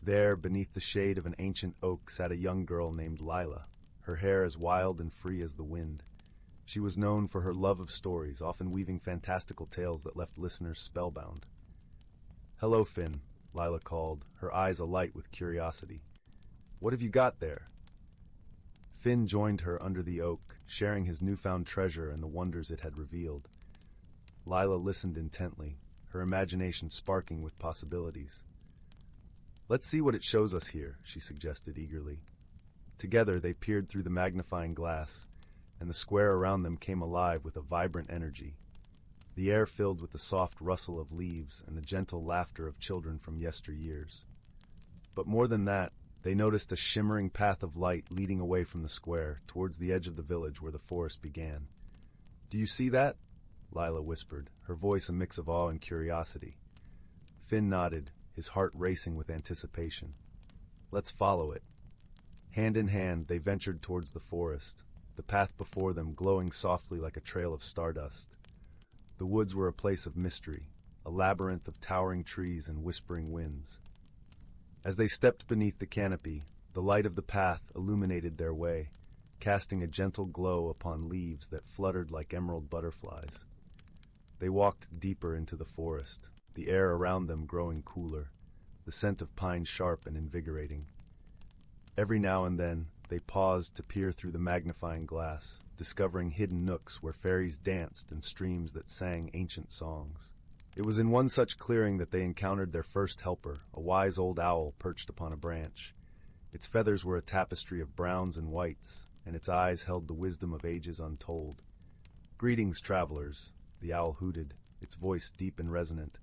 There, beneath the shade of an ancient oak, sat a young girl named Lila, her hair as wild and free as the wind. She was known for her love of stories, often weaving fantastical tales that left listeners spellbound. "Hello, Finn," Lila called, her eyes alight with curiosity. "What have you got there?" Finn joined her under the oak, sharing his newfound treasure and the wonders it had revealed. Lila listened intently, her imagination sparking with possibilities. "Let's see what it shows us here," she suggested eagerly. Together they peered through the magnifying glass, and the square around them came alive with a vibrant energy. The air filled with the soft rustle of leaves and the gentle laughter of children from yesteryears. But more than that, they noticed a shimmering path of light leading away from the square, towards the edge of the village where the forest began. "Do you see that?" Lila whispered, her voice a mix of awe and curiosity. Finn nodded, his heart racing with anticipation. "Let's follow it." Hand in hand, they ventured towards the forest, the path before them glowing softly like a trail of stardust. The woods were a place of mystery, a labyrinth of towering trees and whispering winds. As they stepped beneath the canopy, the light of the path illuminated their way, casting a gentle glow upon leaves that fluttered like emerald butterflies. They walked deeper into the forest, the air around them growing cooler, the scent of pine sharp and invigorating. Every now and then, they paused to peer through the magnifying glass, discovering hidden nooks where fairies danced and streams that sang ancient songs. It was in one such clearing that they encountered their first helper, a wise old owl perched upon a branch. Its feathers were a tapestry of browns and whites, and its eyes held the wisdom of ages untold. "Greetings, travelers," the owl hooted, its voice deep and resonant.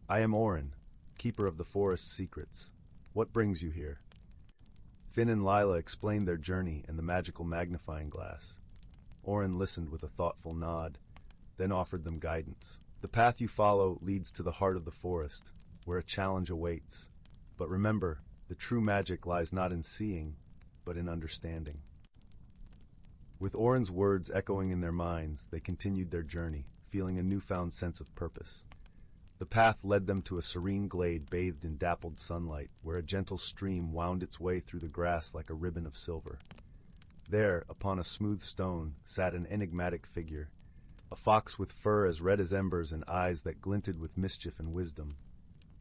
"I am Orin, keeper of the forest's secrets. What brings you here?" Finn and Lila explained their journey and the magical magnifying glass. Orin listened with a thoughtful nod, then offered them guidance. "The path you follow leads to the heart of the forest, where a challenge awaits. But remember, the true magic lies not in seeing, but in understanding." With Orin's words echoing in their minds, they continued their journey, feeling a newfound sense of purpose. The path led them to a serene glade bathed in dappled sunlight, where a gentle stream wound its way through the grass like a ribbon of silver. There, upon a smooth stone, sat an enigmatic figure, a fox with fur as red as embers and eyes that glinted with mischief and wisdom.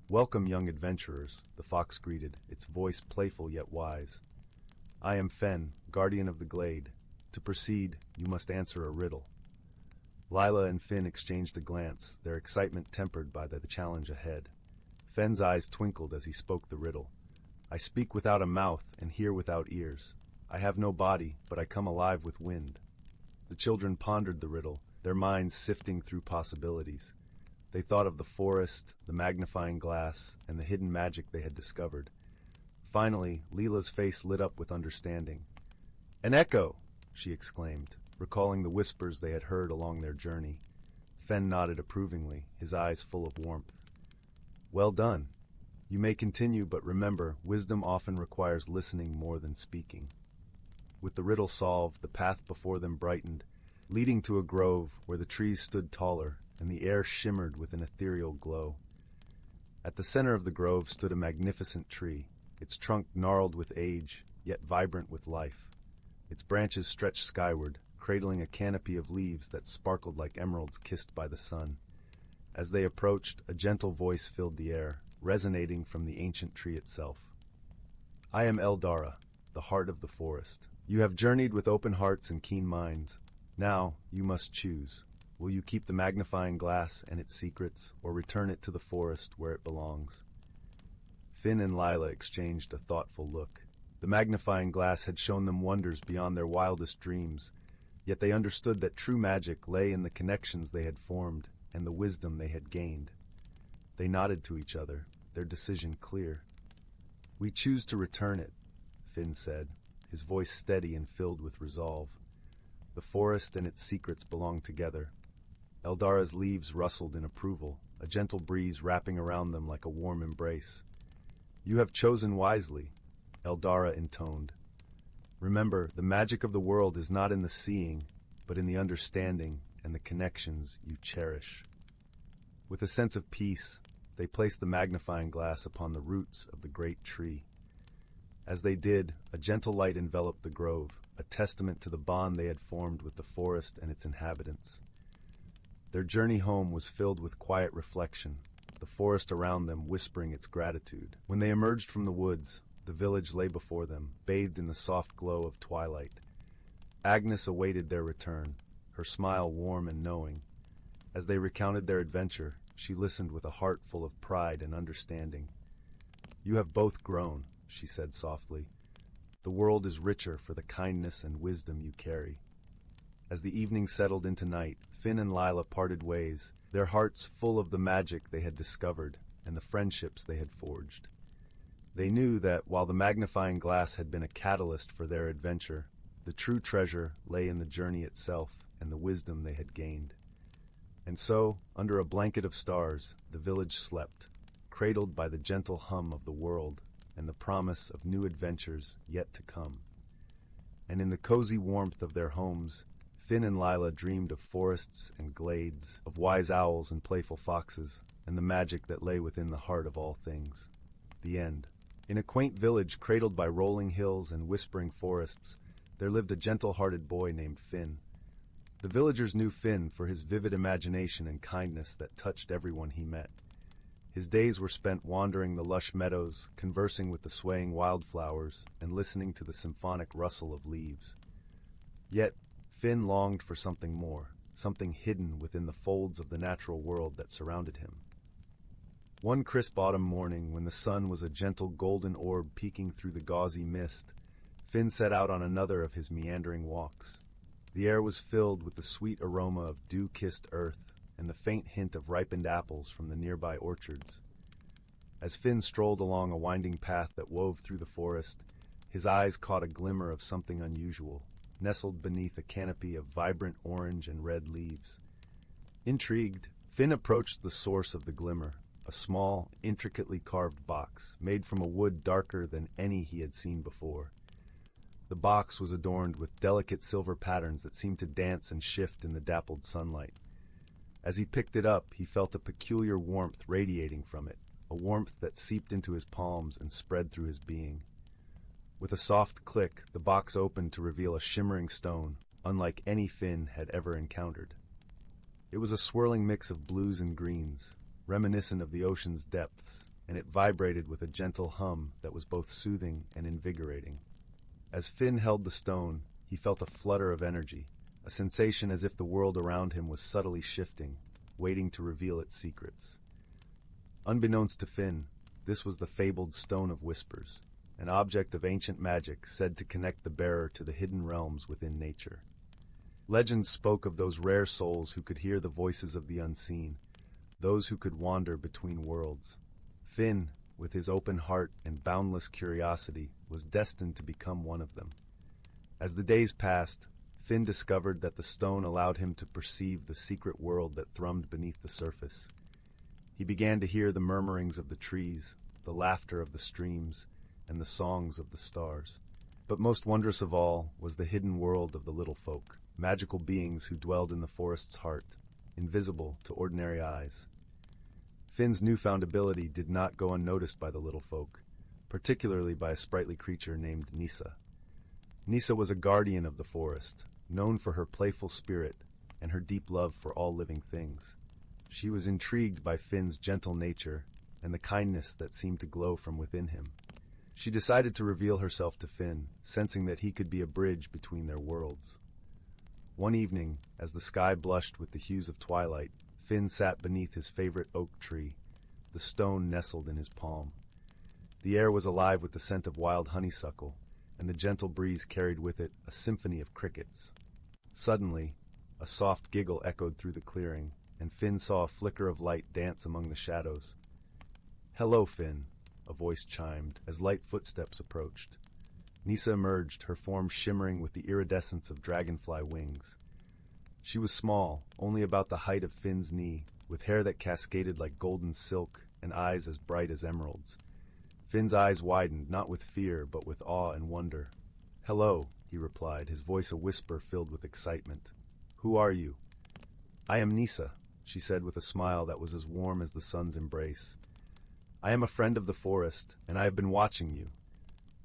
"Welcome, young adventurers," the fox greeted, its voice playful yet wise. "I am Fen, guardian of the glade. To proceed, you must answer a riddle." Lila and Finn exchanged a glance, their excitement tempered by the challenge ahead. Fenn's eyes twinkled as he spoke the riddle. "I speak without a mouth and hear without ears. I have no body, but I come alive with wind." The children pondered the riddle, their minds sifting through possibilities. They thought of the forest, the magnifying glass, and the hidden magic they had discovered. Finally, Lila's face lit up with understanding. "An echo!" she exclaimed, recalling the whispers they had heard along their journey. Fen nodded approvingly, his eyes full of warmth. "Well done. You may continue, but remember, wisdom often requires listening more than speaking." With the riddle solved, the path before them brightened, leading to a grove where the trees stood taller and the air shimmered with an ethereal glow. At the center of the grove stood a magnificent tree, its trunk gnarled with age, yet vibrant with life. Its branches stretched skyward, cradling a canopy of leaves that sparkled like emeralds kissed by the sun. As they approached, a gentle voice filled the air, resonating from the ancient tree itself. "I am Eldara, the heart of the forest. You have journeyed with open hearts and keen minds. Now, you must choose. Will you keep the magnifying glass and its secrets, or return it to the forest where it belongs?" Finn and Lila exchanged a thoughtful look. The magnifying glass had shown them wonders beyond their wildest dreams, yet they understood that true magic lay in the connections they had formed and the wisdom they had gained. They nodded to each other, their decision clear. "We choose to return it," Finn said, his voice steady and filled with resolve. The forest and its secrets belong together. Eldara's leaves rustled in approval, a gentle breeze wrapping around them like a warm embrace. "You have chosen wisely," Eldara intoned. "Remember, the magic of the world is not in the seeing, but in the understanding and the connections you cherish." With a sense of peace, they placed the magnifying glass upon the roots of the great tree. As they did, a gentle light enveloped the grove, a testament to the bond they had formed with the forest and its inhabitants. Their journey home was filled with quiet reflection, the forest around them whispering its gratitude. When they emerged from the woods, the village lay before them, bathed in the soft glow of twilight. Agnes awaited their return, her smile warm and knowing. As they recounted their adventure, she listened with a heart full of pride and understanding. "You have both grown," she said softly. "The world is richer for the kindness and wisdom you carry." As the evening settled into night, Finn and Lila parted ways, their hearts full of the magic they had discovered and the friendships they had forged. They knew that while the magnifying glass had been a catalyst for their adventure, the true treasure lay in the journey itself and the wisdom they had gained. And so, under a blanket of stars, the village slept, cradled by the gentle hum of the world and the promise of new adventures yet to come. And in the cozy warmth of their homes, Finn and Lila dreamed of forests and glades, of wise owls and playful foxes, and the magic that lay within the heart of all things. The end. In a quaint village cradled by rolling hills and whispering forests, there lived a gentle-hearted boy named Finn. The villagers knew Finn for his vivid imagination and kindness that touched everyone he met. His days were spent wandering the lush meadows, conversing with the swaying wildflowers, and listening to the symphonic rustle of leaves. Yet, Finn longed for something more, something hidden within the folds of the natural world that surrounded him. One crisp autumn morning, when the sun was a gentle golden orb peeking through the gauzy mist, Finn set out on another of his meandering walks. The air was filled with the sweet aroma of dew-kissed earth and the faint hint of ripened apples from the nearby orchards. As Finn strolled along a winding path that wove through the forest, his eyes caught a glimmer of something unusual, nestled beneath a canopy of vibrant orange and red leaves. Intrigued, Finn approached the source of the glimmer, a small, intricately carved box made from a wood darker than any he had seen before. The box was adorned with delicate silver patterns that seemed to dance and shift in the dappled sunlight. As he picked it up, he felt a peculiar warmth radiating from it, a warmth that seeped into his palms and spread through his being. With a soft click, the box opened to reveal a shimmering stone, unlike any Finn had ever encountered. It was a swirling mix of blues and greens, reminiscent of the ocean's depths, and it vibrated with a gentle hum that was both soothing and invigorating. As Finn held the stone, he felt a flutter of energy, a sensation as if the world around him was subtly shifting, waiting to reveal its secrets. Unbeknownst to Finn, this was the fabled Stone of Whispers, an object of ancient magic said to connect the bearer to the hidden realms within nature. Legends spoke of those rare souls who could hear the voices of the unseen, those who could wander between worlds. Finn, with his open heart and boundless curiosity, was destined to become one of them. As the days passed, Finn discovered that the stone allowed him to perceive the secret world that thrummed beneath the surface. He began to hear the murmurings of the trees, the laughter of the streams, and the songs of the stars. But most wondrous of all was the hidden world of the little folk, magical beings who dwelled in the forest's heart, invisible to ordinary eyes. Finn's newfound ability did not go unnoticed by the little folk, particularly by a sprightly creature named Nissa. Nissa was a guardian of the forest, known for her playful spirit and her deep love for all living things. She was intrigued by Finn's gentle nature and the kindness that seemed to glow from within him. She decided to reveal herself to Finn, sensing that he could be a bridge between their worlds. One evening, as the sky blushed with the hues of twilight, Finn sat beneath his favorite oak tree, the stone nestled in his palm. The air was alive with the scent of wild honeysuckle, and the gentle breeze carried with it a symphony of crickets. Suddenly, a soft giggle echoed through the clearing, and Finn saw a flicker of light dance among the shadows. "Hello, Finn," a voice chimed as light footsteps approached. Nissa emerged, her form shimmering with the iridescence of dragonfly wings. She was small, only about the height of Finn's knee, with hair that cascaded like golden silk and eyes as bright as emeralds. Finn's eyes widened, not with fear, but with awe and wonder. "Hello," he replied, his voice a whisper filled with excitement. "Who are you?" "I am Nissa," she said with a smile that was as warm as the sun's embrace. "I am a friend of the forest, and I have been watching you.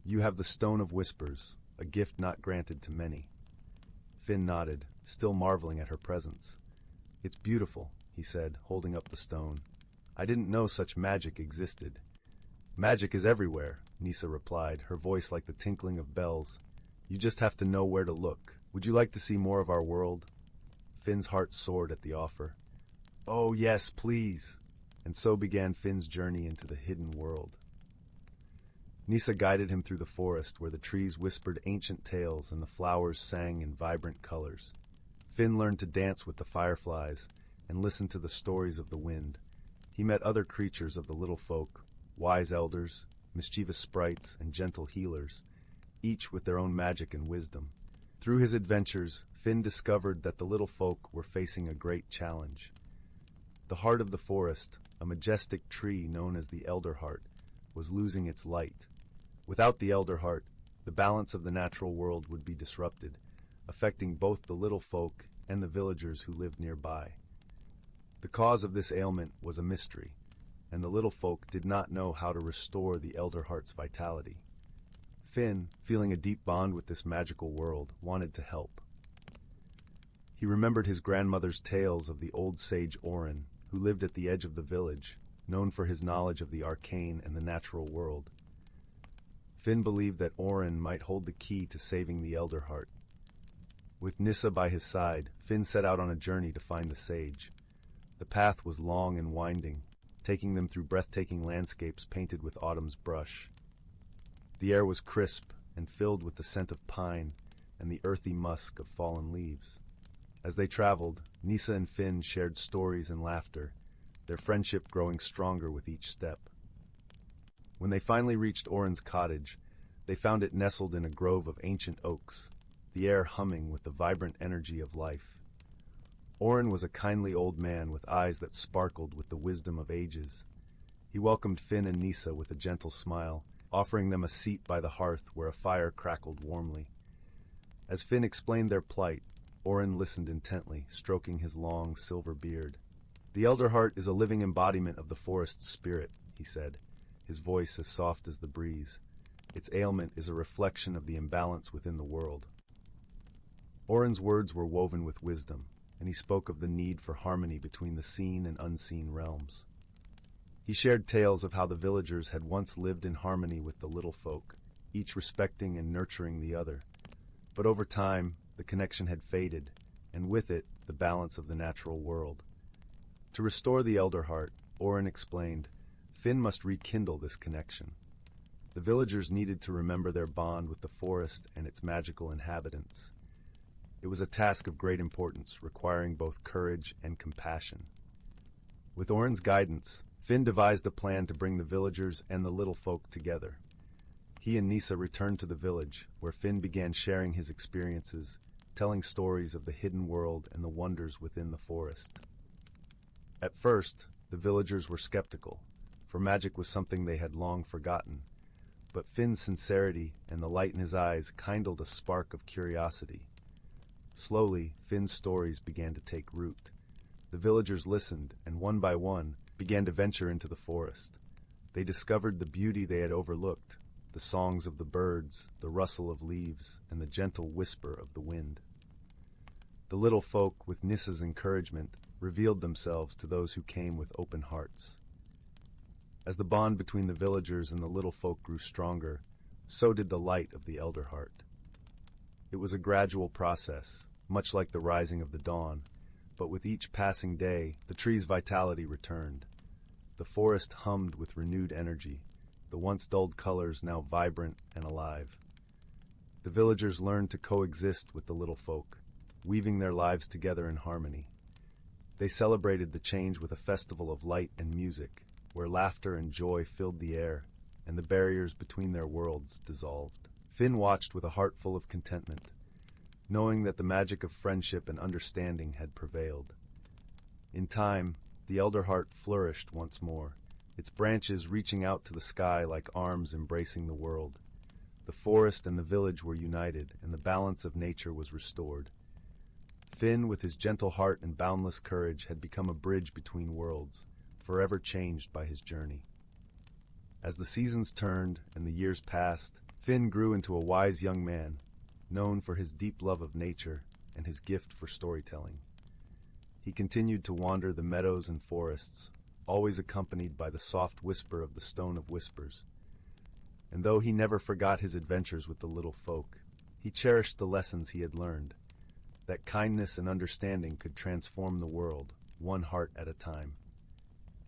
You have the Stone of Whispers, a gift not granted to many." Finn nodded, still marveling at her presence. "It's beautiful," he said, holding up the stone. "I didn't know such magic existed." "Magic is everywhere," Nissa replied, her voice like the tinkling of bells. "You just have to know where to look. Would you like to see more of our world?" Finn's heart soared at the offer. "Oh, yes, please." And so began Finn's journey into the hidden world. Nissa guided him through the forest where the trees whispered ancient tales and the flowers sang in vibrant colors. Finn learned to dance with the fireflies and listen to the stories of the wind. He met other creatures of the little folk, wise elders, mischievous sprites, and gentle healers, each with their own magic and wisdom. Through his adventures, Finn discovered that the little folk were facing a great challenge. The heart of the forest, a majestic tree known as the Elder Heart, was losing its light. Without the Elder Heart, the balance of the natural world would be disrupted, affecting both the little folk and the villagers who lived nearby. The cause of this ailment was a mystery, and the little folk did not know how to restore the Elder Heart's vitality. Finn, feeling a deep bond with this magical world, wanted to help. He remembered his grandmother's tales of the old sage Orin, who lived at the edge of the village, known for his knowledge of the arcane and the natural world. Finn believed that Orin might hold the key to saving the Elder Heart. With Nissa by his side, Finn set out on a journey to find the sage. The path was long and winding, taking them through breathtaking landscapes painted with autumn's brush. The air was crisp and filled with the scent of pine, and the earthy musk of fallen leaves. As they traveled, Nisa and Finn shared stories and laughter, their friendship growing stronger with each step. When they finally reached Oren's cottage, they found it nestled in a grove of ancient oaks, the air humming with the vibrant energy of life. Oren was a kindly old man with eyes that sparkled with the wisdom of ages. He welcomed Finn and Nisa with a gentle smile, offering them a seat by the hearth where a fire crackled warmly. As Finn explained their plight, Oren listened intently, stroking his long, silver beard. "The Elder Heart is a living embodiment of the forest's spirit," he said, his voice as soft as the breeze. "Its ailment is a reflection of the imbalance within the world." Oren's words were woven with wisdom, and he spoke of the need for harmony between the seen and unseen realms. He shared tales of how the villagers had once lived in harmony with the little folk, each respecting and nurturing the other. But over time, the connection had faded, and with it, the balance of the natural world. To restore the Elder Heart, Oren explained, Finn must rekindle this connection. The villagers needed to remember their bond with the forest and its magical inhabitants. It was a task of great importance, requiring both courage and compassion. With Oren's guidance, Finn devised a plan to bring the villagers and the little folk together. He and Nisa returned to the village, where Finn began sharing his experiences, telling stories of the hidden world and the wonders within the forest. At first, the villagers were skeptical, for magic was something they had long forgotten. But Finn's sincerity and the light in his eyes kindled a spark of curiosity. Slowly, Finn's stories began to take root. The villagers listened, and one by one, began to venture into the forest. They discovered the beauty they had overlooked, the songs of the birds, the rustle of leaves, and the gentle whisper of the wind. The little folk, with Nisa's encouragement, revealed themselves to those who came with open hearts. As the bond between the villagers and the little folk grew stronger, so did the light of the Elder Heart. It was a gradual process, much like the rising of the dawn, but with each passing day, the tree's vitality returned. The forest hummed with renewed energy, the once dulled colors now vibrant and alive. The villagers learned to coexist with the little folk, weaving their lives together in harmony. They celebrated the change with a festival of light and music, where laughter and joy filled the air, and the barriers between their worlds dissolved. Finn watched with a heart full of contentment, knowing that the magic of friendship and understanding had prevailed. In time, the Elder Heart flourished once more, its branches reaching out to the sky like arms embracing the world. The forest and the village were united, and the balance of nature was restored. Finn, with his gentle heart and boundless courage, had become a bridge between worlds, forever changed by his journey. As the seasons turned and the years passed, Finn grew into a wise young man, known for his deep love of nature and his gift for storytelling. He continued to wander the meadows and forests, always accompanied by the soft whisper of the Stone of Whispers. And though he never forgot his adventures with the little folk, he cherished the lessons he had learned, that kindness and understanding could transform the world, one heart at a time.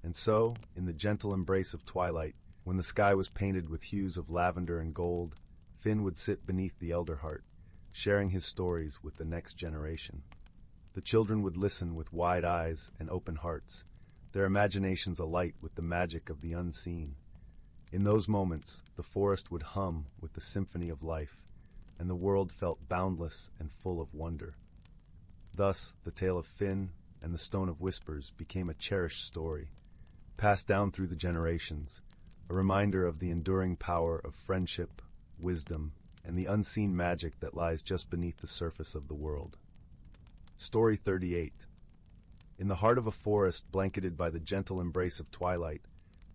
And so, in the gentle embrace of twilight, when the sky was painted with hues of lavender and gold, Finn would sit beneath the Elder Heart, sharing his stories with the next generation. The children would listen with wide eyes and open hearts, their imaginations alight with the magic of the unseen. In those moments, the forest would hum with the symphony of life, and the world felt boundless and full of wonder. Thus, the tale of Finn and the Stone of Whispers became a cherished story, passed down through the generations, a reminder of the enduring power of friendship, wisdom, and the unseen magic that lies just beneath the surface of the world. Story 38. In the heart of a forest blanketed by the gentle embrace of twilight,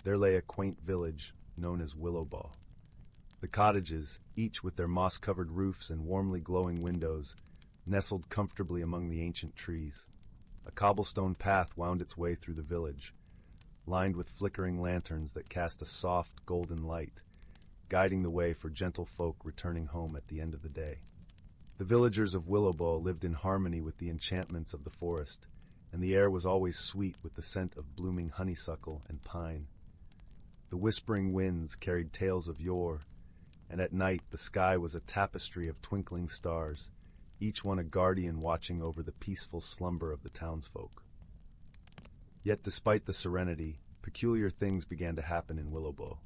there lay a quaint village known as Willow. The cottages, each with their moss-covered roofs and warmly glowing windows, nestled comfortably among the ancient trees. A cobblestone path wound its way through the village, lined with flickering lanterns that cast a soft, golden light, guiding the way for gentle folk returning home at the end of the day. The villagers of Willow lived in harmony with the enchantments of the forest, and the air was always sweet with the scent of blooming honeysuckle and pine. The whispering winds carried tales of yore, and at night the sky was a tapestry of twinkling stars, each one a guardian watching over the peaceful slumber of the townsfolk. Yet despite the serenity, peculiar things began to happen in Willow.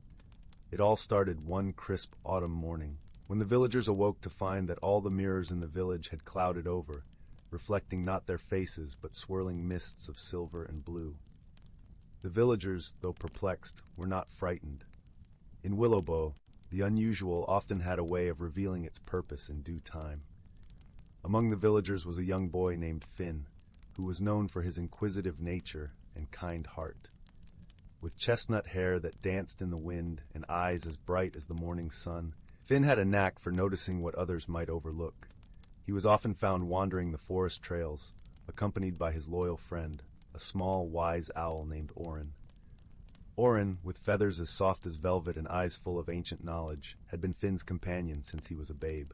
It all started one crisp autumn morning, when the villagers awoke to find that all the mirrors in the village had clouded over, reflecting not their faces but swirling mists of silver and blue. The villagers, though perplexed, were not frightened. In Willow, the unusual often had a way of revealing its purpose in due time. Among the villagers was a young boy named Finn, who was known for his inquisitive nature and kind heart. With chestnut hair that danced in the wind and eyes as bright as the morning sun, Finn had a knack for noticing what others might overlook. He was often found wandering the forest trails, accompanied by his loyal friend, a small, wise owl named Orin. Orin, with feathers as soft as velvet and eyes full of ancient knowledge, had been Finn's companion since he was a babe.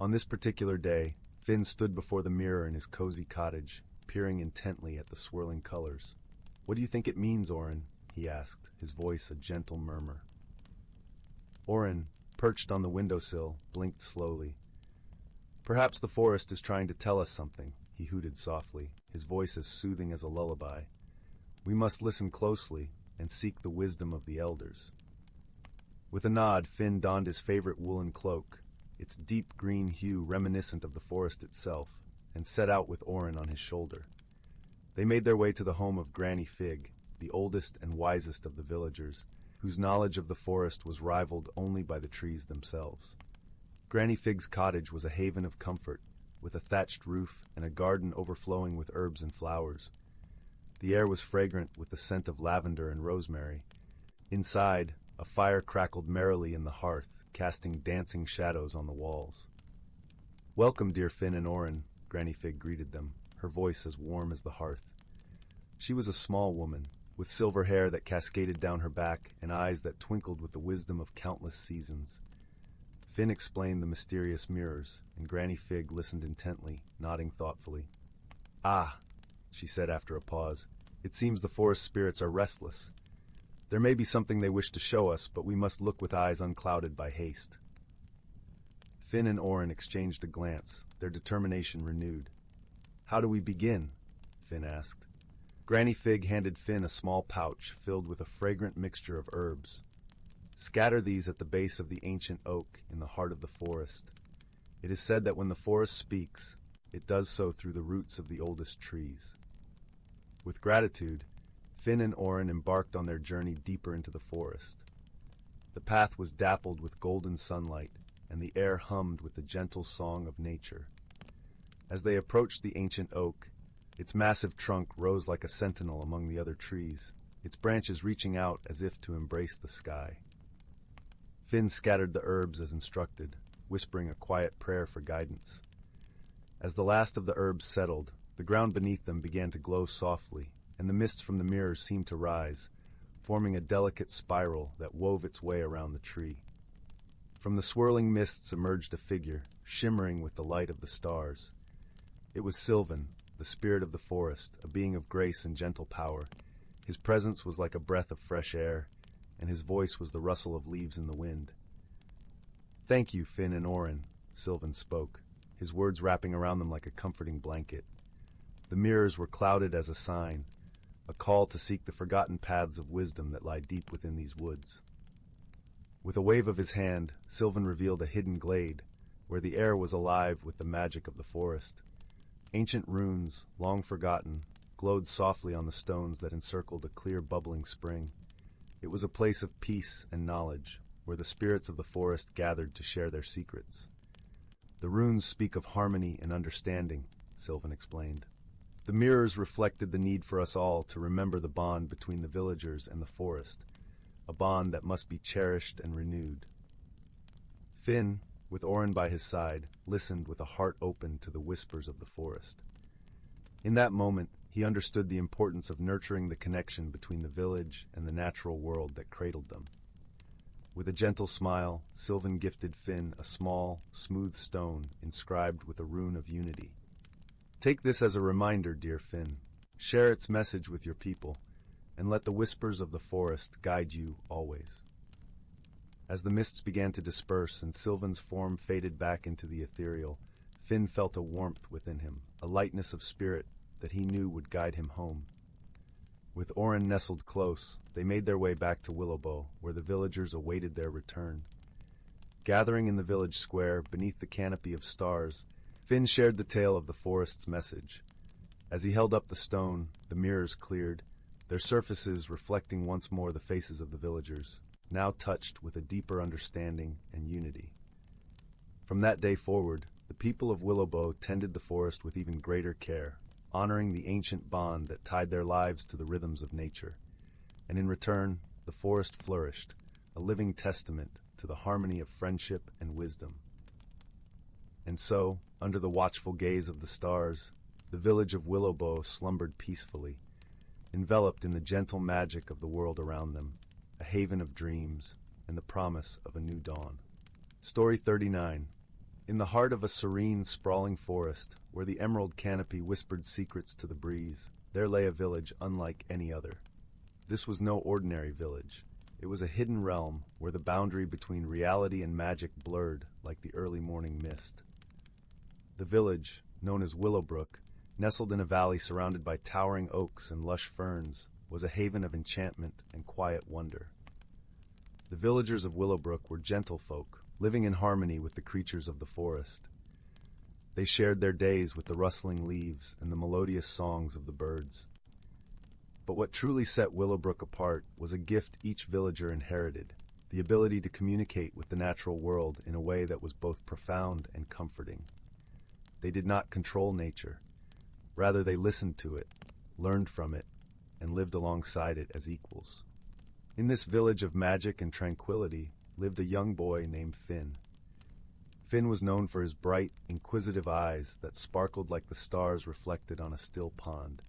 On this particular day, Finn stood before the mirror in his cozy cottage, peering intently at the swirling colors. "What do you think it means, Orin?" he asked, his voice a gentle murmur. Orin, perched on the windowsill, blinked slowly. "Perhaps the forest is trying to tell us something," he hooted softly, his voice as soothing as a lullaby. "We must listen closely and seek the wisdom of the elders." With a nod, Finn donned his favorite woolen cloak, its deep green hue reminiscent of the forest itself, and set out with Orin on his shoulder. They made their way to the home of Granny Fig, the oldest and wisest of the villagers, whose knowledge of the forest was rivaled only by the trees themselves. Granny Fig's cottage was a haven of comfort, with a thatched roof and a garden overflowing with herbs and flowers. The air was fragrant with the scent of lavender and rosemary. Inside, a fire crackled merrily in the hearth, casting dancing shadows on the walls. "Welcome, dear Finn and Orin," Granny Fig greeted them, her voice as warm as the hearth. She was a small woman, with silver hair that cascaded down her back and eyes that twinkled with the wisdom of countless seasons. Finn explained the mysterious mirrors, and Granny Fig listened intently, nodding thoughtfully. "Ah," she said after a pause, "it seems the forest spirits are restless. There may be something they wish to show us, but we must look with eyes unclouded by haste." Finn and Orin exchanged a glance, their determination renewed. "How do we begin?" Finn asked. Granny Fig handed Finn a small pouch filled with a fragrant mixture of herbs. "Scatter these at the base of the ancient oak in the heart of the forest. It is said that when the forest speaks, it does so through the roots of the oldest trees." With gratitude, Finn and Orin embarked on their journey deeper into the forest. The path was dappled with golden sunlight, and the air hummed with the gentle song of nature. As they approached the ancient oak, its massive trunk rose like a sentinel among the other trees, its branches reaching out as if to embrace the sky. Finn scattered the herbs as instructed, whispering a quiet prayer for guidance. As the last of the herbs settled, the ground beneath them began to glow softly, and the mists from the mirrors seemed to rise, forming a delicate spiral that wove its way around the tree. From the swirling mists emerged a figure, shimmering with the light of the stars. It was Sylvan, the spirit of the forest, a being of grace and gentle power. His presence was like a breath of fresh air, and his voice was the rustle of leaves in the wind. "Thank you, Finn and Orin," Sylvan spoke, his words wrapping around them like a comforting blanket. The mirrors were clouded as a sign, a call to seek the forgotten paths of wisdom that lie deep within these woods. With a wave of his hand, Sylvan revealed a hidden glade, where the air was alive with the magic of the forest. Ancient runes, long forgotten, glowed softly on the stones that encircled a clear bubbling spring. It was a place of peace and knowledge, where the spirits of the forest gathered to share their secrets. "The runes speak of harmony and understanding," Sylvan explained. "The mirrors reflected the need for us all to remember the bond between the villagers and the forest, a bond that must be cherished and renewed." Finn, with Orin by his side, listened with a heart open to the whispers of the forest. In that moment, he understood the importance of nurturing the connection between the village and the natural world that cradled them. With a gentle smile, Sylvan gifted Finn a small, smooth stone inscribed with a rune of unity. "Take this as a reminder, dear Finn. Share its message with your people, and let the whispers of the forest guide you always." As the mists began to disperse and Sylvan's form faded back into the ethereal, Finn felt a warmth within him, a lightness of spirit that he knew would guide him home. With Orin nestled close, they made their way back to Willow, where the villagers awaited their return. Gathering in the village square, beneath the canopy of stars, Finn shared the tale of the forest's message. As he held up the stone, the mirrors cleared, their surfaces reflecting once more the faces of the villagers, now touched with a deeper understanding and unity. From that day forward, the people of Willow tended the forest with even greater care, honoring the ancient bond that tied their lives to the rhythms of nature. And in return, the forest flourished, a living testament to the harmony of friendship and wisdom. And so, under the watchful gaze of the stars, the village of Willow slumbered peacefully, enveloped in the gentle magic of the world around them, a haven of dreams and the promise of a new dawn. Story 39. In the heart of a serene, sprawling forest, where the emerald canopy whispered secrets to the breeze, there lay a village unlike any other. This was no ordinary village. It was a hidden realm where the boundary between reality and magic blurred like the early morning mist. The village, known as Willowbrook, nestled in a valley surrounded by towering oaks and lush ferns, was a haven of enchantment and quiet wonder. The villagers of Willowbrook were gentle folk, living in harmony with the creatures of the forest. They shared their days with the rustling leaves and the melodious songs of the birds. But what truly set Willowbrook apart was a gift each villager inherited, the ability to communicate with the natural world in a way that was both profound and comforting. They did not control nature. Rather, they listened to it, learned from it, and lived alongside it as equals. In this village of magic and tranquility lived a young boy named Finn. Finn was known for his bright, inquisitive eyes that sparkled like the stars reflected on a still pond.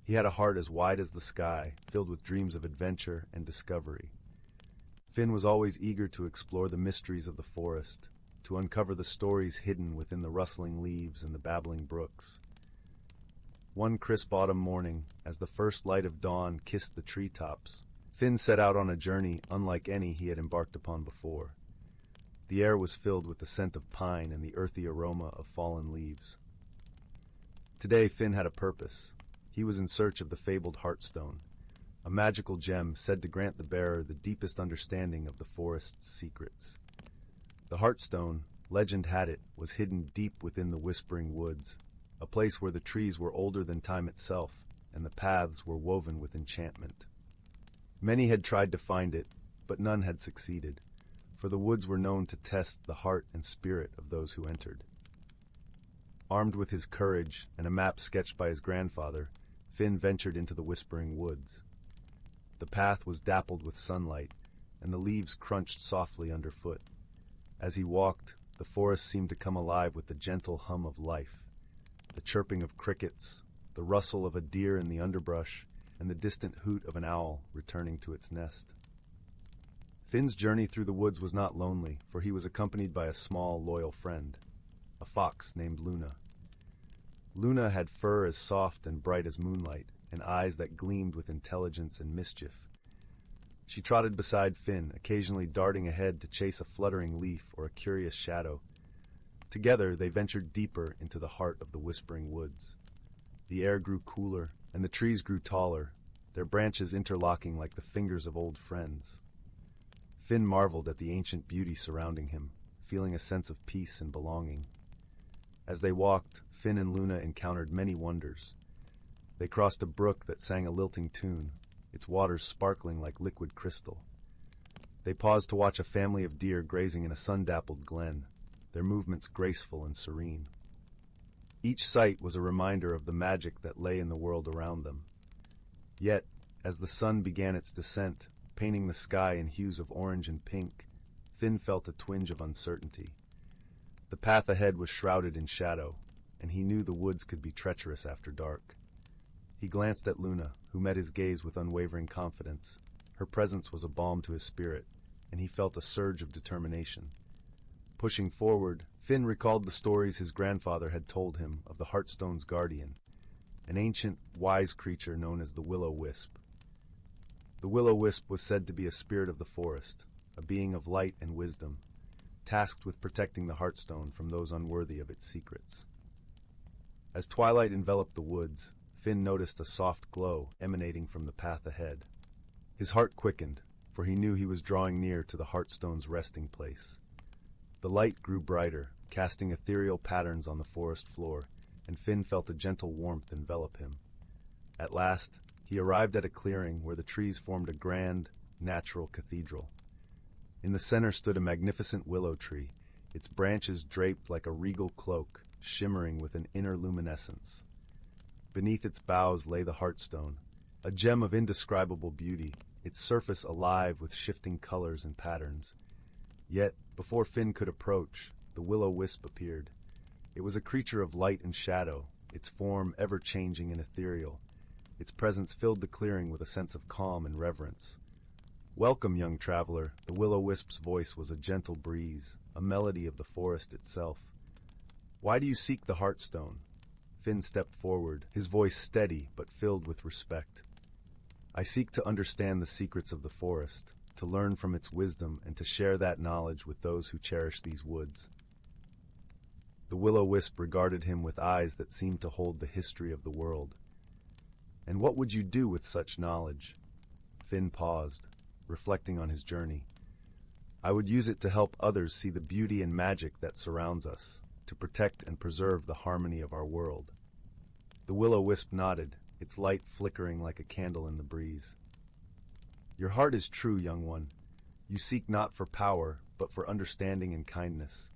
He had a heart as wide as the sky, filled with dreams of adventure and discovery. Finn was always eager to explore the mysteries of the forest, to uncover the stories hidden within the rustling leaves and the babbling brooks. One crisp autumn morning, as the first light of dawn kissed the treetops, Finn set out on a journey unlike any he had embarked upon before. The air was filled with the scent of pine and the earthy aroma of fallen leaves. Today, Finn had a purpose. He was in search of the fabled Heartstone, a magical gem said to grant the bearer the deepest understanding of the forest's secrets. The Heartstone, legend had it, was hidden deep within the Whispering Woods, a place where the trees were older than time itself and the paths were woven with enchantment. Many had tried to find it, but none had succeeded, for the woods were known to test the heart and spirit of those who entered. Armed with his courage and a map sketched by his grandfather, Finn ventured into the Whispering Woods. The path was dappled with sunlight, and the leaves crunched softly underfoot. As he walked, the forest seemed to come alive with the gentle hum of life, the chirping of crickets, the rustle of a deer in the underbrush, and the distant hoot of an owl returning to its nest. Finn's journey through the woods was not lonely, for he was accompanied by a small, loyal friend, a fox named Luna. Luna had fur as soft and bright as moonlight, and eyes that gleamed with intelligence and mischief. She trotted beside Finn, occasionally darting ahead to chase a fluttering leaf or a curious shadow. Together, they ventured deeper into the heart of the Whispering Woods. The air grew cooler, and the trees grew taller, their branches interlocking like the fingers of old friends. Finn marveled at the ancient beauty surrounding him, feeling a sense of peace and belonging. As they walked, Finn and Luna encountered many wonders. They crossed a brook that sang a lilting tune, its waters sparkling like liquid crystal. They paused to watch a family of deer grazing in a sun-dappled glen, their movements graceful and serene. Each sight was a reminder of the magic that lay in the world around them. Yet, as the sun began its descent, painting the sky in hues of orange and pink, Finn felt a twinge of uncertainty. The path ahead was shrouded in shadow, and he knew the woods could be treacherous after dark. He glanced at Luna, who met his gaze with unwavering confidence. Her presence was a balm to his spirit, and he felt a surge of determination. Pushing forward, Finn recalled the stories his grandfather had told him of the Heartstone's guardian, an ancient, wise creature known as the Will-O-Wisp. The Will-O-Wisp was said to be a spirit of the forest, a being of light and wisdom, tasked with protecting the Heartstone from those unworthy of its secrets. As twilight enveloped the woods, Finn noticed a soft glow emanating from the path ahead. His heart quickened, for he knew he was drawing near to the Heartstone's resting place. The light grew brighter, casting ethereal patterns on the forest floor, and Finn felt a gentle warmth envelop him. At last, he arrived at a clearing where the trees formed a grand, natural cathedral. In the center stood a magnificent willow tree, its branches draped like a regal cloak, shimmering with an inner luminescence. Beneath its boughs lay the Heartstone, a gem of indescribable beauty, its surface alive with shifting colors and patterns. Yet, before Finn could approach, the will-o'-wisp appeared. It was a creature of light and shadow, its form ever-changing and ethereal. Its presence filled the clearing with a sense of calm and reverence. "Welcome, young traveler," the will-o'-wisp's voice was a gentle breeze, a melody of the forest itself. "Why do you seek the Heartstone?" Finn stepped forward, his voice steady but filled with respect. "I seek to understand the secrets of the forest, to learn from its wisdom, and to share that knowledge with those who cherish these woods." The will-o'-wisp regarded him with eyes that seemed to hold the history of the world. "And what would you do with such knowledge?" Finn paused, reflecting on his journey. "I would use it to help others see the beauty and magic that surrounds us, to protect and preserve the harmony of our world." The will-o'-wisp nodded, its light flickering like a candle in the breeze. "Your heart is true, young one. You seek not for power, but for understanding and kindness.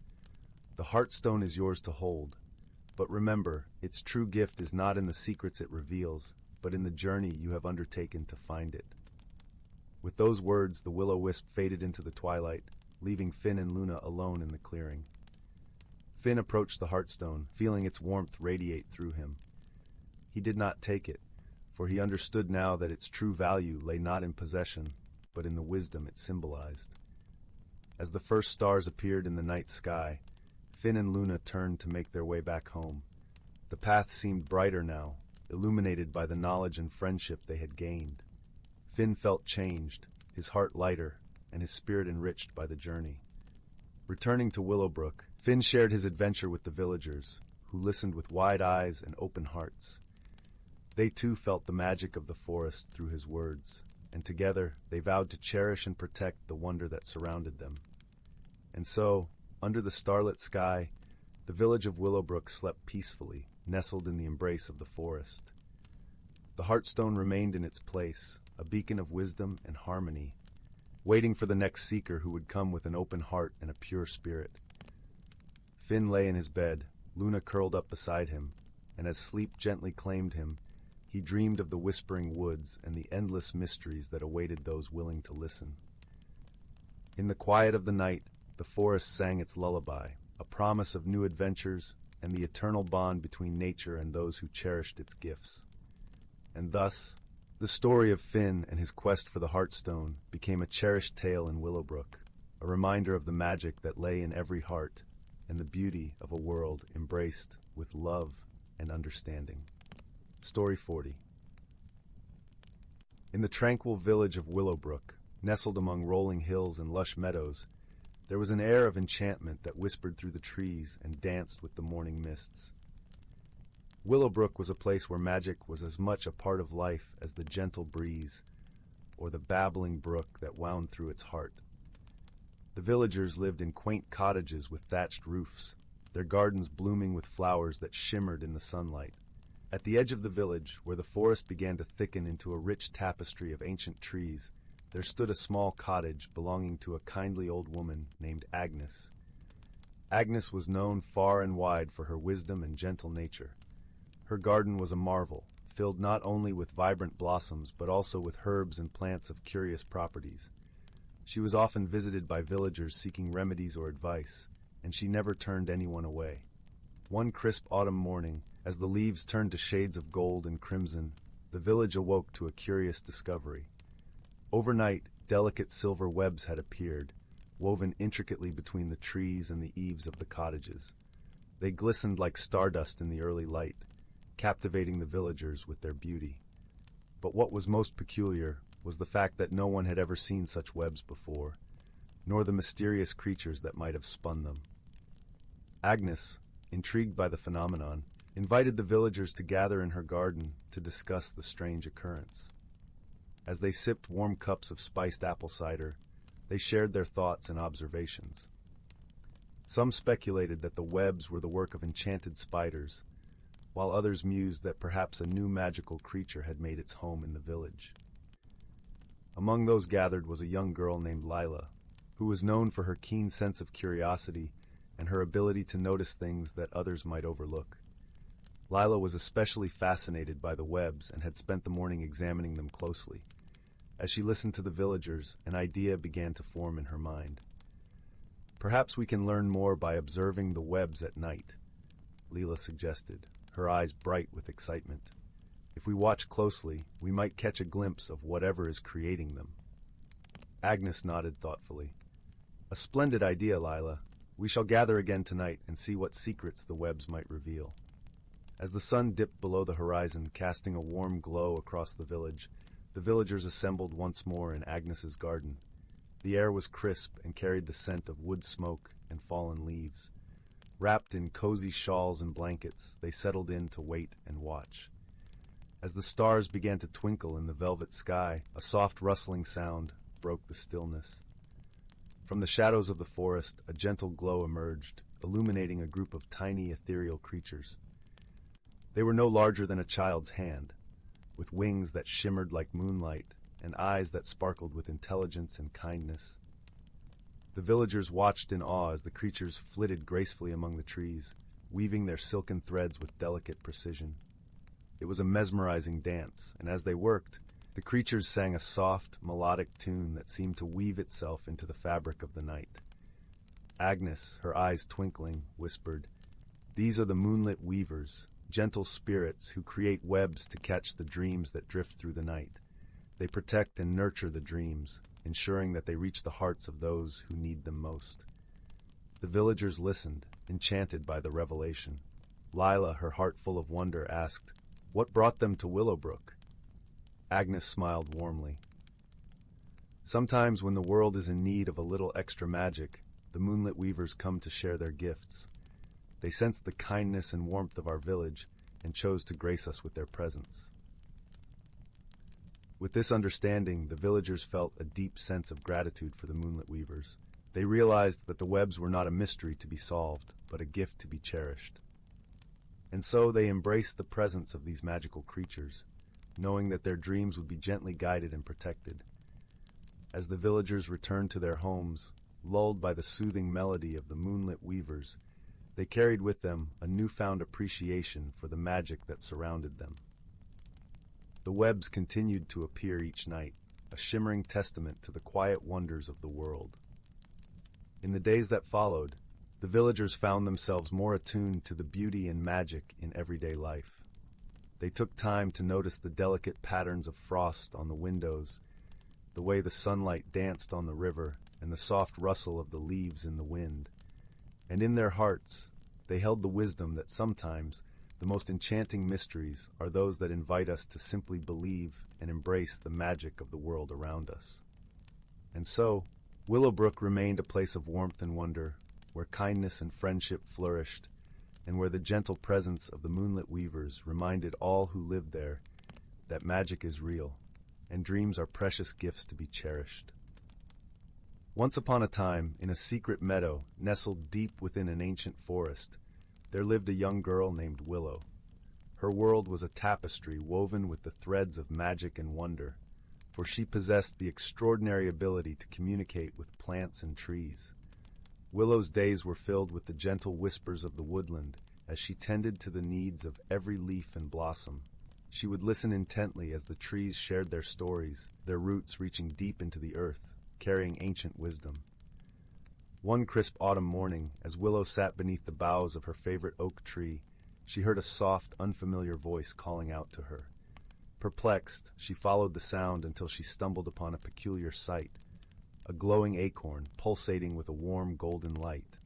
The Heartstone is yours to hold, but remember, its true gift is not in the secrets it reveals, but in the journey you have undertaken to find it." With those words, the will-o'-wisp faded into the twilight, leaving Finn and Luna alone in the clearing. Finn approached the Heartstone, feeling its warmth radiate through him. He did not take it, for he understood now that its true value lay not in possession, but in the wisdom it symbolized. As the first stars appeared in the night sky, Finn and Luna turned to make their way back home. The path seemed brighter now, illuminated by the knowledge and friendship they had gained. Finn felt changed, his heart lighter, and his spirit enriched by the journey. Returning to Willowbrook, Finn shared his adventure with the villagers, who listened with wide eyes and open hearts. They too felt the magic of the forest through his words, and together they vowed to cherish and protect the wonder that surrounded them. And so, under the starlit sky, the village of Willowbrook slept peacefully, nestled in the embrace of the forest. The Heartstone remained in its place, a beacon of wisdom and harmony, waiting for the next seeker who would come with an open heart and a pure spirit. Finn lay in his bed, Luna curled up beside him, and as sleep gently claimed him, he dreamed of the whispering woods and the endless mysteries that awaited those willing to listen. In the quiet of the night, the forest sang its lullaby, a promise of new adventures and the eternal bond between nature and those who cherished its gifts. And thus, the story of Finn and his quest for the Heartstone became a cherished tale in Willowbrook, a reminder of the magic that lay in every heart and the beauty of a world embraced with love and understanding. Story 40. In the tranquil village of Willowbrook, nestled among rolling hills and lush meadows, there was an air of enchantment that whispered through the trees and danced with the morning mists. Willowbrook was a place where magic was as much a part of life as the gentle breeze or the babbling brook that wound through its heart. The villagers lived in quaint cottages with thatched roofs, their gardens blooming with flowers that shimmered in the sunlight. At the edge of the village, where the forest began to thicken into a rich tapestry of ancient trees, there stood a small cottage belonging to a kindly old woman named Agnes. Agnes was known far and wide for her wisdom and gentle nature. Her garden was a marvel, filled not only with vibrant blossoms but also with herbs and plants of curious properties. She was often visited by villagers seeking remedies or advice, and she never turned anyone away. One crisp autumn morning, as the leaves turned to shades of gold and crimson, the village awoke to a curious discovery. Overnight, delicate silver webs had appeared, woven intricately between the trees and the eaves of the cottages. They glistened like stardust in the early light, captivating the villagers with their beauty. But what was most peculiar was the fact that no one had ever seen such webs before. nor the mysterious creatures that might have spun them. Agnes, intrigued by the phenomenon, invited the villagers to gather in her garden to discuss the strange occurrence. As they sipped warm cups of spiced apple cider, they shared their thoughts and observations. Some speculated that the webs were the work of enchanted spiders, while others mused that perhaps a new magical creature had made its home in the village. Among those gathered was a young girl named Lila, who was known for her keen sense of curiosity and her ability to notice things that others might overlook. Lila was especially fascinated by the webs and had spent the morning examining them closely. As she listened to the villagers, an idea began to form in her mind. "Perhaps we can learn more by observing the webs at night," Lila suggested, her eyes bright with excitement. "If we watch closely, we might catch a glimpse of whatever is creating them." Agnes nodded thoughtfully. "A splendid idea, Lila. We shall gather again tonight and see what secrets the webs might reveal." As the sun dipped below the horizon, casting a warm glow across the village, the villagers assembled once more in Agnes's garden. The air was crisp and carried the scent of wood smoke and fallen leaves. Wrapped in cozy shawls and blankets, they settled in to wait and watch. As the stars began to twinkle in the velvet sky, a soft rustling sound broke the stillness. From the shadows of the forest, a gentle glow emerged, illuminating a group of tiny ethereal creatures. They were no larger than a child's hand, with wings that shimmered like moonlight and eyes that sparkled with intelligence and kindness. The villagers watched in awe as the creatures flitted gracefully among the trees, weaving their silken threads with delicate precision. It was a mesmerizing dance, and as they worked, the creatures sang a soft, melodic tune that seemed to weave itself into the fabric of the night. Agnes, her eyes twinkling, whispered, "These are the moonlit weavers, gentle spirits who create webs to catch the dreams that drift through the night. They protect and nurture the dreams, ensuring that they reach the hearts of those who need them most." The villagers listened, enchanted by the revelation. Lila, her heart full of wonder, asked, "What brought them to Willow Brook?" Agnes smiled warmly. "Sometimes when the world is in need of a little extra magic, the moonlit weavers come to share their gifts. They sensed the kindness and warmth of our village and chose to grace us with their presence." With this understanding, the villagers felt a deep sense of gratitude for the moonlit weavers. They realized that the webs were not a mystery to be solved, but a gift to be cherished. And so they embraced the presence of these magical creatures, knowing that their dreams would be gently guided and protected. As the villagers returned to their homes, lulled by the soothing melody of the moonlit weavers, they carried with them a newfound appreciation for the magic that surrounded them. The webs continued to appear each night, a shimmering testament to the quiet wonders of the world. In the days that followed, the villagers found themselves more attuned to the beauty and magic in everyday life. They took time to notice the delicate patterns of frost on the windows, the way the sunlight danced on the river, and the soft rustle of the leaves in the wind. And in their hearts, they held the wisdom that sometimes the most enchanting mysteries are those that invite us to simply believe and embrace the magic of the world around us. And so, Willow Brook remained a place of warmth and wonder, where kindness and friendship flourished, and where the gentle presence of the moonlit weavers reminded all who lived there that magic is real, and dreams are precious gifts to be cherished. Once upon a time, in a secret meadow nestled deep within an ancient forest, there lived a young girl named Willow. Her world was a tapestry woven with the threads of magic and wonder, for she possessed the extraordinary ability to communicate with plants and trees. Willow's days were filled with the gentle whispers of the woodland as she tended to the needs of every leaf and blossom. She would listen intently as the trees shared their stories, their roots reaching deep into the earth, carrying ancient wisdom. One crisp autumn morning, as Willow sat beneath the boughs of her favorite oak tree, she heard a soft, unfamiliar voice calling out to her. Perplexed, she followed the sound until she stumbled upon a peculiar sight, a glowing acorn pulsating with a warm golden light.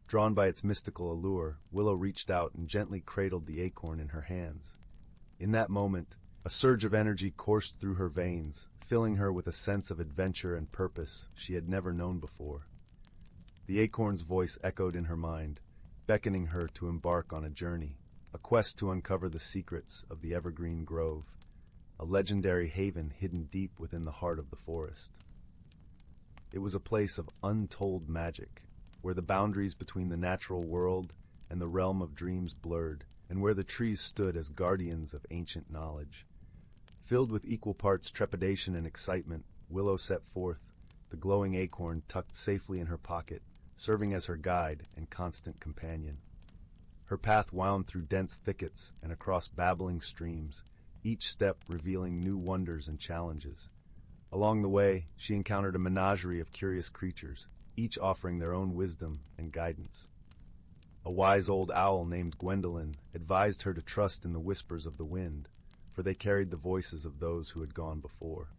Drawn by its mystical allure, Willow reached out and gently cradled the acorn in her hands. In that moment, a surge of energy coursed through her veins, filling her with a sense of adventure and purpose she had never known before. The acorn's voice echoed in her mind, beckoning her to embark on a journey, a quest to uncover the secrets of the evergreen grove, a legendary haven hidden deep within the heart of the forest. It was a place of untold magic, where the boundaries between the natural world and the realm of dreams blurred, and where the trees stood as guardians of ancient knowledge. Filled with equal parts trepidation and excitement, Willow set forth, the glowing acorn tucked safely in her pocket, serving as her guide and constant companion. Her path wound through dense thickets and across babbling streams, each step revealing new wonders and challenges. Along the way, she encountered a menagerie of curious creatures, each offering their own wisdom and guidance. A wise old owl named Gwendolyn advised her to trust in the whispers of the wind, for they carried the voices of those who had gone before.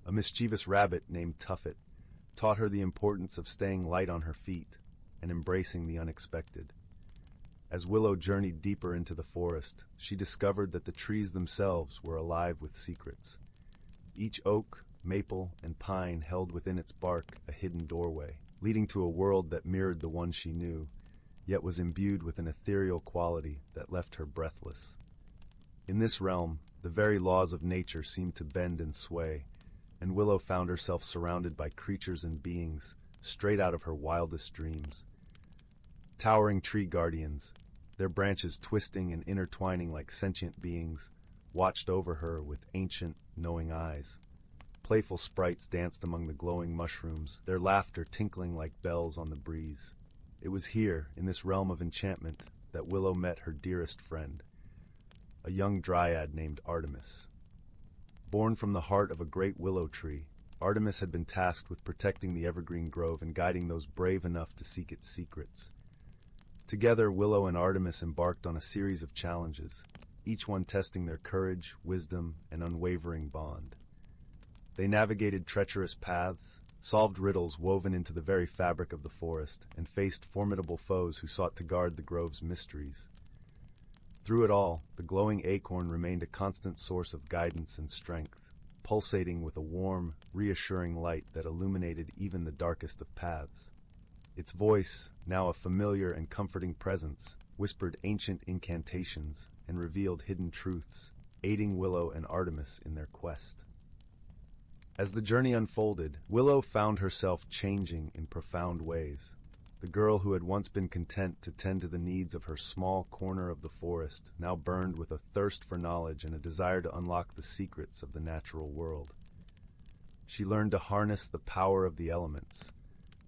A mischievous rabbit named Tuffet taught her the importance of staying light on her feet and embracing the unexpected. As Willow journeyed deeper into the forest, she discovered that the trees themselves were alive with secrets. Each oak, maple, and pine held within its bark a hidden doorway, leading to a world that mirrored the one she knew, yet was imbued with an ethereal quality that left her breathless. In this realm, the very laws of nature seemed to bend and sway, and Willow found herself surrounded by creatures and beings straight out of her wildest dreams. Towering tree guardians, their branches twisting and intertwining like sentient beings, watched over her with ancient, knowing eyes. Playful sprites danced among the glowing mushrooms, their laughter tinkling like bells on the breeze. It was here, in this realm of enchantment, that Willow met her dearest friend, a young dryad named Artemis. Born from the heart of a great willow tree, Artemis had been tasked with protecting the evergreen grove and guiding those brave enough to seek its secrets. Together, Willow and Artemis embarked on a series of challenges, each one testing their courage, wisdom, and unwavering bond. They navigated treacherous paths, solved riddles woven into the very fabric of the forest, and faced formidable foes who sought to guard the grove's mysteries. Through it all, the glowing acorn remained a constant source of guidance and strength, pulsating with a warm, reassuring light that illuminated even the darkest of paths. Its voice, now a familiar and comforting presence, whispered ancient incantations and revealed hidden truths, aiding Willow and Artemis in their quest. As the journey unfolded, Willow found herself changing in profound ways. The girl who had once been content to tend to the needs of her small corner of the forest now burned with a thirst for knowledge and a desire to unlock the secrets of the natural world. She learned to harness the power of the elements,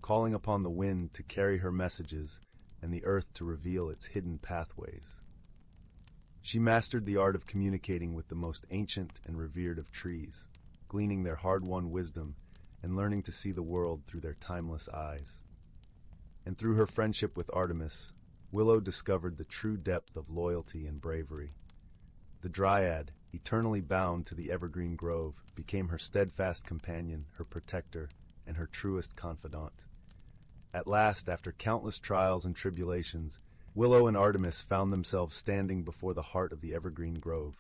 calling upon the wind to carry her messages and the earth to reveal its hidden pathways. She mastered the art of communicating with the most ancient and revered of trees, gleaning their hard-won wisdom and learning to see the world through their timeless eyes. And through her friendship with Artemis, Willow discovered the true depth of loyalty and bravery. The dryad, eternally bound to the evergreen grove, became her steadfast companion, her protector, and her truest confidant. At last, after countless trials and tribulations, Willow and Artemis found themselves standing before the heart of the evergreen grove,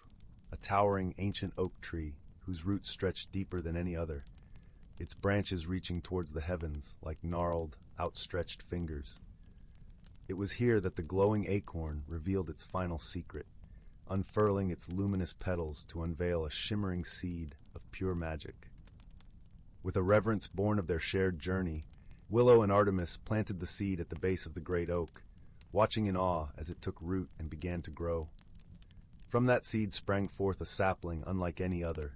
a towering ancient oak tree whose roots stretched deeper than any other, its branches reaching towards the heavens like gnarled, outstretched fingers. It was here that the glowing acorn revealed its final secret, unfurling its luminous petals to unveil a shimmering seed of pure magic. With a reverence born of their shared journey, Willow and Artemis planted the seed at the base of the great oak, watching in awe as it took root and began to grow. From that seed sprang forth a sapling unlike any other,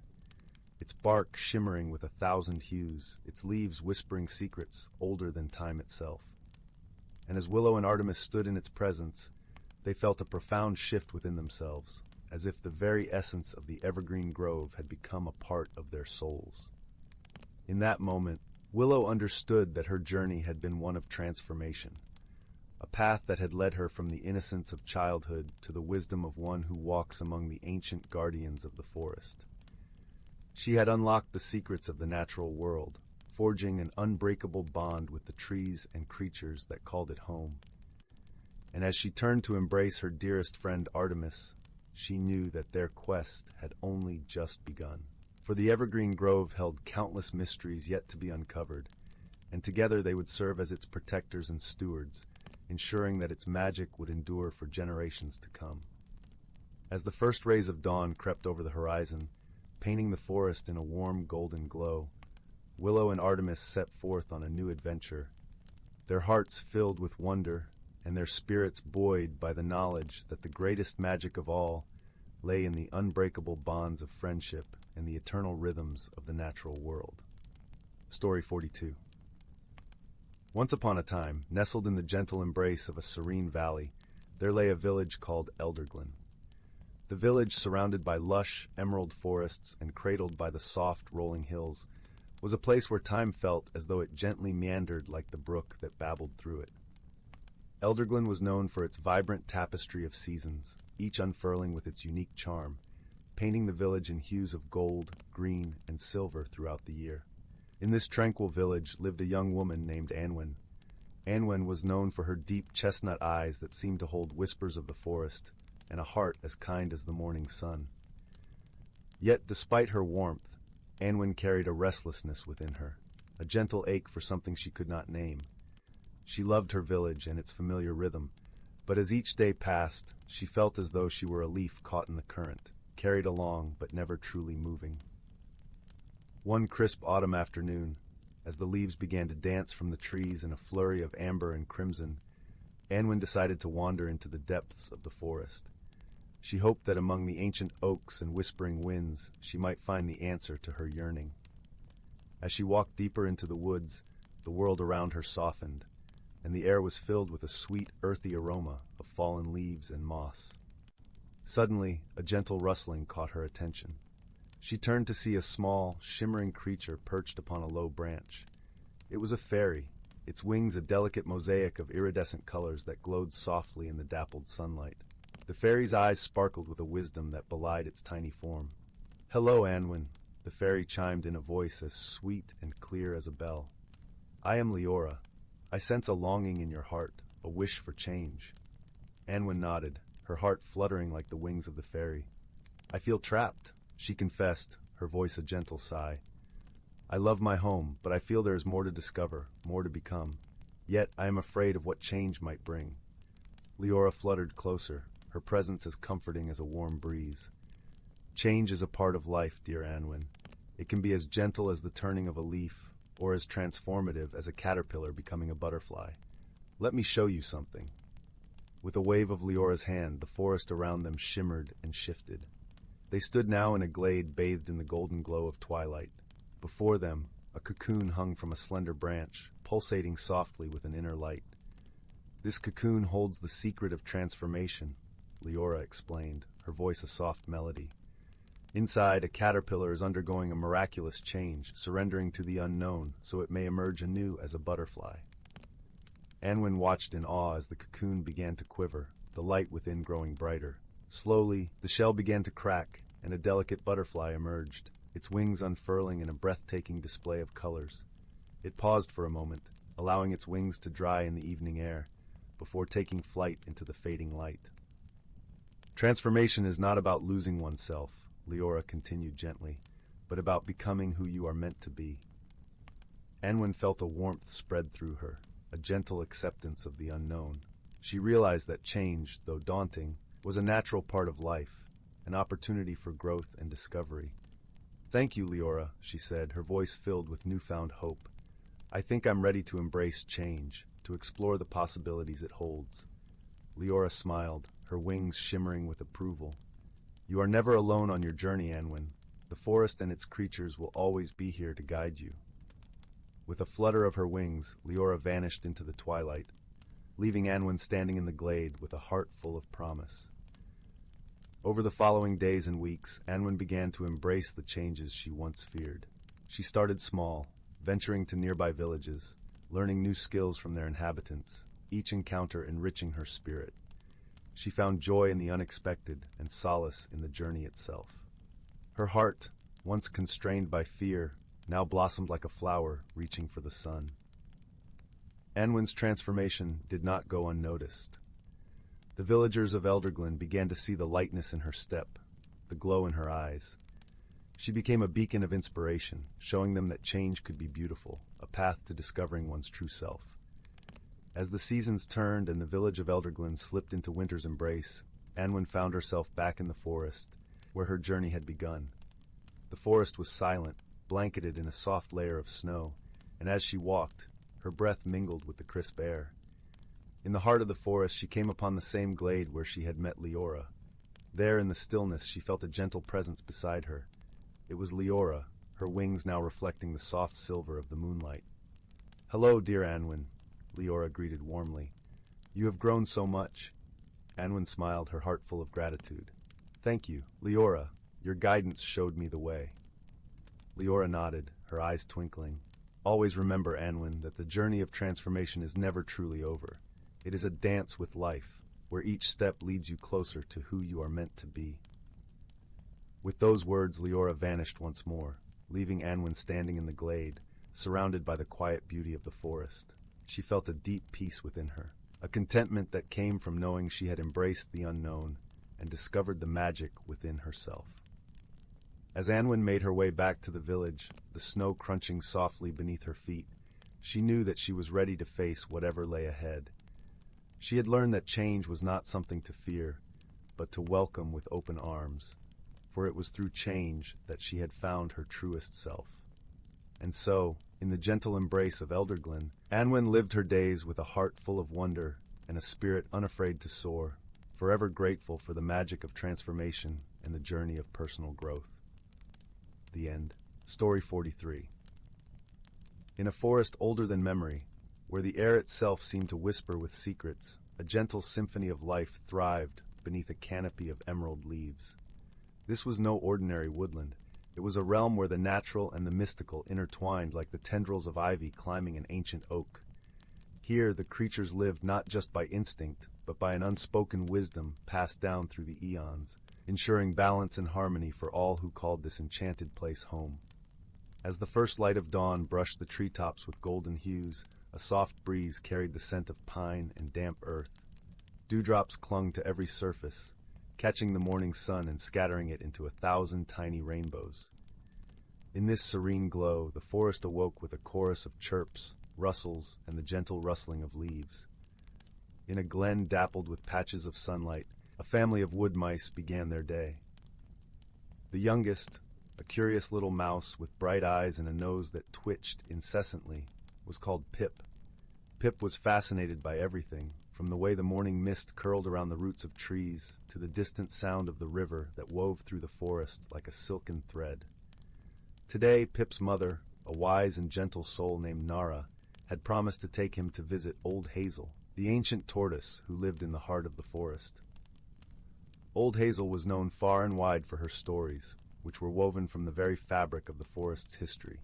its bark shimmering with 1,000 hues, its leaves whispering secrets older than time itself. And as Willow and Artemis stood in its presence, they felt a profound shift within themselves, as if the very essence of the evergreen grove had become a part of their souls. In that moment, Willow understood that her journey had been one of transformation, a path that had led her from the innocence of childhood to the wisdom of one who walks among the ancient guardians of the forest. She had unlocked the secrets of the natural world, forging an unbreakable bond with the trees and creatures that called it home. And as she turned to embrace her dearest friend Artemis, she knew that their quest had only just begun. for the evergreen grove held countless mysteries yet to be uncovered, and together they would serve as its protectors and stewards, ensuring that its magic would endure for generations to come. As the first rays of dawn crept over the horizon, painting the forest in a warm golden glow, Willow and Artemis set forth on a new adventure, their hearts filled with wonder and their spirits buoyed by the knowledge that the greatest magic of all lay in the unbreakable bonds of friendship and the eternal rhythms of the natural world. Story 42. Once upon a time, nestled in the gentle embrace of a serene valley, there lay a village called Elderglen. The village, surrounded by lush, emerald forests and cradled by the soft, rolling hills, was a place where time felt as though it gently meandered like the brook that babbled through it. Elderglen was known for its vibrant tapestry of seasons, each unfurling with its unique charm, painting the village in hues of gold, green, and silver throughout the year. In this tranquil village lived a young woman named Anwen. Anwen was known for her deep chestnut eyes that seemed to hold whispers of the forest, and a heart as kind as the morning sun. Yet, despite her warmth, Anwen carried a restlessness within her, a gentle ache for something she could not name. She loved her village and its familiar rhythm, but as each day passed, she felt as though she were a leaf caught in the current, carried along but never truly moving. One crisp autumn afternoon, as the leaves began to dance from the trees in a flurry of amber and crimson, Anwen decided to wander into the depths of the forest. She hoped that among the ancient oaks and whispering winds she might find the answer to her yearning. As she walked deeper into the woods, the world around her softened, and the air was filled with a sweet, earthy aroma of fallen leaves and moss. Suddenly, a gentle rustling caught her attention. She turned to see a small, shimmering creature perched upon a low branch. It was a fairy, its wings a delicate mosaic of iridescent colors that glowed softly in the dappled sunlight. The fairy's eyes sparkled with a wisdom that belied its tiny form. "Hello, Anwen," the fairy chimed in a voice as sweet and clear as a bell. "I am Leora. I sense a longing in your heart, a wish for change." Anwen nodded, her heart fluttering like the wings of the fairy. "I feel trapped," she confessed, her voice a gentle sigh. "I love my home, but I feel there is more to discover, more to become. Yet I am afraid of what change might bring." Leora fluttered closer, her presence as comforting as a warm breeze. "Change is a part of life, dear Anwen. It can be as gentle as the turning of a leaf, or as transformative as a caterpillar becoming a butterfly. Let me show you something." With a wave of Leora's hand, the forest around them shimmered and shifted. They stood now in a glade bathed in the golden glow of twilight. Before them, a cocoon hung from a slender branch, pulsating softly with an inner light. "This cocoon holds the secret of transformation," Leora explained, her voice a soft melody. "Inside, a caterpillar is undergoing a miraculous change, surrendering to the unknown so it may emerge anew as a butterfly." Anwen watched in awe as the cocoon began to quiver, the light within growing brighter. Slowly, the shell began to crack, and a delicate butterfly emerged, its wings unfurling in a breathtaking display of colors. It paused for a moment, allowing its wings to dry in the evening air, before taking flight into the fading light. "Transformation is not about losing oneself," Leora continued gently, "but about becoming who you are meant to be." Anwen felt a warmth spread through her, a gentle acceptance of the unknown. She realized that change, though daunting, was a natural part of life, an opportunity for growth and discovery. "Thank you, Leora," she said, her voice filled with newfound hope. "I think I'm ready to embrace change, to explore the possibilities it holds." Leora smiled, her wings shimmering with approval. "You are never alone on your journey, Anwen. The forest and its creatures will always be here to guide you." With a flutter of her wings, Leora vanished into the twilight, leaving Anwen standing in the glade with a heart full of promise. Over the following days and weeks, Anwen began to embrace the changes she once feared. She started small, venturing to nearby villages, learning new skills from their inhabitants, each encounter enriching her spirit. She found joy in the unexpected and solace in the journey itself. Her heart, once constrained by fear, now blossomed like a flower reaching for the sun. Anwen's transformation did not go unnoticed. The villagers of Elderglen began to see the lightness in her step, the glow in her eyes. She became a beacon of inspiration, showing them that change could be beautiful, a path to discovering one's true self. As the seasons turned and the village of Elderglen slipped into winter's embrace, Anwen found herself back in the forest, where her journey had begun. The forest was silent, blanketed in a soft layer of snow, and as she walked, her breath mingled with the crisp air. In the heart of the forest, she came upon the same glade where she had met Leora. There in the stillness, she felt a gentle presence beside her. It was Leora, her wings now reflecting the soft silver of the moonlight. "Hello, dear Anwen," Leora greeted warmly. "You have grown so much." Anwen smiled, her heart full of gratitude. "Thank you, Leora. Your guidance showed me the way." Leora nodded, her eyes twinkling. "Always remember, Anwen, that the journey of transformation is never truly over. It is a dance with life, where each step leads you closer to who you are meant to be." With those words, Leora vanished once more, leaving Anwen standing in the glade, surrounded by the quiet beauty of the forest. She felt a deep peace within her, a contentment that came from knowing she had embraced the unknown and discovered the magic within herself. As Anwen made her way back to the village, the snow crunching softly beneath her feet, she knew that she was ready to face whatever lay ahead. She had learned that change was not something to fear, but to welcome with open arms, for it was through change that she had found her truest self. And so, in the gentle embrace of Elderglen, Anwen lived her days with a heart full of wonder and a spirit unafraid to soar, forever grateful for the magic of transformation and the journey of personal growth. The end. Story 43. In a forest older than memory, where the air itself seemed to whisper with secrets, a gentle symphony of life thrived beneath a canopy of emerald leaves. This was no ordinary woodland. It was a realm where the natural and the mystical intertwined like the tendrils of ivy climbing an ancient oak. Here the creatures lived not just by instinct, but by an unspoken wisdom passed down through the eons, ensuring balance and harmony for all who called this enchanted place home. As the first light of dawn brushed the treetops with golden hues, a soft breeze carried the scent of pine and damp earth. Dewdrops clung to every surface, catching the morning sun and scattering it into 1,000 tiny rainbows. In this serene glow, the forest awoke with a chorus of chirps, rustles, and the gentle rustling of leaves. In a glen dappled with patches of sunlight, a family of wood mice began their day. The youngest, a curious little mouse with bright eyes and a nose that twitched incessantly, was called Pip. Pip was fascinated by everything, from the way the morning mist curled around the roots of trees to the distant sound of the river that wove through the forest like a silken thread. Today, Pip's mother, a wise and gentle soul named Nara, had promised to take him to visit Old Hazel, the ancient tortoise who lived in the heart of the forest. Old Hazel was known far and wide for her stories, which were woven from the very fabric of the forest's history.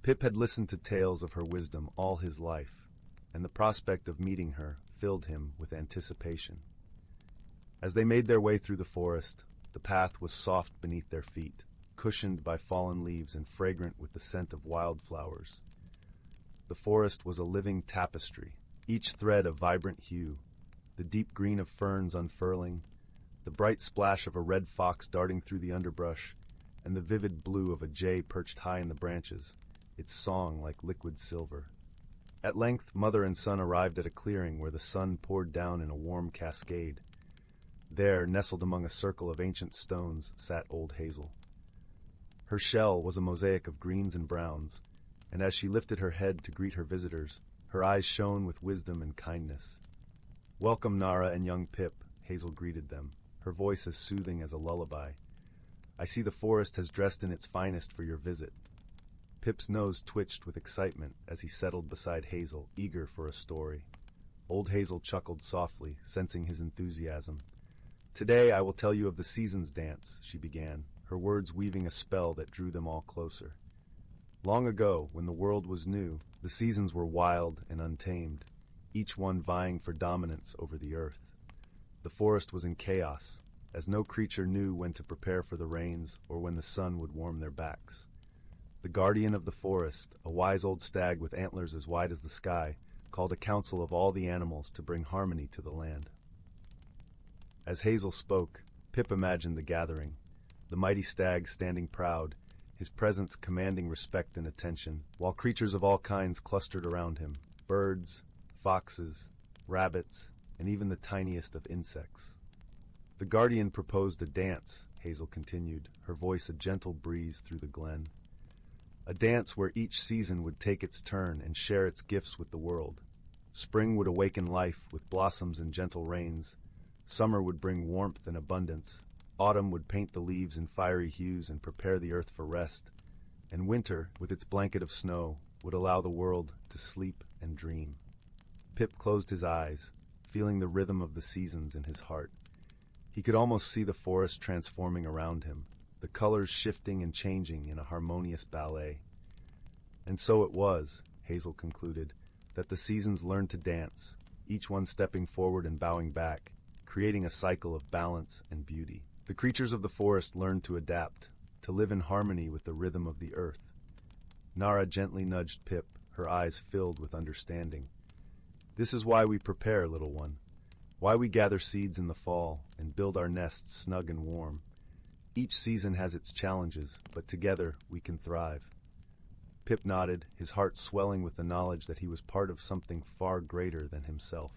Pip had listened to tales of her wisdom all his life, and the prospect of meeting her filled him with anticipation. As they made their way through the forest, the path was soft beneath their feet, cushioned by fallen leaves and fragrant with the scent of wildflowers. The forest was a living tapestry, each thread a vibrant hue, the deep green of ferns unfurling, the bright splash of a red fox darting through the underbrush, and the vivid blue of a jay perched high in the branches, its song like liquid silver. At length, mother and son arrived at a clearing where the sun poured down in a warm cascade. There, nestled among a circle of ancient stones, sat Old Hazel. Her shell was a mosaic of greens and browns, and as she lifted her head to greet her visitors, her eyes shone with wisdom and kindness. "Welcome, Nara and young Pip," Hazel greeted them, her voice as soothing as a lullaby. "I see the forest has dressed in its finest for your visit." Pip's nose twitched with excitement as he settled beside Hazel, eager for a story. Old Hazel chuckled softly, sensing his enthusiasm. "Today I will tell you of the Seasons Dance," she began, her words weaving a spell that drew them all closer. Long ago, when the world was new, the seasons were wild and untamed, each one vying for dominance over the earth. The forest was in chaos, as no creature knew when to prepare for the rains or when the sun would warm their backs. The guardian of the forest, a wise old stag with antlers as wide as the sky, called a council of all the animals to bring harmony to the land. As Hazel spoke, Pip imagined the gathering. the mighty stag standing proud, his presence commanding respect and attention, while creatures of all kinds clustered around him, birds, foxes, rabbits, and even the tiniest of insects. The guardian proposed a dance, Hazel continued, her voice a gentle breeze through the glen. A dance where each season would take its turn and share its gifts with the world. Spring would awaken life with blossoms and gentle rains. Summer would bring warmth and abundance. Autumn would paint the leaves in fiery hues and prepare the earth for rest. And winter, with its blanket of snow, would allow the world to sleep and dream. Pip closed his eyes, feeling the rhythm of the seasons in his heart. He could almost see the forest transforming around him, the colors shifting and changing in a harmonious ballet. And so it was, Hazel concluded, that the seasons learned to dance, each one stepping forward and bowing back, creating a cycle of balance and beauty. The creatures of the forest learned to adapt, to live in harmony with the rhythm of the earth. Nara gently nudged Pip, her eyes filled with understanding. This is why we prepare, little one. Why we gather seeds in the fall and build our nests snug and warm. Each season has its challenges, but together we can thrive. Pip nodded, his heart swelling with the knowledge that he was part of something far greater than himself.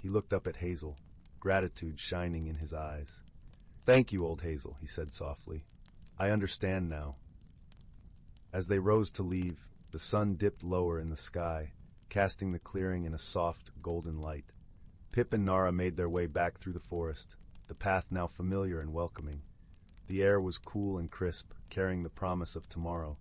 He looked up at Hazel, gratitude shining in his eyes. "Thank you, old Hazel," he said softly. "I understand now." As they rose to leave, the sun dipped lower in the sky, casting the clearing in a soft, golden light. Pip and Nara made their way back through the forest, the path now familiar and welcoming. The air was cool and crisp, carrying the promise of tomorrow.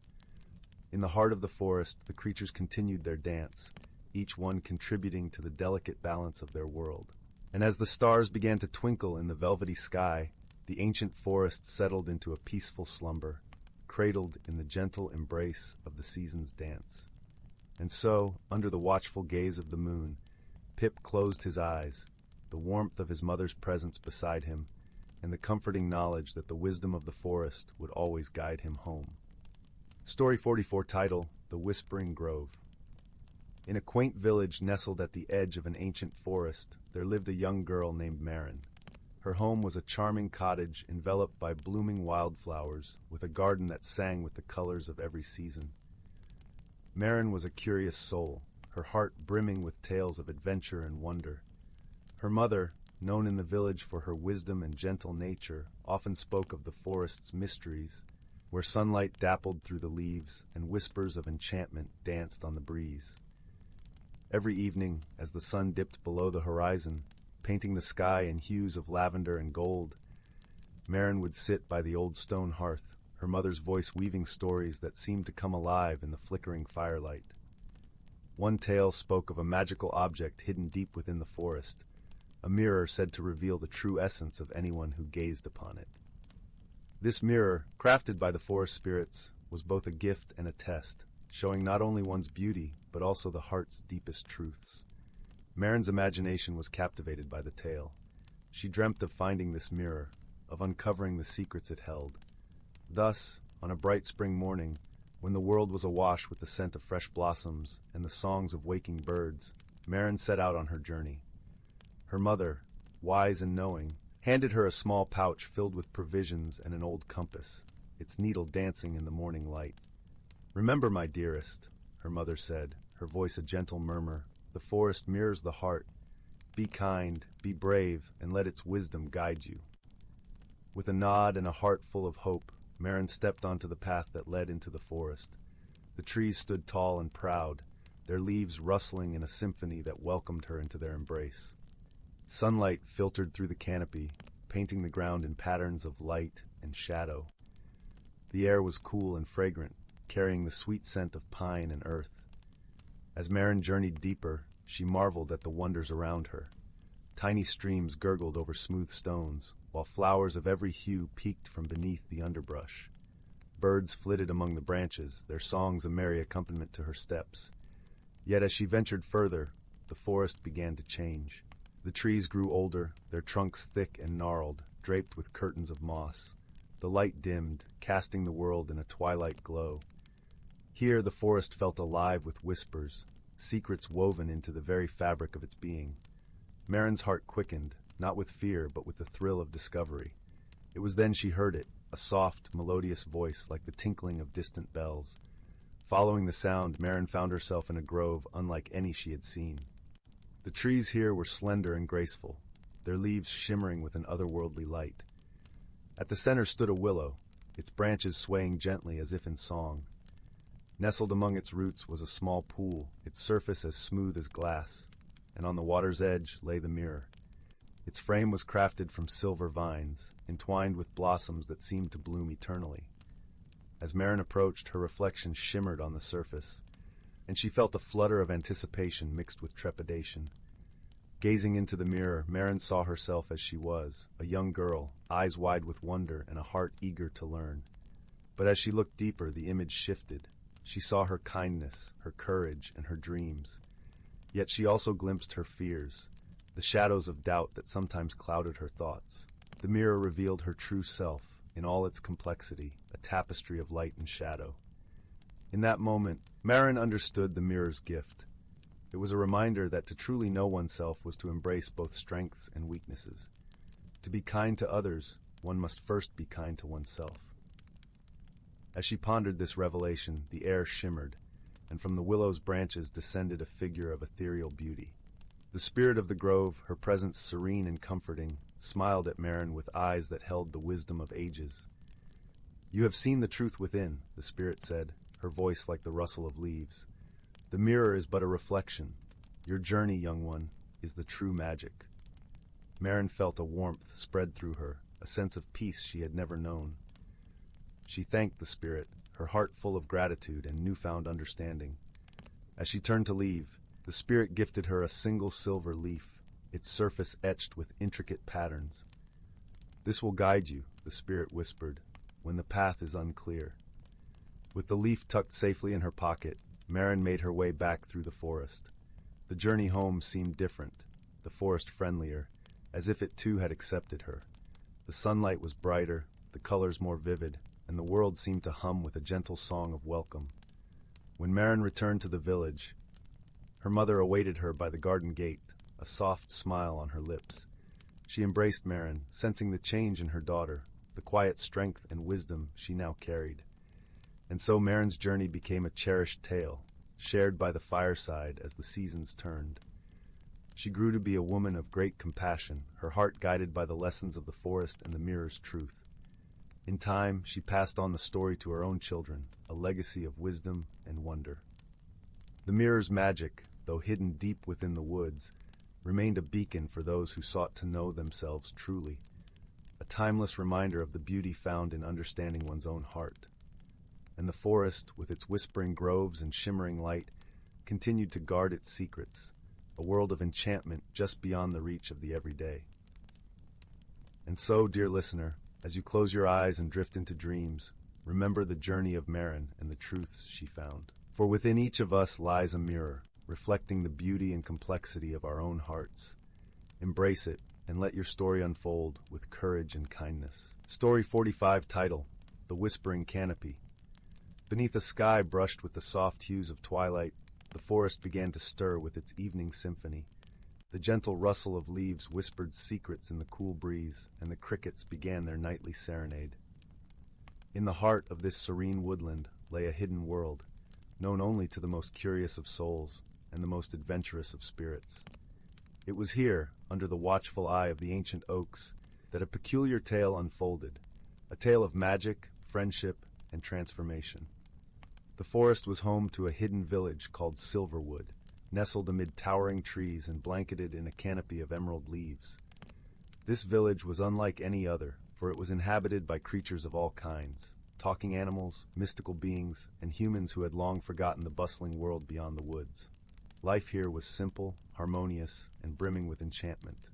In the heart of the forest, the creatures continued their dance, each one contributing to the delicate balance of their world. And as the stars began to twinkle in the velvety sky, the ancient forest settled into a peaceful slumber, cradled in the gentle embrace of the season's dance. And so, under the watchful gaze of the moon, Pip closed his eyes, the warmth of his mother's presence beside him, and the comforting knowledge that the wisdom of the forest would always guide him home. Story 44, title, The Whispering Grove. In a quaint village nestled at the edge of an ancient forest, there lived a young girl named Marin. Her home was a charming cottage enveloped by blooming wildflowers, with a garden that sang with the colors of every season. Marin was a curious soul, her heart brimming with tales of adventure and wonder. Her mother, known in the village for her wisdom and gentle nature, often spoke of the forest's mysteries, where sunlight dappled through the leaves and whispers of enchantment danced on the breeze. Every evening, as the sun dipped below the horizon, painting the sky in hues of lavender and gold, Marin would sit by the old stone hearth, her mother's voice weaving stories that seemed to come alive in the flickering firelight. One tale spoke of a magical object hidden deep within the forest, a mirror said to reveal the true essence of anyone who gazed upon it. This mirror, crafted by the forest spirits, was both a gift and a test, showing not only one's beauty, but also the heart's deepest truths. Marin's imagination was captivated by the tale. She dreamt of finding this mirror, of uncovering the secrets it held. Thus, on a bright spring morning, when the world was awash with the scent of fresh blossoms and the songs of waking birds, Marin set out on her journey. Her mother, wise and knowing, handed her a small pouch filled with provisions and an old compass, its needle dancing in the morning light. "Remember, my dearest," her mother said, her voice a gentle murmur, "the forest mirrors the heart. Be kind, be brave, and let its wisdom guide you." With a nod and a heart full of hope, Marin stepped onto the path that led into the forest. The trees stood tall and proud, their leaves rustling in a symphony that welcomed her into their embrace. Sunlight filtered through the canopy, painting the ground in patterns of light and shadow. The air was cool and fragrant, carrying the sweet scent of pine and earth. As Marin journeyed deeper, she marveled at the wonders around her. Tiny streams gurgled over smooth stones, while flowers of every hue peeked from beneath the underbrush. Birds flitted among the branches, their songs a merry accompaniment to her steps. Yet as she ventured further, the forest began to change. The trees grew older, their trunks thick and gnarled, draped with curtains of moss. The light dimmed, casting the world in a twilight glow. Here the forest felt alive with whispers, secrets woven into the very fabric of its being. Marin's heart quickened, not with fear but with the thrill of discovery. It was then she heard it, a soft, melodious voice like the tinkling of distant bells. Following the sound, Marin found herself in a grove unlike any she had seen. The trees here were slender and graceful, their leaves shimmering with an otherworldly light. At the center stood a willow, its branches swaying gently as if in song. Nestled among its roots was a small pool, its surface as smooth as glass, and on the water's edge lay the mirror. Its frame was crafted from silver vines, entwined with blossoms that seemed to bloom eternally. As Marin approached, her reflection shimmered on the surface, and she felt a flutter of anticipation mixed with trepidation. Gazing into the mirror, Marin saw herself as she was, a young girl, eyes wide with wonder and a heart eager to learn. But as she looked deeper, the image shifted. She saw her kindness, her courage, and her dreams. Yet she also glimpsed her fears, the shadows of doubt that sometimes clouded her thoughts. The mirror revealed her true self, in all its complexity, a tapestry of light and shadow. In that moment, Marin understood the mirror's gift. It was a reminder that to truly know oneself was to embrace both strengths and weaknesses. To be kind to others, one must first be kind to oneself. As she pondered this revelation, the air shimmered, and from the willow's branches descended a figure of ethereal beauty. The spirit of the grove, her presence serene and comforting, smiled at Marin with eyes that held the wisdom of ages. "You have seen the truth within," the spirit said, her voice like the rustle of leaves. "The mirror is but a reflection. Your journey, young one, is the true magic." Marin felt a warmth spread through her, a sense of peace she had never known. She thanked the spirit, her heart full of gratitude and newfound understanding. As she turned to leave, the spirit gifted her a single silver leaf, its surface etched with intricate patterns. "This will guide you," the spirit whispered, "when the path is unclear." With the leaf tucked safely in her pocket, Marin made her way back through the forest. The journey home seemed different, the forest friendlier, as if it too had accepted her. The sunlight was brighter, the colors more vivid, and the world seemed to hum with a gentle song of welcome. When Marin returned to the village, her mother awaited her by the garden gate, a soft smile on her lips. She embraced Marin, sensing the change in her daughter, the quiet strength and wisdom she now carried. And so Marin's journey became a cherished tale, shared by the fireside as the seasons turned. She grew to be a woman of great compassion, her heart guided by the lessons of the forest and the mirror's truth. In time, she passed on the story to her own children, a legacy of wisdom and wonder. The mirror's magic, though hidden deep within the woods, remained a beacon for those who sought to know themselves truly, a timeless reminder of the beauty found in understanding one's own heart. And the forest, with its whispering groves and shimmering light, continued to guard its secrets, a world of enchantment just beyond the reach of the everyday. And so, dear listener, as you close your eyes and drift into dreams, remember the journey of Marin and the truths she found. For within each of us lies a mirror, reflecting the beauty and complexity of our own hearts. Embrace it, and let your story unfold with courage and kindness. Story 45, title: The Whispering Canopy. Beneath a sky brushed with the soft hues of twilight, the forest began to stir with its evening symphony. The gentle rustle of leaves whispered secrets in the cool breeze, and the crickets began their nightly serenade. In the heart of this serene woodland lay a hidden world, known only to the most curious of souls and the most adventurous of spirits. It was here, under the watchful eye of the ancient oaks, that a peculiar tale unfolded, a tale of magic, friendship, and transformation. The forest was home to a hidden village called Silverwood, nestled amid towering trees and blanketed in a canopy of emerald leaves. This village was unlike any other, for it was inhabited by creatures of all kinds, talking animals, mystical beings, and humans who had long forgotten the bustling world beyond the woods. Life here was simple, harmonious, and brimming with enchantment.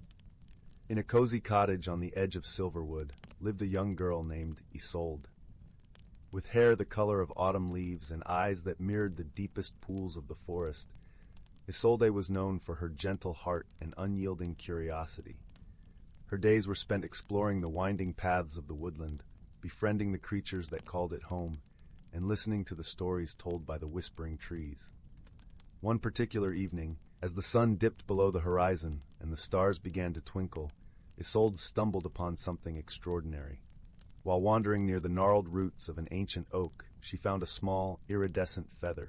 In a cozy cottage on the edge of Silverwood lived a young girl named Isolde. With hair the color of autumn leaves and eyes that mirrored the deepest pools of the forest, Isolde was known for her gentle heart and unyielding curiosity. Her days were spent exploring the winding paths of the woodland, befriending the creatures that called it home, and listening to the stories told by the whispering trees. One particular evening, as the sun dipped below the horizon and the stars began to twinkle, Isolde stumbled upon something extraordinary. While wandering near the gnarled roots of an ancient oak, she found a small, iridescent feather.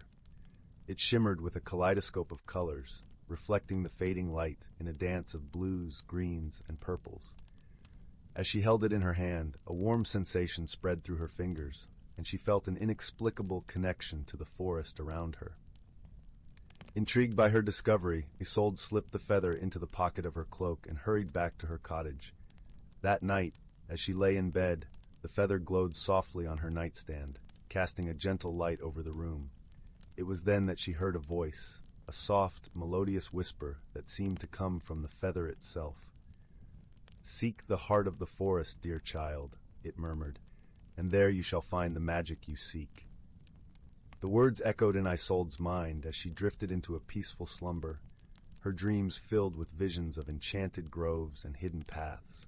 It shimmered with a kaleidoscope of colors, reflecting the fading light in a dance of blues, greens, and purples. As she held it in her hand, a warm sensation spread through her fingers, and she felt an inexplicable connection to the forest around her. Intrigued by her discovery, Isolde slipped the feather into the pocket of her cloak and hurried back to her cottage. That night, as she lay in bed, the feather glowed softly on her nightstand, casting a gentle light over the room. It was then that she heard a voice, a soft, melodious whisper that seemed to come from the feather itself. "Seek the heart of the forest, dear child," it murmured, "and there you shall find the magic you seek." The words echoed in Isolde's mind as she drifted into a peaceful slumber, her dreams filled with visions of enchanted groves and hidden paths.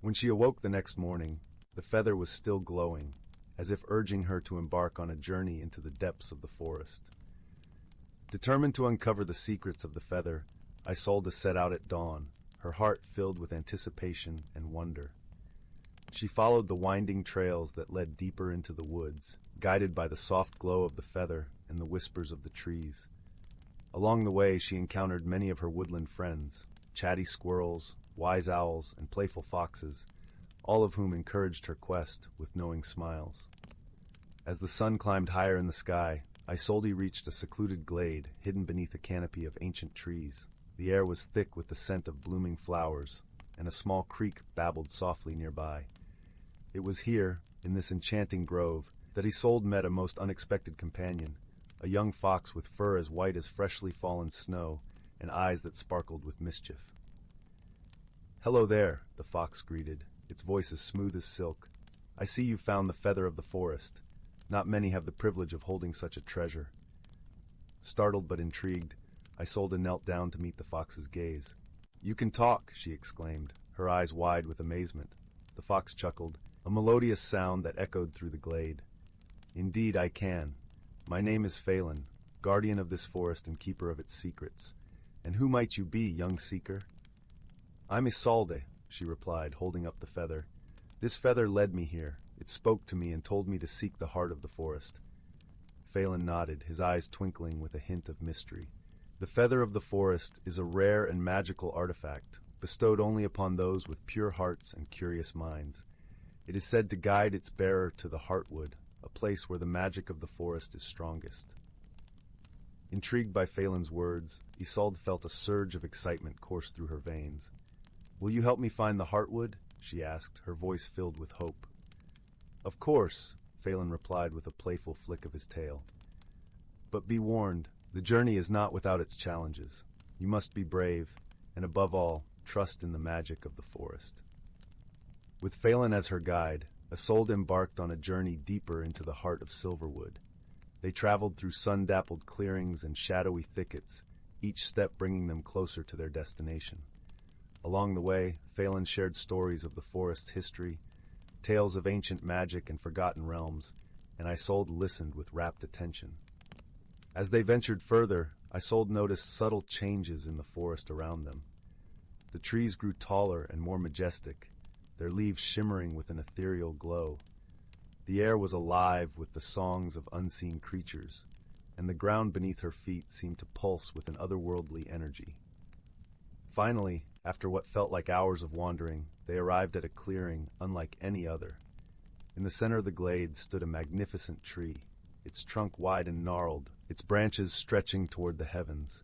When she awoke the next morning, the feather was still glowing, as if urging her to embark on a journey into the depths of the forest. Determined to uncover the secrets of the feather, Isolde set out at dawn, her heart filled with anticipation and wonder. She followed the winding trails that led deeper into the woods, guided by the soft glow of the feather and the whispers of the trees. Along the way, she encountered many of her woodland friends, chatty squirrels, wise owls, and playful foxes, all of whom encouraged her quest with knowing smiles. As the sun climbed higher in the sky, Isolde reached a secluded glade hidden beneath a canopy of ancient trees. The air was thick with the scent of blooming flowers, and a small creek babbled softly nearby. It was here, in this enchanting grove, that Isolde met a most unexpected companion, a young fox with fur as white as freshly fallen snow and eyes that sparkled with mischief. "Hello there," the fox greeted, its voice as smooth as silk. "I see you found the feather of the forest. Not many have the privilege of holding such a treasure." Startled but intrigued, Isolde knelt down to meet the fox's gaze. "You can talk," she exclaimed, her eyes wide with amazement. The fox chuckled, a melodious sound that echoed through the glade. "Indeed I can. My name is Phelan, guardian of this forest and keeper of its secrets. And who might you be, young seeker?" "I'm Isolde," she replied, holding up the feather. "This feather led me here. It spoke to me and told me to seek the heart of the forest." Phelan nodded, his eyes twinkling with a hint of mystery. "The feather of the forest is a rare and magical artifact, bestowed only upon those with pure hearts and curious minds. It is said to guide its bearer to the heartwood, a place where the magic of the forest is strongest." Intrigued by Phelan's words, Isolde felt a surge of excitement course through her veins. "Will you help me find the heartwood?" she asked, her voice filled with hope. "Of course," Phelan replied with a playful flick of his tail. "But be warned, the journey is not without its challenges. You must be brave, and above all, trust in the magic of the forest." With Phelan as her guide, Isolde embarked on a journey deeper into the heart of Silverwood. They traveled through sun-dappled clearings and shadowy thickets, each step bringing them closer to their destination. Along the way, Phelan shared stories of the forest's history, tales of ancient magic and forgotten realms, and Isolde listened with rapt attention. As they ventured further, Isolde noticed subtle changes in the forest around them. The trees grew taller and more majestic, their leaves shimmering with an ethereal glow. The air was alive with the songs of unseen creatures, and the ground beneath her feet seemed to pulse with an otherworldly energy. Finally, after what felt like hours of wandering, they arrived at a clearing unlike any other. In the center of the glade stood a magnificent tree, its trunk wide and gnarled, its branches stretching toward the heavens.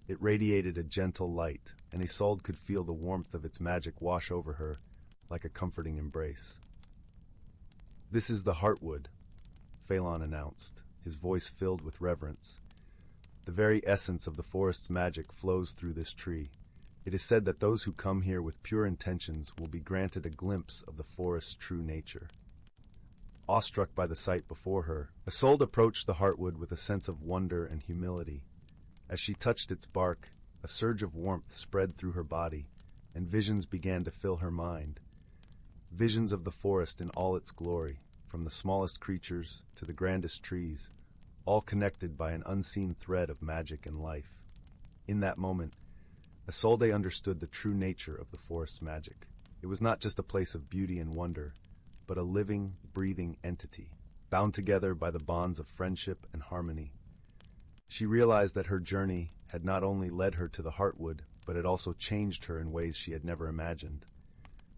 It radiated a gentle light, and Isolde could feel the warmth of its magic wash over her like a comforting embrace. "This is the heartwood," Phelan announced, his voice filled with reverence. "The very essence of the forest's magic flows through this tree. It is said that those who come here with pure intentions will be granted a glimpse of the forest's true nature." Awestruck by the sight before her, Isolde approached the heartwood with a sense of wonder and humility. As she touched its bark, a surge of warmth spread through her body, and visions began to fill her mind. Visions of the forest in all its glory, from the smallest creatures to the grandest trees, all connected by an unseen thread of magic and life. In that moment, Isolde understood the true nature of the forest's magic. It was not just a place of beauty and wonder, but a living, breathing entity, bound together by the bonds of friendship and harmony. She realized that her journey had not only led her to the Heartwood, but had also changed her in ways she had never imagined.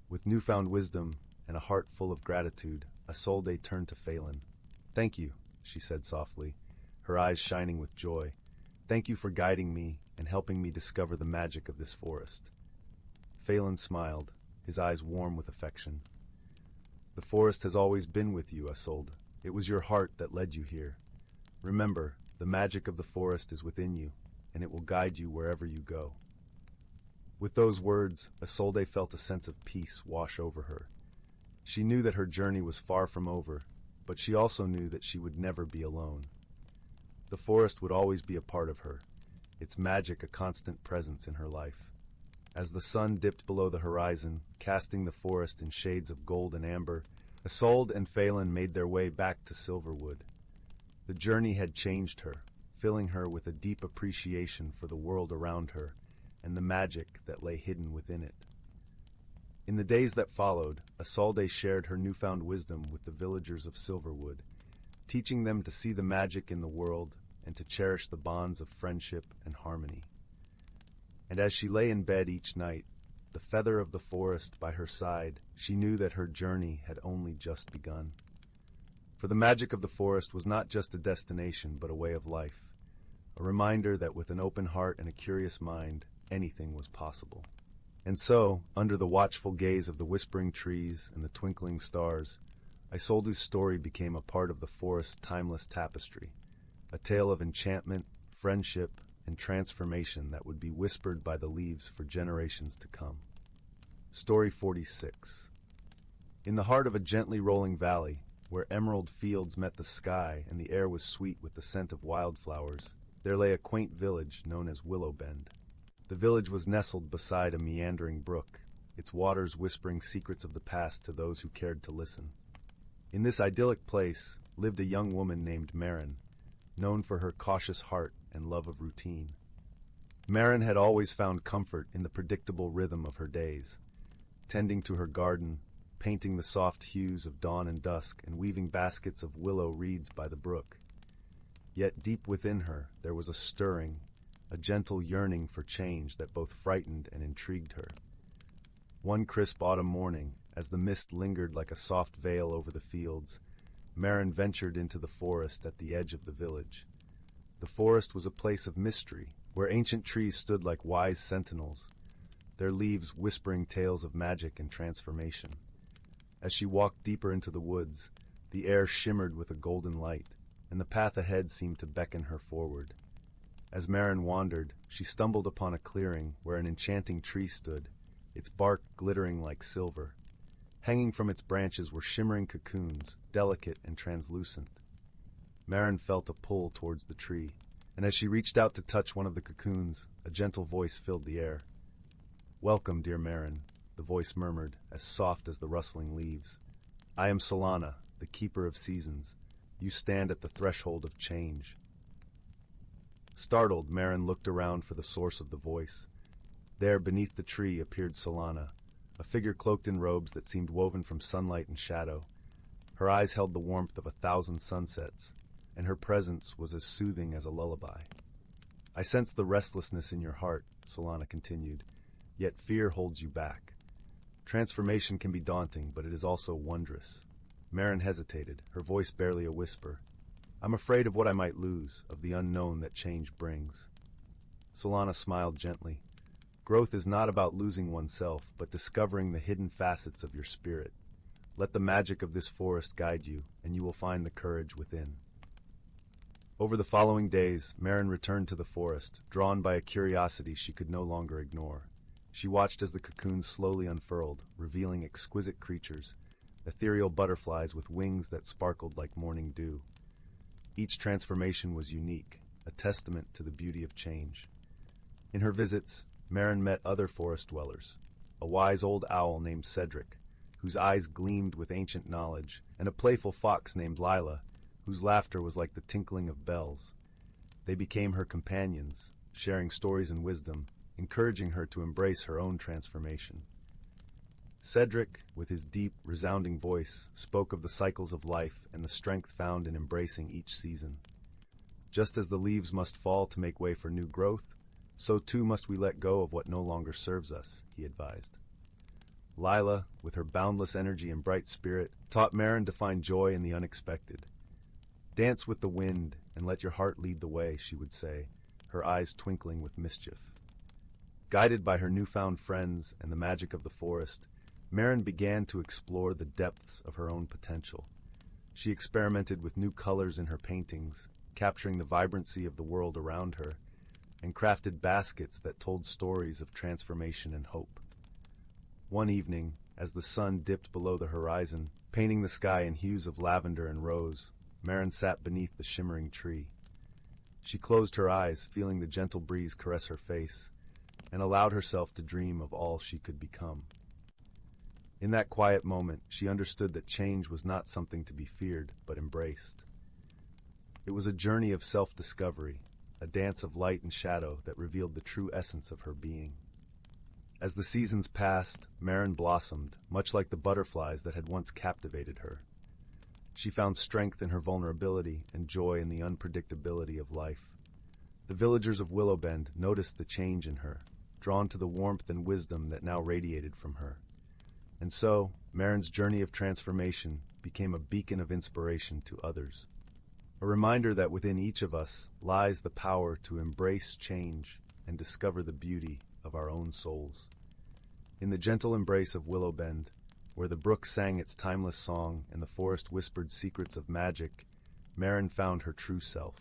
With newfound wisdom and a heart full of gratitude, Isolde turned to Phelan. "Thank you," she said softly, her eyes shining with joy. "Thank you for guiding me and helping me discover the magic of this forest." Phelan smiled, his eyes warm with affection. "The forest has always been with you, Isolde. It was your heart that led you here. Remember, the magic of the forest is within you, and it will guide you wherever you go." With those words, Isolde felt a sense of peace wash over her. She knew that her journey was far from over, but she also knew that she would never be alone. The forest would always be a part of her, its magic a constant presence in her life. As the sun dipped below the horizon, casting the forest in shades of gold and amber, Isolde and Phelan made their way back to Silverwood. The journey had changed her, filling her with a deep appreciation for the world around her and the magic that lay hidden within it. In the days that followed, Isolde shared her newfound wisdom with the villagers of Silverwood, teaching them to see the magic in the world and to cherish the bonds of friendship and harmony. And as she lay in bed each night, the feather of the forest by her side, she knew that her journey had only just begun. For the magic of the forest was not just a destination, but a way of life, a reminder that with an open heart and a curious mind, anything was possible. And so, under the watchful gaze of the whispering trees and the twinkling stars, Isolde's story became a part of the forest's timeless tapestry, a tale of enchantment, friendship, and transformation that would be whispered by the leaves for generations to come. Story 46. In the heart of a gently rolling valley, where emerald fields met the sky and the air was sweet with the scent of wildflowers, there lay a quaint village known as Willow. The village was nestled beside a meandering brook, its waters whispering secrets of the past to those who cared to listen. In this idyllic place lived a young woman named Marin, known for her cautious heart and love of routine. Marin had always found comfort in the predictable rhythm of her days, tending to her garden, painting the soft hues of dawn and dusk, and weaving baskets of willow reeds by the brook. Yet deep within her there was a stirring, a gentle yearning for change that both frightened and intrigued her. One crisp autumn morning, as the mist lingered like a soft veil over the fields, Marin ventured into the forest at the edge of the village. The forest was a place of mystery, where ancient trees stood like wise sentinels, their leaves whispering tales of magic and transformation. As she walked deeper into the woods, the air shimmered with a golden light, and the path ahead seemed to beckon her forward. As Marin wandered, she stumbled upon a clearing where an enchanting tree stood, its bark glittering like silver. Hanging from its branches were shimmering cocoons, delicate and translucent. Marin felt a pull towards the tree, and as she reached out to touch one of the cocoons, a gentle voice filled the air. "Welcome, dear Marin," the voice murmured, as soft as the rustling leaves. "I am Solana, the keeper of seasons. You stand at the threshold of change." Startled, Marin looked around for the source of the voice. There, beneath the tree, appeared Solana, a figure cloaked in robes that seemed woven from sunlight and shadow. Her eyes held the warmth of 1,000 sunsets, and her presence was as soothing as a lullaby. "I sense the restlessness in your heart," Solana continued, "yet fear holds you back. Transformation can be daunting, but it is also wondrous." Marin hesitated, her voice barely a whisper. "I'm afraid of what I might lose, of the unknown that change brings." Solana smiled gently. "Growth is not about losing oneself, but discovering the hidden facets of your spirit. Let the magic of this forest guide you, and you will find the courage within." Over the following days, Marin returned to the forest, drawn by a curiosity she could no longer ignore. She watched as the cocoons slowly unfurled, revealing exquisite creatures, ethereal butterflies with wings that sparkled like morning dew. Each transformation was unique, a testament to the beauty of change. In her visits, Marin met other forest dwellers, a wise old owl named Cedric, whose eyes gleamed with ancient knowledge, and a playful fox named Lila, whose laughter was like the tinkling of bells. They became her companions, sharing stories and wisdom, encouraging her to embrace her own transformation. Cedric, with his deep, resounding voice, spoke of the cycles of life and the strength found in embracing each season. Just as the leaves must fall to make way for new growth, so too must we let go of what no longer serves us, he advised. Lila, with her boundless energy and bright spirit, taught Marin to find joy in the unexpected. Dance with the wind and let your heart lead the way, she would say, her eyes twinkling with mischief. Guided by her newfound friends and the magic of the forest, Marin began to explore the depths of her own potential. She experimented with new colors in her paintings, capturing the vibrancy of the world around her, and crafted baskets that told stories of transformation and hope. One evening, as the sun dipped below the horizon, painting the sky in hues of lavender and rose, Marin sat beneath the shimmering tree. She closed her eyes, feeling the gentle breeze caress her face, and allowed herself to dream of all she could become. In that quiet moment, she understood that change was not something to be feared, but embraced. It was a journey of self-discovery, a dance of light and shadow that revealed the true essence of her being. As the seasons passed, Marin blossomed, much like the butterflies that had once captivated her. She found strength in her vulnerability and joy in the unpredictability of life. The villagers of Willowbend noticed the change in her, drawn to the warmth and wisdom that now radiated from her. And so, Marin's journey of transformation became a beacon of inspiration to others. A reminder that within each of us lies the power to embrace change and discover the beauty of our own souls. In the gentle embrace of Willowbend, where the brook sang its timeless song and the forest whispered secrets of magic, Marin found her true self,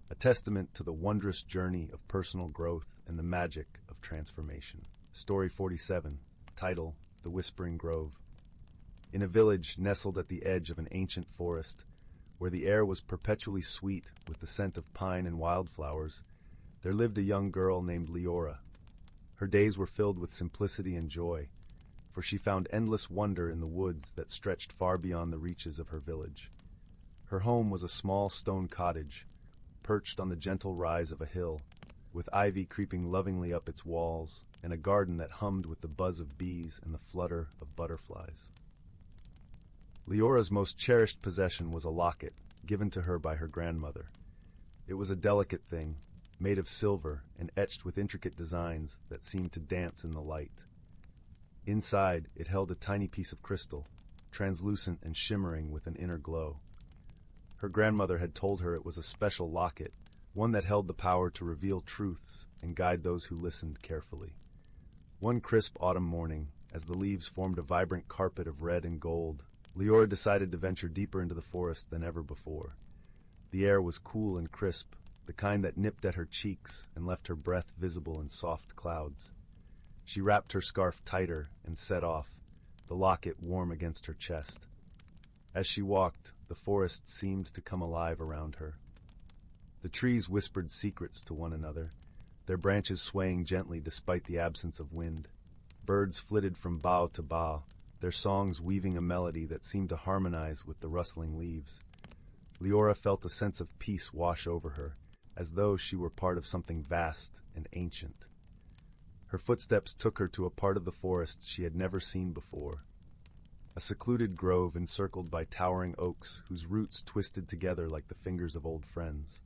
a testament to the wondrous journey of personal growth and the magic of transformation. Story 47, title, The Whispering Grove. In a village nestled at the edge of an ancient forest, where the air was perpetually sweet with the scent of pine and wildflowers, there lived a young girl named Leora. Her days were filled with simplicity and joy, for she found endless wonder in the woods that stretched far beyond the reaches of her village. Her home was a small stone cottage, perched on the gentle rise of a hill, with ivy creeping lovingly up its walls, and a garden that hummed with the buzz of bees and the flutter of butterflies. Leora's most cherished possession was a locket, given to her by her grandmother. It was a delicate thing, made of silver and etched with intricate designs that seemed to dance in the light. Inside, it held a tiny piece of crystal, translucent and shimmering with an inner glow. Her grandmother had told her it was a special locket, one that held the power to reveal truths and guide those who listened carefully. One crisp autumn morning, as the leaves formed a vibrant carpet of red and gold, Leora decided to venture deeper into the forest than ever before. The air was cool and crisp, the kind that nipped at her cheeks and left her breath visible in soft clouds. She wrapped her scarf tighter and set off, the locket warm against her chest. As she walked, the forest seemed to come alive around her. The trees whispered secrets to one another, their branches swaying gently despite the absence of wind. Birds flitted from bough to bough, their songs weaving a melody that seemed to harmonize with the rustling leaves. Leora felt a sense of peace wash over her, as though she were part of something vast and ancient. Her footsteps took her to a part of the forest she had never seen before. A secluded grove encircled by towering oaks whose roots twisted together like the fingers of old friends.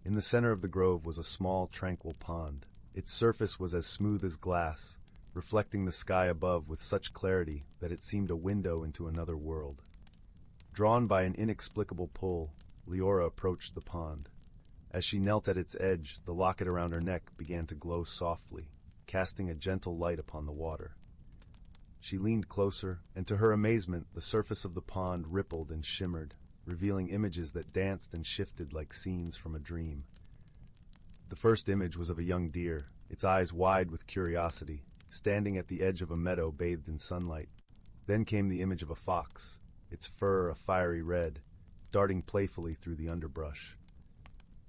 In the center of the grove was a small, tranquil pond. Its surface was as smooth as glass, reflecting the sky above with such clarity that it seemed a window into another world. Drawn by an inexplicable pull, Leora approached the pond. As she knelt at its edge, the locket around her neck began to glow softly, casting a gentle light upon the water. She leaned closer, and to her amazement, the surface of the pond rippled and shimmered, revealing images that danced and shifted like scenes from a dream. The first image was of a young deer, its eyes wide with curiosity, standing at the edge of a meadow bathed in sunlight. Then came the image of a fox, its fur a fiery red, darting playfully through the underbrush.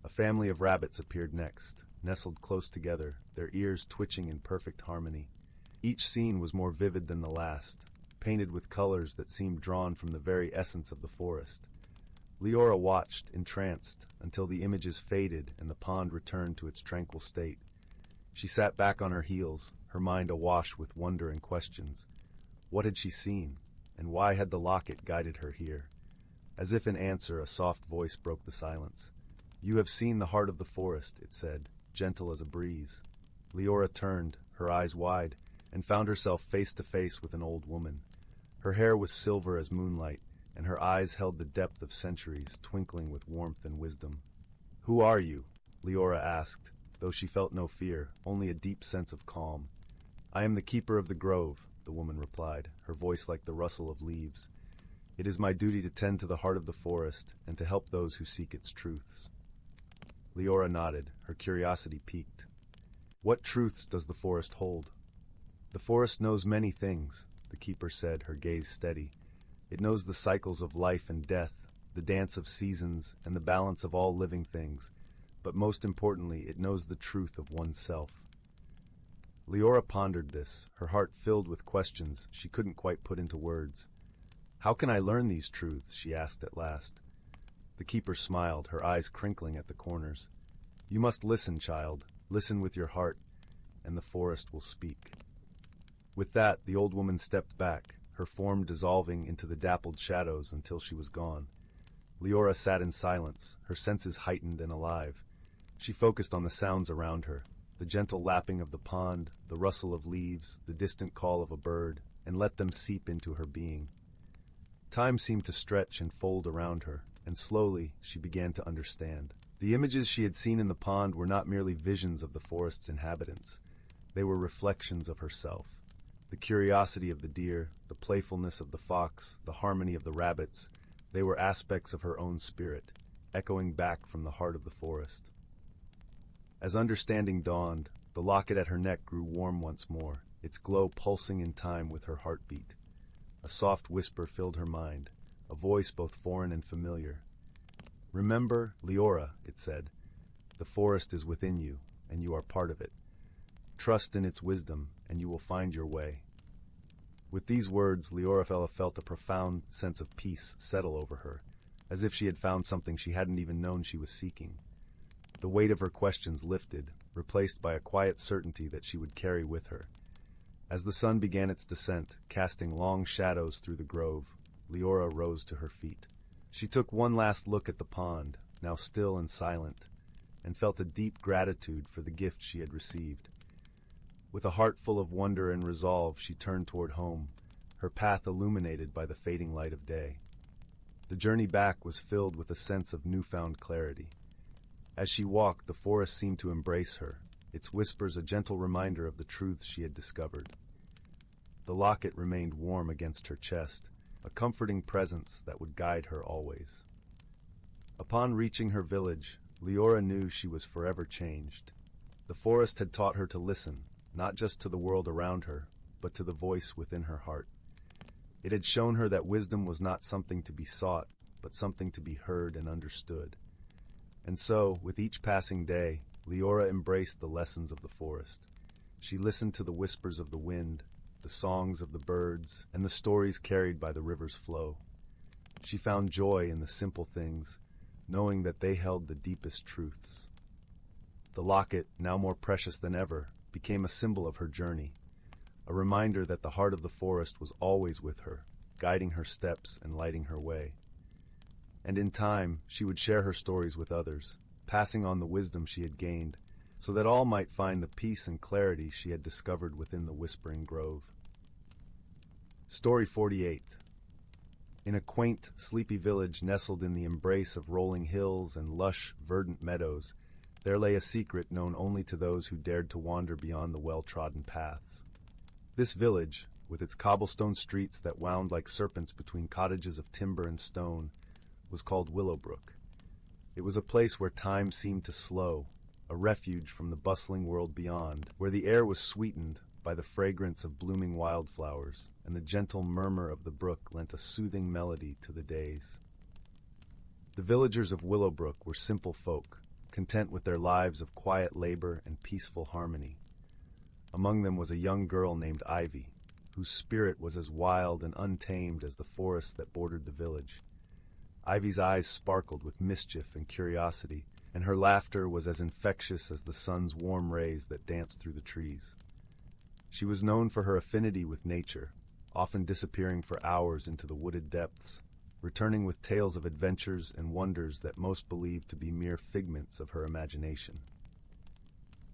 A family of rabbits appeared next, nestled close together, their ears twitching in perfect harmony. Each scene was more vivid than the last, painted with colors that seemed drawn from the very essence of the forest. Leora watched, entranced, until the images faded and the pond returned to its tranquil state. She sat back on her heels, her mind awash with wonder and questions. What had she seen, and why had the locket guided her here? As if in answer, a soft voice broke the silence. "You have seen the heart of the forest," it said, gentle as a breeze. Leora turned, her eyes wide, and found herself face to face with an old woman. Her hair was silver as moonlight, and her eyes held the depth of centuries, twinkling with warmth and wisdom. "Who are you?" Leora asked, though she felt no fear, only a deep sense of calm. "I am the keeper of the grove," the woman replied, her voice like the rustle of leaves. "It is my duty to tend to the heart of the forest and to help those who seek its truths." Leora nodded, her curiosity piqued. "What truths does the forest hold?" "The forest knows many things," the keeper said, her gaze steady. "It knows the cycles of life and death, the dance of seasons, and the balance of all living things. But most importantly, it knows the truth of oneself." Leora pondered this, her heart filled with questions she couldn't quite put into words. "How can I learn these truths?" she asked at last. The keeper smiled, her eyes crinkling at the corners. "You must listen, child. Listen with your heart, and the forest will speak." With that, the old woman stepped back, her form dissolving into the dappled shadows until she was gone. Leora sat in silence, her senses heightened and alive. She focused on the sounds around her, the gentle lapping of the pond, the rustle of leaves, the distant call of a bird, and let them seep into her being. Time seemed to stretch and fold around her, and slowly she began to understand. The images she had seen in the pond were not merely visions of the forest's inhabitants. They were reflections of herself. The curiosity of the deer, the playfulness of the fox, the harmony of the rabbits, they were aspects of her own spirit, echoing back from the heart of the forest. As understanding dawned, the locket at her neck grew warm once more, its glow pulsing in time with her heartbeat. A soft whisper filled her mind, a voice both foreign and familiar. "Remember, Leora," it said, "the forest is within you, and you are part of it. Trust in its wisdom, and you will find your way." With these words, Leora felt a profound sense of peace settle over her, as if she had found something she hadn't even known she was seeking. The weight of her questions lifted, replaced by a quiet certainty that she would carry with her. As the sun began its descent, casting long shadows through the grove, Leora rose to her feet. She took one last look at the pond, now still and silent, and felt a deep gratitude for the gift she had received. With a heart full of wonder and resolve, she turned toward home, her path illuminated by the fading light of day. The journey back was filled with a sense of newfound clarity. As she walked, the forest seemed to embrace her, its whispers a gentle reminder of the truths she had discovered. The locket remained warm against her chest, a comforting presence that would guide her always. Upon reaching her village, Leora knew she was forever changed. The forest had taught her to listen, not just to the world around her, but to the voice within her heart. It had shown her that wisdom was not something to be sought, but something to be heard and understood. And so, with each passing day, Leora embraced the lessons of the forest. She listened to the whispers of the wind, the songs of the birds, and the stories carried by the river's flow. She found joy in the simple things, knowing that they held the deepest truths. The locket, now more precious than ever, became a symbol of her journey, a reminder that the heart of the forest was always with her, guiding her steps and lighting her way. And in time, she would share her stories with others, passing on the wisdom she had gained, so that all might find the peace and clarity she had discovered within the Whispering Grove. Story 48. In a quaint, sleepy village nestled in the embrace of rolling hills and lush, verdant meadows, there lay a secret known only to those who dared to wander beyond the well-trodden paths. This village, with its cobblestone streets that wound like serpents between cottages of timber and stone, was called Willow. It was a place where time seemed to slow, a refuge from the bustling world beyond, where the air was sweetened by the fragrance of blooming wildflowers, and the gentle murmur of the brook lent a soothing melody to the days. The villagers of Willowbrook were simple folk, content with their lives of quiet labor and peaceful harmony. Among them was a young girl named Ivy, whose spirit was as wild and untamed as the forests that bordered the village. Ivy's eyes sparkled with mischief and curiosity, and her laughter was as infectious as the sun's warm rays that danced through the trees. She was known for her affinity with nature, often disappearing for hours into the wooded depths, returning with tales of adventures and wonders that most believed to be mere figments of her imagination.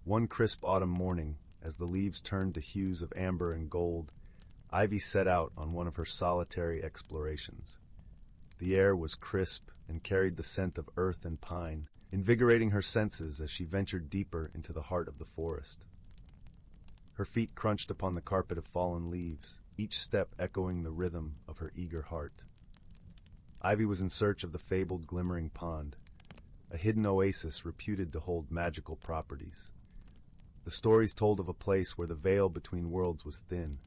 One crisp autumn morning, as the leaves turned to hues of amber and gold, Ivy set out on one of her solitary explorations. The air was crisp and carried the scent of earth and pine, invigorating her senses as she ventured deeper into the heart of the forest. Her feet crunched upon the carpet of fallen leaves, each step echoing the rhythm of her eager heart. Ivy was in search of the fabled glimmering pond, a hidden oasis reputed to hold magical properties. The stories told of a place where the veil between worlds was thin,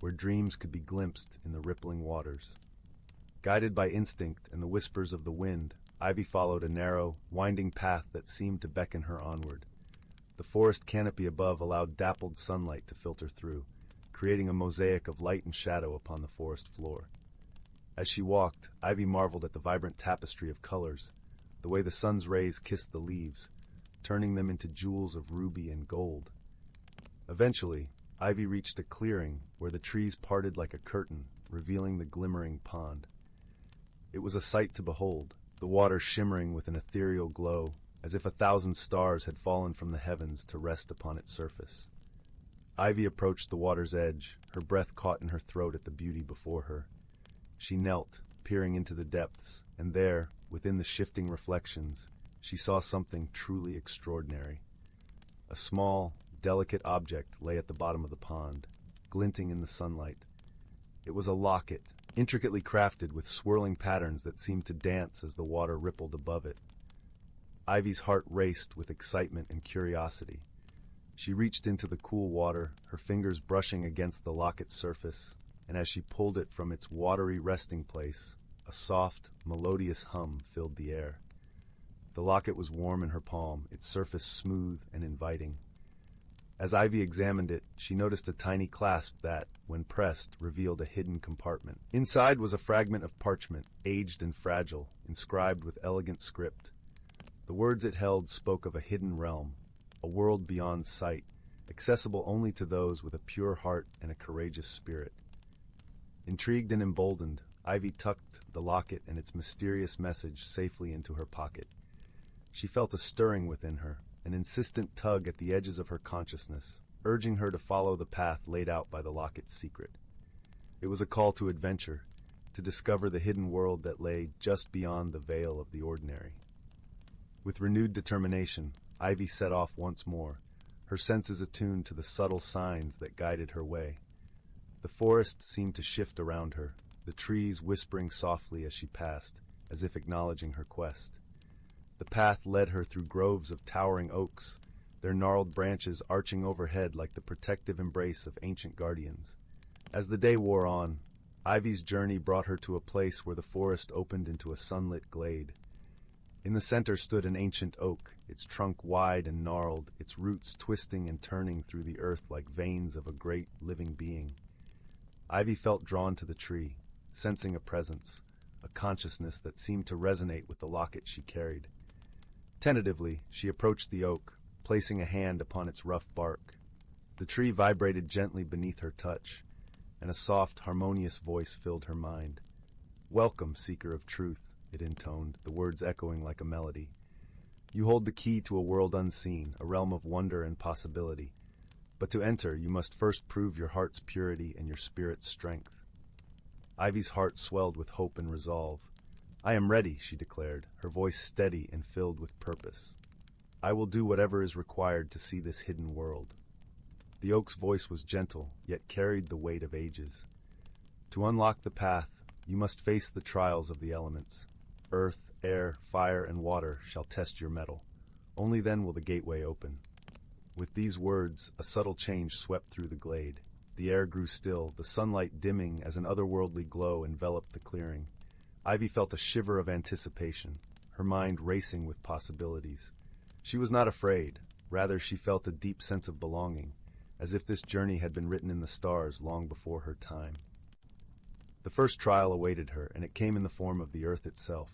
where dreams could be glimpsed in the rippling waters. Guided by instinct and the whispers of the wind, Ivy followed a narrow, winding path that seemed to beckon her onward. The forest canopy above allowed dappled sunlight to filter through, creating a mosaic of light and shadow upon the forest floor. As she walked, Ivy marveled at the vibrant tapestry of colors, the way the sun's rays kissed the leaves, turning them into jewels of ruby and gold. Eventually, Ivy reached a clearing where the trees parted like a curtain, revealing the glimmering pond. It was a sight to behold, the water shimmering with an ethereal glow, as if 1,000 stars had fallen from the heavens to rest upon its surface. Ivy approached the water's edge, her breath caught in her throat at the beauty before her. She knelt, peering into the depths, and there, within the shifting reflections, she saw something truly extraordinary. A small, delicate object lay at the bottom of the pond, glinting in the sunlight. It was a locket, intricately crafted with swirling patterns that seemed to dance as the water rippled above it. Ivy's heart raced with excitement and curiosity. She reached into the cool water, her fingers brushing against the locket's surface, and as she pulled it from its watery resting place, a soft, melodious hum filled the air. The locket was warm in her palm, its surface smooth and inviting. As Ivy examined it, she noticed a tiny clasp that, when pressed, revealed a hidden compartment. Inside was a fragment of parchment, aged and fragile, inscribed with elegant script. The words it held spoke of a hidden realm, a world beyond sight, accessible only to those with a pure heart and a courageous spirit. Intrigued and emboldened, Ivy tucked the locket and its mysterious message safely into her pocket. She felt a stirring within her, an insistent tug at the edges of her consciousness, urging her to follow the path laid out by the locket's secret. It was a call to adventure, to discover the hidden world that lay just beyond the veil of the ordinary. With renewed determination, Ivy set off once more, her senses attuned to the subtle signs that guided her way. The forest seemed to shift around her, the trees whispering softly as she passed, as if acknowledging her quest. The path led her through groves of towering oaks, their gnarled branches arching overhead like the protective embrace of ancient guardians. As the day wore on, Ivy's journey brought her to a place where the forest opened into a sunlit glade. In the center stood an ancient oak, its trunk wide and gnarled, its roots twisting and turning through the earth like veins of a great living being. Ivy felt drawn to the tree, sensing a presence, a consciousness that seemed to resonate with the locket she carried. Tentatively, she approached the oak, placing a hand upon its rough bark. The tree vibrated gently beneath her touch, and a soft, harmonious voice filled her mind. "Welcome, seeker of truth," it intoned, the words echoing like a melody. "You hold the key to a world unseen, a realm of wonder and possibility. But to enter, you must first prove your heart's purity and your spirit's strength." Ivy's heart swelled with hope and resolve. "I am ready," she declared, her voice steady and filled with purpose. "I will do whatever is required to see this hidden world." The oak's voice was gentle, yet carried the weight of ages. "To unlock the path, you must face the trials of the elements. Earth, air, fire, and water shall test your mettle. Only then will the gateway open." With these words, a subtle change swept through the glade. The air grew still, the sunlight dimming as an otherworldly glow enveloped the clearing. Ivy felt a shiver of anticipation, her mind racing with possibilities. She was not afraid, rather she felt a deep sense of belonging, as if this journey had been written in the stars long before her time. The first trial awaited her, and it came in the form of the earth itself.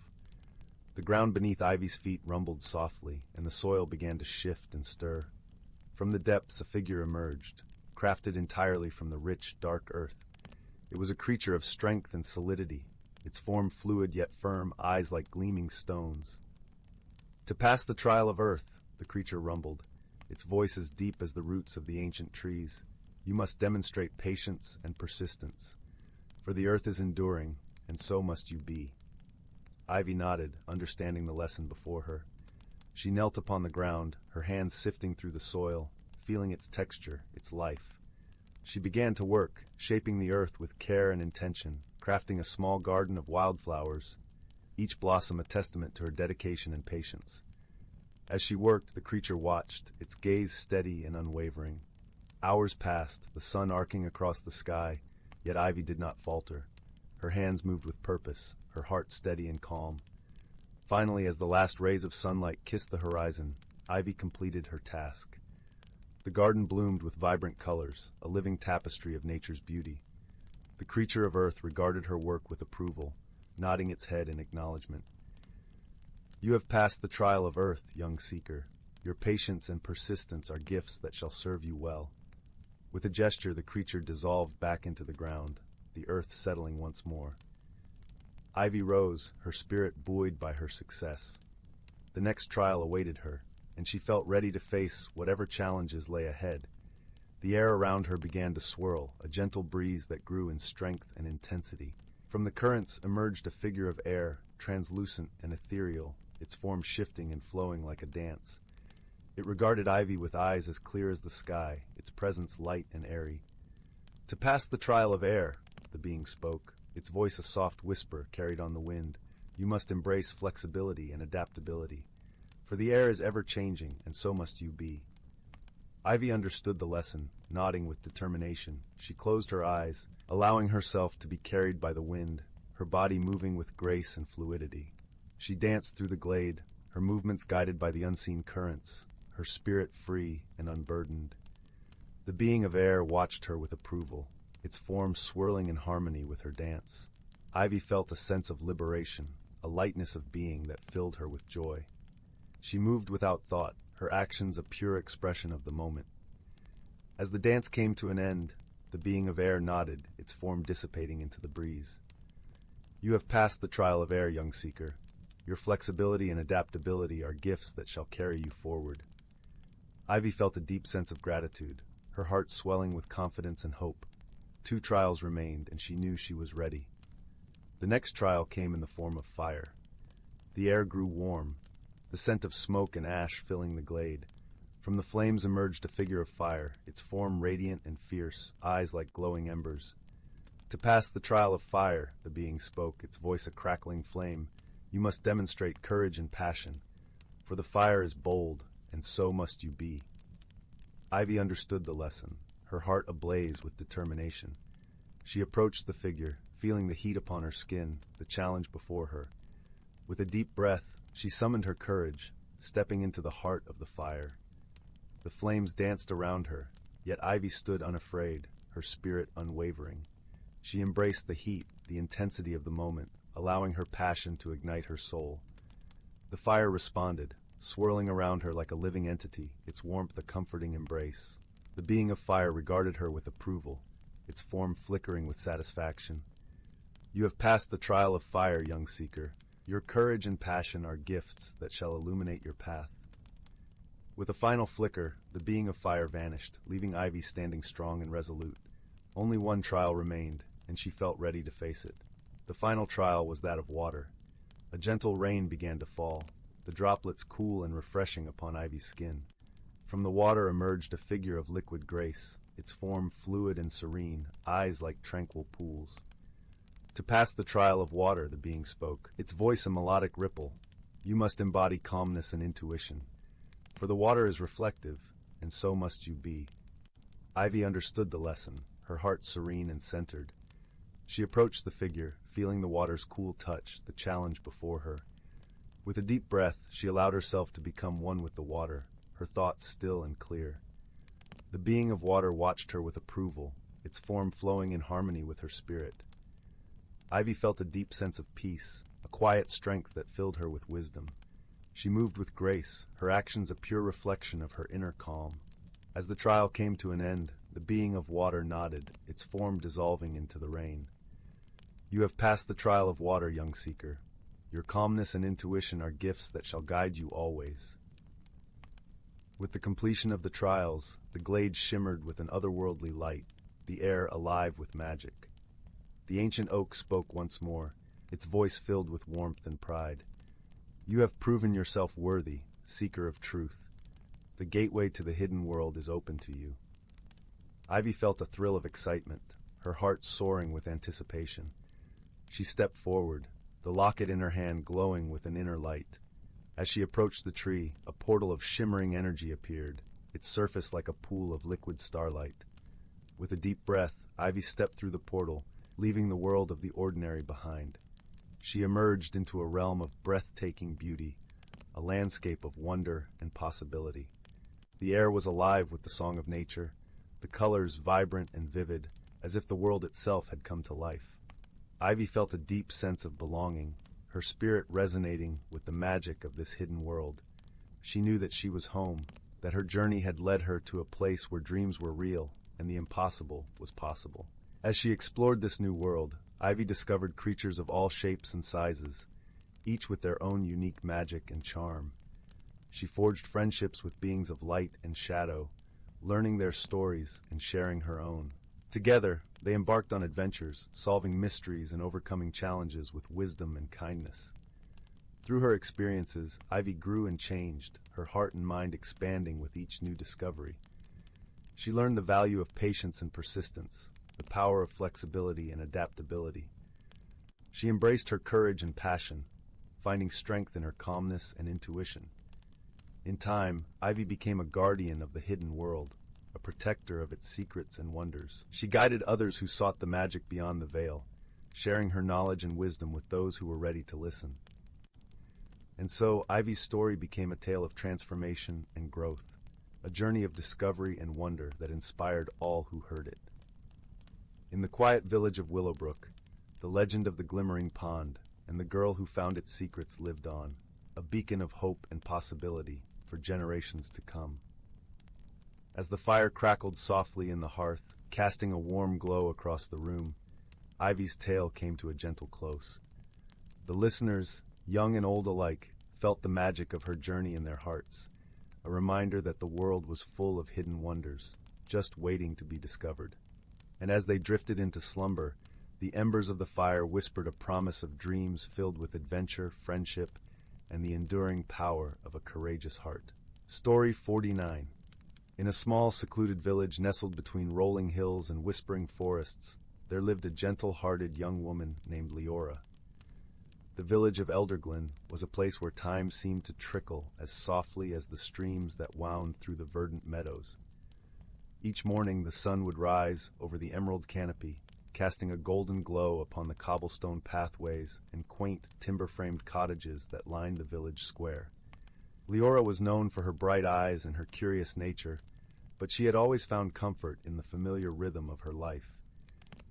The ground beneath Ivy's feet rumbled softly, and the soil began to shift and stir. From the depths a figure emerged, crafted entirely from the rich, dark earth. It was a creature of strength and solidity, its form fluid yet firm, eyes like gleaming stones. "To pass the trial of earth," the creature rumbled, its voice as deep as the roots of the ancient trees, "you must demonstrate patience and persistence. For the earth is enduring, and so must you be." Ivy nodded, understanding the lesson before her. She knelt upon the ground, her hands sifting through the soil, feeling its texture, its life. She began to work, shaping the earth with care and intention, crafting a small garden of wildflowers, each blossom a testament to her dedication and patience. As she worked, the creature watched, its gaze steady and unwavering. Hours passed, the sun arcing across the sky, yet Ivy did not falter. Her hands moved with purpose, her heart steady and calm. Finally, as the last rays of sunlight kissed the horizon, Ivy completed her task. The garden bloomed with vibrant colors, a living tapestry of nature's beauty. The creature of earth regarded her work with approval, nodding its head in acknowledgement. "You have passed the trial of earth, young seeker. Your patience and persistence are gifts that shall serve you well." With a gesture, the creature dissolved back into the ground, the earth settling once more. Ivy rose, her spirit buoyed by her success. The next trial awaited her, and she felt ready to face whatever challenges lay ahead. The air around her began to swirl, a gentle breeze that grew in strength and intensity. From the currents emerged a figure of air, translucent and ethereal, its form shifting and flowing like a dance. It regarded Ivy with eyes as clear as the sky, its presence light and airy. "To pass the trial of air," the being spoke, its voice a soft whisper carried on the wind, "you must embrace flexibility and adaptability. For the air is ever-changing, and so must you be." Ivy understood the lesson, nodding with determination. She closed her eyes, allowing herself to be carried by the wind, her body moving with grace and fluidity. She danced through the glade, her movements guided by the unseen currents, her spirit free and unburdened. The being of air watched her with approval, its form swirling in harmony with her dance. Ivy felt a sense of liberation, a lightness of being that filled her with joy. She moved without thought, her actions a pure expression of the moment. As the dance came to an end, the being of air nodded, its form dissipating into the breeze. "You have passed the trial of air, young seeker. Your flexibility and adaptability are gifts that shall carry you forward." Ivy felt a deep sense of gratitude, her heart swelling with confidence and hope. 2 trials remained, and she knew she was ready. The next trial came in the form of fire. The air grew warm, the scent of smoke and ash filling the glade. From the flames emerged a figure of fire, its form radiant and fierce, eyes like glowing embers. "To pass the trial of fire," the being spoke, its voice a crackling flame, "you must demonstrate courage and passion. For the fire is bold, and so must you be." Ivy understood the lesson, her heart ablaze with determination. She approached the figure, feeling the heat upon her skin, the challenge before her. With a deep breath, she summoned her courage, stepping into the heart of the fire. The flames danced around her, yet Ivy stood unafraid, her spirit unwavering. She embraced the heat, the intensity of the moment, allowing her passion to ignite her soul. The fire responded, swirling around her like a living entity, its warmth a comforting embrace. The being of fire regarded her with approval, its form flickering with satisfaction. "You have passed the trial of fire, young seeker. Your courage and passion are gifts that shall illuminate your path." With a final flicker, the being of fire vanished, leaving Ivy standing strong and resolute. Only one trial remained, and she felt ready to face it. The final trial was that of water. A gentle rain began to fall, the droplets cool and refreshing upon Ivy's skin. From the water emerged a figure of liquid grace, its form fluid and serene, eyes like tranquil pools. "To pass the trial of water," the being spoke, its voice a melodic ripple, "you must embody calmness and intuition. For the water is reflective, and so must you be." Ivy understood the lesson, her heart serene and centered. She approached the figure, feeling the water's cool touch, the challenge before her. With a deep breath, she allowed herself to become one with the water, her thoughts still and clear. The being of water watched her with approval, its form flowing in harmony with her spirit. Ivy felt a deep sense of peace, a quiet strength that filled her with wisdom. She moved with grace, her actions a pure reflection of her inner calm. As the trial came to an end, The being of water nodded, its form dissolving into the rain. You have passed the trial of water, young seeker. Your calmness and intuition are gifts that shall guide you always. With the completion of the trials, the glade shimmered with an otherworldly light, the air alive with magic. The ancient oak spoke once more, its voice filled with warmth and pride. You have proven yourself worthy, seeker of truth. The gateway to the hidden world is open to you. Ivy felt a thrill of excitement, her heart soaring with anticipation. She stepped forward, the locket in her hand glowing with an inner light. As she approached the tree, a portal of shimmering energy appeared, its surface like a pool of liquid starlight. With a deep breath, Ivy stepped through the portal, leaving the world of the ordinary behind. She emerged into a realm of breathtaking beauty, a landscape of wonder and possibility. The air was alive with the song of nature, the colors vibrant and vivid, as if the world itself had come to life. Ivy felt a deep sense of belonging, her spirit resonating with the magic of this hidden world. She knew that she was home, that her journey had led her to a place where dreams were real and the impossible was possible. As she explored this new world, Ivy discovered creatures of all shapes and sizes, each with their own unique magic and charm. She forged friendships with beings of light and shadow, learning their stories and sharing her own. Together, they embarked on adventures, solving mysteries and overcoming challenges with wisdom and kindness. Through her experiences, Ivy grew and changed, her heart and mind expanding with each new discovery. She learned the value of patience and persistence, the power of flexibility and adaptability. She embraced her courage and passion, finding strength in her calmness and intuition. In time, Ivy became a guardian of the hidden world, a protector of its secrets and wonders. She guided others who sought the magic beyond the veil, sharing her knowledge and wisdom with those who were ready to listen. And so, Ivy's story became a tale of transformation and growth, a journey of discovery and wonder that inspired all who heard it. In the quiet village of Willow, the legend of the glimmering pond and the girl who found its secrets lived on, a beacon of hope and possibility for generations to come. As the fire crackled softly in the hearth, casting a warm glow across the room, Ivy's tale came to a gentle close. The listeners, young and old alike, felt the magic of her journey in their hearts, a reminder that the world was full of hidden wonders, just waiting to be discovered. And as they drifted into slumber, the embers of the fire whispered a promise of dreams filled with adventure, friendship, and the enduring power of a courageous heart. Story 49. In a small, secluded village nestled between rolling hills and whispering forests, there lived a gentle-hearted young woman named Leora. The village of Elderglen was a place where time seemed to trickle as softly as the streams that wound through the verdant meadows. Each morning the sun would rise over the emerald canopy, casting a golden glow upon the cobblestone pathways and quaint timber-framed cottages that lined the village square. Leora was known for her bright eyes and her curious nature, but she had always found comfort in the familiar rhythm of her life.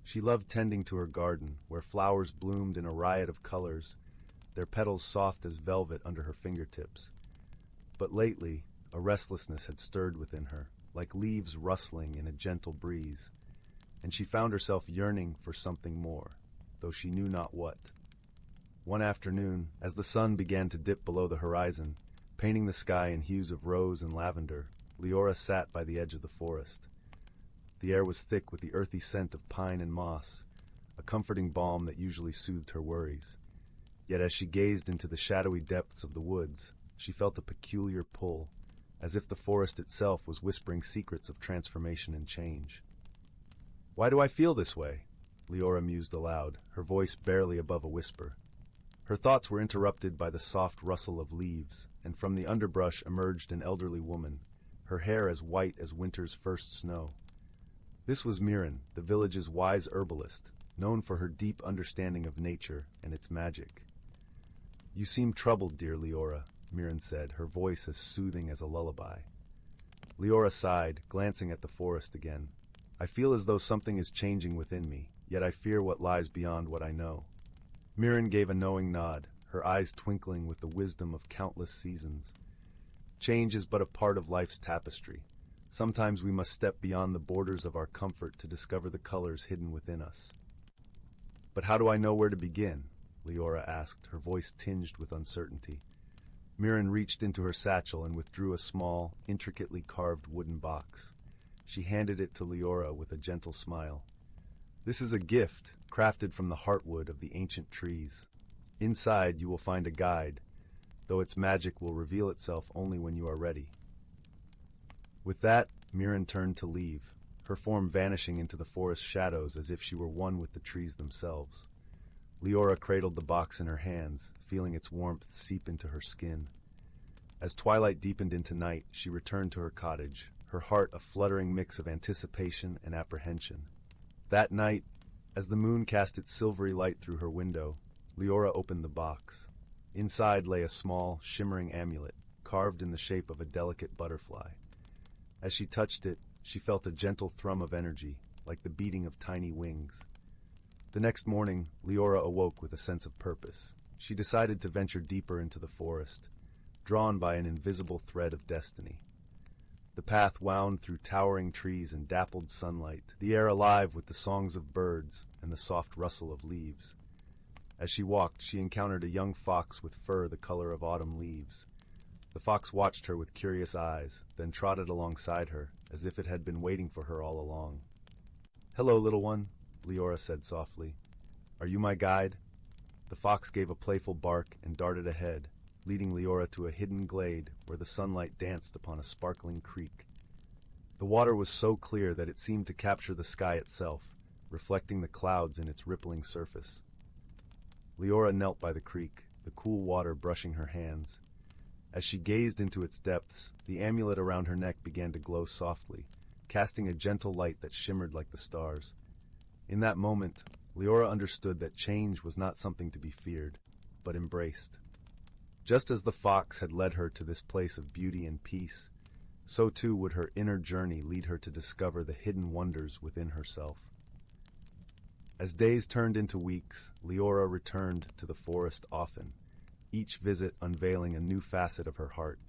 She loved tending to her garden, where flowers bloomed in a riot of colors, their petals soft as velvet under her fingertips. But lately, a restlessness had stirred within her, like leaves rustling in a gentle breeze, and she found herself yearning for something more, though she knew not what. One afternoon, as the sun began to dip below the horizon, painting the sky in hues of rose and lavender, Leora sat by the edge of the forest. The air was thick with the earthy scent of pine and moss, a comforting balm that usually soothed her worries. Yet as she gazed into the shadowy depths of the woods, she felt a peculiar pull, as if the forest itself was whispering secrets of transformation and change. "Why do I feel this way?" Leora mused aloud, her voice barely above a whisper. Her thoughts were interrupted by the soft rustle of leaves, and from the underbrush emerged an elderly woman, her hair as white as winter's first snow. This was Mirren, the village's wise herbalist, known for her deep understanding of nature and its magic. "You seem troubled, dear Leora," Mirren said, her voice as soothing as a lullaby. Leora sighed, glancing at the forest again. "I feel as though something is changing within me, yet I fear what lies beyond what I know." Mirren gave a knowing nod, her eyes twinkling with the wisdom of countless seasons. "Change is but a part of life's tapestry. Sometimes we must step beyond the borders of our comfort to discover the colors hidden within us. But how do I know where to begin? Leora asked, her voice tinged with uncertainty. Mirren reached into her satchel and withdrew a small, intricately carved wooden box. She handed it to Leora with a gentle smile. This is a gift, crafted from the heartwood of the ancient trees. Inside you will find a guide, though its magic will reveal itself only when you are ready. With that, Mirren turned to leave, her form vanishing into the forest shadows as if she were one with the trees themselves. Leora cradled the box in her hands, feeling its warmth seep into her skin. As twilight deepened into night, she returned to her cottage, her heart a fluttering mix of anticipation and apprehension. That night, as the moon cast its silvery light through her window, Leora opened the box. Inside lay a small, shimmering amulet, carved in the shape of a delicate butterfly. As she touched it, she felt a gentle thrum of energy, like the beating of tiny wings. The next morning, Leora awoke with a sense of purpose. She decided to venture deeper into the forest, drawn by an invisible thread of destiny. The path wound through towering trees and dappled sunlight, the air alive with the songs of birds and the soft rustle of leaves. As she walked, she encountered a young fox with fur the color of autumn leaves. The fox watched her with curious eyes, then trotted alongside her, as if it had been waiting for her all along. "Hello, little one," Leora said softly. "Are you my guide?" The fox gave a playful bark and darted ahead, leading Leora to a hidden glade where the sunlight danced upon a sparkling creek. The water was so clear that it seemed to capture the sky itself, reflecting the clouds in its rippling surface. Leora knelt by the creek, the cool water brushing her hands. As she gazed into its depths, the amulet around her neck began to glow softly, casting a gentle light that shimmered like the stars. In that moment, Leora understood that change was not something to be feared, but embraced. Just as the fox had led her to this place of beauty and peace, so too would her inner journey lead her to discover the hidden wonders within herself. As days turned into weeks, Leora returned to the forest often, each visit unveiling a new facet of her heart.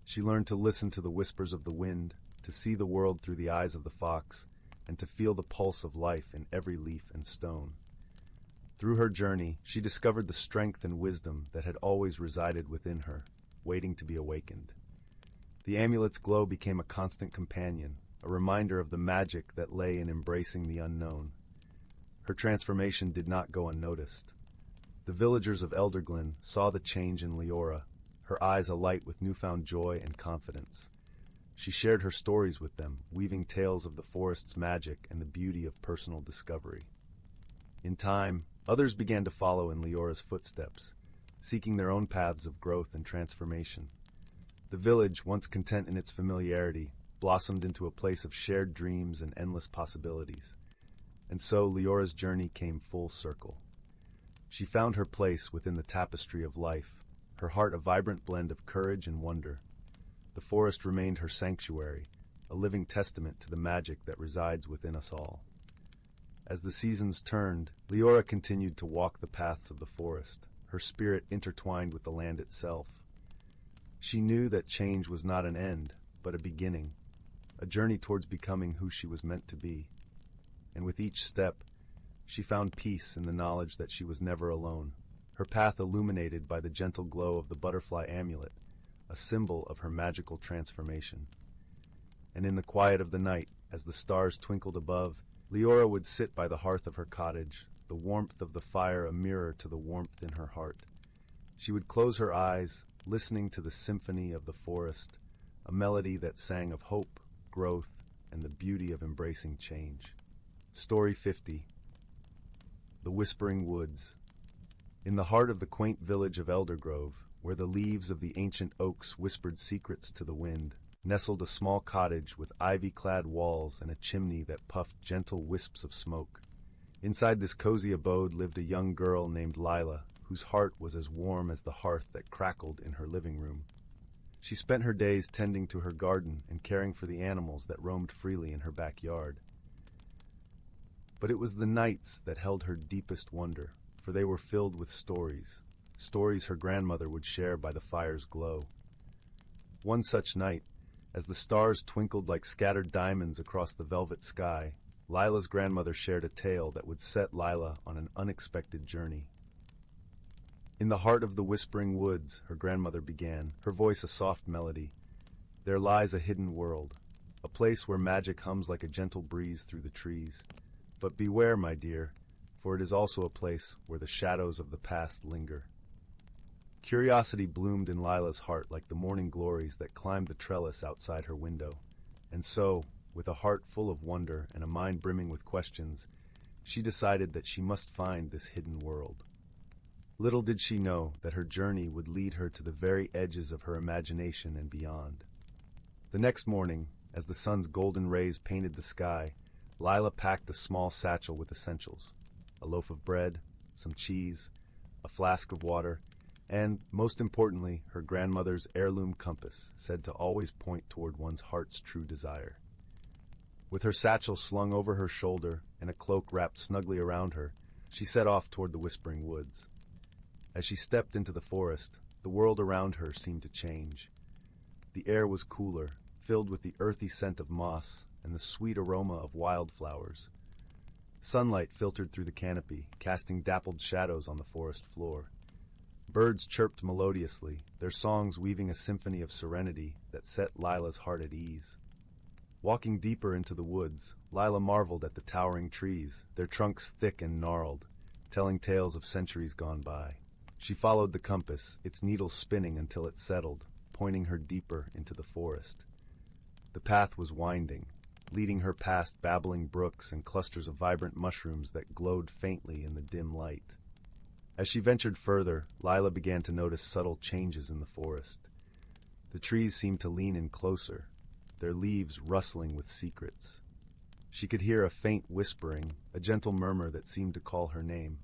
She learned to listen to the whispers of the wind, to see the world through the eyes of the fox, and to feel the pulse of life in every leaf and stone. Through her journey, she discovered the strength and wisdom that had always resided within her, waiting to be awakened. The amulet's glow became a constant companion, a reminder of the magic that lay in embracing the unknown. Her transformation did not go unnoticed. The villagers of Elderglen saw the change in Leora, her eyes alight with newfound joy and confidence. She shared her stories with them, weaving tales of the forest's magic and the beauty of personal discovery. In time, others began to follow in Leora's footsteps, seeking their own paths of growth and transformation. The village, once content in its familiarity, blossomed into a place of shared dreams and endless possibilities. And so Leora's journey came full circle. She found her place within the tapestry of life, her heart a vibrant blend of courage and wonder. The forest remained her sanctuary, a living testament to the magic that resides within us all. As the seasons turned, Leora continued to walk the paths of the forest, her spirit intertwined with the land itself. She knew that change was not an end, but a beginning, a journey towards becoming who she was meant to be. And with each step, she found peace in the knowledge that she was never alone, her path illuminated by the gentle glow of the butterfly amulet, a symbol of her magical transformation. And in the quiet of the night, as the stars twinkled above, Leora would sit by the hearth of her cottage, the warmth of the fire a mirror to the warmth in her heart. She would close her eyes, listening to the symphony of the forest, a melody that sang of hope, growth, and the beauty of embracing change. Story 50. The Whispering Woods. In the heart of the quaint village of Eldergrove, where the leaves of the ancient oaks whispered secrets to the wind, nestled a small cottage with ivy-clad walls and a chimney that puffed gentle wisps of smoke. Inside this cozy abode lived a young girl named Lila, whose heart was as warm as the hearth that crackled in her living room. She spent her days tending to her garden and caring for the animals that roamed freely in her backyard. But it was the nights that held her deepest wonder, for they were filled with stories, stories her grandmother would share by the fire's glow. One such night, As the stars twinkled like scattered diamonds across the velvet sky, Lila's grandmother shared a tale that would set Lila on an unexpected journey. In the heart of the whispering woods, her grandmother began, her voice a soft melody. There lies a hidden world, a place where magic hums like a gentle breeze through the trees. But beware, my dear, for it is also a place where the shadows of the past linger. Curiosity bloomed in Lila's heart like the morning glories that climbed the trellis outside her window. And so, with a heart full of wonder and a mind brimming with questions, she decided that she must find this hidden world. Little did she know that her journey would lead her to the very edges of her imagination and beyond. The next morning, as the sun's golden rays painted the sky, Lila packed a small satchel with essentials: a loaf of bread, some cheese, a flask of water, and, most importantly, her grandmother's heirloom compass, said to always point toward one's heart's true desire. With her satchel slung over her shoulder and a cloak wrapped snugly around her, she set off toward the whispering woods. As she stepped into the forest, the world around her seemed to change. The air was cooler, filled with the earthy scent of moss and the sweet aroma of wildflowers. Sunlight filtered through the canopy, casting dappled shadows on the forest floor. Birds chirped melodiously, their songs weaving a symphony of serenity that set Lila's heart at ease. Walking deeper into the woods, Lila marveled at the towering trees, their trunks thick and gnarled, telling tales of centuries gone by. She followed the compass, its needle spinning until it settled, pointing her deeper into the forest. The path was winding, leading her past babbling brooks and clusters of vibrant mushrooms that glowed faintly in the dim light. As she ventured further, Lila began to notice subtle changes in the forest. The trees seemed to lean in closer, their leaves rustling with secrets. She could hear a faint whispering, a gentle murmur that seemed to call her name.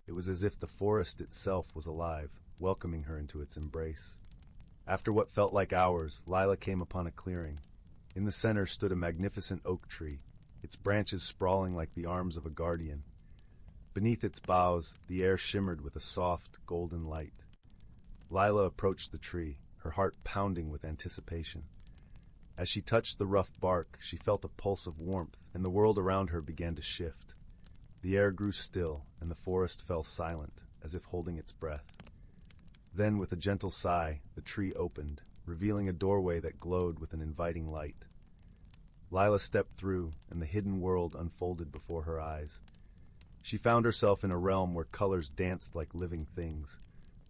It was as if the forest itself was alive, welcoming her into its embrace. After what felt like hours, Lila came upon a clearing. In the center stood a magnificent oak tree, its branches sprawling like the arms of a guardian. Beneath its boughs, the air shimmered with a soft, golden light. Lila approached the tree, her heart pounding with anticipation. As she touched the rough bark, she felt a pulse of warmth, and the world around her began to shift. The air grew still, and the forest fell silent, as if holding its breath. Then, with a gentle sigh, the tree opened, revealing a doorway that glowed with an inviting light. Lila stepped through, and the hidden world unfolded before her eyes. She found herself in a realm where colors danced like living things,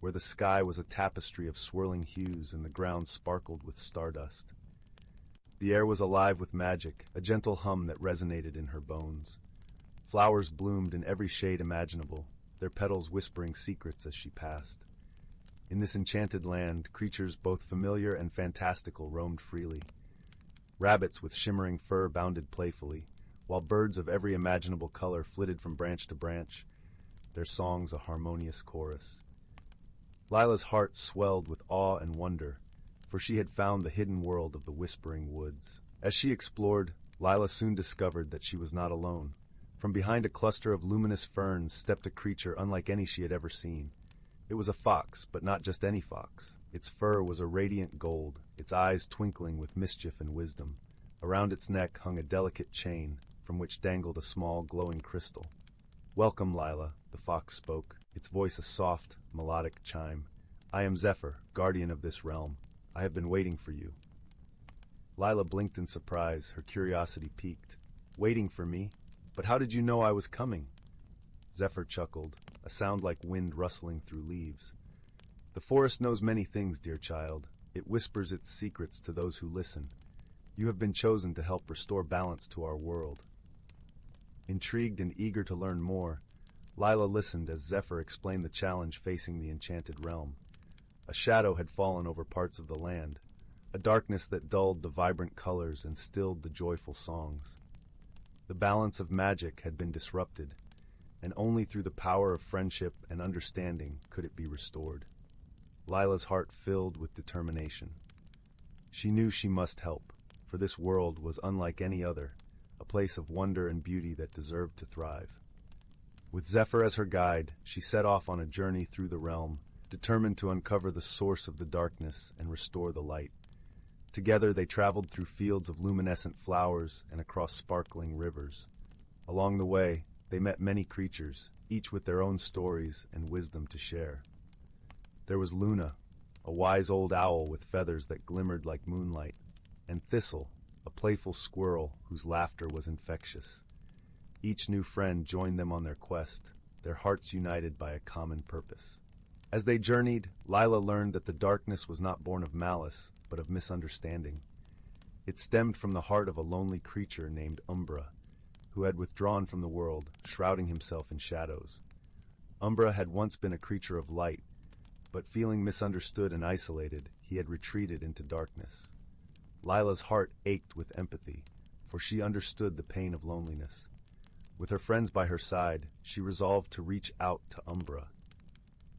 where the sky was a tapestry of swirling hues and the ground sparkled with stardust. The air was alive with magic, a gentle hum that resonated in her bones. Flowers bloomed in every shade imaginable, their petals whispering secrets as she passed. In this enchanted land, creatures both familiar and fantastical roamed freely. Rabbits with shimmering fur bounded playfully, while birds of every imaginable color flitted from branch to branch, their songs a harmonious chorus. Lila's heart swelled with awe and wonder, for she had found the hidden world of the whispering woods. As she explored, Lila soon discovered that she was not alone. From behind a cluster of luminous ferns stepped a creature unlike any she had ever seen. It was a fox, but not just any fox. Its fur was a radiant gold, its eyes twinkling with mischief and wisdom. Around its neck hung a delicate chain, from which dangled a small, glowing crystal. "Welcome, Lila," the fox spoke, its voice a soft, melodic chime. "I am Zephyr, guardian of this realm. I have been waiting for you." Lila blinked in surprise, her curiosity piqued. "Waiting for me? But how did you know I was coming?" Zephyr chuckled, a sound like wind rustling through leaves. "The forest knows many things, dear child. It whispers its secrets to those who listen. You have been chosen to help restore balance to our world." Intrigued and eager to learn more, Lila listened as Zephyr explained the challenge facing the enchanted realm. A shadow had fallen over parts of the land, a darkness that dulled the vibrant colors and stilled the joyful songs. The balance of magic had been disrupted, and only through the power of friendship and understanding could it be restored. Lila's heart filled with determination. She knew she must help, for this world was unlike any other, a place of wonder and beauty that deserved to thrive. With Zephyr as her guide, she set off on a journey through the realm, determined to uncover the source of the darkness and restore the light. Together they traveled through fields of luminescent flowers and across sparkling rivers. Along the way, they met many creatures, each with their own stories and wisdom to share. There was Luna, a wise old owl with feathers that glimmered like moonlight, and Thistle, a playful squirrel whose laughter was infectious. Each new friend joined them on their quest, their hearts united by a common purpose. As they journeyed, Lila learned that the darkness was not born of malice, but of misunderstanding. It stemmed from the heart of a lonely creature named Umbra, who had withdrawn from the world, shrouding himself in shadows. Umbra had once been a creature of light, but feeling misunderstood and isolated, he had retreated into darkness. Lila's heart ached with empathy, for she understood the pain of loneliness. With her friends by her side, she resolved to reach out to Umbra,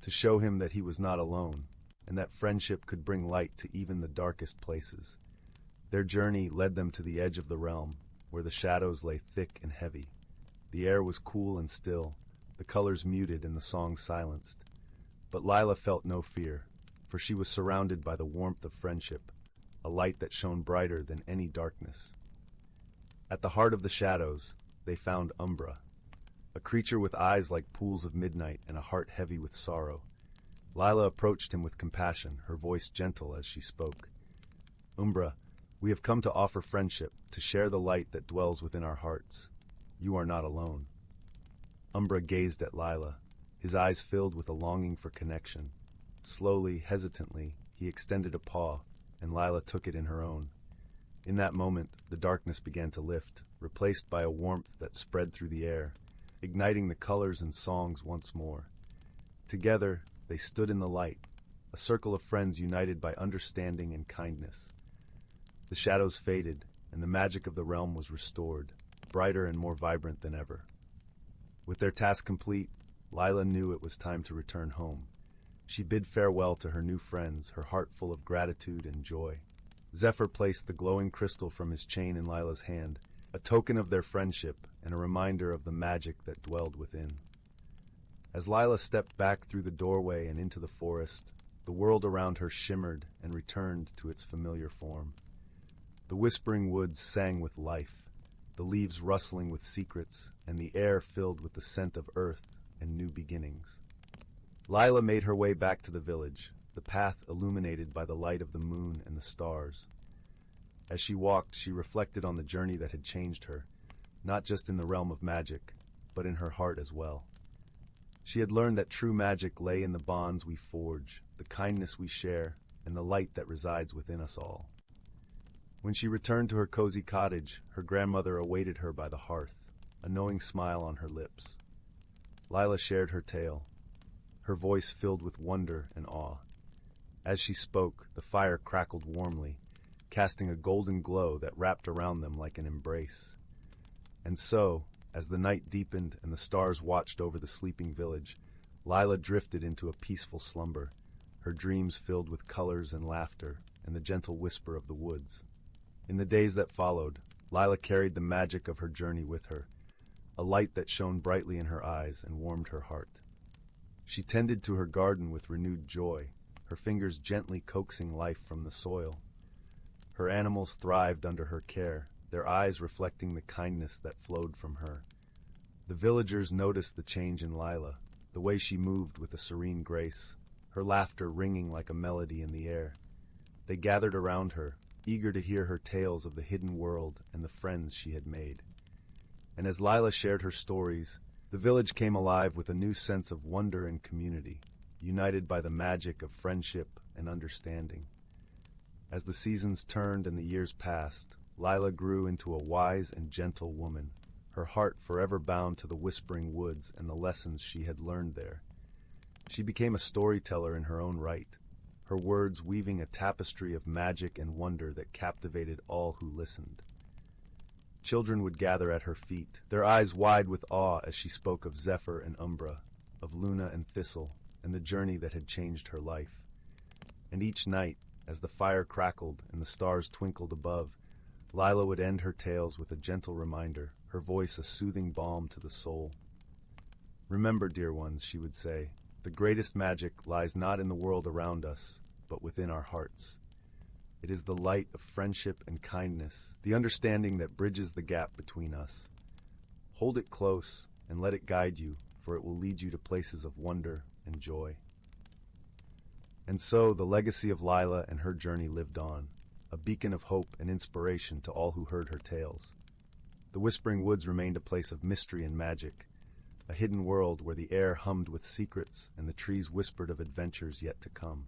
to show him that he was not alone, and that friendship could bring light to even the darkest places. Their journey led them to the edge of the realm, where the shadows lay thick and heavy. The air was cool and still, the colors muted and the song silenced. But Lila felt no fear, for she was surrounded by the warmth of friendship, a light that shone brighter than any darkness. At the heart of the shadows, they found Umbra, a creature with eyes like pools of midnight and a heart heavy with sorrow. Lila approached him with compassion, her voice gentle as she spoke. "Umbra, we have come to offer friendship, to share the light that dwells within our hearts. You are not alone." Umbra gazed at Lila, his eyes filled with a longing for connection. Slowly, hesitantly, he extended a paw, and Lila took it in her own. In that moment, the darkness began to lift, replaced by a warmth that spread through the air, igniting the colors and songs once more. Together, they stood in the light, a circle of friends united by understanding and kindness. The shadows faded, and the magic of the realm was restored, brighter and more vibrant than ever. With their task complete, Lila knew it was time to return home. She bid farewell to her new friends, her heart full of gratitude and joy. Zephyr placed the glowing crystal from his chain in Lila's hand, a token of their friendship and a reminder of the magic that dwelled within. As Lila stepped back through the doorway and into the forest, the world around her shimmered and returned to its familiar form. The whispering woods sang with life, the leaves rustling with secrets, and the air filled with the scent of earth and new beginnings. Lila made her way back to the village, the path illuminated by the light of the moon and the stars. As she walked, she reflected on the journey that had changed her, not just in the realm of magic, but in her heart as well. She had learned that true magic lay in the bonds we forge, the kindness we share, and the light that resides within us all. When she returned to her cozy cottage, her grandmother awaited her by the hearth, a knowing smile on her lips. Lila shared her tale, her voice filled with wonder and awe. As she spoke, the fire crackled warmly, casting a golden glow that wrapped around them like an embrace. And so, as the night deepened and the stars watched over the sleeping village, Lila drifted into a peaceful slumber, her dreams filled with colors and laughter and the gentle whisper of the woods. In the days that followed, Lila carried the magic of her journey with her, a light that shone brightly in her eyes and warmed her heart. She tended to her garden with renewed joy, her fingers gently coaxing life from the soil. Her animals thrived under her care, their eyes reflecting the kindness that flowed from her. The villagers noticed the change in Lila, the way she moved with a serene grace, her laughter ringing like a melody in the air. They gathered around her, eager to hear her tales of the hidden world and the friends she had made. And as Lila shared her stories, the village came alive with a new sense of wonder and community, united by the magic of friendship and understanding. As the seasons turned and the years passed, Lila grew into a wise and gentle woman, her heart forever bound to the whispering woods and the lessons she had learned there. She became a storyteller in her own right, her words weaving a tapestry of magic and wonder that captivated all who listened. Children would gather at her feet, their eyes wide with awe as she spoke of Zephyr and Umbra, of Luna and Thistle, and the journey that had changed her life. And each night, as the fire crackled and the stars twinkled above, Lila would end her tales with a gentle reminder, her voice a soothing balm to the soul. "Remember, dear ones," she would say, "the greatest magic lies not in the world around us, but within our hearts. It is the light of friendship and kindness, the understanding that bridges the gap between us. Hold it close and let it guide you, for it will lead you to places of wonder and joy. And so the legacy of Lila and her journey lived on, a beacon of hope and inspiration to all who heard her tales. The Whispering Woods remained a place of mystery and magic, a hidden world where the air hummed with secrets and the trees whispered of adventures yet to come.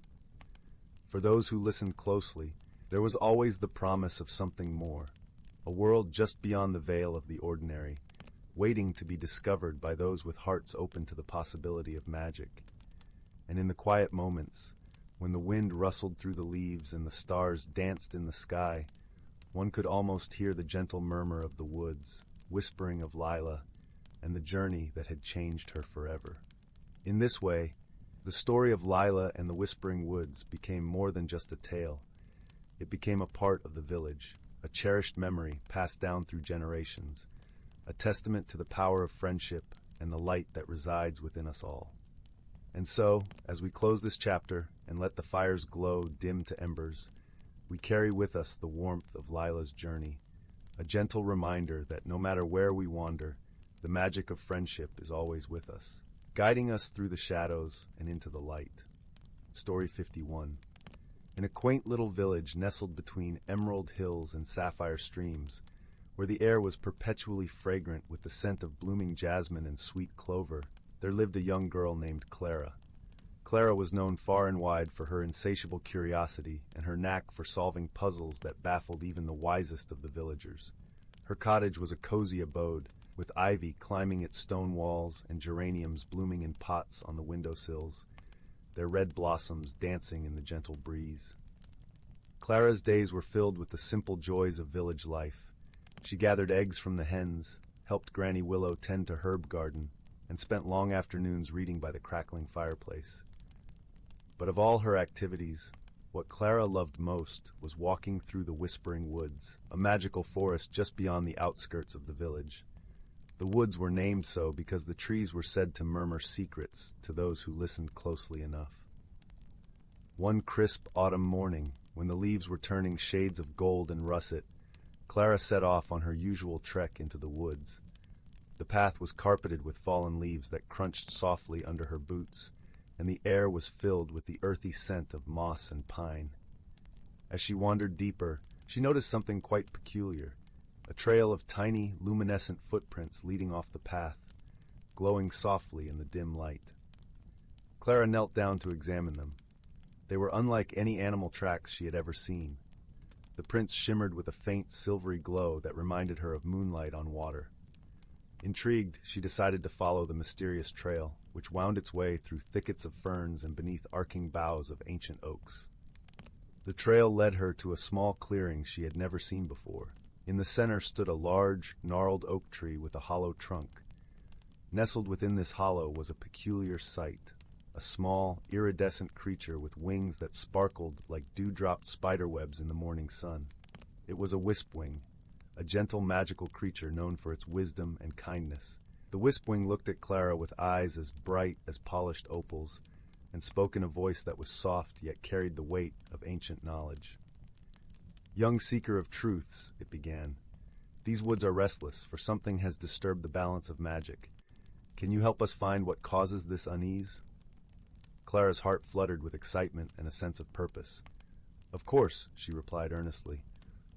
For those who listened closely, there was always the promise of something more, a world just beyond the veil of the ordinary, waiting to be discovered by those with hearts open to the possibility of magic. And in the quiet moments, when the wind rustled through the leaves and the stars danced in the sky, one could almost hear the gentle murmur of the woods, whispering of Lila and the journey that had changed her forever. In this way, the story of Lila and the Whispering Woods became more than just a tale. It became a part of the village, a cherished memory passed down through generations, a testament to the power of friendship and the light that resides within us all. And so, as we close this chapter and let the fire's glow dim to embers, we carry with us the warmth of Lila's journey, a gentle reminder that no matter where we wander, the magic of friendship is always with us, guiding us through the shadows and into the light. Story 51. In a quaint little village nestled between emerald hills and sapphire streams, where the air was perpetually fragrant with the scent of blooming jasmine and sweet clover, there lived a young girl named Clara. Clara was known far and wide for her insatiable curiosity and her knack for solving puzzles that baffled even the wisest of the villagers. Her cottage was a cozy abode, with ivy climbing its stone walls and geraniums blooming in pots on the windowsills, their red blossoms dancing in the gentle breeze. Clara's days were filled with the simple joys of village life. She gathered eggs from the hens, helped Granny Willow tend to herb garden, and spent long afternoons reading by the crackling fireplace. But of all her activities, what Clara loved most was walking through the Whispering Woods, a magical forest just beyond the outskirts of the village. The woods were named so because the trees were said to murmur secrets to those who listened closely enough. One crisp autumn morning, when the leaves were turning shades of gold and russet, Clara set off on her usual trek into the woods. The path was carpeted with fallen leaves that crunched softly under her boots, and the air was filled with the earthy scent of moss and pine. As she wandered deeper, she noticed something quite peculiar, a trail of tiny, luminescent footprints leading off the path, glowing softly in the dim light. Clara knelt down to examine them. They were unlike any animal tracks she had ever seen. The prints shimmered with a faint, silvery glow that reminded her of moonlight on water. Intrigued, she decided to follow the mysterious trail, which wound its way through thickets of ferns and beneath arcing boughs of ancient oaks. The trail led her to a small clearing she had never seen before. In the center stood a large, gnarled oak tree with a hollow trunk. Nestled within this hollow was a peculiar sight, a small, iridescent creature with wings that sparkled like dew-dropped spiderwebs in the morning sun. It was a wispwing, a gentle magical creature known for its wisdom and kindness. The wispwing looked at Clara with eyes as bright as polished opals, and spoke in a voice that was soft yet carried the weight of ancient knowledge. "Young seeker of truths," it began, "these woods are restless, for something has disturbed the balance of magic. Can you help us find what causes this unease?" Clara's heart fluttered with excitement and a sense of purpose. "Of course," she replied earnestly,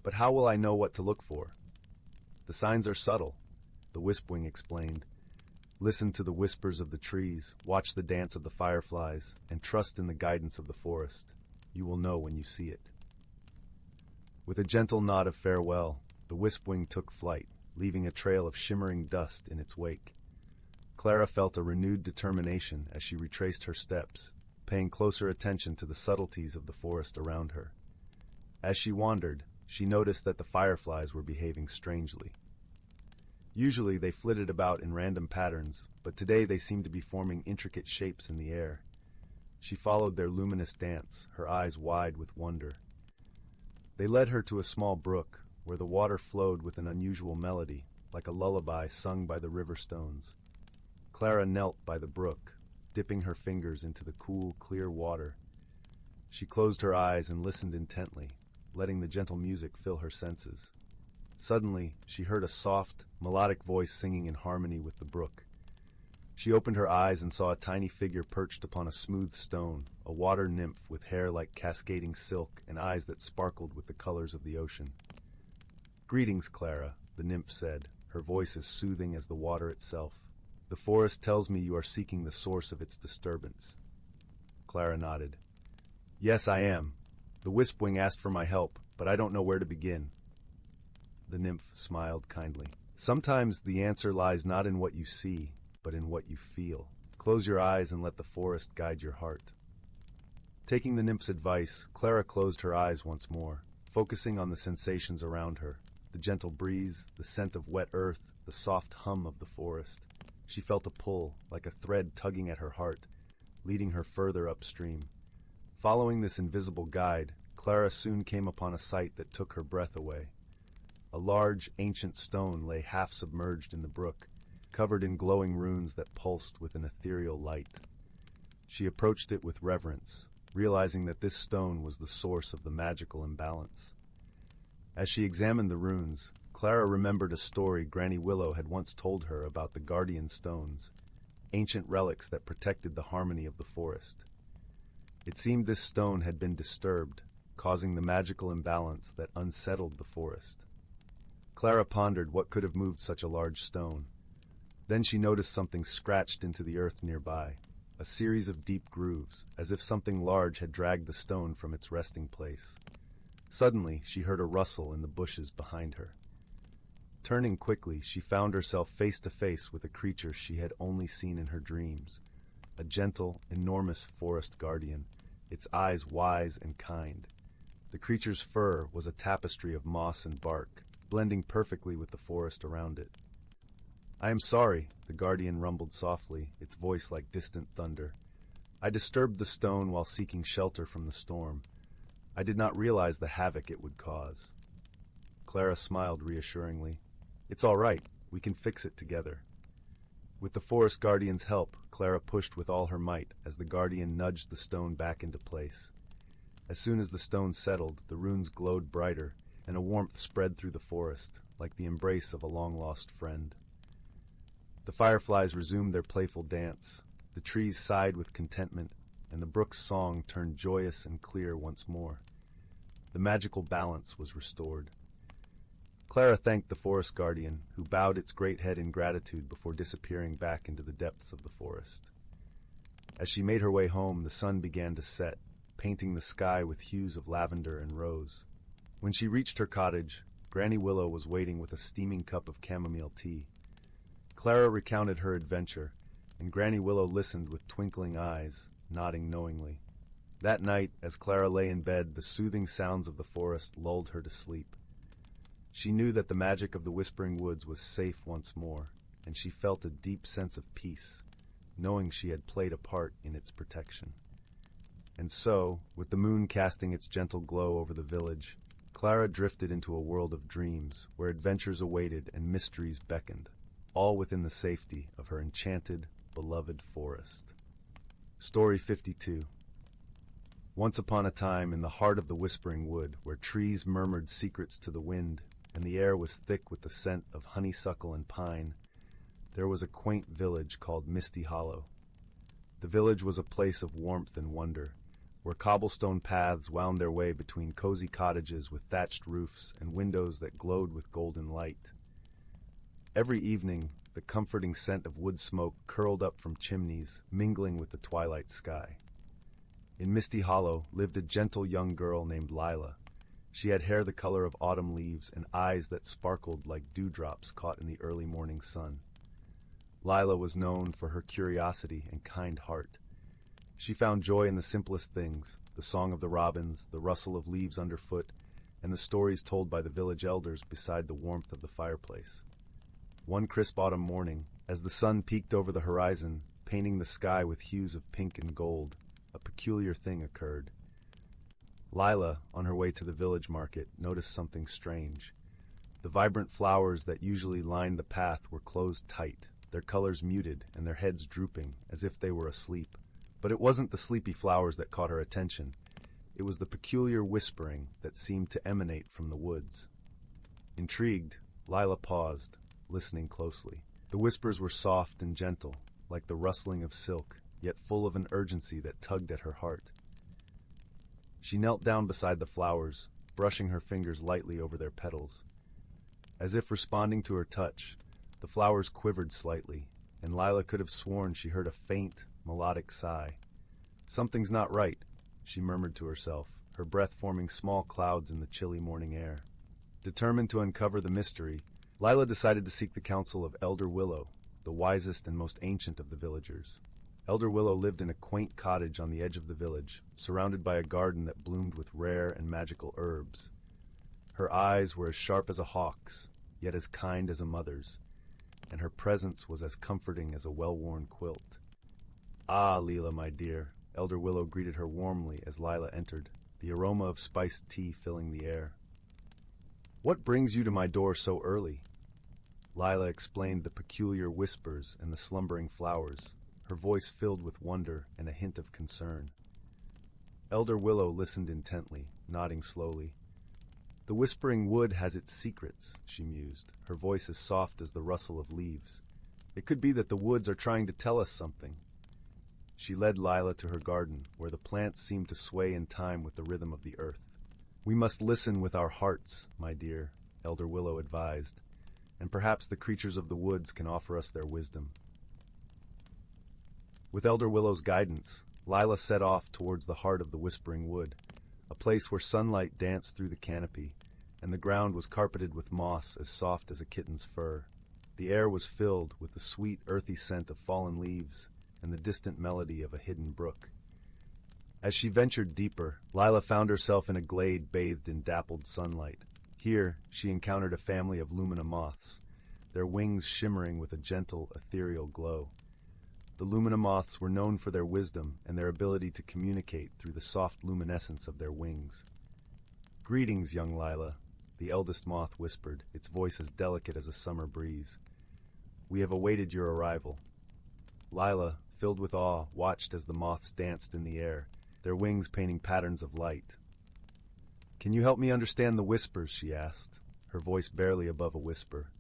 "but how will I know what to look for?" "The signs are subtle," the wispwing explained. "Listen to the whispers of the trees, watch the dance of the fireflies, and trust in the guidance of the forest. You will know when you see it." With a gentle nod of farewell, the wispwing took flight, leaving a trail of shimmering dust in its wake. Clara felt a renewed determination as she retraced her steps, paying closer attention to the subtleties of the forest around her. As she wandered, she noticed that the fireflies were behaving strangely. Usually they flitted about in random patterns, but today they seemed to be forming intricate shapes in the air. She followed their luminous dance, her eyes wide with wonder. They led her to a small brook, where the water flowed with an unusual melody, like a lullaby sung by the river stones. Clara knelt by the brook, dipping her fingers into the cool, clear water. She closed her eyes and listened intently, letting the gentle music fill her senses. Suddenly, she heard a soft, melodic voice singing in harmony with the brook. She opened her eyes and saw a tiny figure perched upon a smooth stone, a water nymph with hair like cascading silk and eyes that sparkled with the colors of the ocean. "Greetings, Clara," the nymph said, her voice as soothing as the water itself. "The forest tells me you are seeking the source of its disturbance." Clara nodded. "Yes, I am. The Wispwing asked for my help, but I don't know where to begin." The nymph smiled kindly. "Sometimes the answer lies not in what you see, but in what you feel. Close your eyes and let the forest guide your heart." Taking the nymph's advice, Clara closed her eyes once more, focusing on the sensations around her, the gentle breeze, the scent of wet earth, the soft hum of the forest. She felt a pull, like a thread tugging at her heart, leading her further upstream. Following this invisible guide, Clara soon came upon a sight that took her breath away. A large, ancient stone lay half submerged in the brook, covered in glowing runes that pulsed with an ethereal light. She approached it with reverence, realizing that this stone was the source of the magical imbalance. As she examined the runes, Clara remembered a story Granny Willow had once told her about the guardian stones, ancient relics that protected the harmony of the forest. It seemed this stone had been disturbed, causing the magical imbalance that unsettled the forest. Clara pondered what could have moved such a large stone. Then she noticed something scratched into the earth nearby, a series of deep grooves, as if something large had dragged the stone from its resting place. Suddenly, she heard a rustle in the bushes behind her. Turning quickly, she found herself face to face with a creature she had only seen in her dreams, a gentle, enormous forest guardian, its eyes wise and kind. The creature's fur was a tapestry of moss and bark, blending perfectly with the forest around it. "I am sorry," the guardian rumbled softly, its voice like distant thunder. "I disturbed the stone while seeking shelter from the storm. I did not realize the havoc it would cause." Clara smiled reassuringly. "It's all right. We can fix it together." With the forest guardian's help, Clara pushed with all her might as the guardian nudged the stone back into place. As soon as the stone settled, the runes glowed brighter, and a warmth spread through the forest, like the embrace of a long-lost friend. The fireflies resumed their playful dance, the trees sighed with contentment, and the brook's song turned joyous and clear once more. The magical balance was restored. Clara thanked the forest guardian, who bowed its great head in gratitude before disappearing back into the depths of the forest. As she made her way home, the sun began to set, painting the sky with hues of lavender and rose. When she reached her cottage, Granny Willow was waiting with a steaming cup of chamomile tea. Clara recounted her adventure, and Granny Willow listened with twinkling eyes, nodding knowingly. That night, as Clara lay in bed, the soothing sounds of the forest lulled her to sleep. She knew that the magic of the Whispering Woods was safe once more, and she felt a deep sense of peace, knowing she had played a part in its protection. And so, with the moon casting its gentle glow over the village, Clara drifted into a world of dreams, where adventures awaited and mysteries beckoned, all within the safety of her enchanted, beloved forest. Story 52. Once upon a time, in the heart of the Whispering Wood, where trees murmured secrets to the wind, and the air was thick with the scent of honeysuckle and pine, there was a quaint village called Misty Hollow. The village was a place of warmth and wonder, where cobblestone paths wound their way between cozy cottages with thatched roofs and windows that glowed with golden light. Every evening, the comforting scent of wood smoke curled up from chimneys, mingling with the twilight sky. In Misty Hollow lived a gentle young girl named Lila. She had hair the color of autumn leaves and eyes that sparkled like dewdrops caught in the early morning sun. Lila was known for her curiosity and kind heart. She found joy in the simplest things, the song of the robins, the rustle of leaves underfoot, and the stories told by the village elders beside the warmth of the fireplace. One crisp autumn morning, as the sun peeked over the horizon, painting the sky with hues of pink and gold, a peculiar thing occurred. Lila, on her way to the village market, noticed something strange. The vibrant flowers that usually lined the path were closed tight, their colors muted and their heads drooping, as if they were asleep. But it wasn't the sleepy flowers that caught her attention. It was the peculiar whispering that seemed to emanate from the woods. Intrigued, Lila paused, listening closely. The whispers were soft and gentle, like the rustling of silk, yet full of an urgency that tugged at her heart. She knelt down beside the flowers, brushing her fingers lightly over their petals. As if responding to her touch, the flowers quivered slightly, and Lila could have sworn she heard a faint, melodic sigh. "Something's not right," she murmured to herself, her breath forming small clouds in the chilly morning air. Determined to uncover the mystery, Lila decided to seek the counsel of Elder Willow, the wisest and most ancient of the villagers. Elder Willow lived in a quaint cottage on the edge of the village, surrounded by a garden that bloomed with rare and magical herbs. Her eyes were as sharp as a hawk's, yet as kind as a mother's, and her presence was as comforting as a well-worn quilt. "Ah, Lila, my dear," Elder Willow greeted her warmly as Lila entered, the aroma of spiced tea filling the air. "What brings you to my door so early?" Lila explained the peculiar whispers and the slumbering flowers, her voice filled with wonder and a hint of concern. Elder Willow listened intently, nodding slowly. "The whispering wood has its secrets," she mused, her voice as soft as the rustle of leaves. "It could be that the woods are trying to tell us something." She led Lila to her garden, where the plants seemed to sway in time with the rhythm of the earth. "We must listen with our hearts, my dear," Elder Willow advised, "and perhaps the creatures of the woods can offer us their wisdom." With Elder Willow's guidance, Lila set off towards the heart of the Whispering Wood, a place where sunlight danced through the canopy, and the ground was carpeted with moss as soft as a kitten's fur. The air was filled with the sweet, earthy scent of fallen leaves and the distant melody of a hidden brook. As she ventured deeper, Lila found herself in a glade bathed in dappled sunlight. Here, she encountered a family of lumina moths, their wings shimmering with a gentle, ethereal glow. The lumina moths were known for their wisdom and their ability to communicate through the soft luminescence of their wings. "Greetings, young Lila," the eldest moth whispered, its voice as delicate as a summer breeze. "We have awaited your arrival." Lila, filled with awe, watched as the moths danced in the air, their wings painting patterns of light. "Can you help me understand the whispers?" she asked, her voice barely above a whisper.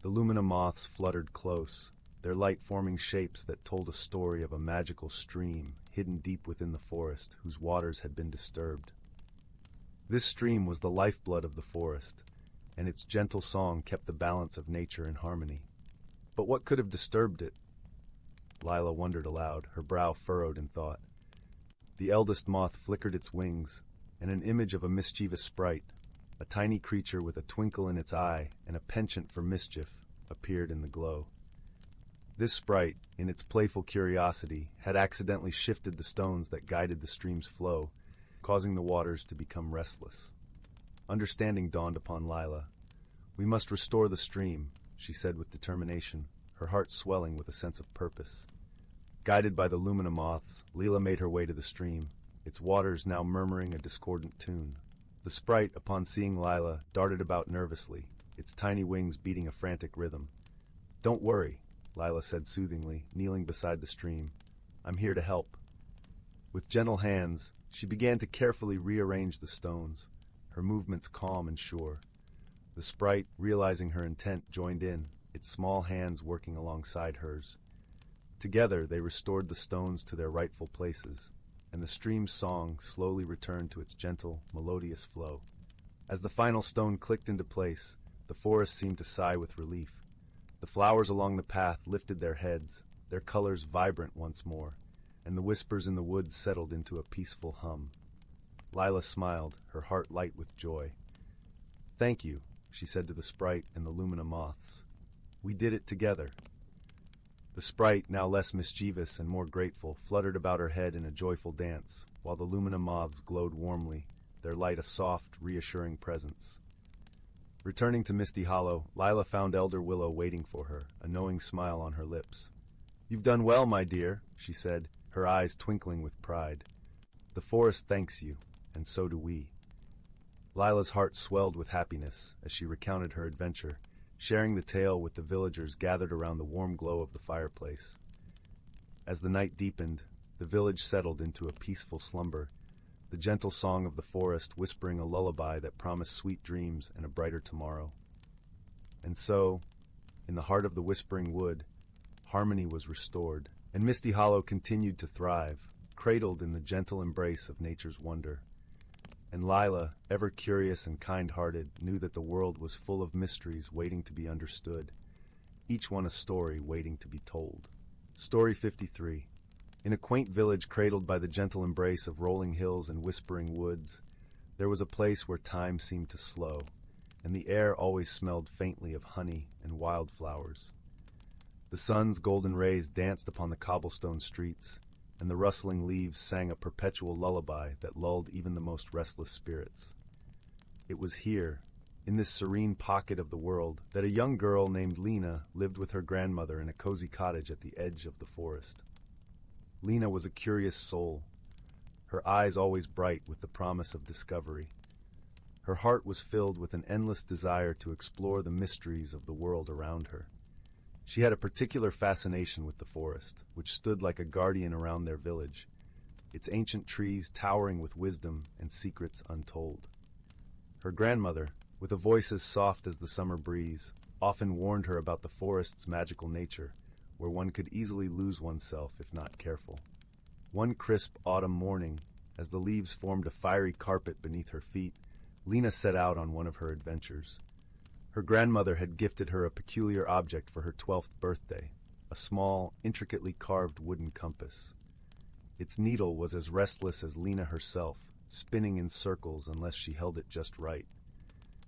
The lumina moths fluttered close, their light forming shapes that told a story of a magical stream hidden deep within the forest whose waters had been disturbed. This stream was the lifeblood of the forest, and its gentle song kept the balance of nature in harmony. But what could have disturbed it? Lila wondered aloud, her brow furrowed in thought. The eldest moth flickered its wings, and an image of a mischievous sprite, a tiny creature with a twinkle in its eye and a penchant for mischief, appeared in the glow. This sprite, in its playful curiosity, had accidentally shifted the stones that guided the stream's flow, causing the waters to become restless. Understanding dawned upon Lila. "We must restore the stream," she said with determination, her heart swelling with a sense of purpose. Guided by the lumina moths, Lila made her way to the stream, its waters now murmuring a discordant tune. The sprite, upon seeing Lila, darted about nervously, its tiny wings beating a frantic rhythm. "Don't worry," Lila said soothingly, kneeling beside the stream. "I'm here to help." With gentle hands, she began to carefully rearrange the stones, her movements calm and sure. The sprite, realizing her intent, joined in, its small hands working alongside hers. Together, they restored the stones to their rightful places, and the stream's song slowly returned to its gentle, melodious flow. As the final stone clicked into place, the forest seemed to sigh with relief. The flowers along the path lifted their heads, their colors vibrant once more, and the whispers in the woods settled into a peaceful hum. Lila smiled, her heart light with joy. "Thank you," she said to the sprite and the lumina moths. "We did it together." The sprite, now less mischievous and more grateful, fluttered about her head in a joyful dance, while the lumina moths glowed warmly, their light a soft, reassuring presence. Returning to Misty Hollow, Lila found Elder Willow waiting for her, a knowing smile on her lips. "You've done well, my dear," she said, her eyes twinkling with pride. "The forest thanks you, and so do we." Lila's heart swelled with happiness as she recounted her adventure, sharing the tale with the villagers gathered around the warm glow of the fireplace. As the night deepened, the village settled into a peaceful slumber, the gentle song of the forest whispering a lullaby that promised sweet dreams and a brighter tomorrow. And so, in the heart of the whispering wood, harmony was restored, and Misty Hollow continued to thrive, cradled in the gentle embrace of nature's wonder. And Lila, ever curious and kind-hearted, knew that the world was full of mysteries waiting to be understood, each one a story waiting to be told. Story 53. In a quaint village cradled by the gentle embrace of rolling hills and whispering woods, there was a place where time seemed to slow, and the air always smelled faintly of honey and wildflowers. The sun's golden rays danced upon the cobblestone streets, and the rustling leaves sang a perpetual lullaby that lulled even the most restless spirits. It was here, in this serene pocket of the world, that a young girl named Lena lived with her grandmother in a cozy cottage at the edge of the forest. Lena was a curious soul, her eyes always bright with the promise of discovery. Her heart was filled with an endless desire to explore the mysteries of the world around her. She had a particular fascination with the forest, which stood like a guardian around their village, its ancient trees towering with wisdom and secrets untold. Her grandmother, with a voice as soft as the summer breeze, often warned her about the forest's magical nature, where one could easily lose oneself if not careful. One crisp autumn morning, as the leaves formed a fiery carpet beneath her feet, Lena set out on one of her adventures. Her grandmother had gifted her a peculiar object for her 12th birthday, a small, intricately carved wooden compass. Its needle was as restless as Lena herself, spinning in circles unless she held it just right.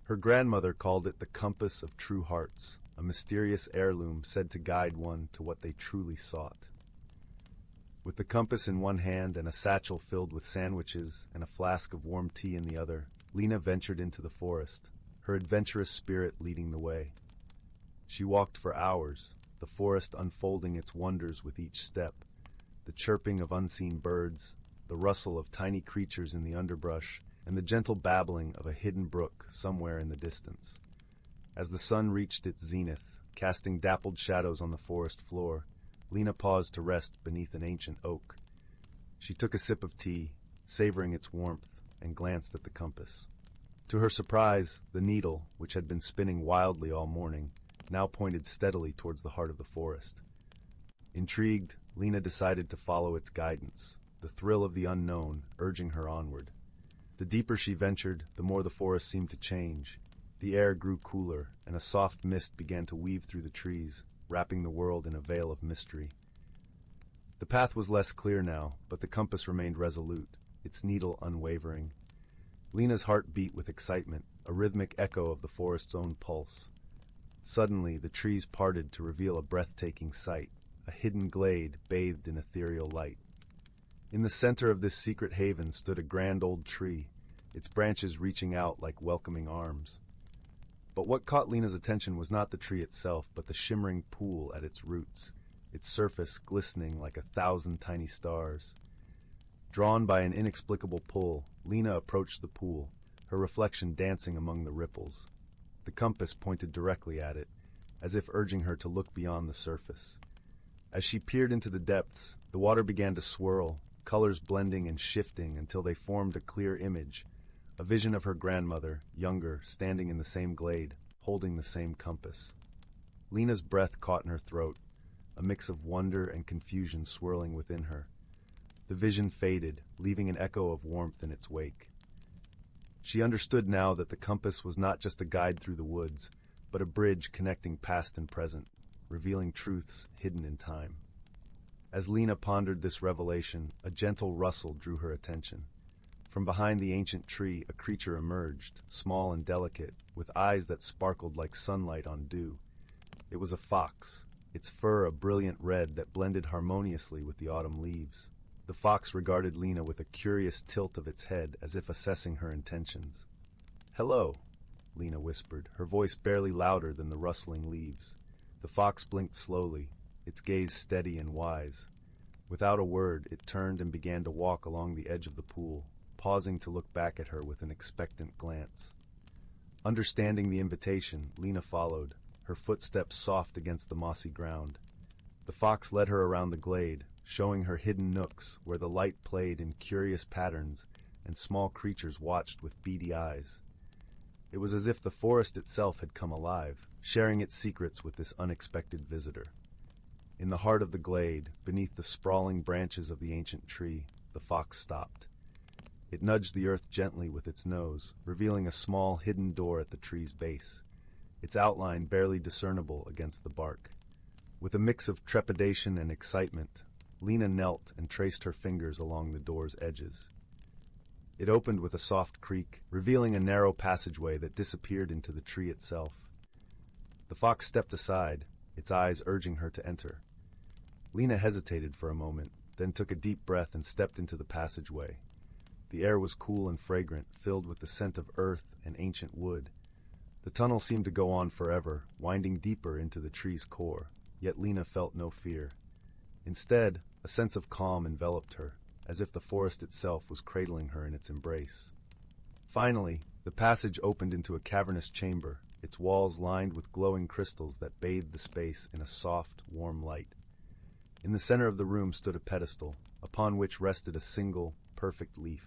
Her grandmother called it the compass of true hearts, a mysterious heirloom said to guide one to what they truly sought. With the compass in one hand and a satchel filled with sandwiches and a flask of warm tea in the other, Lena ventured into the forest, her adventurous spirit leading the way. She walked for hours, the forest unfolding its wonders with each step, the chirping of unseen birds, the rustle of tiny creatures in the underbrush, and the gentle babbling of a hidden brook somewhere in the distance. As the sun reached its zenith, casting dappled shadows on the forest floor, Lena paused to rest beneath an ancient oak. She took a sip of tea, savoring its warmth, and glanced at the compass. To her surprise, the needle, which had been spinning wildly all morning, now pointed steadily towards the heart of the forest. Intrigued, Lena decided to follow its guidance, the thrill of the unknown urging her onward. The deeper she ventured, the more the forest seemed to change. The air grew cooler, and a soft mist began to weave through the trees, wrapping the world in a veil of mystery. The path was less clear now, but the compass remained resolute, its needle unwavering. Lena's heart beat with excitement, a rhythmic echo of the forest's own pulse. Suddenly, the trees parted to reveal a breathtaking sight, a hidden glade bathed in ethereal light. In the center of this secret haven stood a grand old tree, its branches reaching out like welcoming arms. But what caught Lena's attention was not the tree itself, but the shimmering pool at its roots, its surface glistening like 1,000 tiny stars. Drawn by an inexplicable pull, Lena approached the pool, her reflection dancing among the ripples. The compass pointed directly at it, as if urging her to look beyond the surface. As she peered into the depths, the water began to swirl, colors blending and shifting until they formed a clear image, a vision of her grandmother, younger, standing in the same glade, holding the same compass. Lena's breath caught in her throat, a mix of wonder and confusion swirling within her. The vision faded, leaving an echo of warmth in its wake. She understood now that the compass was not just a guide through the woods, but a bridge connecting past and present, revealing truths hidden in time. As Lena pondered this revelation, a gentle rustle drew her attention. From behind the ancient tree, a creature emerged, small and delicate, with eyes that sparkled like sunlight on dew. It was a fox, its fur a brilliant red that blended harmoniously with the autumn leaves. The fox regarded Lena with a curious tilt of its head, as if assessing her intentions. "Hello," Lena whispered, her voice barely louder than the rustling leaves. The fox blinked slowly, its gaze steady and wise. Without a word, it turned and began to walk along the edge of the pool, pausing to look back at her with an expectant glance. Understanding the invitation, Lena followed, her footsteps soft against the mossy ground. The fox led her around the glade, showing her hidden nooks where the light played in curious patterns, and small creatures watched with beady eyes. It was as if the forest itself had come alive, sharing its secrets with this unexpected visitor. In the heart of the glade, beneath the sprawling branches of the ancient tree, the fox stopped. It nudged the earth gently with its nose, revealing a small hidden door at the tree's base, its outline barely discernible against the bark. With a mix of trepidation and excitement, Lena knelt and traced her fingers along the door's edges. It opened with a soft creak, revealing a narrow passageway that disappeared into the tree itself. The fox stepped aside, its eyes urging her to enter. Lena hesitated for a moment, then took a deep breath and stepped into the passageway. The air was cool and fragrant, filled with the scent of earth and ancient wood. The tunnel seemed to go on forever, winding deeper into the tree's core, yet Lena felt no fear. Instead, a sense of calm enveloped her, as if the forest itself was cradling her in its embrace. Finally, the passage opened into a cavernous chamber, its walls lined with glowing crystals that bathed the space in a soft, warm light. In the center of the room stood a pedestal, upon which rested a single, perfect leaf.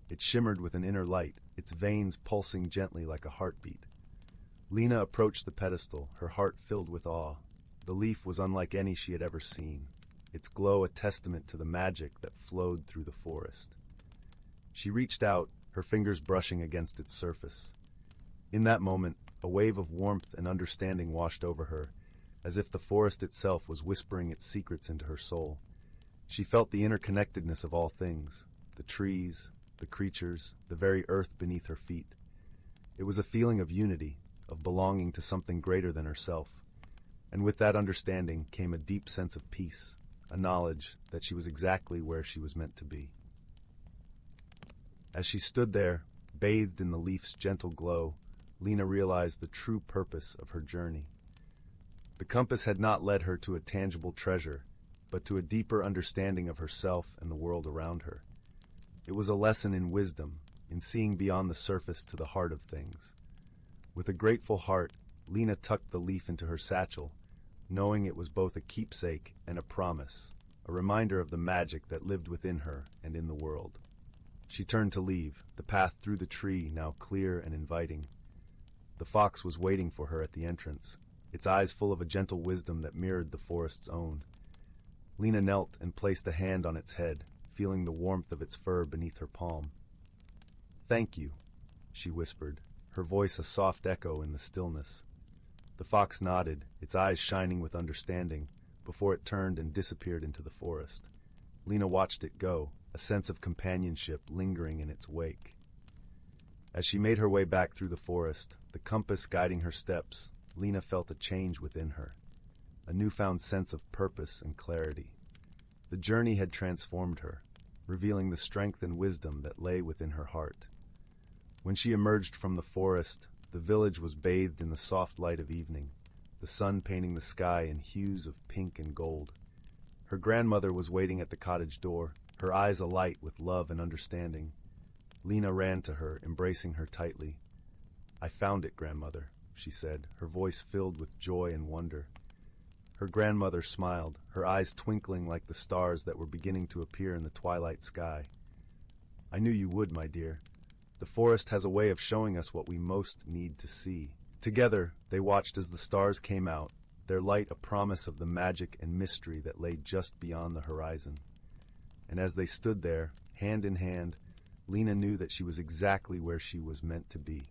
It shimmered with an inner light, its veins pulsing gently like a heartbeat. Lena approached the pedestal, her heart filled with awe. The leaf was unlike any she had ever seen, its glow a testament to the magic that flowed through the forest. She reached out, her fingers brushing against its surface. In that moment, a wave of warmth and understanding washed over her, as if the forest itself was whispering its secrets into her soul. She felt the interconnectedness of all things, the trees, the creatures, the very earth beneath her feet. It was a feeling of unity, of belonging to something greater than herself. And with that understanding came a deep sense of peace, a knowledge that she was exactly where she was meant to be. As she stood there, bathed in the leaf's gentle glow, Lena realized the true purpose of her journey. The compass had not led her to a tangible treasure, but to a deeper understanding of herself and the world around her. It was a lesson in wisdom, in seeing beyond the surface to the heart of things. With a grateful heart, Lena tucked the leaf into her satchel, knowing it was both a keepsake and a promise, a reminder of the magic that lived within her and in the world. She turned to leave, the path through the tree now clear and inviting. The fox was waiting for her at the entrance, its eyes full of a gentle wisdom that mirrored the forest's own. Lena knelt and placed a hand on its head, feeling the warmth of its fur beneath her palm. "Thank you," she whispered, her voice a soft echo in the stillness. The fox nodded, its eyes shining with understanding, before it turned and disappeared into the forest. Lena watched it go, a sense of companionship lingering in its wake. As she made her way back through the forest, the compass guiding her steps, Lena felt a change within her, a newfound sense of purpose and clarity. The journey had transformed her, revealing the strength and wisdom that lay within her heart. When she emerged from the forest, the village was bathed in the soft light of evening, the sun painting the sky in hues of pink and gold. Her grandmother was waiting at the cottage door, her eyes alight with love and understanding. Lena ran to her, embracing her tightly. "I found it, grandmother," she said, her voice filled with joy and wonder. Her grandmother smiled, her eyes twinkling like the stars that were beginning to appear in the twilight sky. "I knew you would, my dear. The forest has a way of showing us what we most need to see." Together, they watched as the stars came out, their light a promise of the magic and mystery that lay just beyond the horizon. And as they stood there, hand in hand, Lena knew that she was exactly where she was meant to be,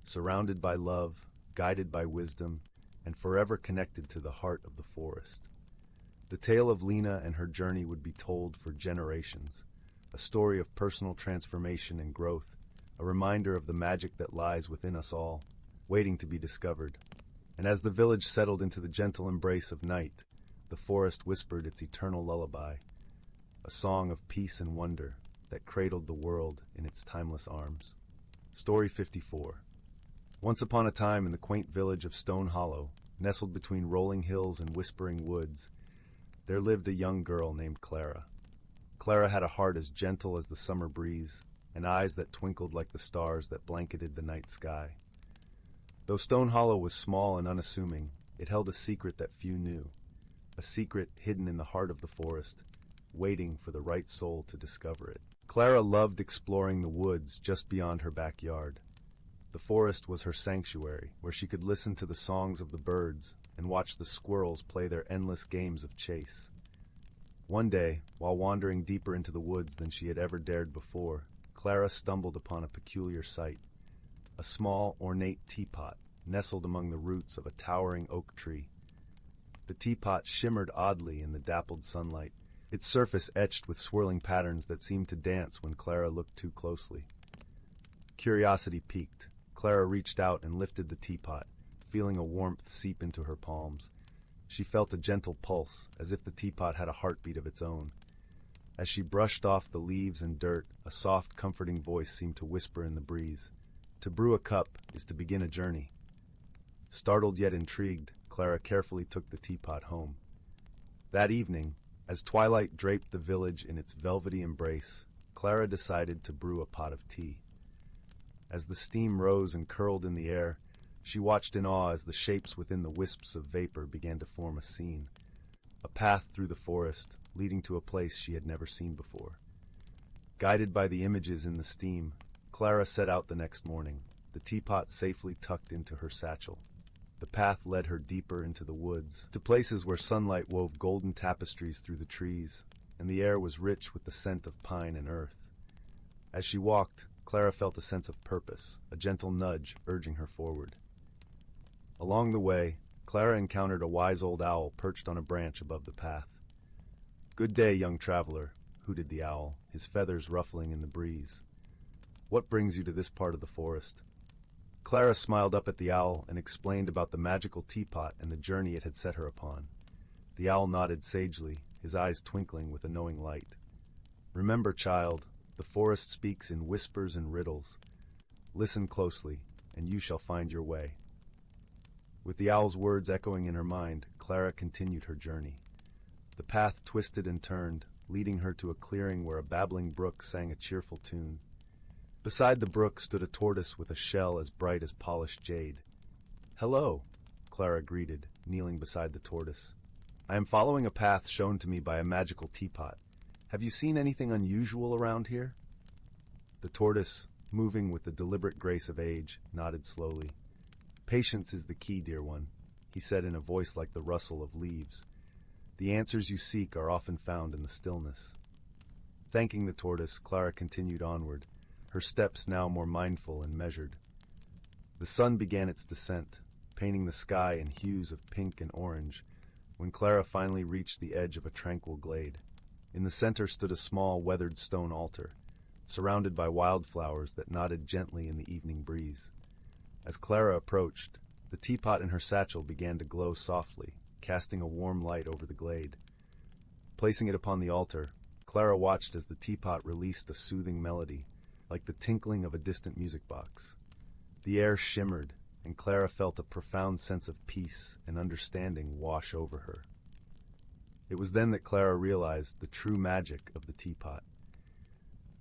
surrounded by love, guided by wisdom, and forever connected to the heart of the forest. The tale of Lena and her journey would be told for generations, a story of personal transformation and growth, a reminder of the magic that lies within us all, waiting to be discovered. And as the village settled into the gentle embrace of night, the forest whispered its eternal lullaby, a song of peace and wonder that cradled the world in its timeless arms. Story 54. Once upon a time in the quaint village of Stone Hollow, nestled between rolling hills and whispering woods, there lived a young girl named Clara. Clara had a heart as gentle as the summer breeze, and eyes that twinkled like the stars that blanketed the night sky. Though Stone Hollow was small and unassuming, it held a secret that few knew, a secret hidden in the heart of the forest, waiting for the right soul to discover it. Clara loved exploring the woods just beyond her backyard. The forest was her sanctuary, where she could listen to the songs of the birds and watch the squirrels play their endless games of chase. One day, while wandering deeper into the woods than she had ever dared before, Clara stumbled upon a peculiar sight. A small, ornate teapot nestled among the roots of a towering oak tree. The teapot shimmered oddly in the dappled sunlight, its surface etched with swirling patterns that seemed to dance when Clara looked too closely. Curiosity piqued. Clara reached out and lifted the teapot, feeling a warmth seep into her palms. She felt a gentle pulse, as if the teapot had a heartbeat of its own. As she brushed off the leaves and dirt, a soft, comforting voice seemed to whisper in the breeze. To brew a cup is to begin a journey. Startled yet intrigued, Clara carefully took the teapot home. That evening, as twilight draped the village in its velvety embrace, Clara decided to brew a pot of tea. As the steam rose and curled in the air, she watched in awe as the shapes within the wisps of vapor began to form a scene. A path through the forest, leading to a place she had never seen before. Guided by the images in the steam, Clara set out the next morning, the teapot safely tucked into her satchel. The path led her deeper into the woods, to places where sunlight wove golden tapestries through the trees, and the air was rich with the scent of pine and earth. As she walked, Clara felt a sense of purpose, a gentle nudge urging her forward. Along the way, Clara encountered a wise old owl perched on a branch above the path. "Good day, young traveler," hooted the owl, his feathers ruffling in the breeze. "What brings you to this part of the forest?" Clara smiled up at the owl and explained about the magical teapot and the journey it had set her upon. The owl nodded sagely, his eyes twinkling with a knowing light. "Remember, child, the forest speaks in whispers and riddles. Listen closely, and you shall find your way." With the owl's words echoing in her mind, Clara continued her journey. The path twisted and turned, leading her to a clearing where a babbling brook sang a cheerful tune. Beside the brook stood a tortoise with a shell as bright as polished jade. "Hello," Clara greeted, kneeling beside the tortoise. "I am following a path shown to me by a magical teapot. Have you seen anything unusual around here?" The tortoise, moving with the deliberate grace of age, nodded slowly. "Patience is the key, dear one," he said in a voice like the rustle of leaves. "The answers you seek are often found in the stillness." Thanking the tortoise, Clara continued onward, her steps now more mindful and measured. The sun began its descent, painting the sky in hues of pink and orange, when Clara finally reached the edge of a tranquil glade. In the center stood a small, weathered stone altar, surrounded by wildflowers that nodded gently in the evening breeze. As Clara approached, the teapot in her satchel began to glow softly, casting a warm light over the glade. Placing it upon the altar, Clara watched as the teapot released a soothing melody, like the tinkling of a distant music box. The air shimmered, and Clara felt a profound sense of peace and understanding wash over her. It was then that Clara realized the true magic of the teapot.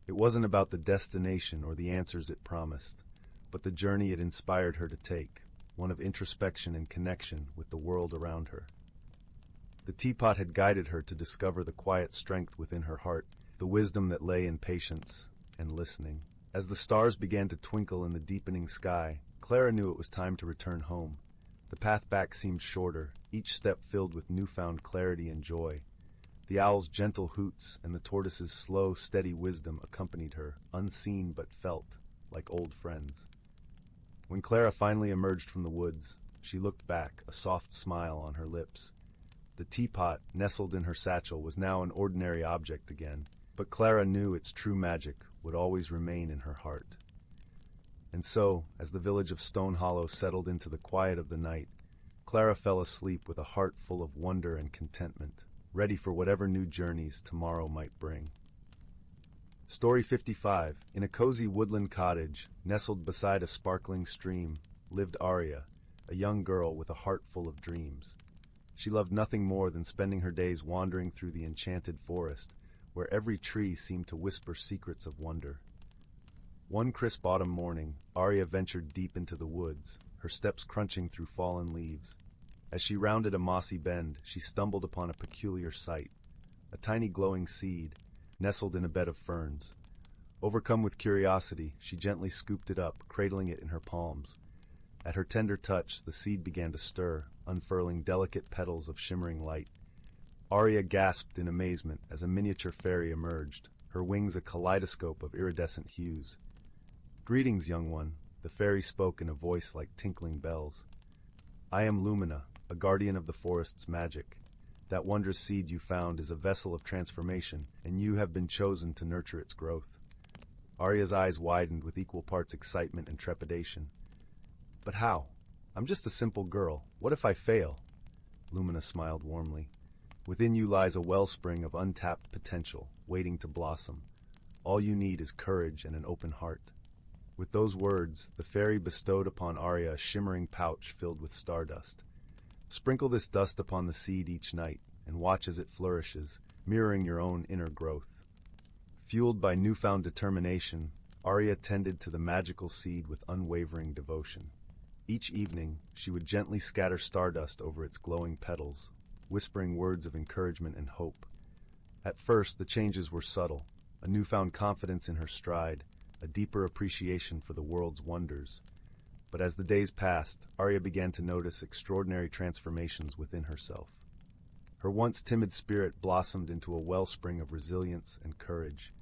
It wasn't about the destination or the answers it promised, but the journey it inspired her to take, one of introspection and connection with the world around her. The teapot had guided her to discover the quiet strength within her heart, the wisdom that lay in patience and listening. As the stars began to twinkle in the deepening sky, Clara knew it was time to return home. The path back seemed shorter, each step filled with newfound clarity and joy. The owl's gentle hoots and the tortoise's slow, steady wisdom accompanied her, unseen but felt, like old friends. When Clara finally emerged from the woods, she looked back, a soft smile on her lips. The teapot, nestled in her satchel, was now an ordinary object again, but Clara knew its true magic would always remain in her heart. And so, as the village of Stone Hollow settled into the quiet of the night, Clara fell asleep with a heart full of wonder and contentment, ready for whatever new journeys tomorrow might bring. Story 55. In a cozy woodland cottage, nestled beside a sparkling stream, lived Arya, a young girl with a heart full of dreams. She loved nothing more than spending her days wandering through the enchanted forest, where every tree seemed to whisper secrets of wonder. One crisp autumn morning, Arya ventured deep into the woods, her steps crunching through fallen leaves. As she rounded a mossy bend, she stumbled upon a peculiar sight, a tiny glowing seed, nestled in a bed of ferns. Overcome with curiosity, she gently scooped it up, cradling it in her palms. At her tender touch, the seed began to stir, unfurling delicate petals of shimmering light. Arya gasped in amazement as a miniature fairy emerged, her wings a kaleidoscope of iridescent hues. "Greetings, young one," the fairy spoke in a voice like tinkling bells. "I am Lumina, a guardian of the forest's magic. That wondrous seed you found is a vessel of transformation, and you have been chosen to nurture its growth." Arya's eyes widened with equal parts excitement and trepidation. "But how? I'm just a simple girl. What if I fail?" Lumina smiled warmly. "Within you lies a wellspring of untapped potential, waiting to blossom. All you need is courage and an open heart." With those words, the fairy bestowed upon Arya a shimmering pouch filled with stardust. "Sprinkle this dust upon the seed each night, and watch as it flourishes, mirroring your own inner growth." Fueled by newfound determination, Arya tended to the magical seed with unwavering devotion. Each evening, she would gently scatter stardust over its glowing petals, whispering words of encouragement and hope. At first, the changes were subtle, a newfound confidence in her stride, a deeper appreciation for the world's wonders. But as the days passed, Arya began to notice extraordinary transformations within herself. Her once timid spirit blossomed into a wellspring of resilience and courage.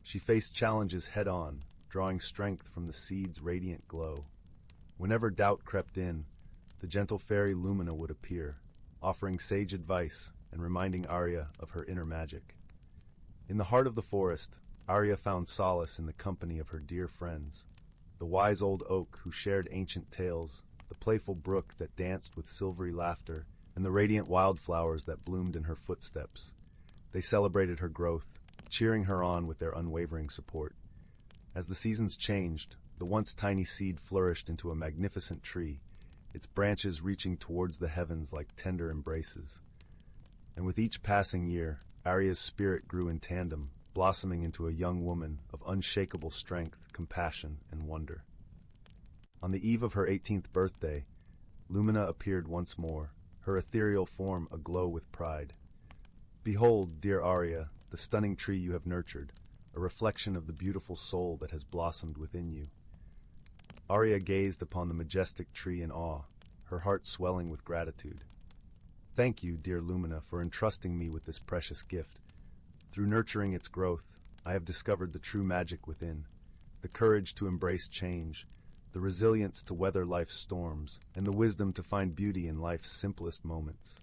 She faced challenges head-on, drawing strength from the seed's radiant glow. Whenever doubt crept in, the gentle fairy Lumina would appear, offering sage advice and reminding Arya of her inner magic. In the heart of the forest, Arya found solace in the company of her dear friends. The wise old oak who shared ancient tales, the playful brook that danced with silvery laughter, and the radiant wildflowers that bloomed in her footsteps. They celebrated her growth, cheering her on with their unwavering support. As the seasons changed, the once tiny seed flourished into a magnificent tree, its branches reaching towards the heavens like tender embraces. And with each passing year, Arya's spirit grew in tandem, blossoming into a young woman of unshakable strength, compassion, and wonder. On the eve of her 18th birthday, Lumina appeared once more, her ethereal form aglow with pride. "Behold, dear Arya, the stunning tree you have nurtured, a reflection of the beautiful soul that has blossomed within you." Arya gazed upon the majestic tree in awe, her heart swelling with gratitude. "Thank you, dear Lumina, for entrusting me with this precious gift. Through nurturing its growth, I have discovered the true magic within, the courage to embrace change, the resilience to weather life's storms, and the wisdom to find beauty in life's simplest moments."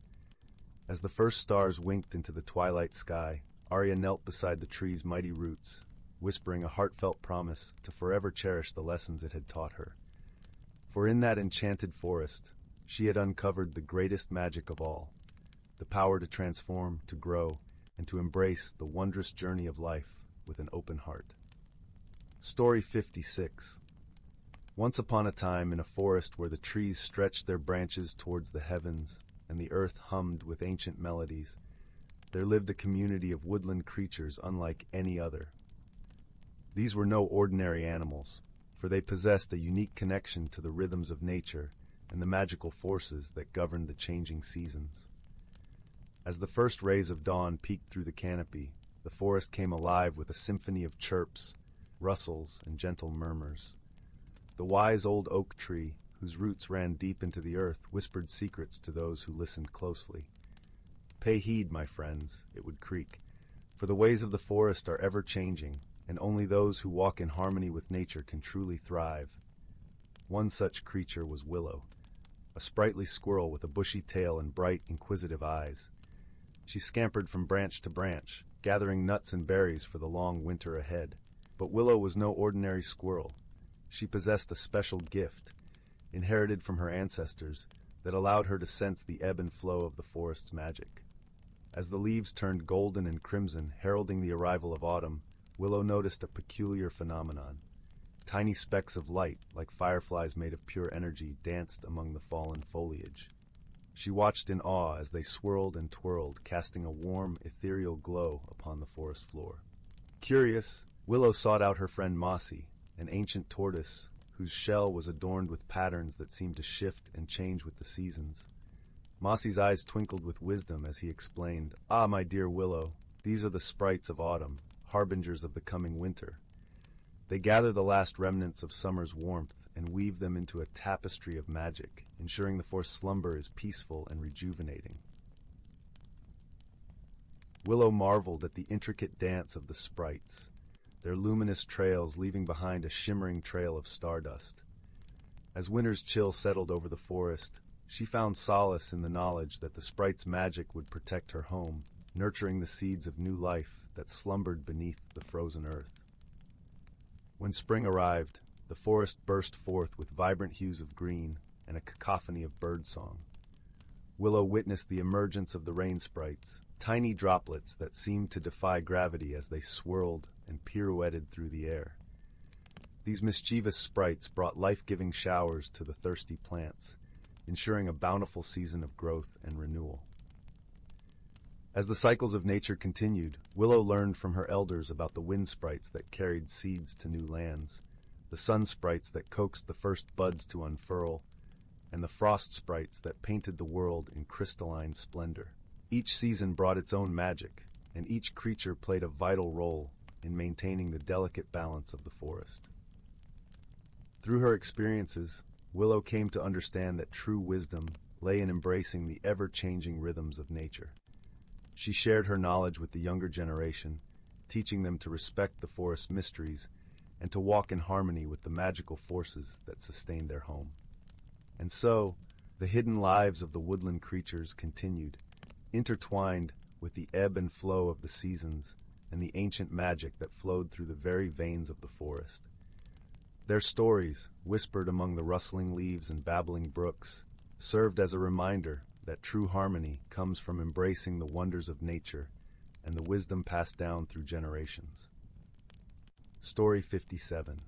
As the first stars winked into the twilight sky, Arya knelt beside the tree's mighty roots, whispering a heartfelt promise to forever cherish the lessons it had taught her. For in that enchanted forest, she had uncovered the greatest magic of all, the power to transform, to grow, and to embrace the wondrous journey of life with an open heart. Story 56. Once upon a time, in a forest where the trees stretched their branches towards the heavens and the earth hummed with ancient melodies, there lived a community of woodland creatures unlike any other. These were no ordinary animals, for they possessed a unique connection to the rhythms of nature and the magical forces that governed the changing seasons. As the first rays of dawn peeked through the canopy, the forest came alive with a symphony of chirps, rustles, and gentle murmurs. The wise old oak tree, whose roots ran deep into the earth, whispered secrets to those who listened closely. "Pay heed, my friends," it would creak, "for the ways of the forest are ever-changing, and only those who walk in harmony with nature can truly thrive." One such creature was Willow, a sprightly squirrel with a bushy tail and bright, inquisitive eyes. She scampered from branch to branch, gathering nuts and berries for the long winter ahead. But Willow was no ordinary squirrel. She possessed a special gift, inherited from her ancestors, that allowed her to sense the ebb and flow of the forest's magic. As the leaves turned golden and crimson, heralding the arrival of autumn, Willow noticed a peculiar phenomenon. Tiny specks of light, like fireflies made of pure energy, danced among the fallen foliage. She watched in awe as they swirled and twirled, casting a warm, ethereal glow upon the forest floor. Curious, Willow sought out her friend Mossy, an ancient tortoise whose shell was adorned with patterns that seemed to shift and change with the seasons. Mossy's eyes twinkled with wisdom as he explained, "Ah, my dear Willow, these are the sprites of autumn, harbingers of the coming winter. They gather the last remnants of summer's warmth and weave them into a tapestry of magic, ensuring the forest's slumber is peaceful and rejuvenating. Willow marveled at the intricate dance of the sprites, their luminous trails leaving behind a shimmering trail of stardust. As winter's chill settled over the forest, she found solace in the knowledge that the sprites' magic would protect her home, nurturing the seeds of new life that slumbered beneath the frozen earth. When spring arrived, the forest burst forth with vibrant hues of green and a cacophony of birdsong. Willow witnessed the emergence of the rain sprites, tiny droplets that seemed to defy gravity as they swirled and pirouetted through the air. These mischievous sprites brought life-giving showers to the thirsty plants, ensuring a bountiful season of growth and renewal. As the cycles of nature continued, Willow learned from her elders about the wind sprites that carried seeds to new lands, the sun sprites that coaxed the first buds to unfurl, and the frost sprites that painted the world in crystalline splendor. Each season brought its own magic, and each creature played a vital role in maintaining the delicate balance of the forest. Through her experiences, Willow came to understand that true wisdom lay in embracing the ever-changing rhythms of nature. She shared her knowledge with the younger generation, teaching them to respect the forest's mysteries and to walk in harmony with the magical forces that sustained their home. And so, the hidden lives of the woodland creatures continued, intertwined with the ebb and flow of the seasons and the ancient magic that flowed through the very veins of the forest. Their stories, whispered among the rustling leaves and babbling brooks, served as a reminder that true harmony comes from embracing the wonders of nature and the wisdom passed down through generations. Story 57.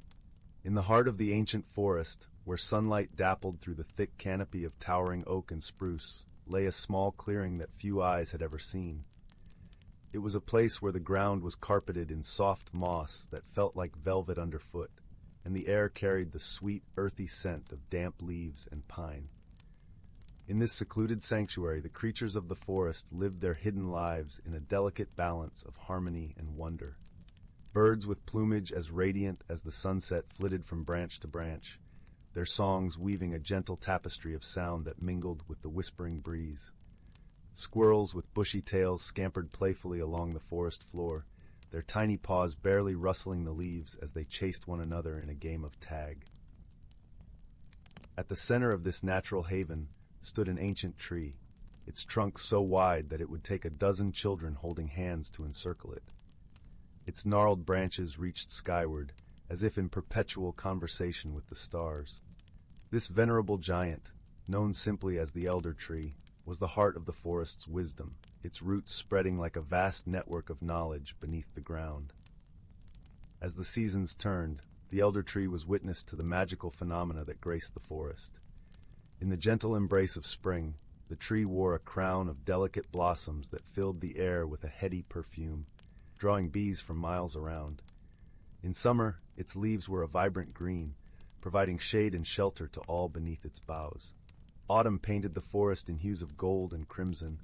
In the heart of the ancient forest, where sunlight dappled through the thick canopy of towering oak and spruce, lay a small clearing that few eyes had ever seen. It was a place where the ground was carpeted in soft moss that felt like velvet underfoot, and the air carried the sweet, earthy scent of damp leaves and pine. In this secluded sanctuary, the creatures of the forest lived their hidden lives in a delicate balance of harmony and wonder. Birds with plumage as radiant as the sunset flitted from branch to branch, their songs weaving a gentle tapestry of sound that mingled with the whispering breeze. Squirrels with bushy tails scampered playfully along the forest floor, their tiny paws barely rustling the leaves as they chased one another in a game of tag. At the center of this natural haven stood an ancient tree, its trunk so wide that it would take a dozen children holding hands to encircle it. Its gnarled branches reached skyward, as if in perpetual conversation with the stars. This venerable giant, known simply as the elder tree, was the heart of the forest's wisdom, its roots spreading like a vast network of knowledge beneath the ground. As the seasons turned, the elder tree was witness to the magical phenomena that graced the forest. In the gentle embrace of spring, the tree wore a crown of delicate blossoms that filled the air with a heady perfume, drawing bees from miles around. In summer, its leaves were a vibrant green, providing shade and shelter to all beneath its boughs. Autumn painted the forest in hues of gold and crimson,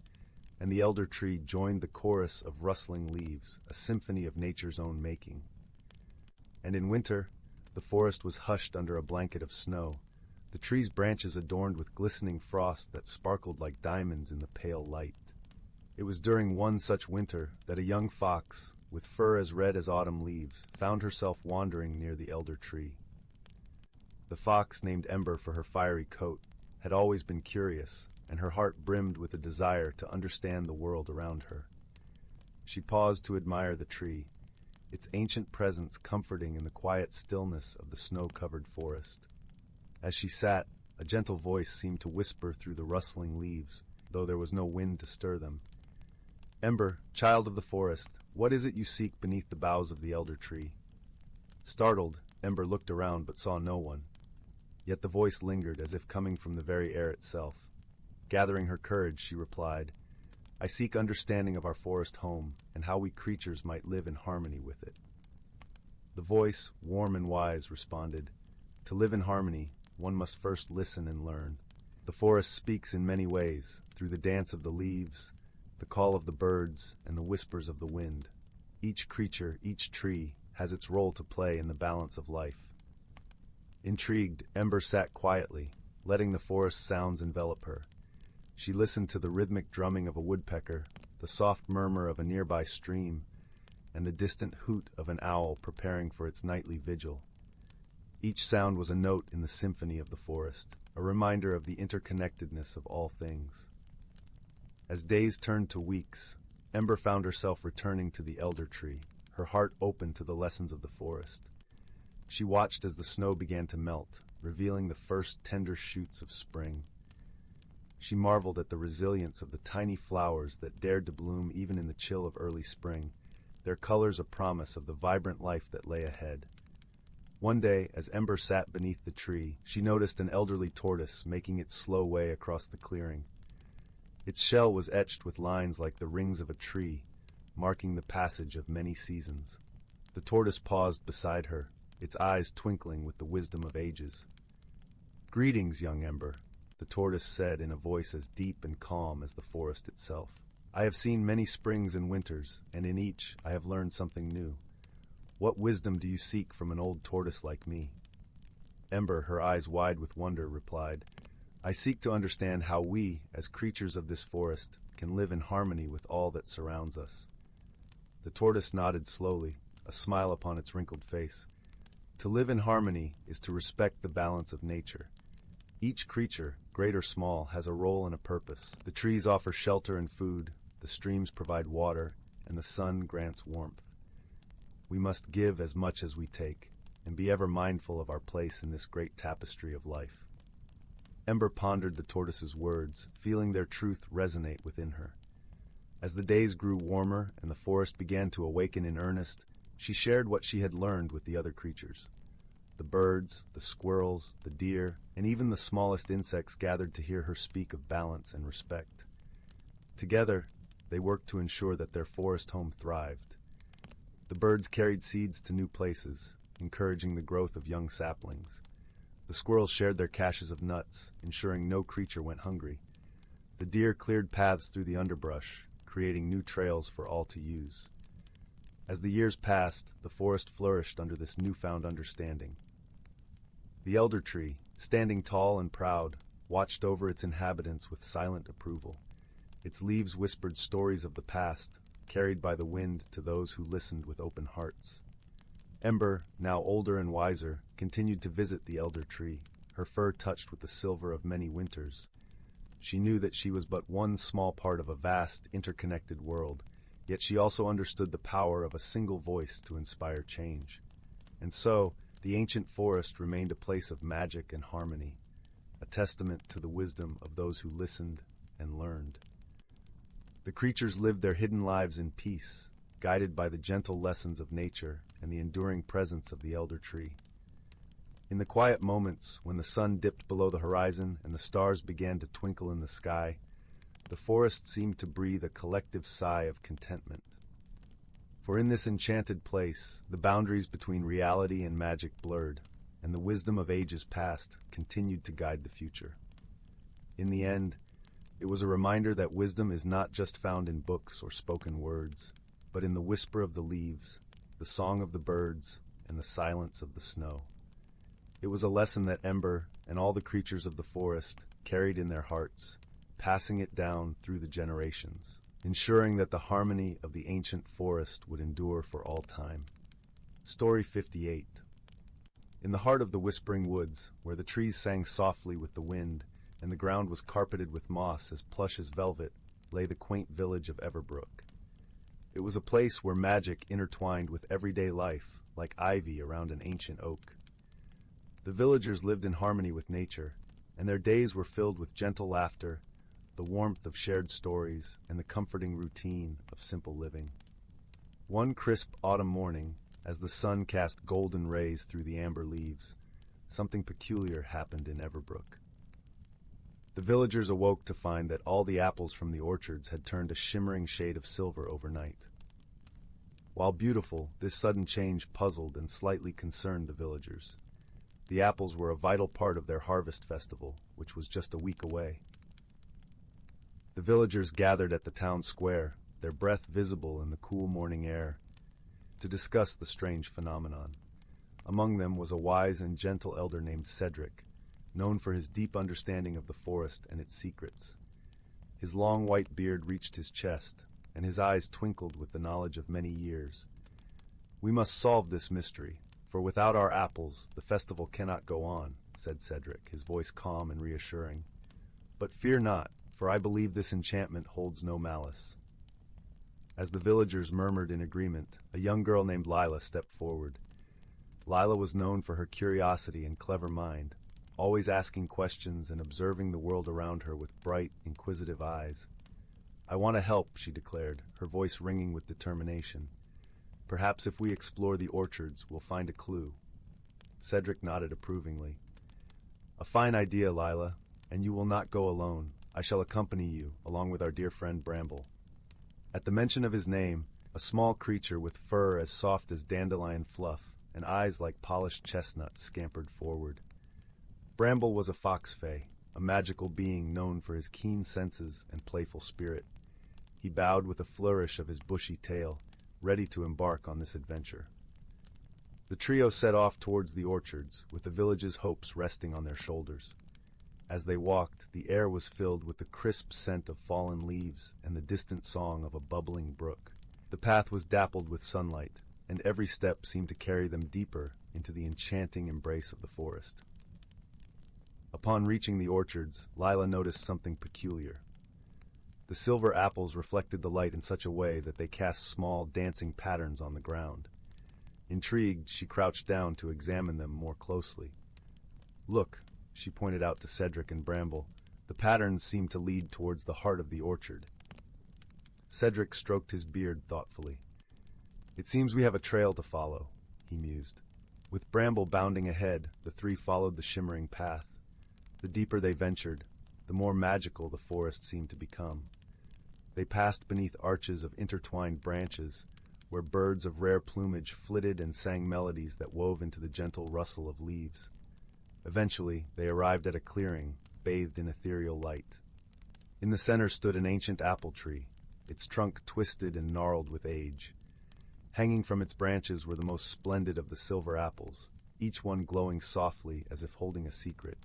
and the elder tree joined the chorus of rustling leaves, a symphony of nature's own making. And in winter, the forest was hushed under a blanket of snow, the tree's branches adorned with glistening frost that sparkled like diamonds in the pale light. It was during one such winter that a young fox, with fur as red as autumn leaves, found herself wandering near the elder tree. The fox, named Ember for her fiery coat, had always been curious, and her heart brimmed with a desire to understand the world around her. She paused to admire the tree, its ancient presence comforting in the quiet stillness of the snow-covered forest. As she sat, a gentle voice seemed to whisper through the rustling leaves, though there was no wind to stir them. "Ember, child of the forest, what is it you seek beneath the boughs of the elder tree?" Startled, Ember looked around but saw no one. Yet the voice lingered as if coming from the very air itself. Gathering her courage, she replied, "I seek understanding of our forest home and how we creatures might live in harmony with it." The voice, warm and wise, responded, "To live in harmony, one must first listen and learn. The forest speaks in many ways, through the dance of the leaves, the call of the birds, and the whispers of the wind. Each creature, each tree, has its role to play in the balance of life. Intrigued, Ember sat quietly, letting the forest sounds envelop her. She listened to the rhythmic drumming of a woodpecker, the soft murmur of a nearby stream, and the distant hoot of an owl preparing for its nightly vigil. Each sound was a note in the symphony of the forest, a reminder of the interconnectedness of all things. As days turned to weeks, Ember found herself returning to the elder tree, her heart open to the lessons of the forest. She watched as the snow began to melt, revealing the first tender shoots of spring. She marveled at the resilience of the tiny flowers that dared to bloom even in the chill of early spring, their colors a promise of the vibrant life that lay ahead. One day, as Ember sat beneath the tree, she noticed an elderly tortoise making its slow way across the clearing. Its shell was etched with lines like the rings of a tree, marking the passage of many seasons. The tortoise paused beside her, its eyes twinkling with the wisdom of ages. "Greetings, young Ember," the tortoise said in a voice as deep and calm as the forest itself. "I have seen many springs and winters, and in each I have learned something new. What wisdom do you seek from an old tortoise like me?" Ember, her eyes wide with wonder, replied, "I seek to understand how we, as creatures of this forest, can live in harmony with all that surrounds us." The tortoise nodded slowly, a smile upon its wrinkled face. "To live in harmony is to respect the balance of nature. Each creature, great or small, has a role and a purpose. The trees offer shelter and food, the streams provide water, and the sun grants warmth. We must give as much as we take, and be ever mindful of our place in this great tapestry of life." Ember pondered the tortoise's words, feeling their truth resonate within her. As the days grew warmer and the forest began to awaken in earnest, she shared what she had learned with the other creatures. The birds, the squirrels, the deer, and even the smallest insects gathered to hear her speak of balance and respect. Together, they worked to ensure that their forest home thrived. The birds carried seeds to new places, encouraging the growth of young saplings. The squirrels shared their caches of nuts, ensuring no creature went hungry. The deer cleared paths through the underbrush, creating new trails for all to use. As the years passed, the forest flourished under this newfound understanding. The elder tree, standing tall and proud, watched over its inhabitants with silent approval. Its leaves whispered stories of the past, carried by the wind to those who listened with open hearts. Ember, now older and wiser, continued to visit the elder tree, her fur touched with the silver of many winters. She knew that she was but one small part of a vast, interconnected world, yet she also understood the power of a single voice to inspire change. And so, the ancient forest remained a place of magic and harmony, a testament to the wisdom of those who listened and learned. The creatures lived their hidden lives in peace, guided by the gentle lessons of nature and the enduring presence of the elder tree. In the quiet moments when the sun dipped below the horizon and the stars began to twinkle in the sky, the forest seemed to breathe a collective sigh of contentment. For in this enchanted place, the boundaries between reality and magic blurred, and the wisdom of ages past continued to guide the future. In the end, it was a reminder that wisdom is not just found in books or spoken words, but in the whisper of the leaves, the song of the birds, and the silence of the snow. It was a lesson that Ember and all the creatures of the forest carried in their hearts, passing it down through the generations, ensuring that the harmony of the ancient forest would endure for all time. Story 58. In the heart of the whispering woods, where the trees sang softly with the wind and the ground was carpeted with moss as plush as velvet, lay the quaint village of Everbrook. It was a place where magic intertwined with everyday life, like ivy around an ancient oak. The villagers lived in harmony with nature, and their days were filled with gentle laughter, the warmth of shared stories, and the comforting routine of simple living. One crisp autumn morning, as the sun cast golden rays through the amber leaves, something peculiar happened in Everbrook. The villagers awoke to find that all the apples from the orchards had turned a shimmering shade of silver overnight. While beautiful, this sudden change puzzled and slightly concerned the villagers. The apples were a vital part of their harvest festival, which was just a week away. The villagers gathered at the town square, their breath visible in the cool morning air. to discuss the strange phenomenon. Among them was a wise and gentle elder named Cedric, known for his deep understanding of the forest and its secrets. His long white beard reached his chest, and his eyes twinkled with the knowledge of many years. "We must solve this mystery, for without our apples the festival cannot go on," said Cedric, his voice calm and reassuring. "But fear not, for I believe this enchantment holds no malice." As the villagers murmured in agreement, a young girl named Lila stepped forward. Lila was known for her curiosity and clever mind, always asking questions and observing the world around her with bright, inquisitive eyes. "I want to help," she declared, her voice ringing with determination. "Perhaps if we explore the orchards, we'll find a clue." Cedric nodded approvingly. "A fine idea, Lila, and you will not go alone. I shall accompany you, along with our dear friend Bramble." At the mention of his name, a small creature with fur as soft as dandelion fluff and eyes like polished chestnuts scampered forward. Bramble was a fox fae, a magical being known for his keen senses and playful spirit. He bowed with a flourish of his bushy tail, ready to embark on this adventure. The trio set off towards the orchards, with the village's hopes resting on their shoulders. As they walked, the air was filled with the crisp scent of fallen leaves and the distant song of a bubbling brook. The path was dappled with sunlight, and every step seemed to carry them deeper into the enchanting embrace of the forest. Upon reaching the orchards, Lila noticed something peculiar. The silver apples reflected the light in such a way that they cast small, dancing patterns on the ground. Intrigued, she crouched down to examine them more closely. "Look," she pointed out to Cedric and Bramble. "The patterns seem to lead towards the heart of the orchard." Cedric stroked his beard thoughtfully. "It seems we have a trail to follow," he mused. With Bramble bounding ahead, the three followed the shimmering path. The deeper they ventured, the more magical the forest seemed to become. They passed beneath arches of intertwined branches, where birds of rare plumage flitted and sang melodies that wove into the gentle rustle of leaves. Eventually, they arrived at a clearing, bathed in ethereal light. In the center stood an ancient apple tree, its trunk twisted and gnarled with age. Hanging from its branches were the most splendid of the silver apples, each one glowing softly as if holding a secret.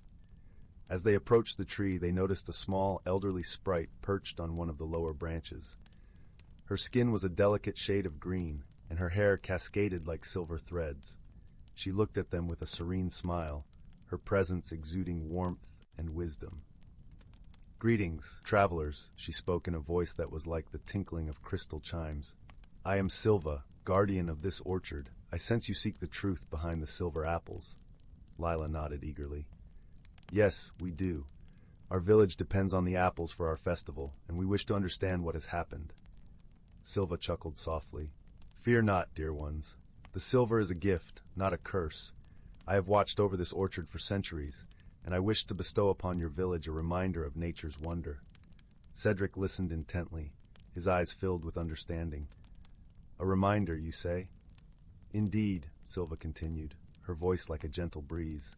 As they approached the tree, they noticed a small, elderly sprite perched on one of the lower branches. Her skin was a delicate shade of green, and her hair cascaded like silver threads. She looked at them with a serene smile, her presence exuding warmth and wisdom. "Greetings, travelers," she spoke in a voice that was like the tinkling of crystal chimes. "I am Silva, guardian of this orchard. I sense you seek the truth behind the silver apples." Lila nodded eagerly. "Yes, we do. Our village depends on the apples for our festival, and we wish to understand what has happened." Silva chuckled softly. "Fear not, dear ones. The silver is a gift, not a curse. I have watched over this orchard for centuries, and I wish to bestow upon your village a reminder of nature's wonder." Cedric listened intently, his eyes filled with understanding. "A reminder, you say?" "Indeed," Silva continued, her voice like a gentle breeze.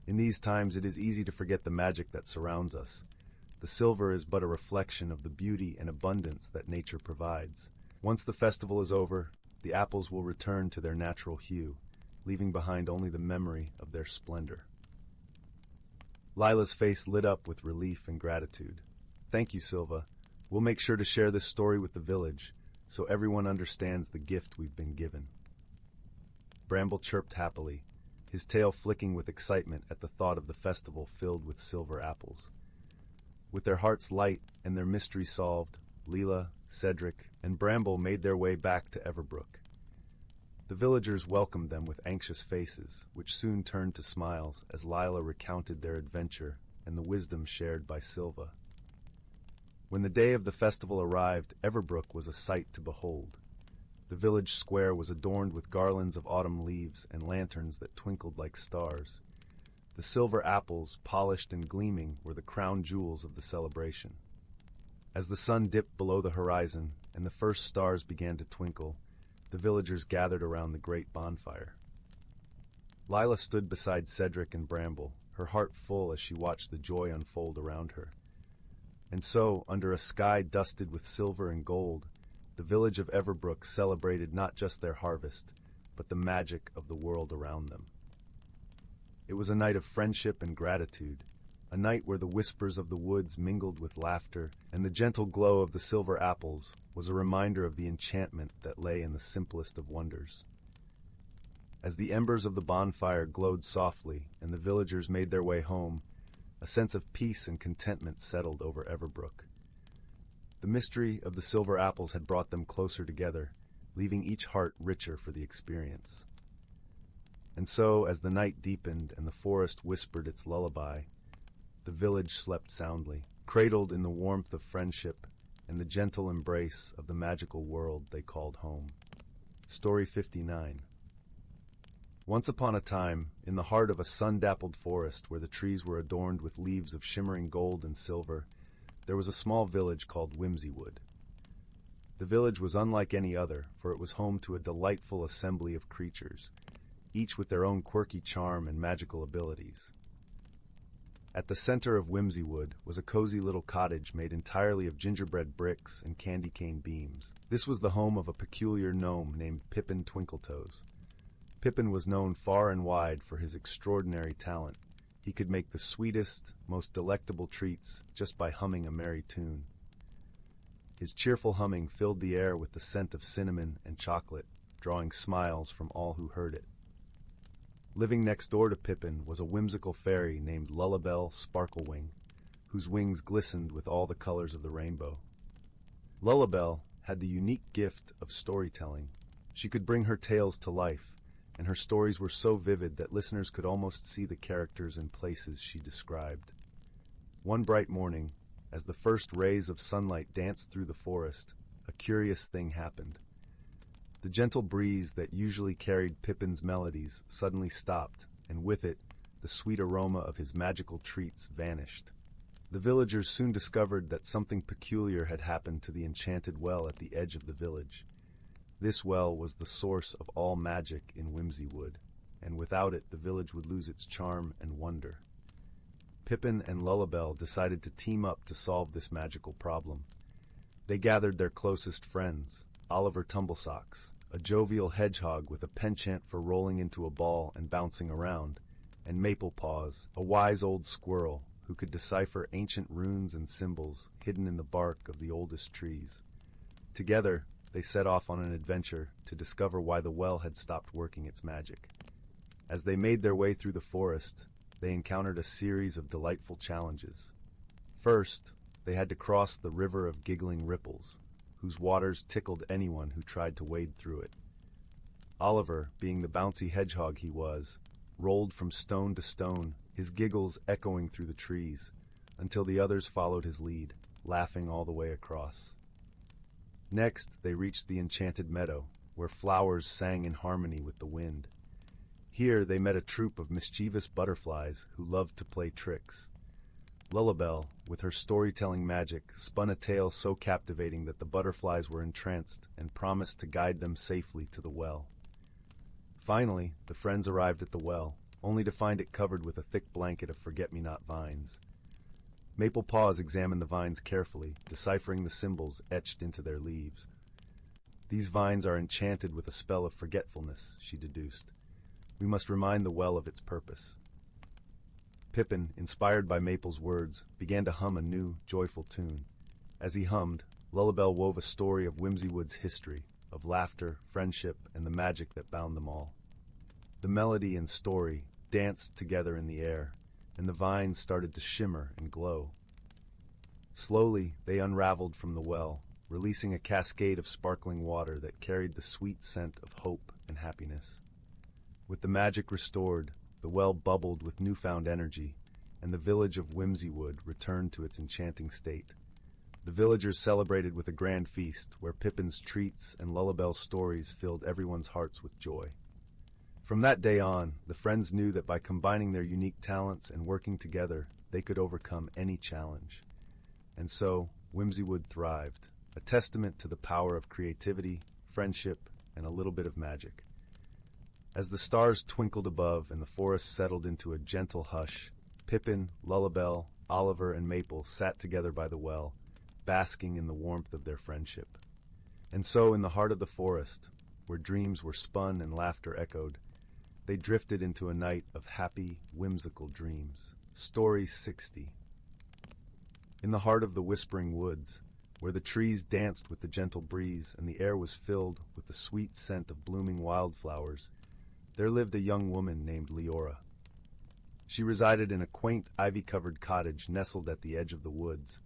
"In these times it is easy to forget the magic that surrounds us. The silver is but a reflection of the beauty and abundance that nature provides. Once the festival is over, the apples will return to their natural hue, leaving behind only the memory of their splendor." Lila's face lit up with relief and gratitude. "Thank you, Silva. We'll make sure to share this story with the village, so everyone understands the gift we've been given." Bramble chirped happily, his tail flicking with excitement at the thought of the festival filled with silver apples. With their hearts light and their mystery solved, Lila, Cedric, and Bramble made their way back to Everbrook. The villagers welcomed them with anxious faces, which soon turned to smiles as Lila recounted their adventure and the wisdom shared by Silva. When the day of the festival arrived, Everbrook was a sight to behold. The village square was adorned with garlands of autumn leaves and lanterns that twinkled like stars. The silver apples, polished and gleaming, were the crown jewels of the celebration. As the sun dipped below the horizon and the first stars began to twinkle, the villagers gathered around the great bonfire. Lila stood beside Cedric and Bramble, her heart full as she watched the joy unfold around her. And so, under a sky dusted with silver and gold, the village of Everbrook celebrated not just their harvest, but the magic of the world around them. It was a night of friendship and gratitude, a night where the whispers of the woods mingled with laughter, and the gentle glow of the silver apples was a reminder of the enchantment that lay in the simplest of wonders. As the embers of the bonfire glowed softly and the villagers made their way home, a sense of peace and contentment settled over Everbrook. The mystery of the silver apples had brought them closer together, leaving each heart richer for the experience. And so, as the night deepened and the forest whispered its lullaby, the village slept soundly, cradled in the warmth of friendship and the gentle embrace of the magical world they called home. Story 59. Once upon a time, in the heart of a sun-dappled forest where the trees were adorned with leaves of shimmering gold and silver, there was a small village called Whimsywood. The village was unlike any other, for it was home to a delightful assembly of creatures, each with their own quirky charm and magical abilities. At the center of Whimsywood was a cozy little cottage made entirely of gingerbread bricks and candy cane beams. This was the home of a peculiar gnome named Pippin Twinkletoes. Pippin was known far and wide for his extraordinary talent. He could make the sweetest, most delectable treats just by humming a merry tune. His cheerful humming filled the air with the scent of cinnamon and chocolate, drawing smiles from all who heard it. Living next door to Pippin was a whimsical fairy named Lullabelle Sparklewing, whose wings glistened with all the colors of the rainbow. Lullabelle had the unique gift of storytelling. She could bring her tales to life, and her stories were so vivid that listeners could almost see the characters and places she described. One bright morning, as the first rays of sunlight danced through the forest, a curious thing happened. The gentle breeze that usually carried Pippin's melodies suddenly stopped, and with it, the sweet aroma of his magical treats vanished. The villagers soon discovered that something peculiar had happened to the enchanted well at the edge of the village. This well was the source of all magic in Whimsywood, and without it the village would lose its charm and wonder. Pippin and Lullabelle decided to team up to solve this magical problem. They gathered their closest friends, Oliver Tumblesocks, a jovial hedgehog with a penchant for rolling into a ball and bouncing around, and Maple Paws, a wise old squirrel who could decipher ancient runes and symbols hidden in the bark of the oldest trees. Together, they set off on an adventure to discover why the well had stopped working its magic. As they made their way through the forest, they encountered a series of delightful challenges. First, they had to cross the River of Giggling Ripples, whose waters tickled anyone who tried to wade through it. Oliver, being the bouncy hedgehog he was, rolled from stone to stone, his giggles echoing through the trees, until the others followed his lead, laughing all the way across. Next, they reached the enchanted meadow, where flowers sang in harmony with the wind. Here they met a troop of mischievous butterflies who loved to play tricks. Lullabelle, with her storytelling magic, spun a tale so captivating that the butterflies were entranced and promised to guide them safely to the well. Finally, the friends arrived at the well, only to find it covered with a thick blanket of forget-me-not vines. Maple Paws examined the vines carefully, deciphering the symbols etched into their leaves. These vines are enchanted with a spell of forgetfulness, she deduced. We must remind the well of its purpose. Pippin, inspired by Maple's words, began to hum a new, joyful tune. As he hummed, Lullabelle wove a story of Whimsywood's history, of laughter, friendship, and the magic that bound them all. The melody and story danced together in the air, and the vines started to shimmer and glow. Slowly, they unraveled from the well, releasing a cascade of sparkling water that carried the sweet scent of hope and happiness. With the magic restored, the well bubbled with newfound energy, and the village of Whimsywood returned to its enchanting state. The villagers celebrated with a grand feast, where Pippin's treats and Lullabelle's stories filled everyone's hearts with joy. From that day on, the friends knew that by combining their unique talents and working together, they could overcome any challenge. And so, Whimsywood thrived, a testament to the power of creativity, friendship, and a little bit of magic. As the stars twinkled above and the forest settled into a gentle hush, Pippin, Lullabelle, Oliver, and Maple sat together by the well, basking in the warmth of their friendship. And so, in the heart of the forest, where dreams were spun and laughter echoed, they drifted into a night of happy, whimsical dreams. Story 60. In the heart of the whispering woods, where the trees danced with the gentle breeze and the air was filled with the sweet scent of blooming wildflowers, there lived a young woman named Leora. She resided in a quaint, ivy-covered cottage nestled at the edge of the woods,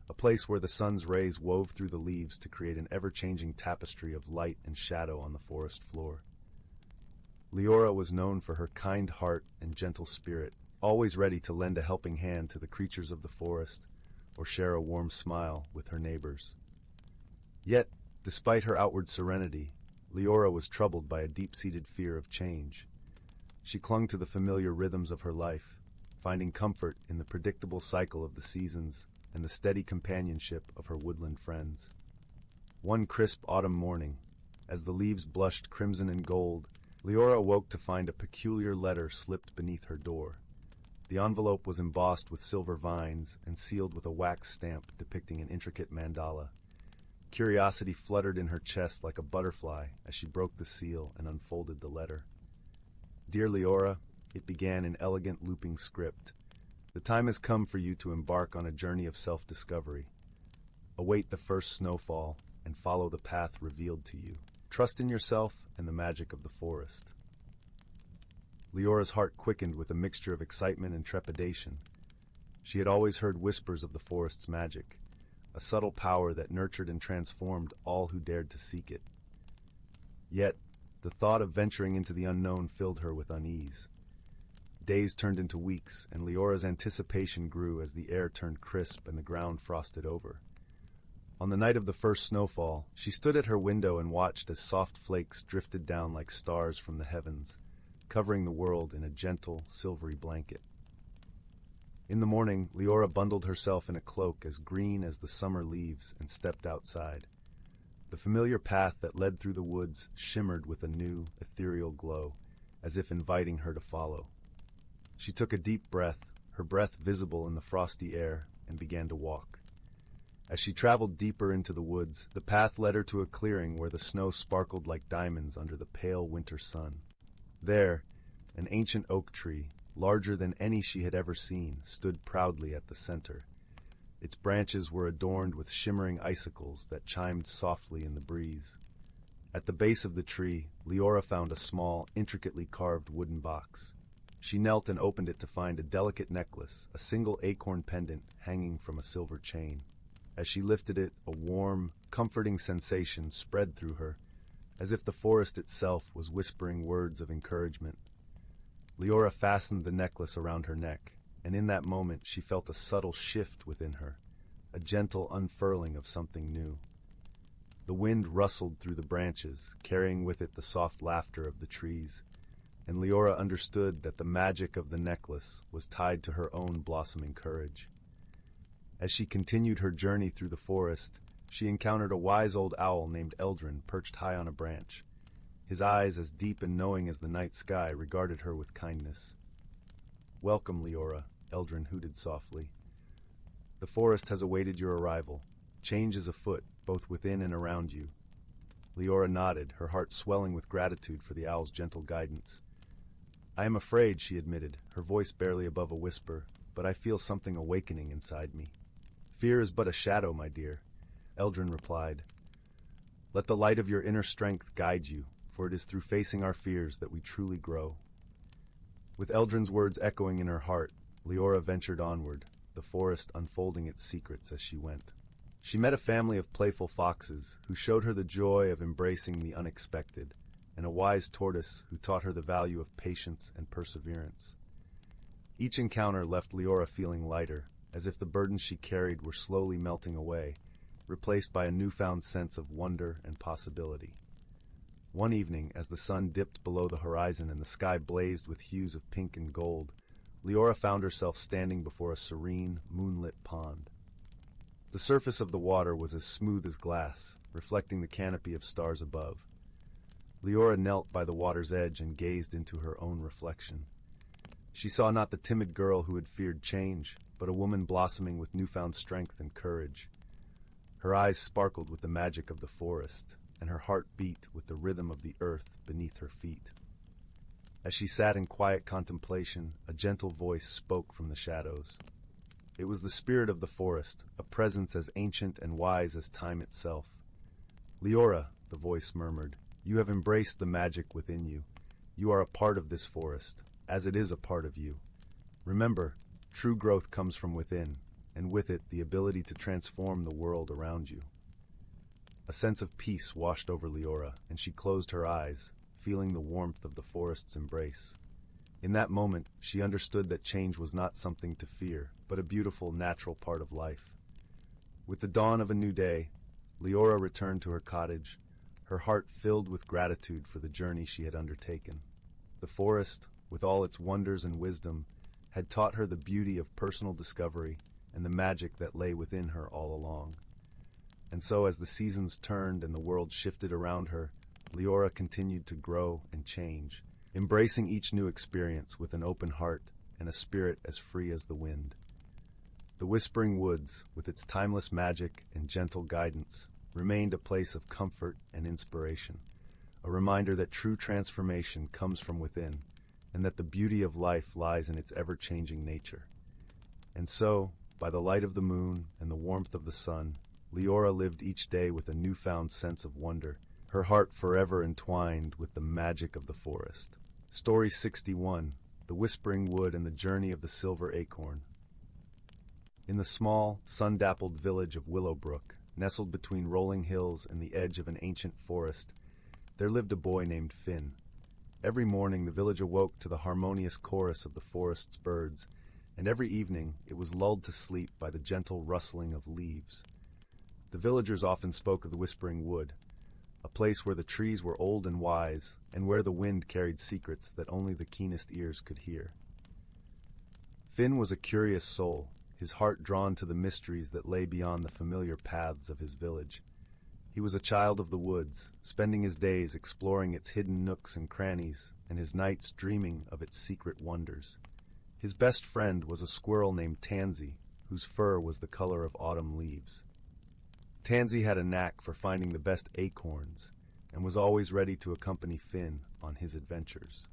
a place where the sun's rays wove through the leaves to create an ever-changing tapestry of light and shadow on the forest floor. Leora was known for her kind heart and gentle spirit, always ready to lend a helping hand to the creatures of the forest or share a warm smile with her neighbors. Yet, despite her outward serenity, Leora was troubled by a deep-seated fear of change. She clung to the familiar rhythms of her life, finding comfort in the predictable cycle of the seasons and the steady companionship of her woodland friends. One crisp autumn morning, as the leaves blushed crimson and gold, Leora awoke to find a peculiar letter slipped beneath her door. The envelope was embossed with silver vines and sealed with a wax stamp depicting an intricate mandala. Curiosity fluttered in her chest like a butterfly as she broke the seal and unfolded the letter. Dear Leora, it began in elegant looping script. The time has come for you to embark on a journey of self-discovery. Await the first snowfall and follow the path revealed to you. Trust in yourself and the magic of the forest. Leora's heart quickened with a mixture of excitement and trepidation. She had always heard whispers of the forest's magic, a subtle power that nurtured and transformed all who dared to seek it. Yet, the thought of venturing into the unknown filled her with unease. Days turned into weeks, and Leora's anticipation grew as the air turned crisp and the ground frosted over. On the night of the first snowfall, she stood at her window and watched as soft flakes drifted down like stars from the heavens, covering the world in a gentle, silvery blanket. In the morning, Leora bundled herself in a cloak as green as the summer leaves and stepped outside. The familiar path that led through the woods shimmered with a new, ethereal glow, as if inviting her to follow. She took a deep breath, her breath visible in the frosty air, and began to walk. As she traveled deeper into the woods, the path led her to a clearing where the snow sparkled like diamonds under the pale winter sun. There, an ancient oak tree, larger than any she had ever seen, stood proudly at the center. Its branches were adorned with shimmering icicles that chimed softly in the breeze. At the base of the tree, Leora found a small, intricately carved wooden box. She knelt and opened it to find a delicate necklace, a single acorn pendant hanging from a silver chain. As she lifted it, a warm, comforting sensation spread through her, as if the forest itself was whispering words of encouragement. Leora fastened the necklace around her neck, and in that moment she felt a subtle shift within her, a gentle unfurling of something new. The wind rustled through the branches, carrying with it the soft laughter of the trees, and Leora understood that the magic of the necklace was tied to her own blossoming courage. As she continued her journey through the forest, she encountered a wise old owl named Eldrin perched high on a branch. His eyes, as deep and knowing as the night sky, regarded her with kindness. "Welcome, Leora," Eldrin hooted softly. "The forest has awaited your arrival. Change is afoot, both within and around you." Leora nodded, her heart swelling with gratitude for the owl's gentle guidance. "I am afraid," she admitted, her voice barely above a whisper, "but I feel something awakening inside me." "Fear is but a shadow, my dear," Eldrin replied. "Let the light of your inner strength guide you, for it is through facing our fears that we truly grow." With Eldrin's words echoing in her heart, Leora ventured onward, the forest unfolding its secrets as she went. She met a family of playful foxes who showed her the joy of embracing the unexpected, and a wise tortoise who taught her the value of patience and perseverance. Each encounter left Leora feeling lighter, as if the burdens she carried were slowly melting away, replaced by a newfound sense of wonder and possibility. One evening, as the sun dipped below the horizon and the sky blazed with hues of pink and gold, Leora found herself standing before a serene, moonlit pond. The surface of the water was as smooth as glass, reflecting the canopy of stars above. Leora knelt by the water's edge and gazed into her own reflection. She saw not the timid girl who had feared change, but a woman blossoming with newfound strength and courage. Her eyes sparkled with the magic of the forest, and her heart beat with the rhythm of the earth beneath her feet. As she sat in quiet contemplation, a gentle voice spoke from the shadows. It was the spirit of the forest, a presence as ancient and wise as time itself. "Leora," the voice murmured, "you have embraced the magic within you. You are a part of this forest, as it is a part of you. Remember, true growth comes from within, and with it the ability to transform the world around you." A sense of peace washed over Leora, and she closed her eyes, feeling the warmth of the forest's embrace. In that moment, she understood that change was not something to fear, but a beautiful, natural part of life. With the dawn of a new day, Leora returned to her cottage, her heart filled with gratitude for the journey she had undertaken. The forest, with all its wonders and wisdom, had taught her the beauty of personal discovery and the magic that lay within her all along. And so, as the seasons turned and the world shifted around her, Leora continued to grow and change, embracing each new experience with an open heart and a spirit as free as the wind. The Whispering Woods, with its timeless magic and gentle guidance, remained a place of comfort and inspiration, a reminder that true transformation comes from within, and that the beauty of life lies in its ever-changing nature. And so, by the light of the moon and the warmth of the sun, Leora lived each day with a newfound sense of wonder, her heart forever entwined with the magic of the forest. Story 61, The Whispering Wood and the Journey of the Silver Acorn. In the small, sun-dappled village of Willow Brook, nestled between rolling hills and the edge of an ancient forest, there lived a boy named Finn. Every morning the village awoke to the harmonious chorus of the forest's birds, and every evening it was lulled to sleep by the gentle rustling of leaves. The villagers often spoke of the Whispering Wood, a place where the trees were old and wise, and where the wind carried secrets that only the keenest ears could hear. Finn was a curious soul, his heart drawn to the mysteries that lay beyond the familiar paths of his village. He was a child of the woods, spending his days exploring its hidden nooks and crannies, and his nights dreaming of its secret wonders. His best friend was a squirrel named Tansy, whose fur was the color of autumn leaves. Tansy had a knack for finding the best acorns, and was always ready to accompany Finn on his adventures.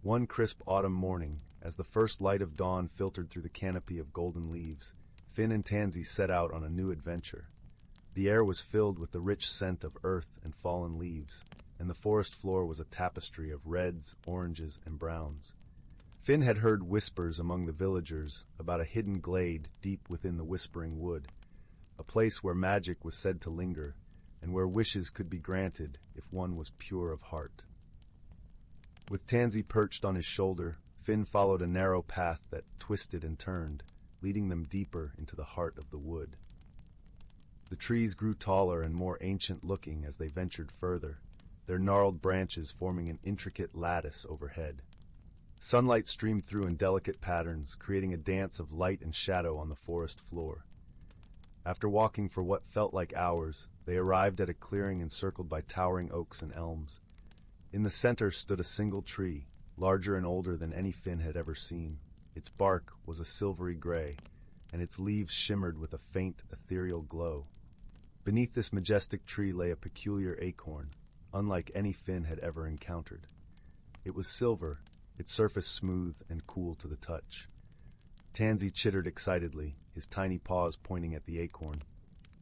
One crisp autumn morning, as the first light of dawn filtered through the canopy of golden leaves, Finn and Tansy set out on a new adventure. The air was filled with the rich scent of earth and fallen leaves, and the forest floor was a tapestry of reds, oranges, and browns. Finn had heard whispers among the villagers about a hidden glade deep within the Whispering Wood, a place where magic was said to linger, and where wishes could be granted if one was pure of heart. With Tansy perched on his shoulder, Finn followed a narrow path that twisted and turned, leading them deeper into the heart of the wood. The trees grew taller and more ancient-looking as they ventured further, their gnarled branches forming an intricate lattice overhead. Sunlight streamed through in delicate patterns, creating a dance of light and shadow on the forest floor. After walking for what felt like hours, they arrived at a clearing encircled by towering oaks and elms. In the center stood a single tree, larger and older than any Finn had ever seen. Its bark was a silvery gray, and its leaves shimmered with a faint, ethereal glow. Beneath this majestic tree lay a peculiar acorn, unlike any Finn had ever encountered. It was silver, its surface smooth and cool to the touch. Tansy chittered excitedly, his tiny paws pointing at the acorn.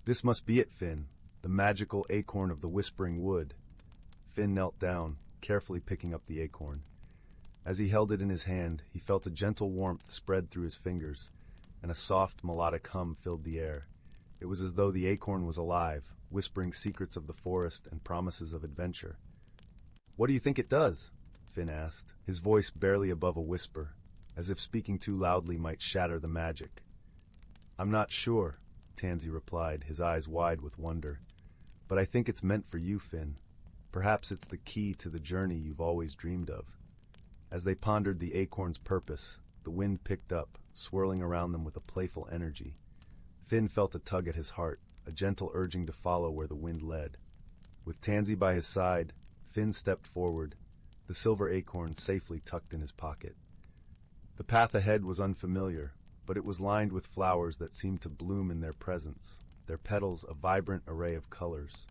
"This must be it, Finn, the magical acorn of the Whispering Wood." Finn knelt down, carefully picking up the acorn. As he held it in his hand, he felt a gentle warmth spread through his fingers, and a soft, melodic hum filled the air. It was as though the acorn was alive, whispering secrets of the forest and promises of adventure. "What do you think it does?" Finn asked, his voice barely above a whisper, as if speaking too loudly might shatter the magic. "I'm not sure," Tansy replied, his eyes wide with wonder. "But I think it's meant for you, Finn. Perhaps it's the key to the journey you've always dreamed of." As they pondered the acorn's purpose, the wind picked up, swirling around them with a playful energy. Finn felt a tug at his heart, a gentle urging to follow where the wind led. With Tansy by his side, Finn stepped forward, the silver acorn safely tucked in his pocket. The path ahead was unfamiliar, but it was lined with flowers that seemed to bloom in their presence, their petals a vibrant array of colors.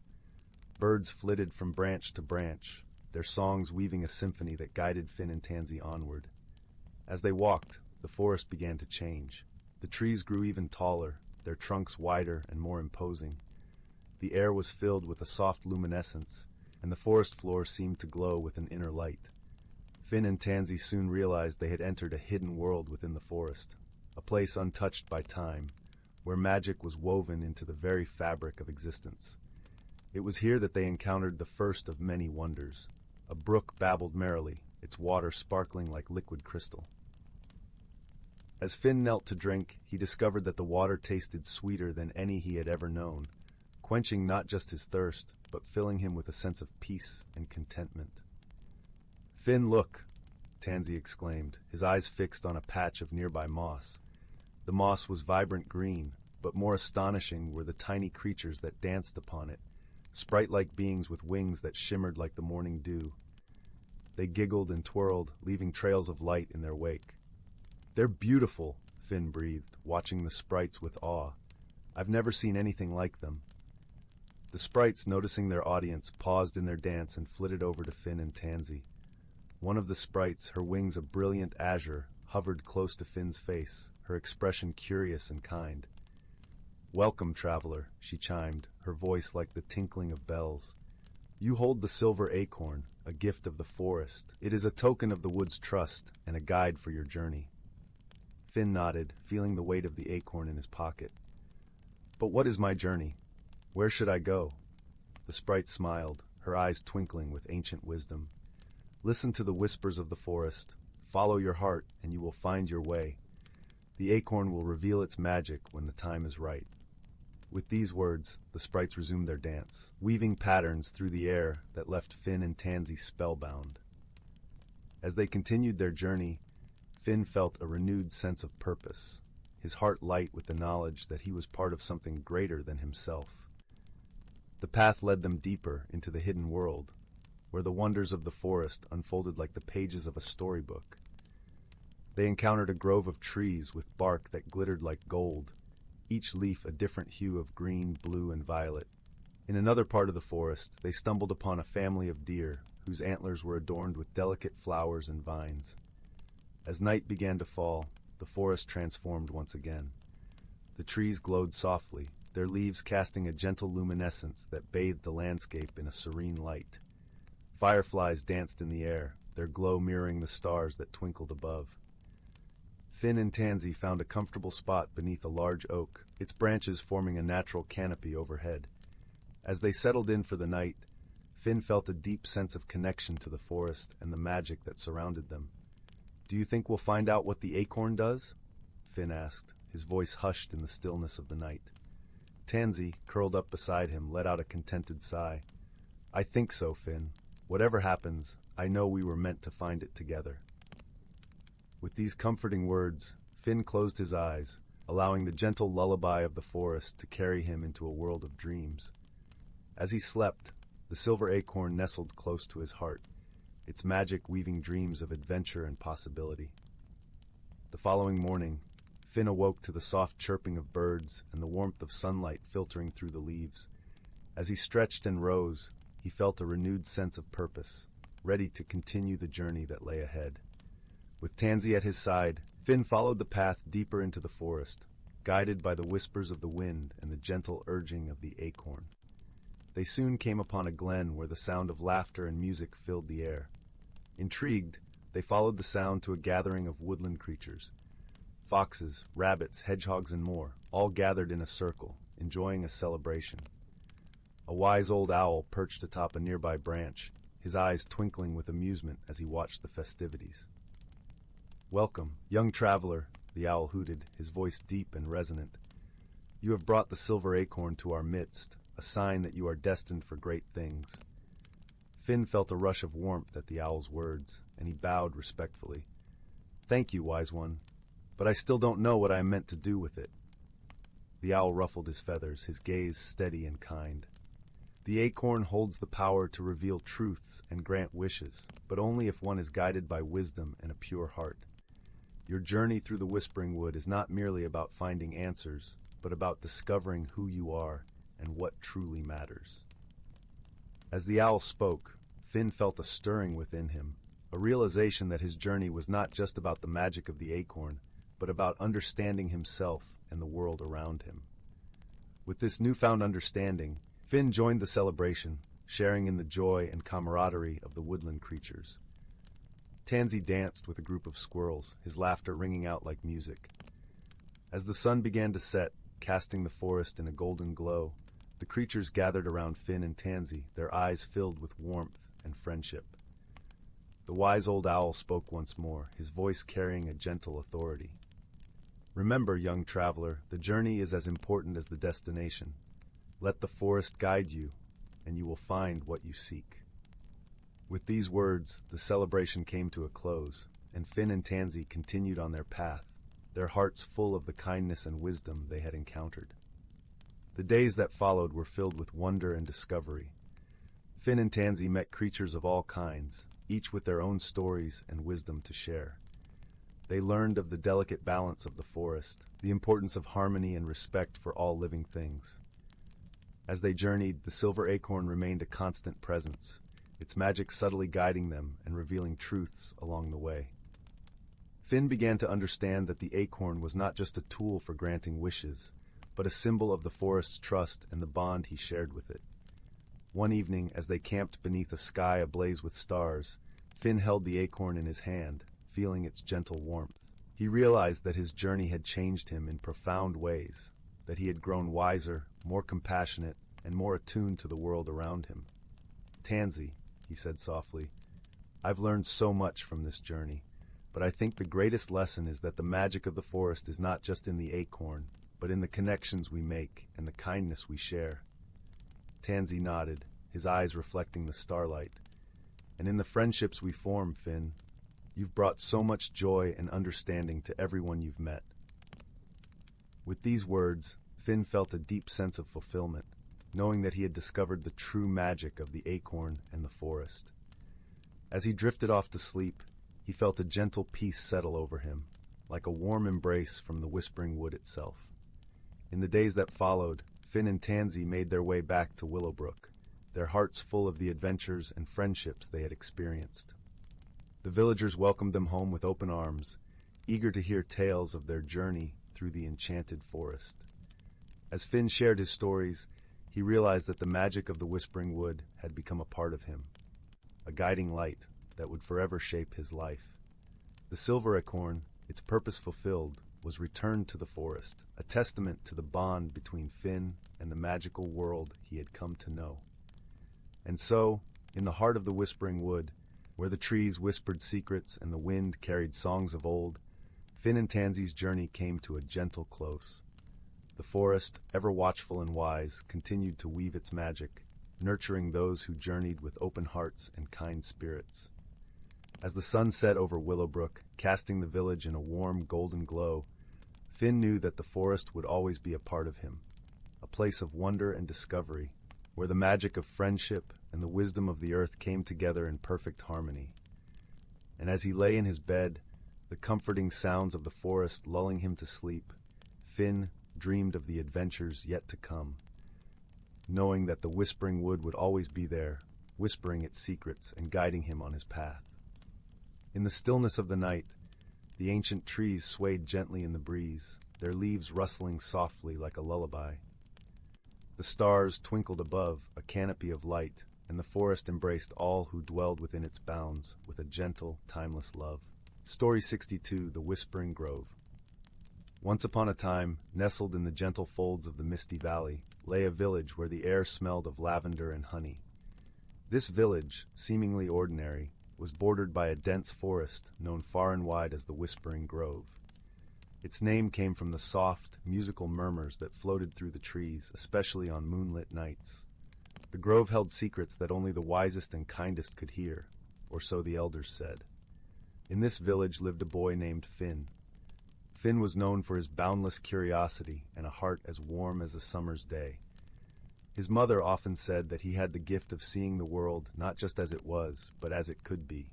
Birds flitted from branch to branch, their songs weaving a symphony that guided Finn and Tansy onward. As they walked, the forest began to change. The trees grew even taller, their trunks wider and more imposing. The air was filled with a soft luminescence, and the forest floor seemed to glow with an inner light. Finn and Tansy soon realized they had entered a hidden world within the forest, a place untouched by time, where magic was woven into the very fabric of existence. It was here that they encountered the first of many wonders. A brook babbled merrily, its water sparkling like liquid crystal. As Finn knelt to drink, he discovered that the water tasted sweeter than any he had ever known, quenching not just his thirst, but filling him with a sense of peace and contentment. "Finn, look!" Tansy exclaimed, his eyes fixed on a patch of nearby moss. The moss was vibrant green, but more astonishing were the tiny creatures that danced upon it, sprite-like beings with wings that shimmered like the morning dew. They giggled and twirled, leaving trails of light in their wake. "They're beautiful," Finn breathed, watching the sprites with awe. "I've never seen anything like them." The sprites, noticing their audience, paused in their dance and flitted over to Finn and Tansy. One of the sprites, her wings a brilliant azure, hovered close to Finn's face, her expression curious and kind. "Welcome, traveler," she chimed, her voice like the tinkling of bells. "You hold the silver acorn, a gift of the forest. It is a token of the wood's trust and a guide for your journey." Finn nodded, feeling the weight of the acorn in his pocket. "But what is my journey? Where should I go?" The sprite smiled, her eyes twinkling with ancient wisdom. "Listen to the whispers of the forest. Follow your heart, and you will find your way. The acorn will reveal its magic when the time is right." With these words, the sprites resumed their dance, weaving patterns through the air that left Finn and Tansy spellbound. As they continued their journey, Finn felt a renewed sense of purpose, his heart light with the knowledge that he was part of something greater than himself. The path led them deeper into the hidden world, where the wonders of the forest unfolded like the pages of a storybook. They encountered a grove of trees with bark that glittered like gold, each leaf a different hue of green, blue, and violet. In another part of the forest, they stumbled upon a family of deer, whose antlers were adorned with delicate flowers and vines. As night began to fall, the forest transformed once again. The trees glowed softly, their leaves casting a gentle luminescence that bathed the landscape in a serene light. Fireflies danced in the air, their glow mirroring the stars that twinkled above. Finn and Tansy found a comfortable spot beneath a large oak, its branches forming a natural canopy overhead. As they settled in for the night, Finn felt a deep sense of connection to the forest and the magic that surrounded them. "Do you think we'll find out what the acorn does?" Finn asked, his voice hushed in the stillness of the night. Tansy, curled up beside him, let out a contented sigh. "I think so, Finn. Whatever happens, I know we were meant to find it together." With these comforting words, Finn closed his eyes, allowing the gentle lullaby of the forest to carry him into a world of dreams. As he slept, the silver acorn nestled close to his heart, its magic weaving dreams of adventure and possibility. The following morning, Finn awoke to the soft chirping of birds and the warmth of sunlight filtering through the leaves. As he stretched and rose, he felt a renewed sense of purpose, ready to continue the journey that lay ahead. With Tansy at his side, Finn followed the path deeper into the forest, guided by the whispers of the wind and the gentle urging of the acorn. They soon came upon a glen where the sound of laughter and music filled the air. Intrigued, they followed the sound to a gathering of woodland creatures. Foxes, rabbits, hedgehogs, and more, all gathered in a circle, enjoying a celebration. A wise old owl perched atop a nearby branch, his eyes twinkling with amusement as he watched the festivities. "Welcome, young traveler," the owl hooted, his voice deep and resonant. "You have brought the silver acorn to our midst, a sign that you are destined for great things." Finn felt a rush of warmth at the owl's words, and he bowed respectfully. "Thank you, wise one, but I still don't know what I am meant to do with it." The owl ruffled his feathers, his gaze steady and kind. "The acorn holds the power to reveal truths and grant wishes, but only if one is guided by wisdom and a pure heart. Your journey through the Whispering Wood is not merely about finding answers, but about discovering who you are and what truly matters. As the owl spoke, Finn felt a stirring within him, a realization that his journey was not just about the magic of the acorn, but about understanding himself and the world around him. With this newfound understanding, Finn joined the celebration, sharing in the joy and camaraderie of the woodland creatures. Tansy danced with a group of squirrels, his laughter ringing out like music. As the sun began to set, casting the forest in a golden glow, the creatures gathered around Finn and Tansy, their eyes filled with warmth and friendship. The wise old owl spoke once more, his voice carrying a gentle authority. Remember, young traveler, the journey is as important as the destination. Let the forest guide you, and you will find what you seek. With these words, the celebration came to a close, and Finn and Tansy continued on their path, their hearts full of the kindness and wisdom they had encountered. The days that followed were filled with wonder and discovery. Finn and Tansy met creatures of all kinds, each with their own stories and wisdom to share. They learned of the delicate balance of the forest, the importance of harmony and respect for all living things. As they journeyed, the silver acorn remained a constant presence, its magic subtly guiding them and revealing truths along the way. Finn began to understand that the acorn was not just a tool for granting wishes, but a symbol of the forest's trust and the bond he shared with it. One evening, as they camped beneath a sky ablaze with stars, Finn held the acorn in his hand, feeling its gentle warmth. He realized that his journey had changed him in profound ways, that he had grown wiser, more compassionate, and more attuned to the world around him. "Tansy," he said softly, "I've learned so much from this journey, but I think the greatest lesson is that the magic of the forest is not just in the acorn, but in the connections we make and the kindness we share." Tansy nodded, his eyes reflecting the starlight. "And in the friendships we form, Finn, you've brought so much joy and understanding to everyone you've met." With these words, Finn felt a deep sense of fulfillment, knowing that he had discovered the true magic of the acorn and the forest. As he drifted off to sleep, he felt a gentle peace settle over him, like a warm embrace from the whispering wood itself. In the days that followed, Finn and Tansy made their way back to Willow, their hearts full of the adventures and friendships they had experienced. The villagers welcomed them home with open arms, eager to hear tales of their journey through the enchanted forest. As Finn shared his stories, he realized that the magic of the Whispering Wood had become a part of him, a guiding light that would forever shape his life. The silver acorn, its purpose fulfilled, was returned to the forest, a testament to the bond between Finn and the magical world he had come to know. And so, in the heart of the Whispering Wood, where the trees whispered secrets and the wind carried songs of old, Finn and Tansy's journey came to a gentle close. The forest, ever watchful and wise, continued to weave its magic, nurturing those who journeyed with open hearts and kind spirits. As the sun set over Willow, casting the village in a warm golden glow, Finn knew that the forest would always be a part of him, a place of wonder and discovery, where the magic of friendship and the wisdom of the earth came together in perfect harmony. And as he lay in his bed, the comforting sounds of the forest lulling him to sleep, Finn dreamed of the adventures yet to come, knowing that the Whispering Wood would always be there, whispering its secrets and guiding him on his path. In the stillness of the night, the ancient trees swayed gently in the breeze, their leaves rustling softly like a lullaby. The stars twinkled above, a canopy of light, and the forest embraced all who dwelled within its bounds with a gentle, timeless love. Story 62, The Whispering Grove. Once upon a time, nestled in the gentle folds of the misty valley, lay a village where the air smelled of lavender and honey. This village, seemingly ordinary, was bordered by a dense forest known far and wide as the Whispering Grove. Its name came from the soft, musical murmurs that floated through the trees, especially on moonlit nights. The grove held secrets that only the wisest and kindest could hear, or so the elders said. In this village lived a boy named Finn. Finn was known for his boundless curiosity and a heart as warm as a summer's day. His mother often said that he had the gift of seeing the world not just as it was, but as it could be.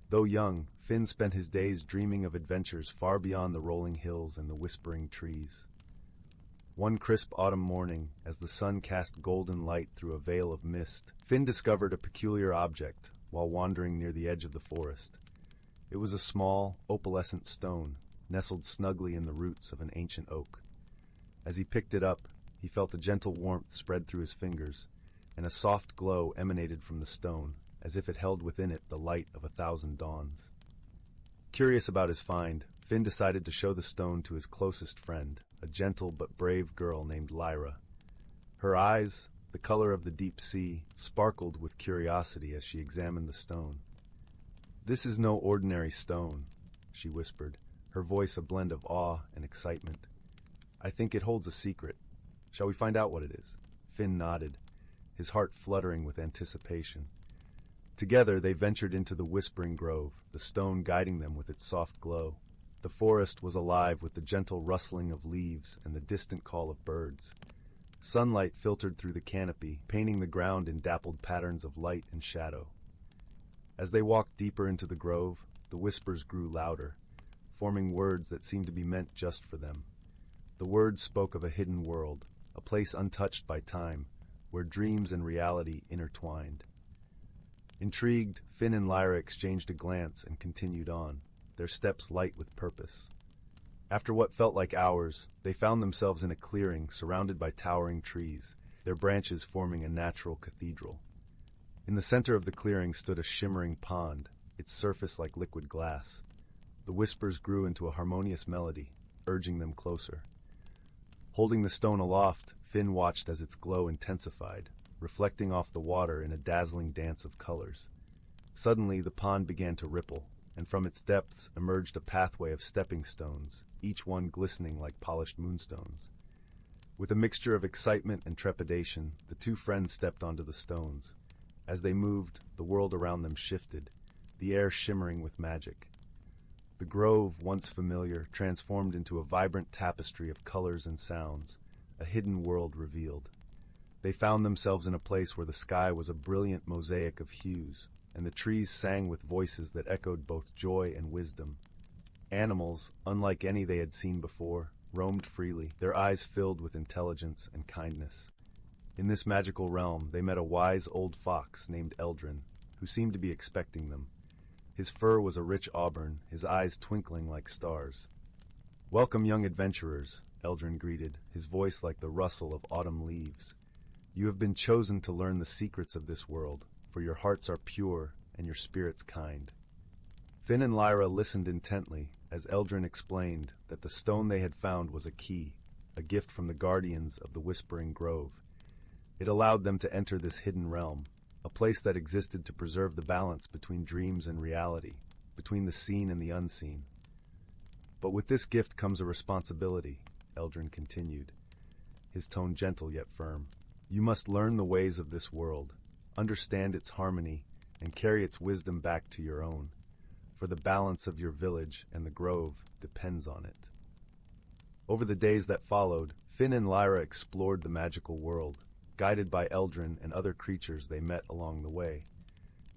Though young, Finn spent his days dreaming of adventures far beyond the rolling hills and the whispering trees. One crisp autumn morning, as the sun cast golden light through a veil of mist, Finn discovered a peculiar object while wandering near the edge of the forest. It was a small, opalescent stone, nestled snugly in the roots of an ancient oak. As he picked it up, he felt a gentle warmth spread through his fingers, and a soft glow emanated from the stone, as if it held within it the light of 1,000 dawns. Curious about his find, Finn decided to show the stone to his closest friend, a gentle but brave girl named Lyra. Her eyes, the color of the deep sea, sparkled with curiosity as she examined the stone. "This is no ordinary stone," she whispered, her voice a blend of awe and excitement. "I think it holds a secret. Shall we find out what it is?" Finn nodded, his heart fluttering with anticipation. Together they ventured into the Whispering Grove, the stone guiding them with its soft glow. The forest was alive with the gentle rustling of leaves and the distant call of birds. Sunlight filtered through the canopy, painting the ground in dappled patterns of light and shadow. As they walked deeper into the grove, the whispers grew louder, forming words that seemed to be meant just for them. The words spoke of a hidden world, a place untouched by time, where dreams and reality intertwined. Intrigued, Finn and Lyra exchanged a glance and continued on, their steps light with purpose. After what felt like hours, they found themselves in a clearing surrounded by towering trees, their branches forming a natural cathedral. In the center of the clearing stood a shimmering pond, its surface like liquid glass. The whispers grew into a harmonious melody, urging them closer. Holding the stone aloft, Finn watched as its glow intensified, reflecting off the water in a dazzling dance of colors. Suddenly, the pond began to ripple, and from its depths emerged a pathway of stepping stones, each one glistening like polished moonstones. With a mixture of excitement and trepidation, the two friends stepped onto the stones. As they moved, the world around them shifted, the air shimmering with magic. The grove, once familiar, transformed into a vibrant tapestry of colors and sounds, a hidden world revealed. They found themselves in a place where the sky was a brilliant mosaic of hues, and the trees sang with voices that echoed both joy and wisdom. Animals, unlike any they had seen before, roamed freely, their eyes filled with intelligence and kindness. In this magical realm, they met a wise old fox named Eldrin, who seemed to be expecting them. His fur was a rich auburn, his eyes twinkling like stars. "Welcome, young adventurers," Eldrin greeted, his voice like the rustle of autumn leaves. "You have been chosen to learn the secrets of this world, for your hearts are pure and your spirits kind." Finn and Lyra listened intently as Eldrin explained that the stone they had found was a key, a gift from the guardians of the Whispering Grove. It allowed them to enter this hidden realm, a place that existed to preserve the balance between dreams and reality, between the seen and the unseen. "But with this gift comes a responsibility," Eldrin continued, his tone gentle yet firm. "You must learn the ways of this world, understand its harmony, and carry its wisdom back to your own, for the balance of your village and the grove depends on it." Over the days that followed, Finn and Lyra explored the magical world, guided by Eldrin and other creatures they met along the way.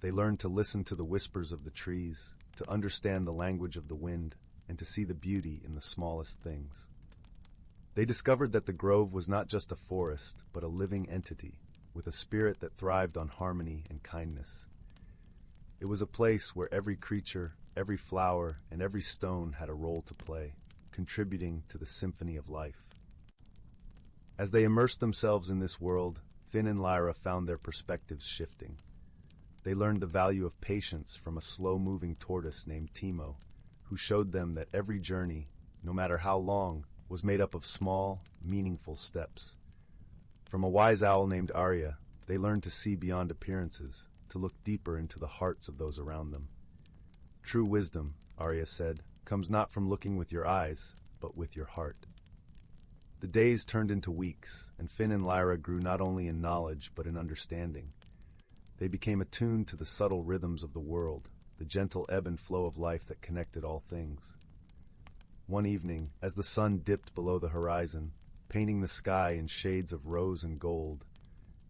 They learned to listen to the whispers of the trees, to understand the language of the wind, and to see the beauty in the smallest things. They discovered that the grove was not just a forest, but a living entity, with a spirit that thrived on harmony and kindness. It was a place where every creature, every flower, and every stone had a role to play, contributing to the symphony of life. As they immersed themselves in this world, Finn and Lyra found their perspectives shifting. They learned the value of patience from a slow-moving tortoise named Timo, who showed them that every journey, no matter how long, was made up of small, meaningful steps. From a wise owl named Arya, they learned to see beyond appearances, to look deeper into the hearts of those around them. "True wisdom," Arya said, "comes not from looking with your eyes, but with your heart." The days turned into weeks, and Finn and Lyra grew not only in knowledge but in understanding. They became attuned to the subtle rhythms of the world, the gentle ebb and flow of life that connected all things. One evening, as the sun dipped below the horizon, painting the sky in shades of rose and gold,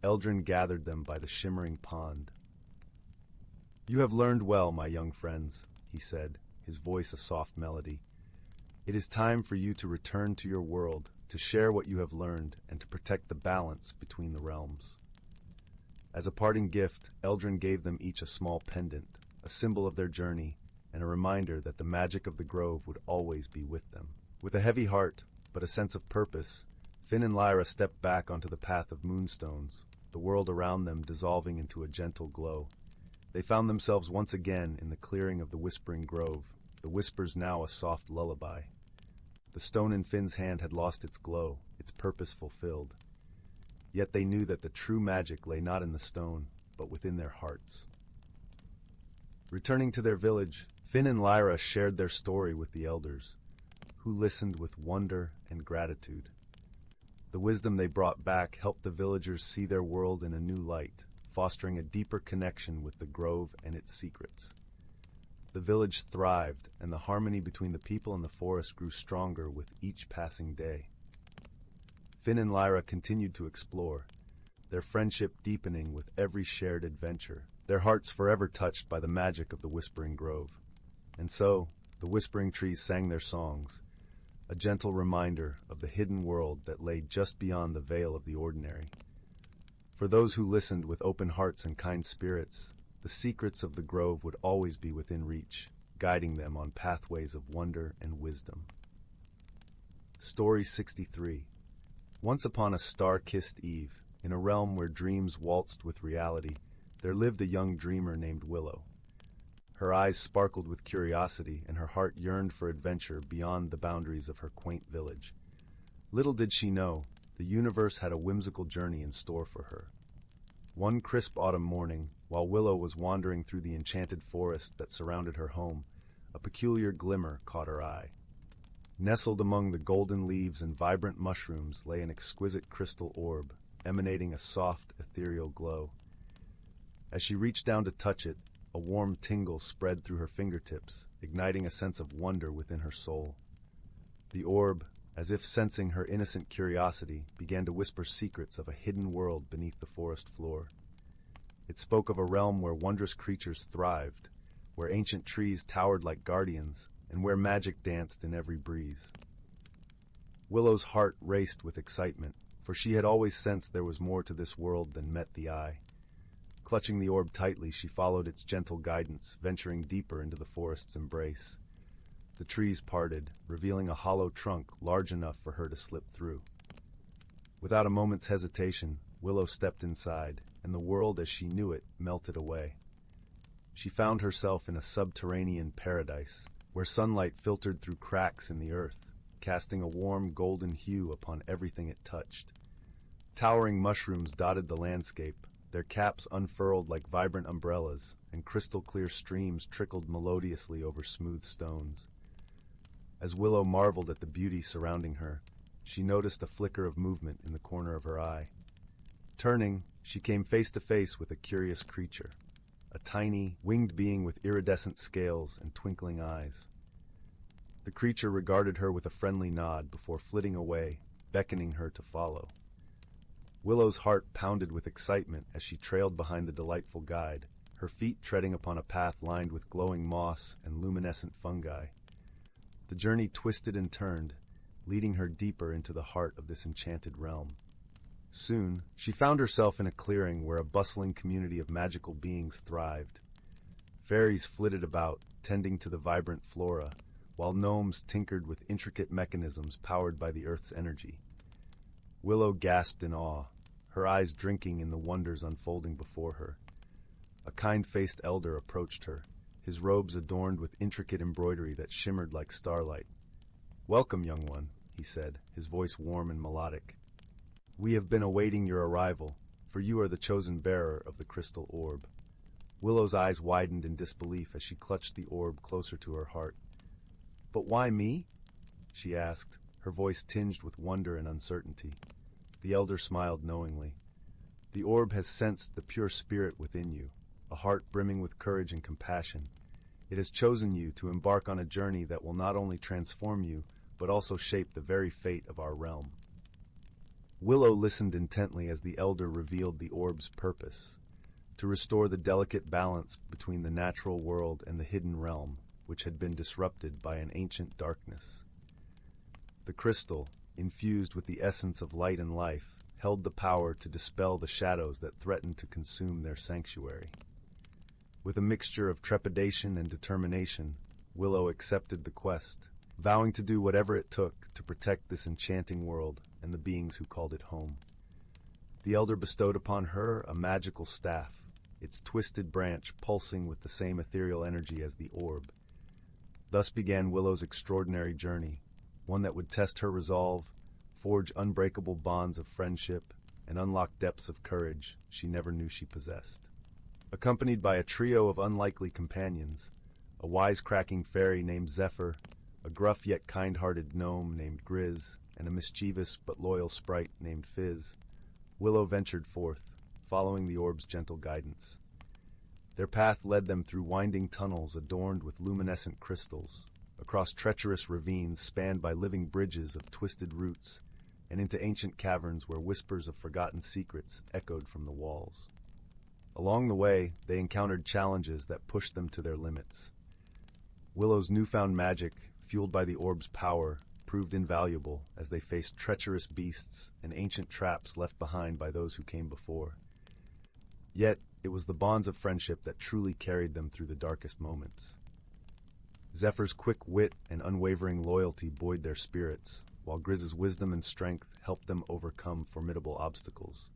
Eldrin gathered them by the shimmering pond. "You have learned well, my young friends," he said, his voice a soft melody. "It is time for you to return to your world, to share what you have learned, and to protect the balance between the realms. As a parting gift, Eldrin gave them each a small pendant, a symbol of their journey, and a reminder that the magic of the grove would always be with them. With a heavy heart, but a sense of purpose, Finn and Lyra stepped back onto the path of moonstones, the world around them dissolving into a gentle glow. They found themselves once again in the clearing of the Whispering Grove, the whispers now a soft lullaby. The stone in Finn's hand had lost its glow, its purpose fulfilled. Yet they knew that the true magic lay not in the stone, but within their hearts. Returning to their village, Finn and Lyra shared their story with the elders, who listened with wonder and gratitude. The wisdom they brought back helped the villagers see their world in a new light, fostering a deeper connection with the grove and its secrets. The village thrived, and the harmony between the people and the forest grew stronger with each passing day. Finn and Lyra continued to explore, their friendship deepening with every shared adventure, their hearts forever touched by the magic of the Whispering Grove. And so, the whispering trees sang their songs, a gentle reminder of the hidden world that lay just beyond the veil of the ordinary. For those who listened with open hearts and kind spirits, the secrets of the grove would always be within reach, guiding them on pathways of wonder and wisdom. Story 63. Once upon a star-kissed eve, in a realm where dreams waltzed with reality, there lived a young dreamer named Willow. Her eyes sparkled with curiosity, and her heart yearned for adventure beyond the boundaries of her quaint village. Little did she know, the universe had a whimsical journey in store for her. One crisp autumn morning, while Willow was wandering through the enchanted forest that surrounded her home, a peculiar glimmer caught her eye. Nestled among the golden leaves and vibrant mushrooms lay an exquisite crystal orb, emanating a soft, ethereal glow. As she reached down to touch it, a warm tingle spread through her fingertips, igniting a sense of wonder within her soul. The orb, as if sensing her innocent curiosity, began to whisper secrets of a hidden world beneath the forest floor. It spoke of a realm where wondrous creatures thrived, where ancient trees towered like guardians, and where magic danced in every breeze. Willow's heart raced with excitement, for she had always sensed there was more to this world than met the eye. Clutching the orb tightly, she followed its gentle guidance, venturing deeper into the forest's embrace. The trees parted, revealing a hollow trunk large enough for her to slip through. Without a moment's hesitation, Willow stepped inside, and the world as she knew it melted away. She found herself in a subterranean paradise, where sunlight filtered through cracks in the earth, casting a warm golden hue upon everything it touched. Towering mushrooms dotted the landscape, their caps unfurled like vibrant umbrellas, and crystal-clear streams trickled melodiously over smooth stones. As Willow marveled at the beauty surrounding her, she noticed a flicker of movement in the corner of her eye. Turning, she came face to face with a curious creature, a tiny, winged being with iridescent scales and twinkling eyes. The creature regarded her with a friendly nod before flitting away, beckoning her to follow. Willow's heart pounded with excitement as she trailed behind the delightful guide, her feet treading upon a path lined with glowing moss and luminescent fungi. The journey twisted and turned, leading her deeper into the heart of this enchanted realm. Soon, she found herself in a clearing where a bustling community of magical beings thrived. Fairies flitted about, tending to the vibrant flora, while gnomes tinkered with intricate mechanisms powered by the earth's energy. Willow gasped in awe, her eyes drinking in the wonders unfolding before her. A kind-faced elder approached her, his robes adorned with intricate embroidery that shimmered like starlight. "Welcome, young one," he said, his voice warm and melodic. "We have been awaiting your arrival, for you are the chosen bearer of the crystal orb." Willow's eyes widened in disbelief as she clutched the orb closer to her heart. "But why me?" she asked, her voice tinged with wonder and uncertainty. The elder smiled knowingly. "The orb has sensed the pure spirit within you, a heart brimming with courage and compassion. It has chosen you to embark on a journey that will not only transform you, but also shape the very fate of our realm." Willow listened intently as the elder revealed the orb's purpose: to restore the delicate balance between the natural world and the hidden realm, which had been disrupted by an ancient darkness. The crystal, infused with the essence of light and life, held the power to dispel the shadows that threatened to consume their sanctuary. With a mixture of trepidation and determination, Willow accepted the quest, vowing to do whatever it took to protect this enchanting world and the beings who called it home. The elder bestowed upon her a magical staff, its twisted branch pulsing with the same ethereal energy as the orb. Thus began Willow's extraordinary journey, one that would test her resolve, forge unbreakable bonds of friendship, and unlock depths of courage she never knew she possessed. Accompanied by a trio of unlikely companions, a wisecracking fairy named Zephyr, a gruff yet kind-hearted gnome named Grizz, and a mischievous but loyal sprite named Fizz, Willow ventured forth, following the orb's gentle guidance. Their path led them through winding tunnels adorned with luminescent crystals, across treacherous ravines spanned by living bridges of twisted roots, and into ancient caverns where whispers of forgotten secrets echoed from the walls. Along the way, they encountered challenges that pushed them to their limits. Willow's newfound magic, fueled by the orb's power, proved invaluable as they faced treacherous beasts and ancient traps left behind by those who came before. Yet, it was the bonds of friendship that truly carried them through the darkest moments. Zephyr's quick wit and unwavering loyalty buoyed their spirits, while Grizz's wisdom and strength helped them overcome formidable obstacles.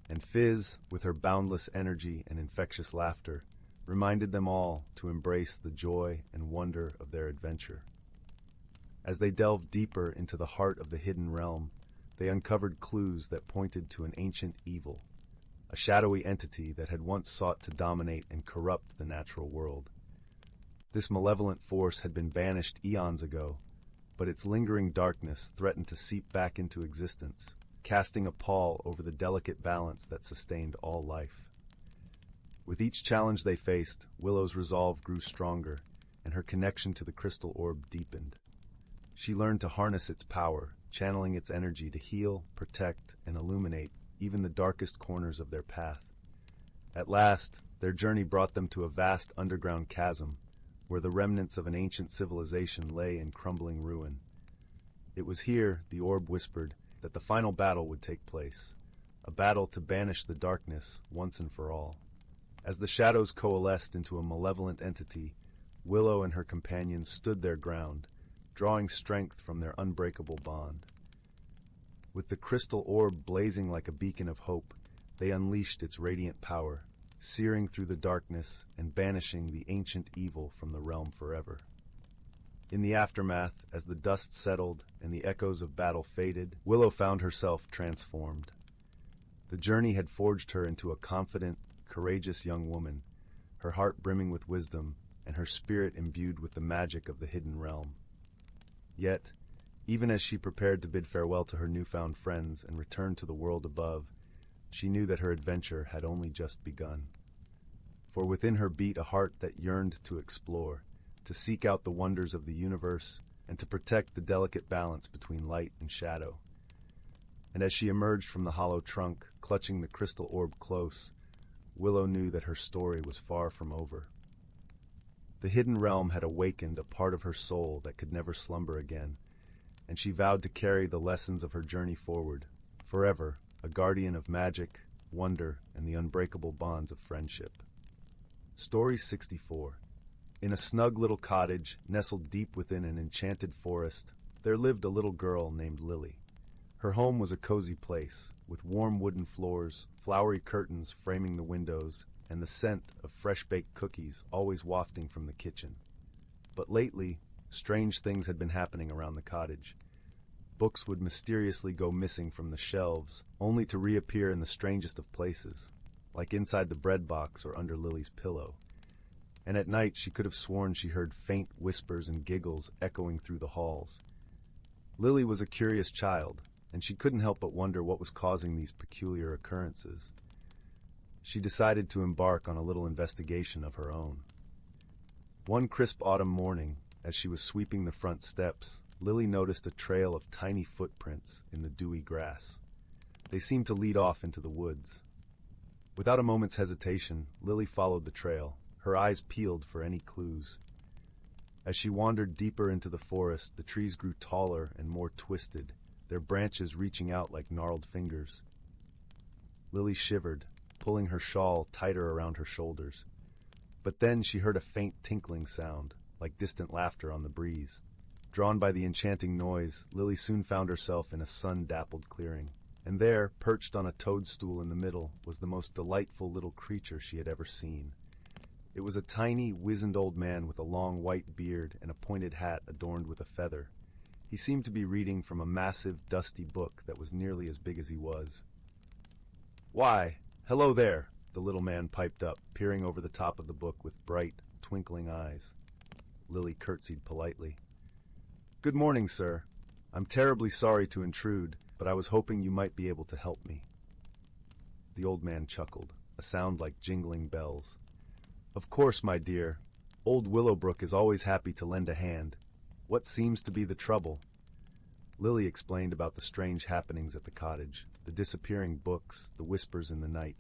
And Fizz, with her boundless energy and infectious laughter, reminded them all to embrace the joy and wonder of their adventure. As they delved deeper into the heart of the hidden realm, they uncovered clues that pointed to an ancient evil, a shadowy entity that had once sought to dominate and corrupt the natural world. This malevolent force had been banished eons ago, but its lingering darkness threatened to seep back into existence, casting a pall over the delicate balance that sustained all life. With each challenge they faced, Willow's resolve grew stronger, and her connection to the crystal orb deepened. She learned to harness its power, channeling its energy to heal, protect, and illuminate even the darkest corners of their path. At last, their journey brought them to a vast underground chasm, where the remnants of an ancient civilization lay in crumbling ruin. It was here, the orb whispered, that the final battle would take place, a battle to banish the darkness once and for all. As the shadows coalesced into a malevolent entity, Willow and her companions stood their ground, drawing strength from their unbreakable bond. With the crystal orb blazing like a beacon of hope, they unleashed its radiant power, searing through the darkness and banishing the ancient evil from the realm forever. In the aftermath, as the dust settled and the echoes of battle faded, Willow found herself transformed. The journey had forged her into a confident, courageous young woman, her heart brimming with wisdom and her spirit imbued with the magic of the hidden realm. Yet, even as she prepared to bid farewell to her newfound friends and return to the world above, she knew that her adventure had only just begun. For within her beat a heart that yearned to explore, to seek out the wonders of the universe, and to protect the delicate balance between light and shadow. And as she emerged from the hollow trunk, clutching the crystal orb close, Willow knew that her story was far from over. The hidden realm had awakened a part of her soul that could never slumber again, and she vowed to carry the lessons of her journey forward, forever a guardian of magic, wonder, and the unbreakable bonds of friendship. Story 64. In a snug little cottage, nestled deep within an enchanted forest, there lived a little girl named Lily. Her home was a cozy place, with warm wooden floors, flowery curtains framing the windows, and the scent of fresh-baked cookies always wafting from the kitchen. But lately, strange things had been happening around the cottage. Books would mysteriously go missing from the shelves, only to reappear in the strangest of places, like inside the bread box or under Lily's pillow. And at night she could have sworn she heard faint whispers and giggles echoing through the halls. Lily was a curious child, and she couldn't help but wonder what was causing these peculiar occurrences. She decided to embark on a little investigation of her own. One crisp autumn morning, as she was sweeping the front steps, Lily noticed a trail of tiny footprints in the dewy grass. They seemed to lead off into the woods. Without a moment's hesitation, Lily followed the trail, her eyes peeled for any clues. As she wandered deeper into the forest, the trees grew taller and more twisted, their branches reaching out like gnarled fingers. Lily shivered, pulling her shawl tighter around her shoulders. But then she heard a faint tinkling sound, like distant laughter on the breeze. Drawn by the enchanting noise, Lily soon found herself in a sun-dappled clearing. And there, perched on a toadstool in the middle, was the most delightful little creature she had ever seen. It was a tiny, wizened old man with a long white beard and a pointed hat adorned with a feather. He seemed to be reading from a massive, dusty book that was nearly as big as he was. "Why, hello there," the little man piped up, peering over the top of the book with bright, twinkling eyes. Lily curtsied politely. "Good morning, sir. I'm terribly sorry to intrude, but I was hoping you might be able to help me." The old man chuckled, a sound like jingling bells. "Of course, my dear. Old Willowbrook is always happy to lend a hand. What seems to be the trouble?" Lily explained about the strange happenings at the cottage, the disappearing books, the whispers in the night.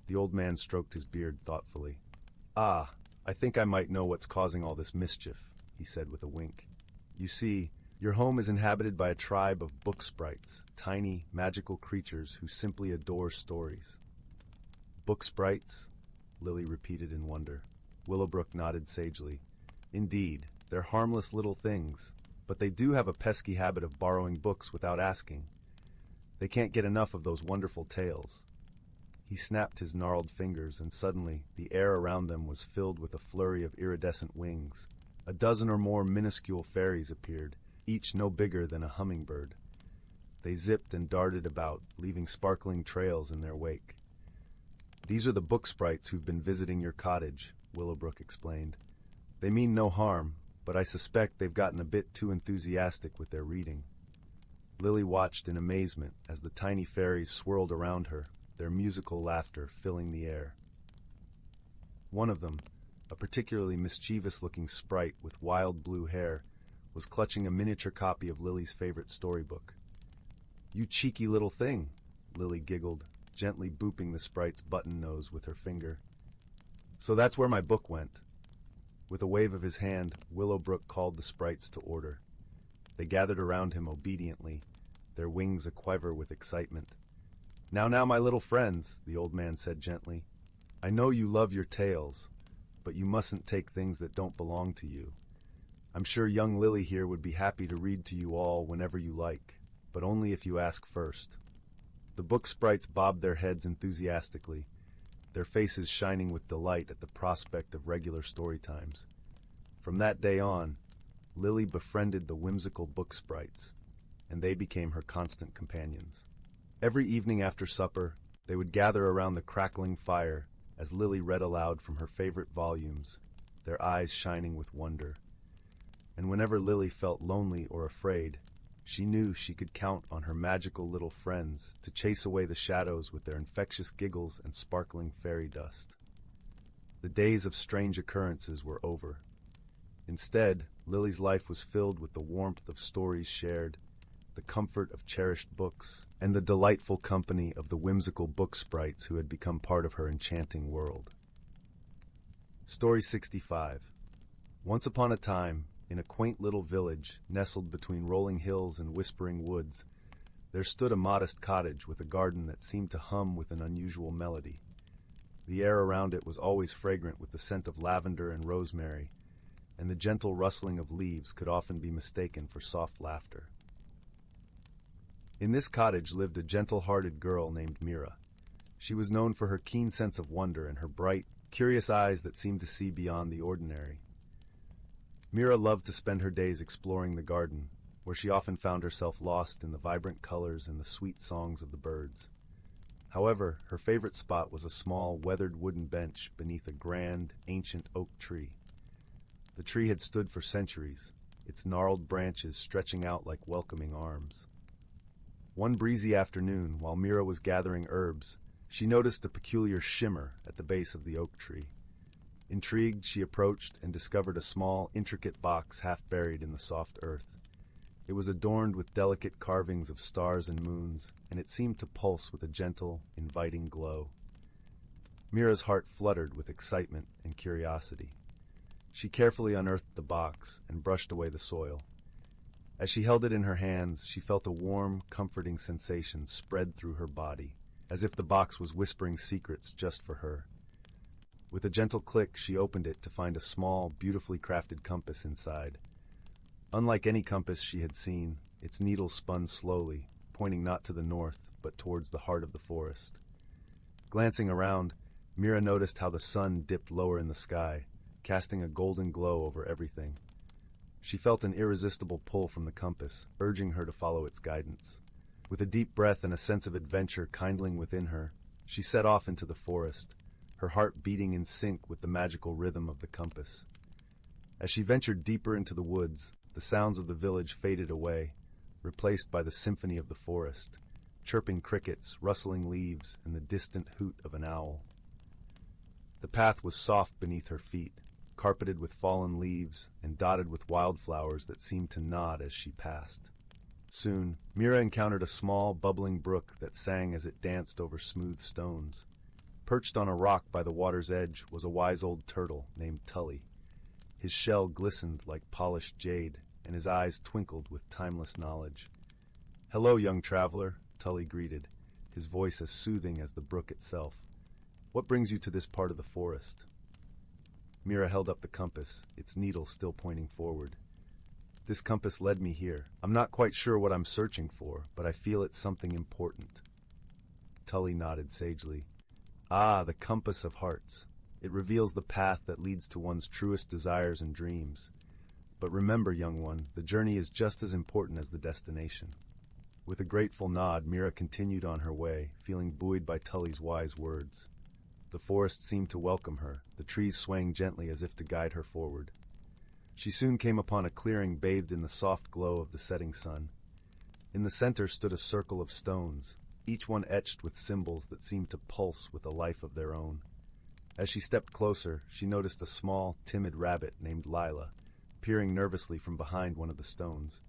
The old man stroked his beard thoughtfully. "Ah, I think I might know what's causing all this mischief," he said with a wink. "You see, your home is inhabited by a tribe of book sprites, tiny, magical creatures who simply adore stories." "Book sprites?" Lily repeated in wonder. Willowbrook nodded sagely. "Indeed, they're harmless little things, but they do have a pesky habit of borrowing books without asking. They can't get enough of those wonderful tales." He snapped his gnarled fingers, and suddenly the air around them was filled with a flurry of iridescent wings. A dozen or more minuscule fairies appeared, each no bigger than a hummingbird. They zipped and darted about, leaving sparkling trails in their wake. "These are the book sprites who've been visiting your cottage," Willowbrook explained. "They mean no harm, but I suspect they've gotten a bit too enthusiastic with their reading." Lily watched in amazement as the tiny fairies swirled around her, their musical laughter filling the air. One of them, a particularly mischievous-looking sprite with wild blue hair, was clutching a miniature copy of Lily's favorite storybook. "You cheeky little thing," Lily giggled, gently booping the sprite's button nose with her finger. "So that's where my book went." With a wave of his hand, Willowbrook called the sprites to order. They gathered around him obediently, their wings a-quiver with excitement. Now, my little friends," the old man said gently. "I know you love your tales, but you mustn't take things that don't belong to you. I'm sure young Lily here would be happy to read to you all whenever you like, but only if you ask first." The book sprites bobbed their heads enthusiastically, their faces shining with delight at the prospect of regular story times. From that day on, Lily befriended the whimsical book sprites, and they became her constant companions. Every evening after supper, they would gather around the crackling fire as Lily read aloud from her favorite volumes, their eyes shining with wonder. And whenever Lily felt lonely or afraid, she knew she could count on her magical little friends to chase away the shadows with their infectious giggles and sparkling fairy dust. The days of strange occurrences were over. Instead, Lily's life was filled with the warmth of stories shared, the comfort of cherished books, and the delightful company of the whimsical book sprites who had become part of her enchanting world. Story 65. Once upon a time, in a quaint little village nestled between rolling hills and whispering woods, there stood a modest cottage with a garden that seemed to hum with an unusual melody. The air around it was always fragrant with the scent of lavender and rosemary, and the gentle rustling of leaves could often be mistaken for soft laughter. In this cottage lived a gentle-hearted girl named Mira. She was known for her keen sense of wonder and her bright, curious eyes that seemed to see beyond the ordinary. Mira loved to spend her days exploring the garden, where she often found herself lost in the vibrant colors and the sweet songs of the birds. However, her favorite spot was a small, weathered wooden bench beneath a grand, ancient oak tree. The tree had stood for centuries, its gnarled branches stretching out like welcoming arms. One breezy afternoon, while Mira was gathering herbs, she noticed a peculiar shimmer at the base of the oak tree. Intrigued, she approached and discovered a small, intricate box half buried in the soft earth. It was adorned with delicate carvings of stars and moons, and it seemed to pulse with a gentle, inviting glow. Mira's heart fluttered with excitement and curiosity. She carefully unearthed the box and brushed away the soil. As she held it in her hands, she felt a warm, comforting sensation spread through her body, as if the box was whispering secrets just for her. With a gentle click, she opened it to find a small, beautifully crafted compass inside. Unlike any compass she had seen, its needle spun slowly, pointing not to the north, but towards the heart of the forest. Glancing around, Mira noticed how the sun dipped lower in the sky, casting a golden glow over everything. She felt an irresistible pull from the compass, urging her to follow its guidance. With a deep breath and a sense of adventure kindling within her, she set off into the forest, her heart beating in sync with the magical rhythm of the compass. As she ventured deeper into the woods, the sounds of the village faded away, replaced by the symphony of the forest, chirping crickets, rustling leaves, and the distant hoot of an owl. The path was soft beneath her feet, carpeted with fallen leaves and dotted with wildflowers that seemed to nod as she passed. Soon, Mira encountered a small, bubbling brook that sang as it danced over smooth stones. Perched on a rock by the water's edge was a wise old turtle named Tully. His shell glistened like polished jade, and his eyes twinkled with timeless knowledge. "Hello, young traveler," Tully greeted, his voice as soothing as the brook itself. "What brings you to this part of the forest?" Mira held up the compass, its needle still pointing forward. "This compass led me here. I'm not quite sure what I'm searching for, but I feel it's something important." Tully nodded sagely. "Ah, the compass of hearts. It reveals the path that leads to one's truest desires and dreams. But remember, young one, the journey is just as important as the destination." With a grateful nod, Mira continued on her way, feeling buoyed by Tully's wise words. The forest seemed to welcome her, the trees swaying gently as if to guide her forward. She soon came upon a clearing bathed in the soft glow of the setting sun. In the center stood a circle of stones, each one etched with symbols that seemed to pulse with a life of their own. As she stepped closer, she noticed a small, timid rabbit named Lila, peering nervously from behind one of the stones.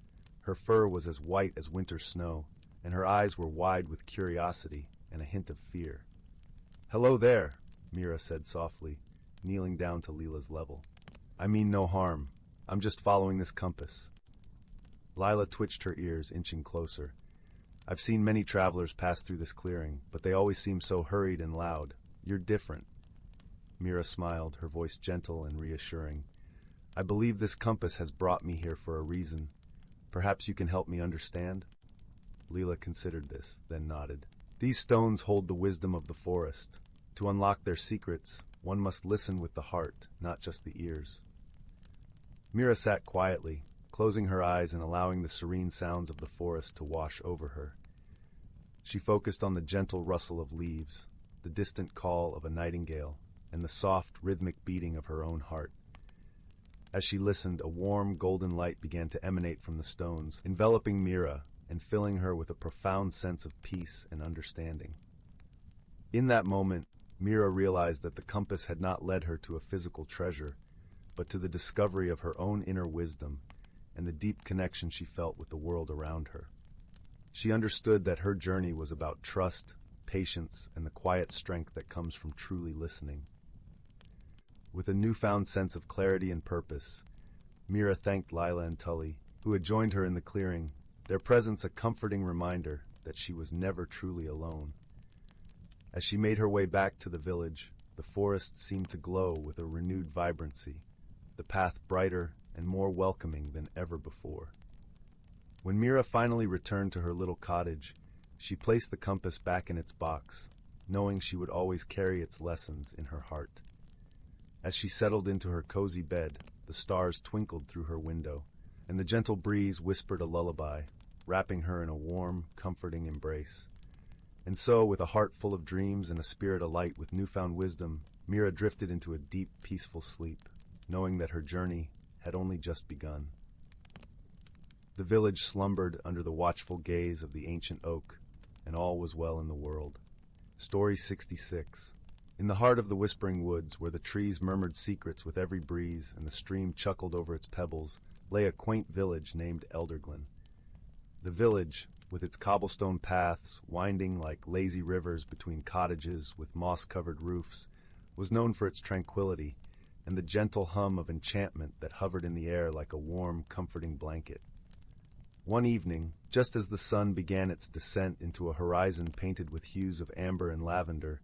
Her fur was as white as winter snow, and her eyes were wide with curiosity and a hint of fear. "Hello there," Mira said softly, kneeling down to Lila's level. "I mean no harm. I'm just following this compass." Lila twitched her ears, inching closer. "I've seen many travelers pass through this clearing, but they always seem so hurried and loud. You're different." Mira smiled, her voice gentle and reassuring. "I believe this compass has brought me here for a reason. Perhaps you can help me understand?" Lila considered this, then nodded. "These stones hold the wisdom of the forest. To unlock their secrets, one must listen with the heart, not just the ears." Mira sat quietly, closing her eyes and allowing the serene sounds of the forest to wash over her. She focused on the gentle rustle of leaves, the distant call of a nightingale, and the soft, rhythmic beating of her own heart. As she listened, a warm, golden light began to emanate from the stones, enveloping Mira and filling her with a profound sense of peace and understanding. In that moment, Mira realized that the compass had not led her to a physical treasure, but to the discovery of her own inner wisdom and the deep connection she felt with the world around her. She understood that her journey was about trust, patience, and the quiet strength that comes from truly listening. With a newfound sense of clarity and purpose, Mira thanked Lila and Tully, who had joined her in the clearing, their presence a comforting reminder that she was never truly alone. As she made her way back to the village, the forest seemed to glow with a renewed vibrancy, the path brighter and more welcoming than ever before. When Mira finally returned to her little cottage, she placed the compass back in its box, knowing she would always carry its lessons in her heart. As she settled into her cozy bed, the stars twinkled through her window, and the gentle breeze whispered a lullaby, wrapping her in a warm, comforting embrace. And so, with a heart full of dreams and a spirit alight with newfound wisdom, Mira drifted into a deep, peaceful sleep, knowing that her journey had only just begun. The village slumbered under the watchful gaze of the ancient oak, and all was well in the world. Story 66. In the heart of the whispering woods, where the trees murmured secrets with every breeze and the stream chuckled over its pebbles, lay a quaint village named Elderglen. The village, with its cobblestone paths winding like lazy rivers between cottages with moss-covered roofs, was known for its tranquility, and the gentle hum of enchantment that hovered in the air like a warm, comforting blanket. One evening, just as the sun began its descent into a horizon painted with hues of amber and lavender,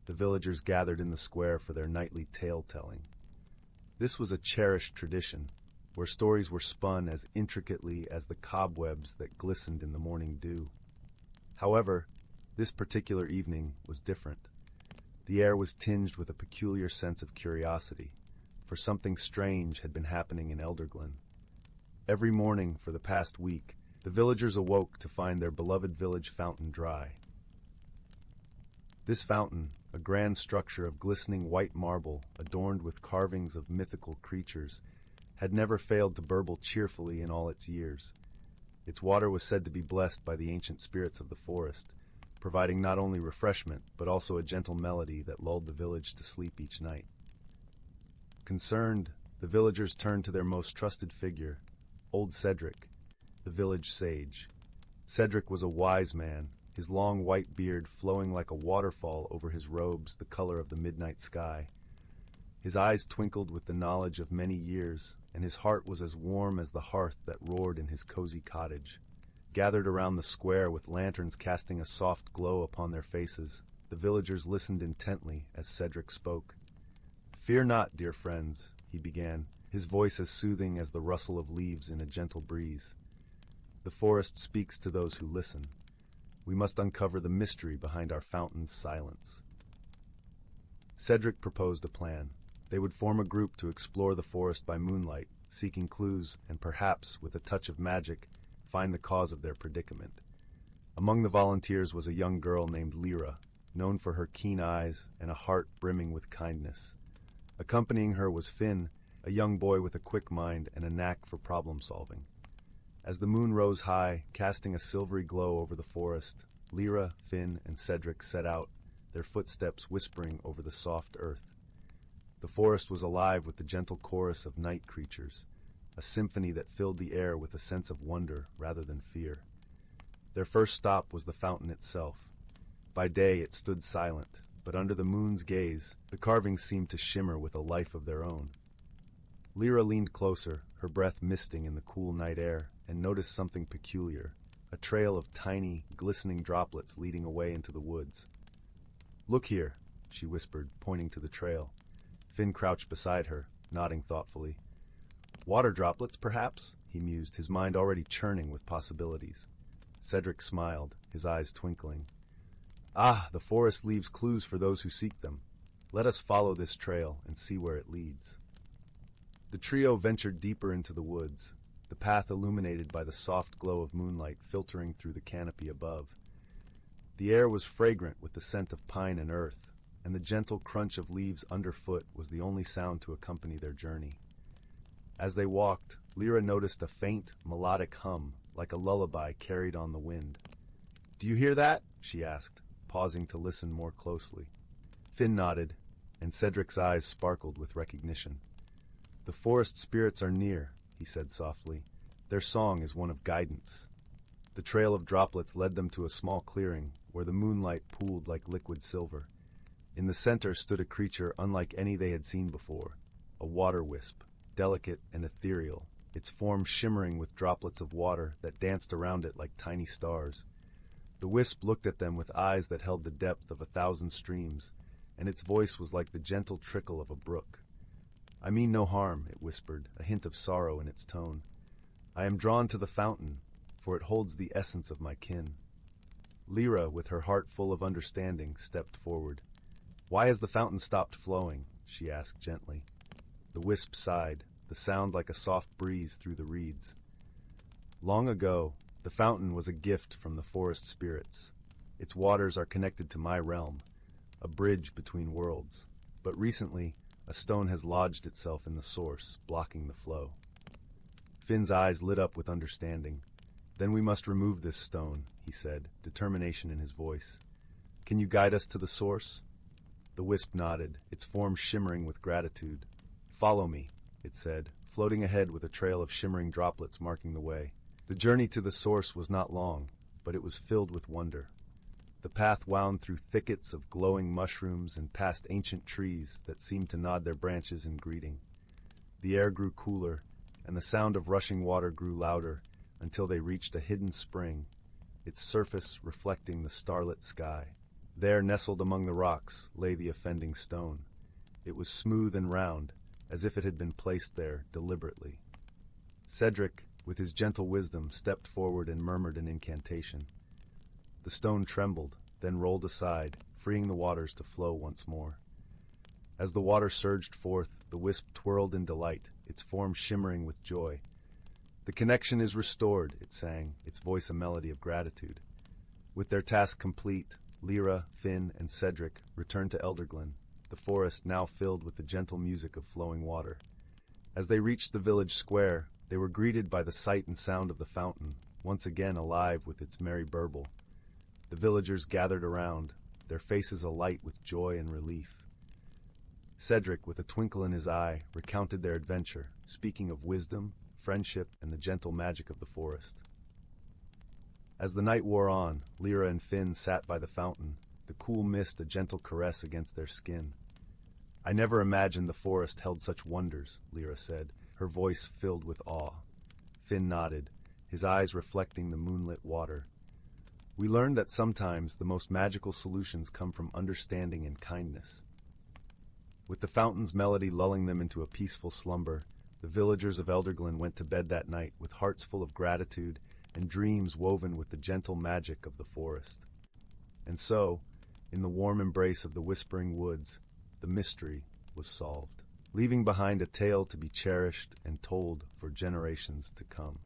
the villagers gathered in the square for their nightly tale-telling. This was a cherished tradition, where stories were spun as intricately as the cobwebs that glistened in the morning dew. However, this particular evening was different. The air was tinged with a peculiar sense of curiosity, for something strange had been happening in Elderglen. Every morning for the past week, the villagers awoke to find their beloved village fountain dry. This fountain, a grand structure of glistening white marble adorned with carvings of mythical creatures, had never failed to burble cheerfully in all its years. Its water was said to be blessed by the ancient spirits of the forest, providing not only refreshment but also a gentle melody that lulled the village to sleep each night. Concerned, the villagers turned to their most trusted figure, old Cedric, the village sage. Cedric was a wise man, his long white beard flowing like a waterfall over his robes the color of the midnight sky. His eyes twinkled with the knowledge of many years, and his heart was as warm as the hearth that roared in his cozy cottage. Gathered around the square with lanterns casting a soft glow upon their faces, the villagers listened intently as Cedric spoke. "Fear not, dear friends," he began, his voice as soothing as the rustle of leaves in a gentle breeze. "The forest speaks to those who listen. We must uncover the mystery behind our fountain's silence." Cedric proposed a plan. They would form a group to explore the forest by moonlight, seeking clues and perhaps, with a touch of magic, find the cause of their predicament. Among the volunteers was a young girl named Lyra, known for her keen eyes and a heart brimming with kindness. Accompanying her was Finn, a young boy with a quick mind and a knack for problem-solving. As the moon rose high, casting a silvery glow over the forest, Lyra, Finn, and Cedric set out, their footsteps whispering over the soft earth. The forest was alive with the gentle chorus of night creatures, a symphony that filled the air with a sense of wonder rather than fear. Their first stop was the fountain itself. By day it stood silent, but under the moon's gaze, the carvings seemed to shimmer with a life of their own. Lyra leaned closer, her breath misting in the cool night air, and noticed something peculiar, a trail of tiny, glistening droplets leading away into the woods. "Look here," she whispered, pointing to the trail. Finn crouched beside her, nodding thoughtfully. "Water droplets, perhaps?" he mused, his mind already churning with possibilities. Cedric smiled, his eyes twinkling. "Ah, the forest leaves clues for those who seek them. Let us follow this trail and see where it leads." The trio ventured deeper into the woods, the path illuminated by the soft glow of moonlight filtering through the canopy above. The air was fragrant with the scent of pine and earth, and the gentle crunch of leaves underfoot was the only sound to accompany their journey. As they walked, Lyra noticed a faint, melodic hum, like a lullaby carried on the wind. "Do you hear that?" she asked, pausing to listen more closely. Finn nodded, and Cedric's eyes sparkled with recognition. "The forest spirits are near," he said softly. "Their song is one of guidance." The trail of droplets led them to a small clearing, where the moonlight pooled like liquid silver. In the center stood a creature unlike any they had seen before, a water wisp, delicate and ethereal, its form shimmering with droplets of water that danced around it like tiny stars. The wisp looked at them with eyes that held the depth of 1,000 streams, and its voice was like the gentle trickle of a brook. "I mean no harm," it whispered, a hint of sorrow in its tone. "I am drawn to the fountain, for it holds the essence of my kin." Lyra, with her heart full of understanding, stepped forward. "Why has the fountain stopped flowing?" she asked gently. The wisp sighed, the sound like a soft breeze through the reeds. "Long ago, the fountain was a gift from the forest spirits. Its waters are connected to my realm, a bridge between worlds. But recently, a stone has lodged itself in the source, blocking the flow." Finn's eyes lit up with understanding. "Then we must remove this stone," he said, determination in his voice. "Can you guide us to the source?" The wisp nodded, its form shimmering with gratitude. "Follow me," it said, floating ahead with a trail of shimmering droplets marking the way. The journey to the source was not long, but it was filled with wonder. The path wound through thickets of glowing mushrooms and past ancient trees that seemed to nod their branches in greeting. The air grew cooler, and the sound of rushing water grew louder until they reached a hidden spring, its surface reflecting the starlit sky. There, nestled among the rocks, lay the offending stone. It was smooth and round, as if it had been placed there deliberately. Cedric, with his gentle wisdom, stepped forward and murmured an incantation. The stone trembled, then rolled aside, freeing the waters to flow once more. As the water surged forth, the wisp twirled in delight, its form shimmering with joy. "The connection is restored," it sang, its voice a melody of gratitude. With their task complete, Lyra, Finn, and Cedric returned to Elderglen, the forest now filled with the gentle music of flowing water. As they reached the village square, they were greeted by the sight and sound of the fountain, once again alive with its merry burble. The villagers gathered around, their faces alight with joy and relief. Cedric, with a twinkle in his eye, recounted their adventure, speaking of wisdom, friendship, and the gentle magic of the forest. As the night wore on, Lyra and Finn sat by the fountain, the cool mist a gentle caress against their skin. "I never imagined the forest held such wonders," Lyra said, her voice filled with awe. Finn nodded, his eyes reflecting the moonlit water. "We learned that sometimes the most magical solutions come from understanding and kindness." With the fountain's melody lulling them into a peaceful slumber, the villagers of Elderglen went to bed that night with hearts full of gratitude and dreams woven with the gentle magic of the forest. And so, in the warm embrace of the whispering woods, the mystery was solved, leaving behind a tale to be cherished and told for generations to come.